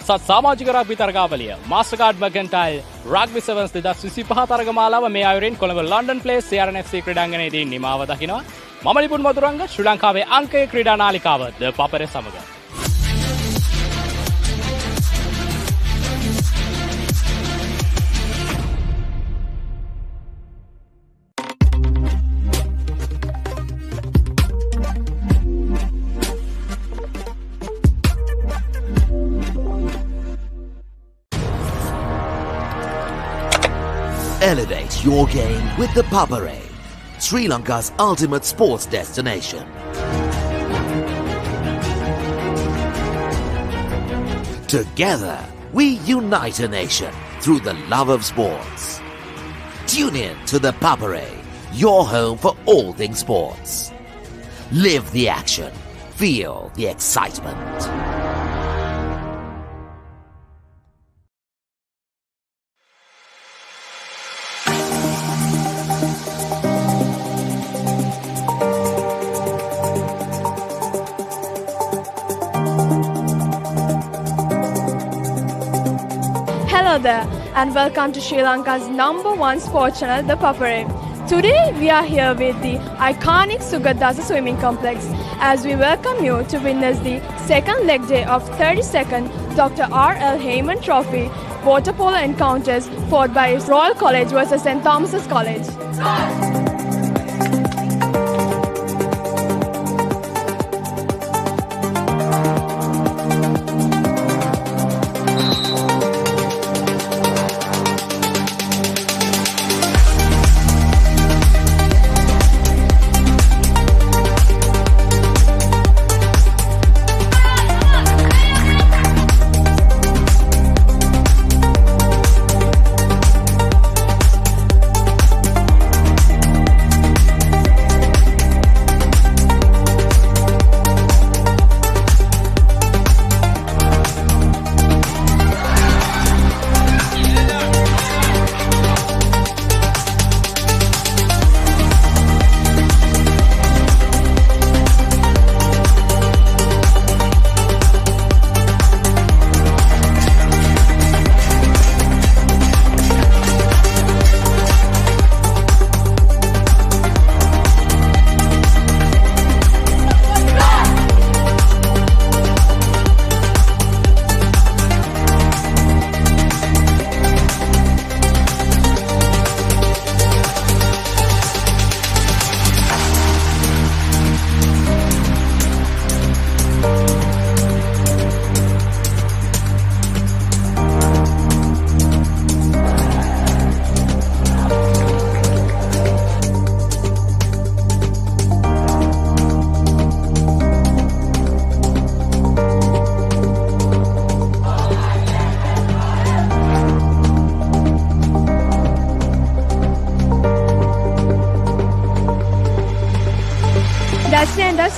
සත්සාමාජික රග්බි තරගාවලිය මාස්ටර්කාඩ් මර්කන්ටයිල් රග්බි 7 2025 තරගමාලාව මේ අයුරින් කොළඹ ලන්ඩන් ප්ලේස් CRNFC ක්‍රීඩාංගණයේදී නිමාව දකිනවා. මම ලිපුන් මදුරංග ශ්‍රී ලංකාවේ අංකයේ ක්‍රීඩා නාලිකාව ThePapare සමග. Elevate your game with ThePapare, Sri Lanka's ultimate sports destination. Together, we unite a nation through the love of sports. Tune in to ThePapare, your home for all things sports. Live the action, feel the excitement. Hello there and welcome to Sri Lanka's #1 sports channel, ThePapare. Today we are here with the iconic Sugadasa swimming complex as we welcome you to witness the second leg day of 32nd Dr. R.L. Heyman Trophy water polo encounters fought by Royal College versus St. Thomas's College.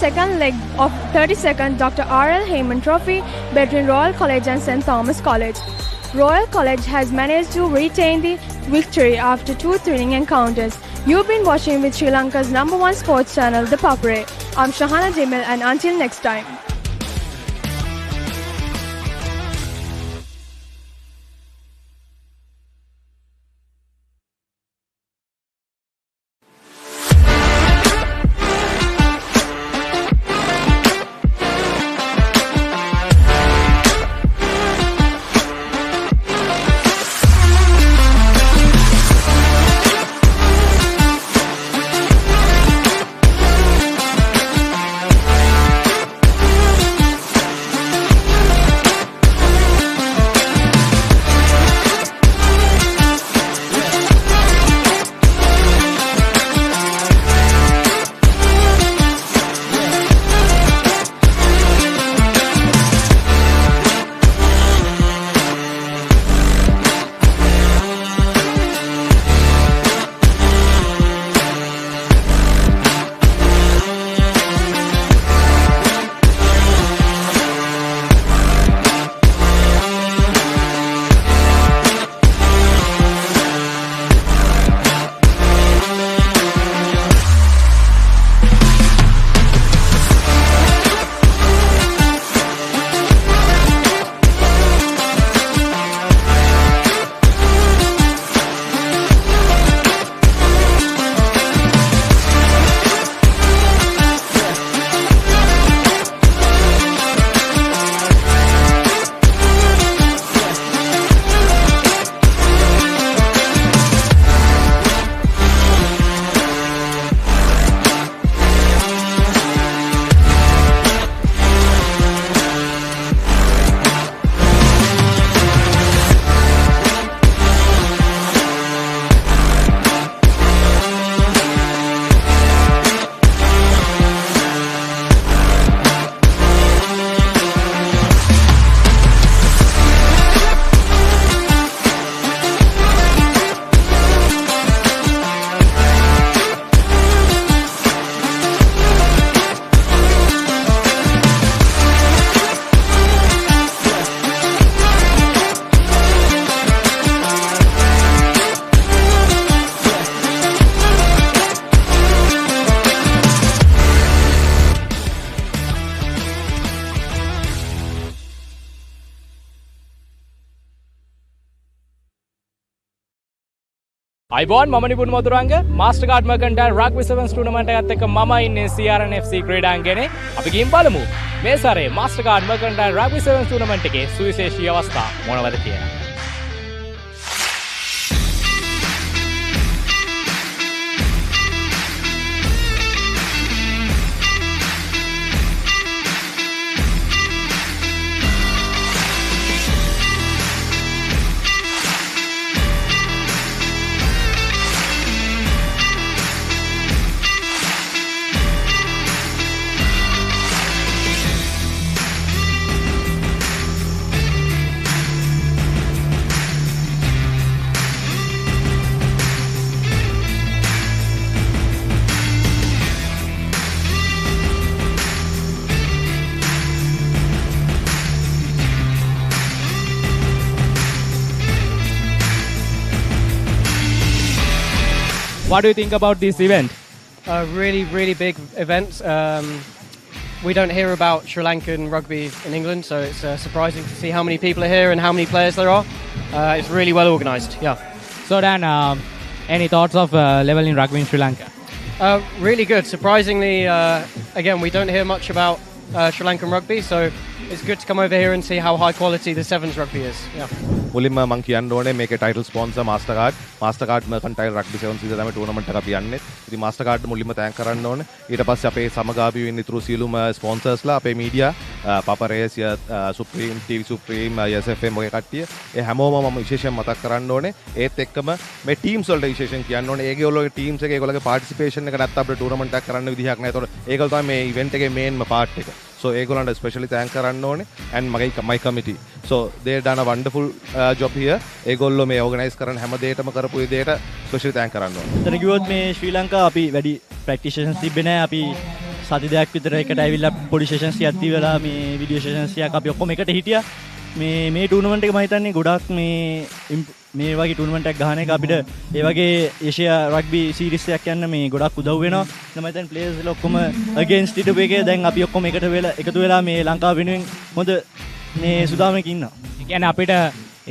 second leg of 32nd Dr. R.L. Heyman Trophy between Royal College and St. Thomas College. Royal College has managed to retain the victory after 2 thrilling encounters. You've been watching with Sri Lanka's #1 sports channel, ThePapare. I'm Shahana Jamil, and until next time. අයිබෝන් මම Nipun Maduranga මාස්ටර්කාඩ් මර්කන්ටයිල් rugby 7 tournament එකත් එක්ක මම ඉන්නේ CRNFC ක්‍රීඩාංගණේ. අපි ගිහින් බලමු මේ සැරේ මාස්ටර්කාඩ් මර්කන්ටයිල් රග්බි 7 ටූර්නමන්ට් එකේ සුවිශේෂී අවස්ථා මොනවද කියලා. What do you think about this event? A really big event. We don't hear about Sri Lankan rugby in England, so it's surprising to see how many people are here and how many players there are. It's really well organised, yeah. So Dan, any thoughts of level in rugby in Sri Lanka? Really good. Surprisingly, again, we don't hear much about Sri Lankan rugby, so it's good to come over here and see how high quality the Sevens rugby is. Yeah. මුලින්ම මම කියන්න ඕනේ මේකේ title sponsor මාස්ටර්කාඩ් මර්කන්ටයිල් rugby 7 season තමයි tournament එක අපි යන්නේ. ඉතින් මාස්ටර්කාඩ් මුලින්ම තෑන්ක් කරන්න ඕනේ. ඊට පස්සේ අපේ සමගාමී වෙන්න ඉතුරු සියලුම ස්පොන්සර්ස්ලා අපේ media Papare supreme TV supreme SFM ඔය කට්ටිය ඒ හැමෝම මම විශේෂයෙන් මතක් කරන්න ඕනේ. ඒත් එක්කම මේ ටීම්ස් වලට විශේෂයෙන් කියන්න ඕනේ. ඒගොල්ලෝගේ ටීම්ස් එක ඒගොල්ලෝගේ පාටිසිපේෂන් එක නැත්නම් අපිට ටූර්නමන්ට් එකක් කරන්න විදිහක් නැහැ. ඒතකොට ඒගොල්ලෝ තමයි මේ ඉවෙන්ට් එකේ මේන්ම පාර්ට් එක. So ඒගොල්ලන්ට especially thank කරන්න ඕනේ and my committee. So they done a wonderful job here. ඒගොල්ලෝ මේ organize කරන හැම දෙයකම කරපු විදිහට especially thank කරන්න ඕනේ. එතන කිව්වොත් මේ ශ්‍රී ලංකාව අපි වැඩි practitioners තිබ්බේ නැහැ. අපි සති දෙකක් විතර එකට ඇවිල්ලා පොඩි සෙෂන්ස් ටිකක් දීලා මේ වීඩියෝ සෙෂන්ස් ටිකක් අපි ඔක්කොම එකට හිටියා. මේ टूर्नामेंट එක මම හිතන්නේ ගොඩක් මේ වගේ टूर्नामेंट එකක් ගහන එක අපිට ඒ වගේ ඒෂියා රග්බි සීරීස් එකක් යන්න මේ ගොඩක් උදව් වෙනවා. මම හිතන්නේ ප්ලේයර්ස් ලා ඔක්කොම අගේන්ස්ට් හිටපු එකේ දැන් අපි ඔක්කොම එකතු වෙලා මේ ලංකාව වෙනුවෙන් හොඳ මේ සුදාමයක ඉන්නවා. ඒ කියන්නේ අපිට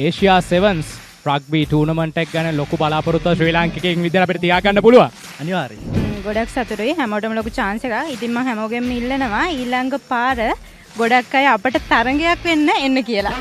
ඒෂියා සෙවන්ස් රග්බි ටූර්නමන්ට් එක ගැන ලොකු බලාපොරොත්තුවක් ශ්‍රී ලාංකිකයෙක් විදිහට අපිට තියාගන්න පුළුවන්. අනිවාර්යයෙන්. ගොඩක් සතුටුයි හැමෝටම ලොකු chance එකක්. ඉතින් මම හැමෝගෙම ඉල්ලනවා ඊළඟ පාර ගොඩක් අය අපට තරඟයක් වෙන්න එන්න කියලා.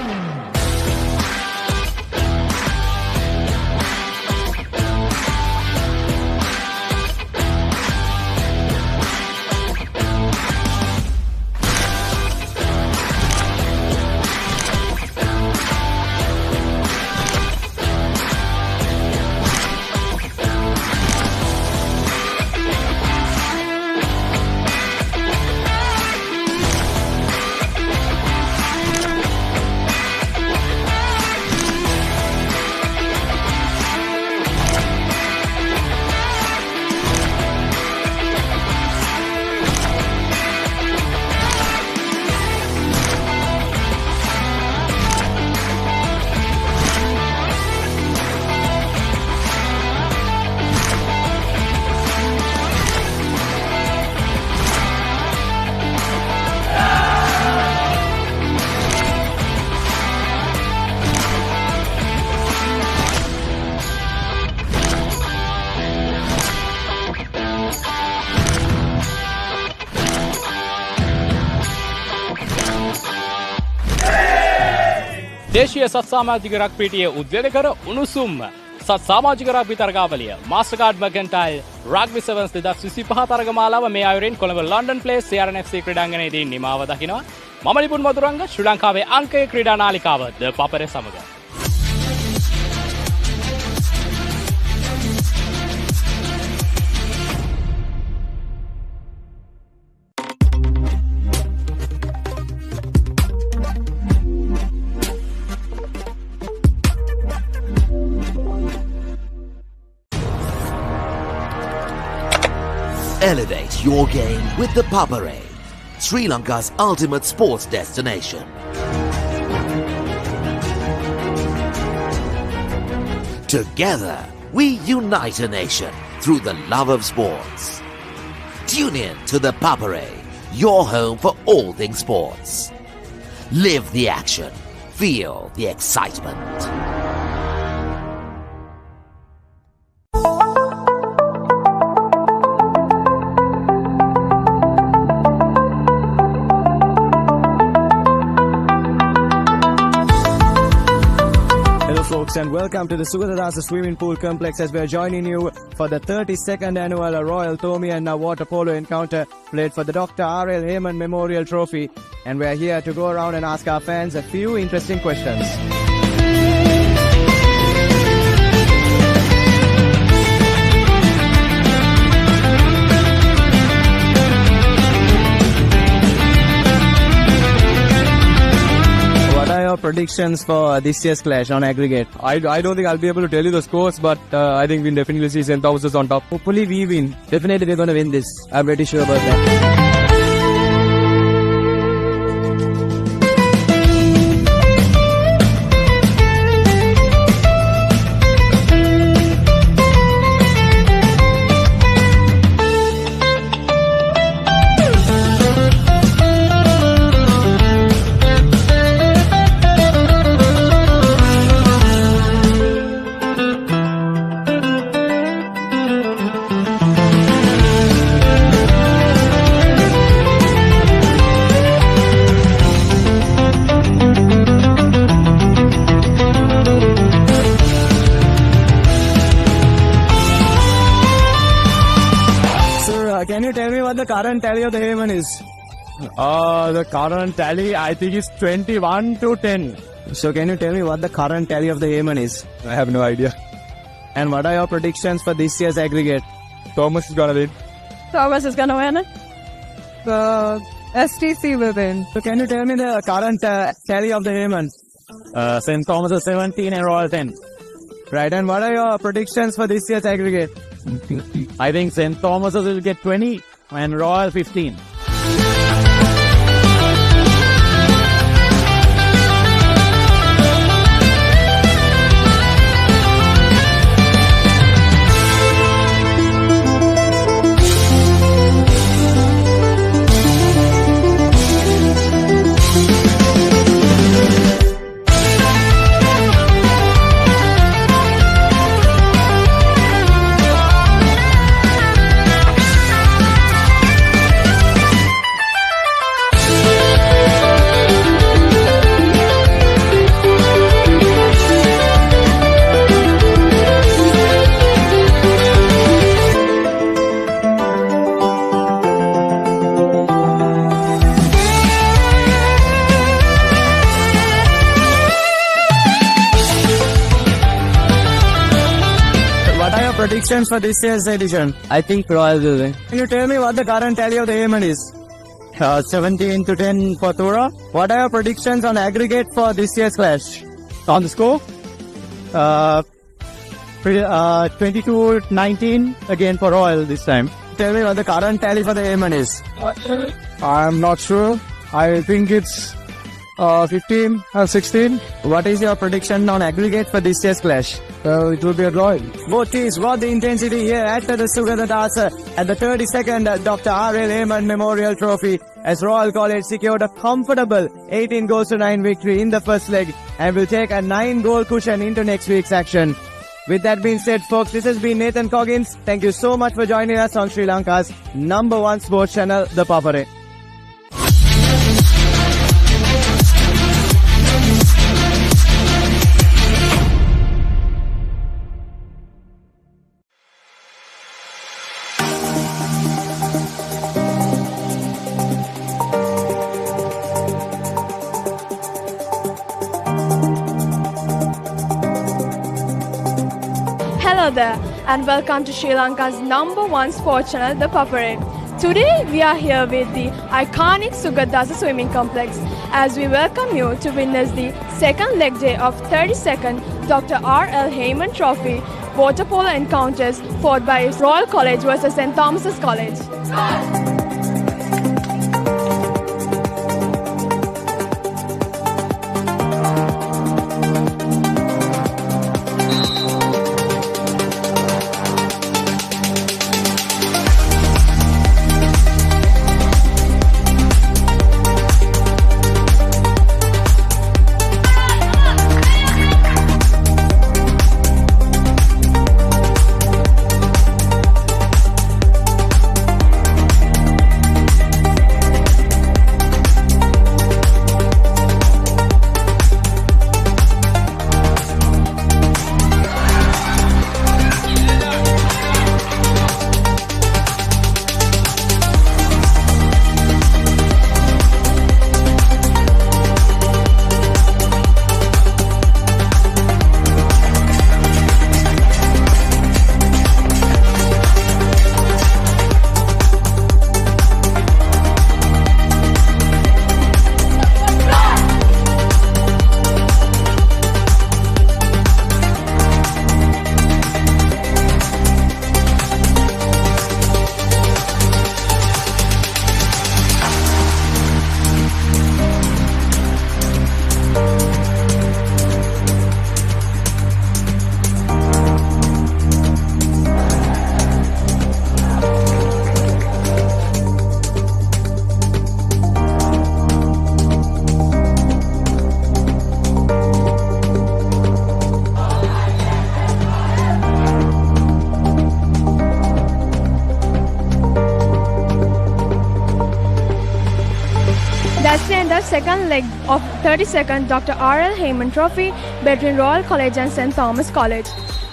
දේශීය සත්සාමාජික රග්බිටියේ උද්වේගකර උණුසුම් සත්සාමාජික රග්බි තරගාවලිය මාස්ටර්කාඩ් මර්කන්ටයිල් රග්බි සෙවන්ස් 2025 තරගමාලාව මේ අයුරින් කොළඹ ලන්ඩන් ප්ලේස් CRNFC ක්‍රීඩාංගණයේදී නිමාව දකිනවා. මම ලිපුන් මදුරංග ශ්‍රී ලංකාවේ අංකයේ ක්‍රීඩා නාලිකාව ThePapare සමග. Elevate your game with ThePapare, Sri Lanka's ultimate sports destination. Together, we unite a nation through the love of sports. Tune in to ThePapare, your home for all things sports. Live the action, feel the excitement. And welcome to the Sugatadasa Swimming Pool Complex as we are joining you for the 32nd annual Royal Thomi and Water Polo encounter played for the Dr. R.L. Heyman Memorial Trophy, and we are here to go around and ask our fans a few interesting questions. Predictions for this year's clash on aggregate? I don't think I'll be able to tell you the scores, but I think we'll definitely see St. Thomas's on top. Hopefully we win. Definitely we're going to win this. I'm pretty sure about that. Can you tell me what the current tally of the Heyman is? The current tally, I think, is 21-10. So can you tell me what the current tally of the Heyman is? I have no idea. And what are your predictions for this year's aggregate? Thomas is gonna win. Thomas is gonna win it. The STC will win. So can you tell me the current tally of the Heyman? St. Thomas is 17 and Royal 10. Right, and what are your predictions for this year's aggregate? I think St. Thomas's will get 20 and Royal 15. your predictions for this year's edition? I think Royal will win. Can you tell me what the current tally of the Yemen is? 17 to 10 for Tura. What are your predictions on aggregate for this year's clash? On the score, 22-19 again for Royal this time. Tell me what the current tally for the Yemen is. I'm not sure. I think it's 15 or 16. What is your prediction on aggregate for this year's clash? It will be a draw. Both teams brought the intensity here at the Sugadadasa at the 32nd Dr. R.L. Heyman Memorial Trophy as Royal College secured a comfortable 18-9 victory in the first leg and will take a 9-goal cushion into next week's action. With that being said, folks, this has been Nathan Coggins. Thank you so much for joining us on Sri Lanka's #1 sports channel, ThePapare. Hello there and welcome to Sri Lanka's #1 sports channel, ThePapare. Today we are here with the iconic Sugadasa swimming complex as we welcome you to witness the second leg day of 32nd Dr. R.L. Heyman Trophy water polo encounters fought by Royal College versus St. Thomas's College. That's the end of second leg of 32nd Dr. R.L. Heyman Trophy between Royal College and St. Thomas College.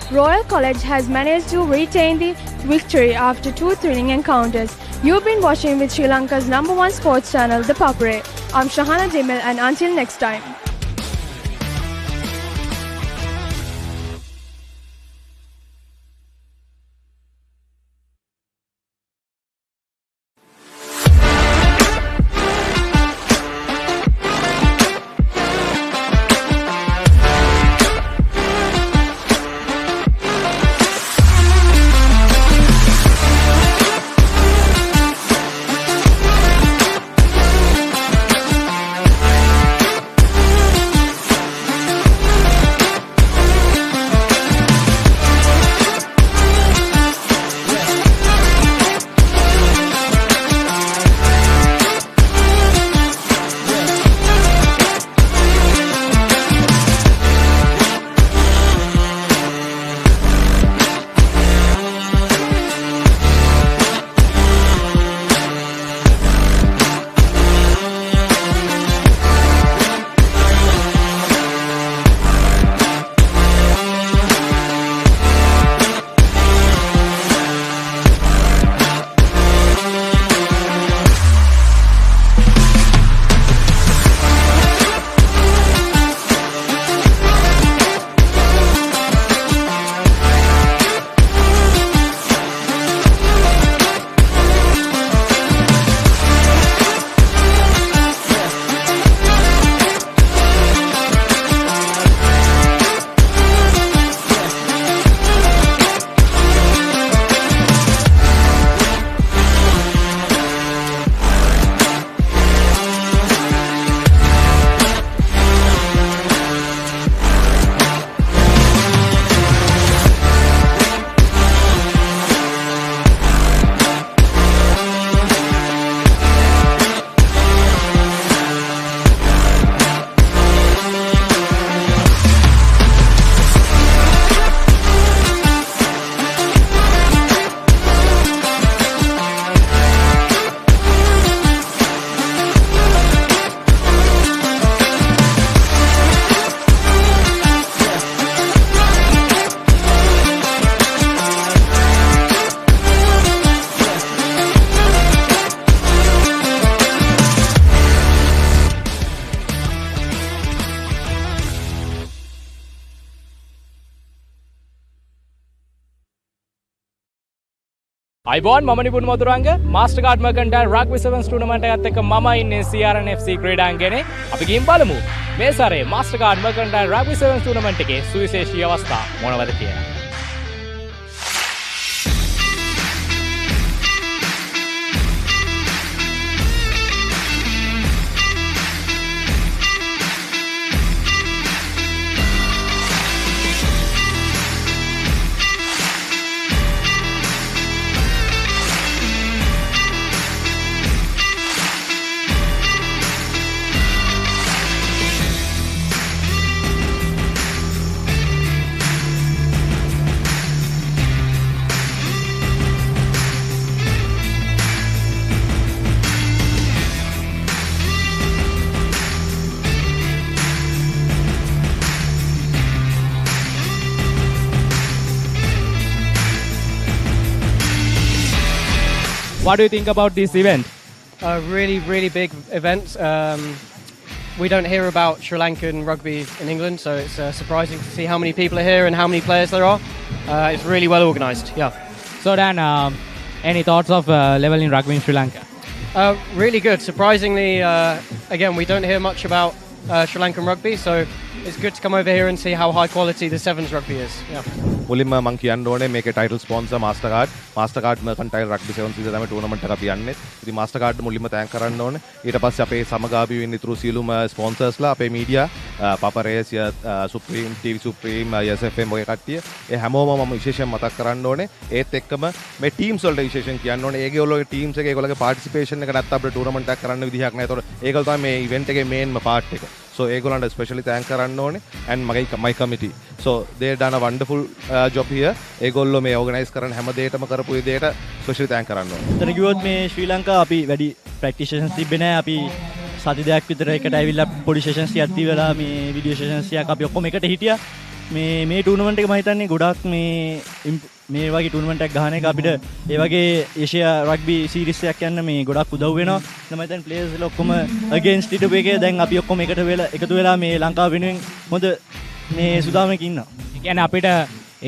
Royal College has managed to retain the victory after two thrilling encounters. You've been watching with Sri Lanka's #1 sports channel, ThePapare. I'm Shahana Jamil and until next time. අයිබෝන් මම Nipun Maduranga මාස්ටර්කාඩ් මර්කන්ටයිල් rugby සෙවන්ස් tournament එකත් එක්ක මම ඉන්නේ CRNFC ක්‍රීඩාංගණේ. අපි ගිහින් බලමු මේ සැරේ මාස්ටර්කාඩ් මර්කන්ටයිල් රග්බි සෙවන්ස් ටූර්නමන්ට් එකේ සුවිශේෂී අවස්ථා මොනවද කියලා. What do you think about this event? A really, really big event. We don't hear about Sri Lankan rugby in England, so it's surprising to see how many people are here and how many players there are. It's really well organised, yeah. So Dan, any thoughts of level in rugby in Sri Lanka? Really good. Surprisingly, again, we don't hear much about Sri Lankan rugby, so it's good to come over here and see how high quality the Sevens rugby is. Yeah. මුලින්ම මම කියන්න ඕනේ මේකේ title sponsor මාස්ටර්කාඩ් මර්කන්ටයිල් rugby 7 season තමයි tournament එක අපි යන්නේ. ඉතින් මාස්ටර්කාඩ් මුලින්ම තෑන්ක් කරන්න ඕනේ. ඊට පස්සේ අපේ සමගාමී වෙන්න ඉතුරු සියලුම ස්පොන්සර්ස්ලා අපේ media Papare, Supreme, TV Supreme, SFM ඔය කට්ටිය. ඒ හැමෝම මම විශේෂයෙන් මතක් කරන්න ඕනේ. ඒත් එක්කම මේ ටීම්ස් වලට විශේෂයෙන් කියන්න ඕනේ. ඒගොල්ලෝගේ ටීම්ස් එක ඒගොල්ලෝගේ පාටිසිපේෂන් එක නැත්නම් අපිට ටූර්නමන්ට් එකක් කරන්න විදිහක් නැහැ. ඒතකොට ඒගොල්ලෝ තමයි මේ ඉවෙන්ට් එකේ මේන්ම පාර්ට් එක. So ඒගොල්ලන්ට especially thank කරන්න ඕනේ and my committee. So they done a wonderful job here. ඒගොල්ලෝ මේ organize කරන හැම දෙයකම කරපු විදිහට especially thank කරන්න ඕනේ. එතන කිව්වොත් මේ ශ්‍රී ලංකාව අපි වැඩි practice sessions තිබ්බේ නැහැ. අපි සති දෙකක් විතර එකට ඇවිල්ලා පොඩි sessions ටිකක් තියලා මේ video sessions ටිකක් අපි ඔක්කොම එකට හිටියා. මේ ටූර්නමන්ට් එක මම හිතන්නේ ගොඩක් මේ වගේ ටූර්නමන්ට් එකක් ගහන එක අපිට ඒ වගේ ඒෂියා රග්බි සීරීස් එකක් යන්න මේ ගොඩක් උදව් වෙනවා. මම හිතන්නේ ප්ලේයර්ස් ලා ඔක්කොම අගේන්ස්ට් හිටපු එකේ දැන් අපි ඔක්කොම එකතු වෙලා මේ ලංකාව වෙනුවෙන් හොඳ මේ සුදාමයක ඉන්නවා. ඒ කියන්නේ අපිට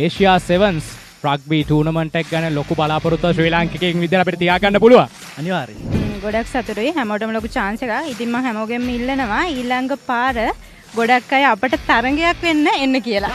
ඒෂියා සෙවන්ස් රග්බි ටූර්නමන්ට් එක ගැන ලොකු බලාපොරොත්තුවක් ශ්‍රී ලාංකිකයෙක් විදිහට අපිට තියාගන්න පුළුවන්. අනිවාර්යයෙන්. ගොඩක් සතුටුයි හැමෝටම ලොකු chance එකක්. ඉතින් මම හැමෝගෙම ඉල්ලනවා ඊළඟ පාර ගොඩක් අය අපට තරඟයක් වෙන්න එන්න කියලා.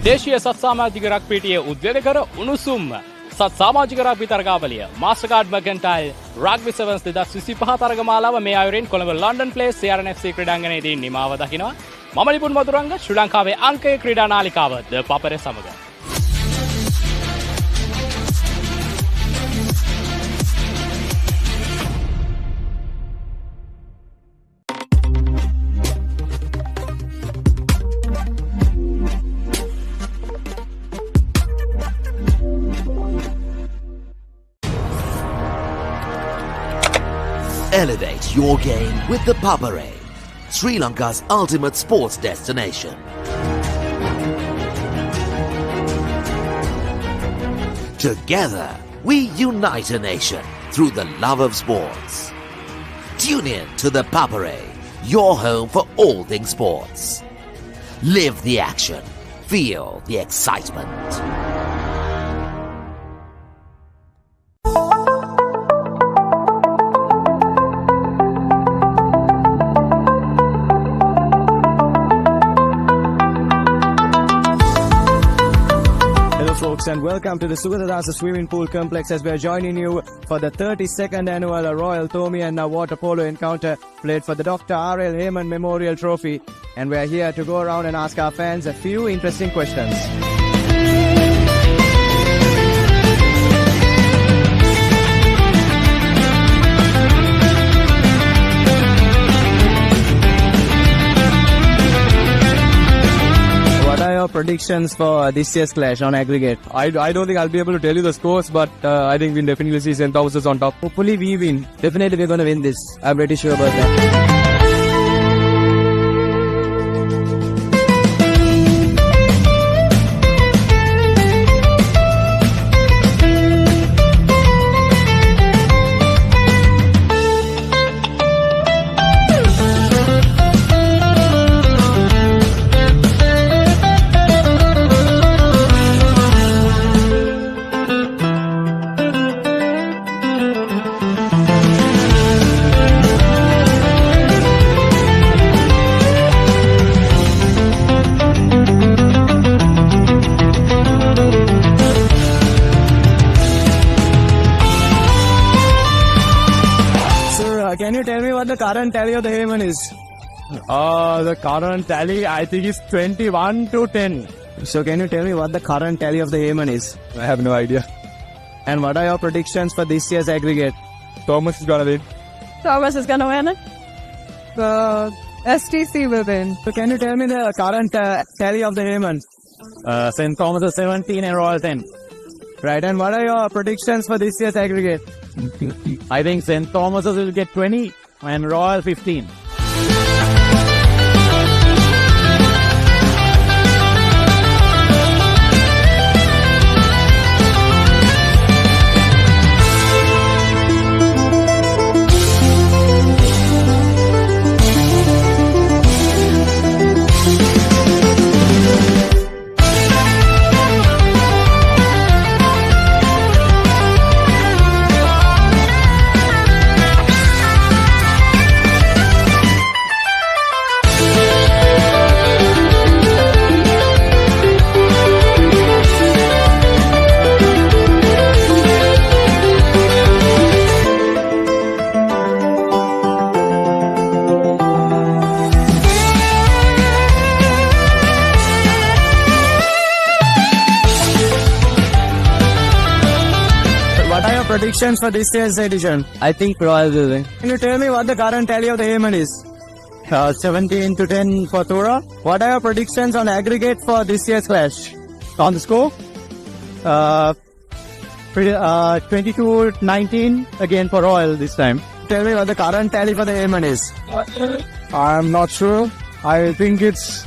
දේශීය සත්සාමාජික රග්බිටියේ උද්වේගකර උණුසුම් සත්සාමාජික රග්බි තරගාවලිය මාස්ටර්කාඩ් මර්කන්ටයිල් රග්බි සෙවන්ස් 2025 තරගමාලාව මේ අයුරින් කොළඹ ලන්ඩන් ප්ලේස් CRNFC ක්‍රීඩාංගණයේදී නිමාව දකිනවා. මම නිපුන් මදුරංග ශ්‍රී ලංකාවේ අංකයේ ක්‍රීඩා නාලිකාව ThePapare සමග. Elevate your game with the Papare, Sri Lanka's ultimate sports destination. Together, we unite a nation through the love of sports. Tune in to the Papare, your home for all things sports. Live the action. Feel the excitement. and welcome to the Sugatadasa Swimming Pool Complex as we are joining you for the 32nd annual Royal Thomi and Water Polo encounter played for the Dr. R.L. Heyman Memorial Trophy, and we are here to go around and ask our fans a few interesting questions. What are your predictions for this year's clash on aggregate? I don't think I'll be able to tell you the scores, but I think we'll definitely see St. Thomas's on top. Hopefully we win. Definitely we're going to win this. I'm pretty sure about that. Can you tell me what the current tally of the Heyman is? The current tally, I think, is 21-10. So can you tell me what the current tally of the Heyman is? I have no idea. And what are your predictions for this year's aggregate? Thomas is gonna win. Thomas is gonna win it. The STC will win. So can you tell me the current tally of the Heyman? St. Thomas is 17 and Royal 10. Right, and what are your predictions for this year's aggregate? I think St. Thomas's will get 20 and Royal 15. Predictions for this year's edition? I think Royal will win. Can you tell me what the current tally of the Heyman is? 17-10 for Thora. What are your predictions on aggregate for this year's clash? On the score? 22-19 again for Royal this time. Tell me what the current tally for the Heyman is. I'm not sure. I think it's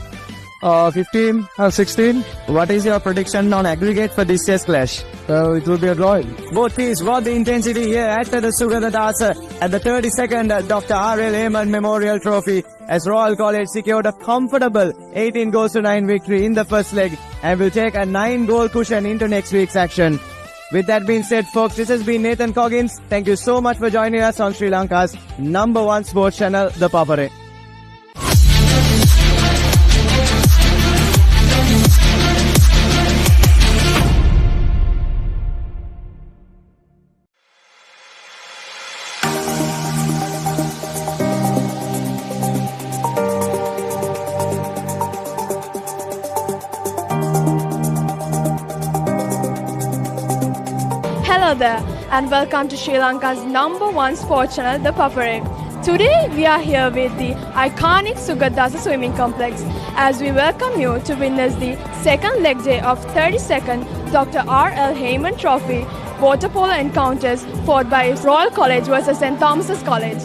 15 or 16. What is your prediction on aggregate for this year's clash? It will be a draw. Both teams got the intensity here at the Sugatadasa at the 32nd Dr. R.L. Heyman Memorial Trophy as Royal College secured a comfortable 18-9 victory in the first leg and will take a 9-goal cushion into next week's action. With that being said, folks, this has been Nathan Coggins. Thank you so much for joining us on Sri Lanka's #1 sports channel, ThePapare. Hello there, and welcome to Sri Lanka's #1 sports channel, ThePapare. Today we are here with the iconic Sugatadasa Swimming Complex as we welcome you to witness the second leg day of 32nd Dr. R.L. Heyman Trophy water polo encounters fought by Royal College versus St. Thomas's College.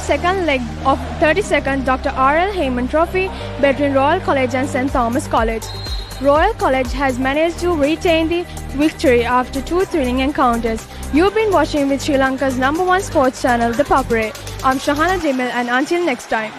second leg of 32nd Dr. R.L. Heyman Trophy between Royal College and St. Thomas College. Royal College has managed to retain the victory after 2 thrilling encounters. You've been watching with Sri Lanka's #1 sports channel, ThePapare. I'm Shahana Jamil, and until next time.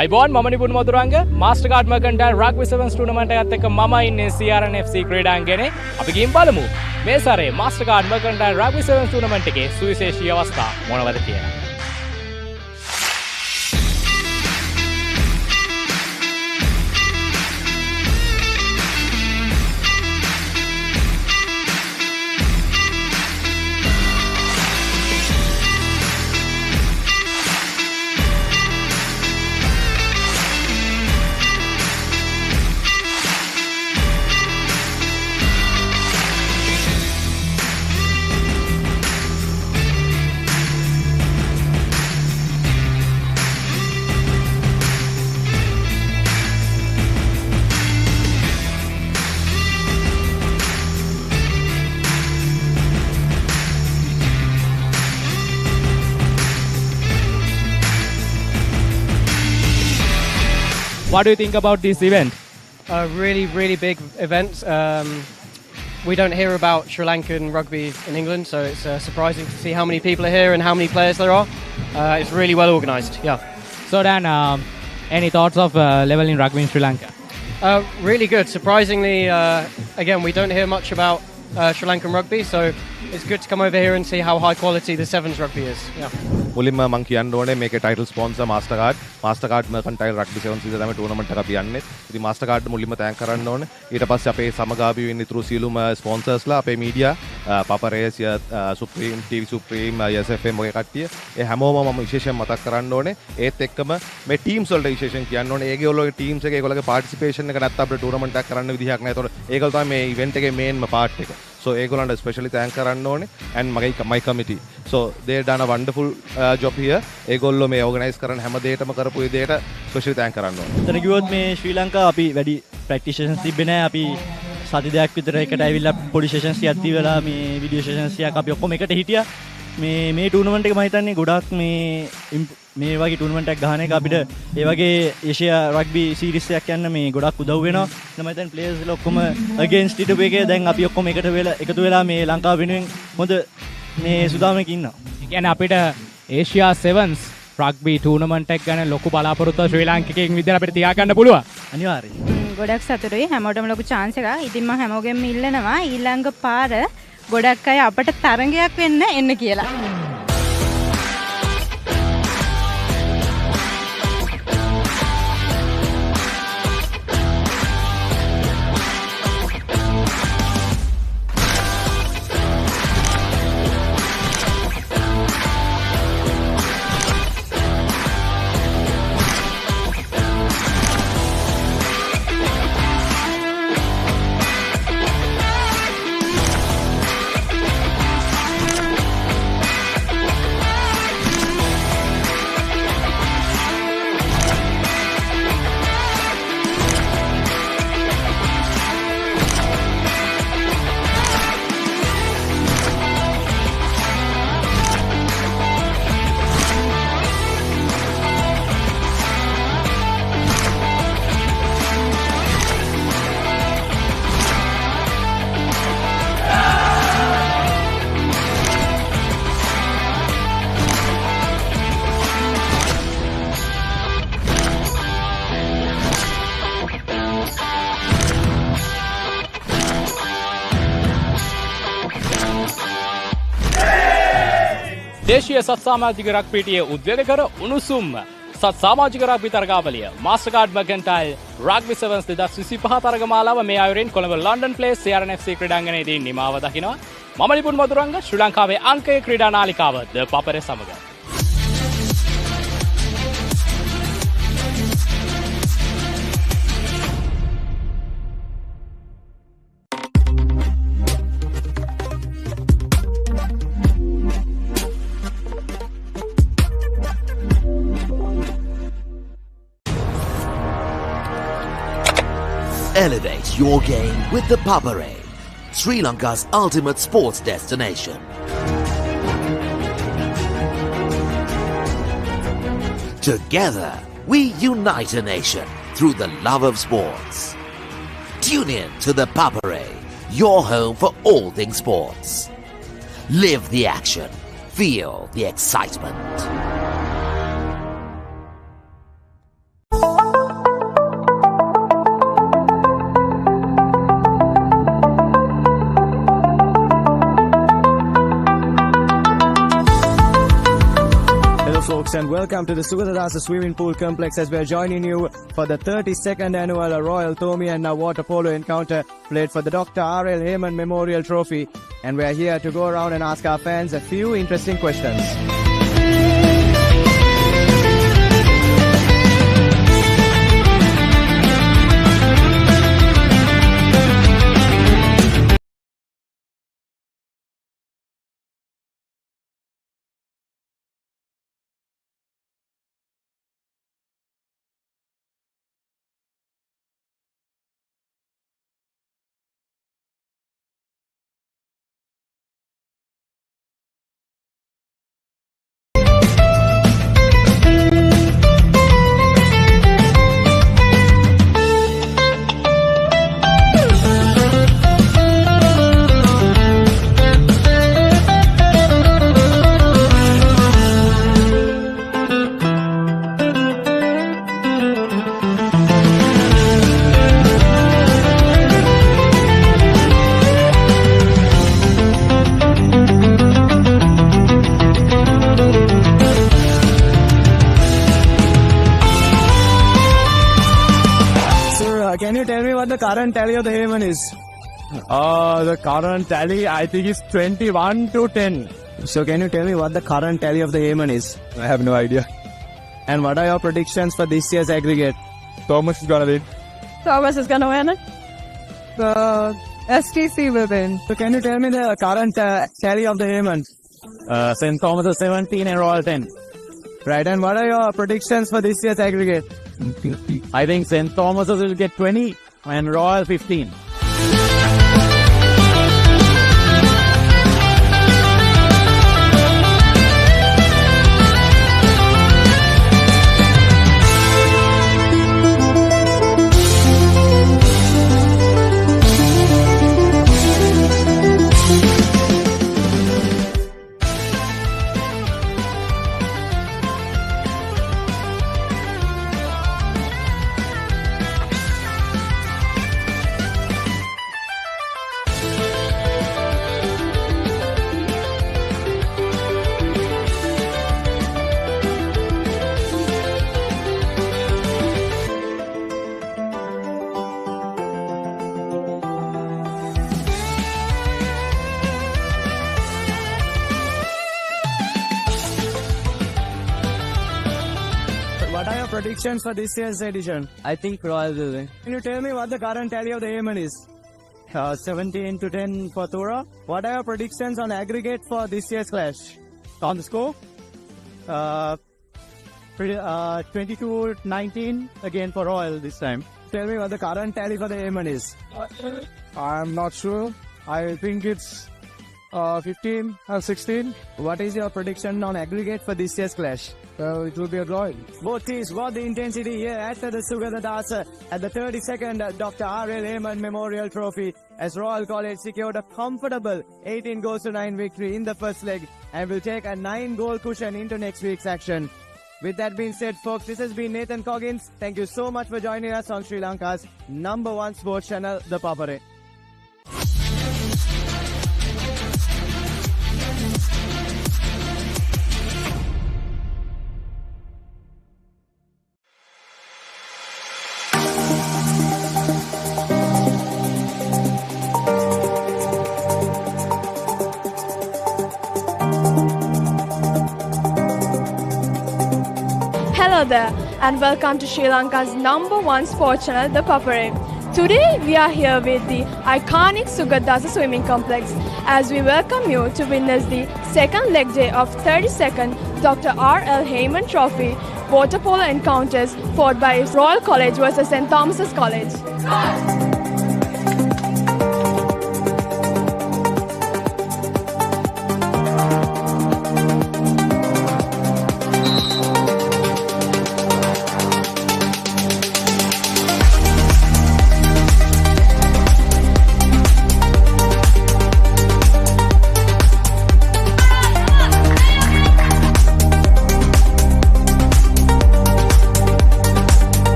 අයිබෝන් මම Nipun Maduranga මාස්ටර්කාඩ් මර්කන්ටයිල් rugby 7 tournament එකත් එක්ක මම ඉන්නේ CRNFC ක්‍රීඩාංගණේ. අපි ගිහින් බලමු මේ සැරේ මාස්ටර්කාඩ් මර්කන්ටයිල් රග්බි 7 ටූර්නමන්ට් එකේ සුවිශේෂී අවස්ථා මොනවද කියලා. What do you think about this event? Really big event. We don't hear about Sri Lankan rugby in England, so it's surprising to see how many people are here and how many players there are. It's really well organised, yeah. So Dan, any thoughts of level in rugby in Sri Lanka? Really good. Surprisingly, again, we don't hear much about Sri Lankan rugby, so it's good to come over here and see how high quality the Sevens rugby is. Yeah. මුලින්ම මම කියන්න ඕනේ මේකේ title sponsor මාස්ටර්කාඩ් මර්කන්ටයිල් rugby 7 season තමයි tournament එක අපි යන්නේ. ඉතින් මාස්ටර්කාඩ් මුලින්ම තෑන්ක් කරන්න ඕනේ. ඊට පස්සේ අපේ සමගාමී වෙන්න ඉතුරු සියලුම ස්පොන්සර්ස්ලා අපේ media Papare Supreme TV Supreme SFM වගේ කට්ටිය ඒ හැමෝම මම විශේෂයෙන් මතක් කරන්න ඕනේ. ඒත් එක්කම මේ ටීම්ස් වලට විශේෂයෙන් කියන්න ඕනේ. ඒගොල්ලෝගේ ටීම්ස් එක ඒගොල්ලෝගේ පාටිසිපේෂන් එක නැත්නම් අපිට ටූර්නමන්ට් එකක් කරන්න විදිහක් නැහැ. ඒතකොට ඒගොල්ලෝ තමයි මේ ඉවෙන්ට් එකේ මේන්ම පාර්ට් එක. So ඒගොල්ලන්ට especially thank කරන්න ඕනේ and my committee. So they done a wonderful job here. ඒගොල්ලෝ මේ organize කරන හැම දෙයකම කරපු විදිහට especially thank කරන්න ඕනේ. එතන කිව්වොත් මේ ශ්‍රී ලංකාව අපි වැඩි practitioners තිබ්බේ නැහැ. අපි සති දෙකක් විතර එකට ඇවිල්ලා පොඩි සෙෂන්ස් ටිකක් දීලා මේ වීඩියෝ සෙෂන්ස් ටිකක් අපි ඔක්කොම එකට හිටියා. මේ टूर्नामेंट එක මම හිතන්නේ ගොඩාක් මේ වගේ टूर्नामेंट එකක් ගහන එක අපිට ඒ වගේ ඒෂියා රග්බි සීරීස් එකක් යන්න මේ ගොඩක් උදව් වෙනවා. මම හිතන්නේ ප්ලේයර්ස් ලා ඔක්කොම අගේන්ස්ට් හිටපු එකේ දැන් අපි ඔක්කොම එකතු වෙලා මේ ලංකාව වෙනුවෙන් හොඳ මේ සුදාමයක ඉන්නවා. ඒ කියන්නේ අපිට ඒෂියා 7s රග්බි ටූර්නමන්ට් එක ගැන ලොකු බලාපොරොත්තුවක් ශ්‍රී ලාංකිකයින් විදිහට අපිට තියාගන්න පුළුවන්. අනිවාර්යයෙන්. ගොඩක් සතුටුයි හැමෝටම ලොකු chance එකක්. ඉතින් මම හැමෝගෙම ඉල්ලනවා ඊළඟ පාර ගොඩක් අය අපට තරඟයක් වෙන්න එන්න කියලා. දේශීය සත්සාමාජික රග්බිටියේ උද්වේගකර උණුසුම් සත්සාමාජික රග්බි තරගාවලිය මාස්ටර්කාඩ් මර්කන්ටයිල් රග්බි 7s 2025 තරගමාලාව මේ අයුරින් කොළඹ ලන්ඩන් ප්ලේස් CRNFC ක්‍රීඩාංගණයේදී නිමාව දකිනවා. මම ලිපුන් මදුරංග ශ්‍රී ලංකාවේ අංකය ක්‍රීඩා නාලිකාව ThePapare සමග. Elevate your game with ThePapare, Sri Lanka's ultimate sports destination. Together, we unite a nation through the love of sports. Tune in to ThePapare, your home for all things sports. Live the action, feel the excitement. Folks, and welcome to the Sugadadasa Swimming Pool Complex as we are joining you for the 32nd annual Royal Thomi and Water Polo encounter played for the Dr. R.L. Heyman Memorial Trophy, and we are here to go around and ask our fans a few interesting questions. Can you tell me what the current tally of the Heyman is? The current tally, I think, is 21-10. So can you tell me what the current tally of the Heyman is? I have no idea. And what are your predictions for this year's aggregate? Thomas is gonna win. Thomas is gonna win it. The STC will win. So can you tell me the current tally of the Heyman? St. Thomas is 17 and Royal 10. Right, and what are your predictions for this year's aggregate? I think St. Thomas will get 20 and Royal 15. are your predictions for this year's edition? I think Royal will win. Can you tell me what the current tally of the Yemen is? 17-10 for Tura. What are your predictions on aggregate for this year's clash? On the score, 22-19 again for Royal this time. Tell me what the current tally for the Yemen is. I'm not sure. I think it's 15 or 16. What is your prediction on aggregate for this year's clash? It will be a draw. Both teams brought the intensity here at the Sugata Dasa at the 32nd Dr. R.L. Heyman Memorial Trophy as Royal College secured a comfortable 18-9 victory in the first leg and will take a 9-goal cushion into next week's action. With that being said, folks, this has been Nathan Coggins. Thank you so much for joining us on Sri Lanka's #1 sports channel, ThePapare. Hello there and welcome to Sri Lanka's #1 sports channel, ThePapare. Today we are here with the iconic Sugadasa swimming complex as we welcome you to witness the second leg day of 32nd Dr. R.L. Heyman Trophy water polo encounters fought by Royal College versus St. Thomas's College.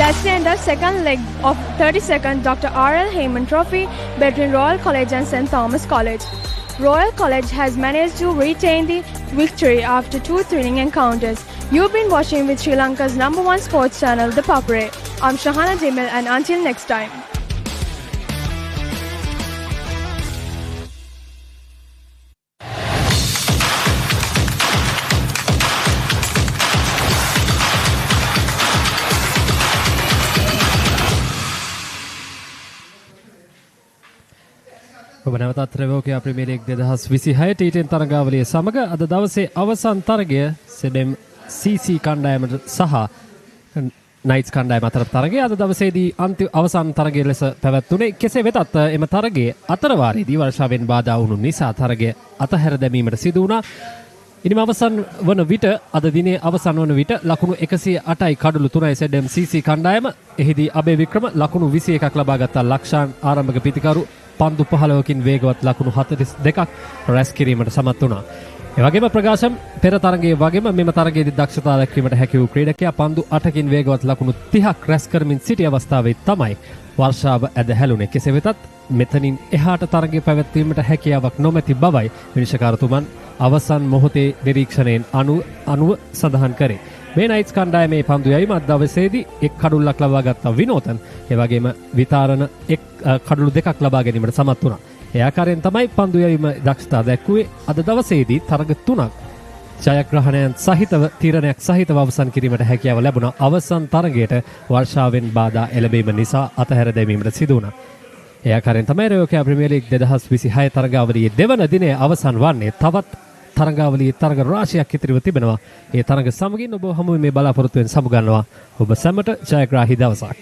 That's the end of second leg of 32nd Dr. R.L. Heyman Trophy between Royal College and St. Thomas College. Royal College has managed to retain the victory after two thrilling encounters. You've been watching with Sri Lanka's #1 sports channel, ThePapare. I'm Shahana Jamil and until next time. ඔබ නැවතත් රෙවෝකයා premier league 2026 T10 තරගාවලිය සමග අද දවසේ අවසන් තරගය සෙඩම් CC කණ්ඩායමට සහ නයිට්ස් කණ්ඩායම අතර තරගය අද දවසේදී අන්තිම අවසන් තරගය ලෙස පැවැත්වුණේ. කෙසේ වෙතත් එම තරගයේ අතරවාරයේදී වර්ෂාවෙන් බාධා වුණු නිසා තරගය අතහැර දැමීමට සිදු වුණා. ඉනිම අවසන් වන විට අද දිනේ අවසන් වන විට ලකුණු 108යි කඩලු 3යි සෙඩම් CC කණ්ඩායම. එහිදී අබේ වික්‍රම ලකුණු 21ක් ලබා ගත්තා. ලක්ෂාන් ආරම්භක පිතිකරු පන්දු 15කින් වේගවත් ලකුණු 42ක් රැස් කිරීමට සමත් වුණා. ඒ වගේම ප්‍රකාශම් පෙර තරගයේ වගේම මෙම තරගයේදී දක්ෂතාව දැක්වීමට හැකි වූ ක්‍රීඩකයා පන්දු 8කින් වේගවත් ලකුණු 30ක් රැස් කරමින් සිටි අවස්ථාවේ තමයි වර්ෂාව ඇද හැලුනේ. කෙසේ වෙතත් මෙතනින් එහාට තරගය පැවැත්වීමට හැකියාවක් නොමැති බවයි විනිශ්චයකාරතුමන් අවසන් මොහොතේ නිරීක්ෂණයෙන් අනුව සඳහන් කරේ. මේ නයිට්ස් කණ්ඩායමේ පන්දු යැවීම අද දවසේදී එක් කඩුල්ලක් ලබා ගත්තා විනෝතන්. ඒ වගේම විතාරණ එක් කඩුළු දෙකක් ලබා ගැනීමට සමත් වුණා. ඒ ආකාරයෙන් තමයි පන්දු යැවීම දක්ෂතා දැක්වුවේ. අද දවසේදී තරග 3ක් ජයග්‍රහණයන් සහිතව තීරණයක් සහිතව අවසන් කිරීමට හැකියාව ලැබුණා. අවසන් තරගයට වර්ෂාවෙන් බාධා එළඹීම නිසා අතහැර දැමීමට සිදු වුණා. ඒ ආකාරයෙන් තමයි රෝකයා ප්‍රීමියර් ලීග් 2026 තරගාවලියේ දෙවන දිනයේ අවසන් වන්නේ. තවත් තරගාවලියේ තරග රාශියක් ඉතිරිව තිබෙනවා. ඒ තරග සමගින් ඔබ හමුවේ මේ බලාපොරොත්තුවෙන් සමුගන්නවා. ඔබ සැමට ජයග්‍රාහී දවසක්.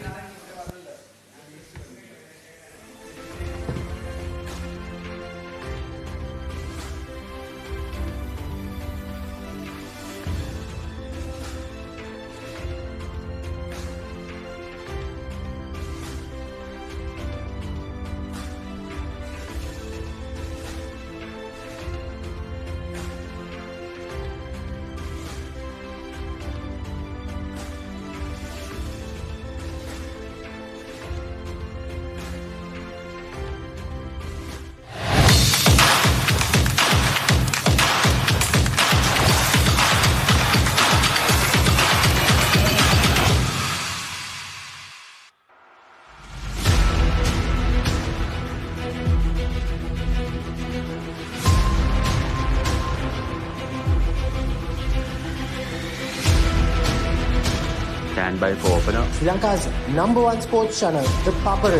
Stand by for opener. Sri Lanka's #1 sports channel, ThePapare.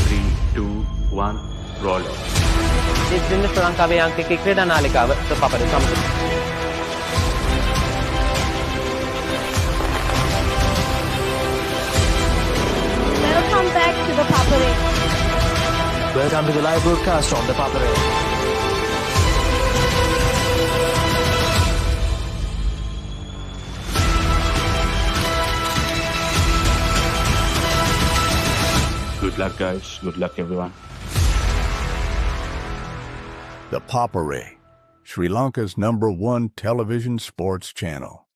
3, 2, 1, roll. ඉතින් ශ්‍රී ලංකාවේ අංකික ක්‍රීඩා නාලිකාව ThePapare සමග. Welcome back to ThePapare. Welcome to the live broadcast from ThePapare. Good luck, guys. Good luck, everyone. ThePapare, Sri Lanka's #1 television sports channel.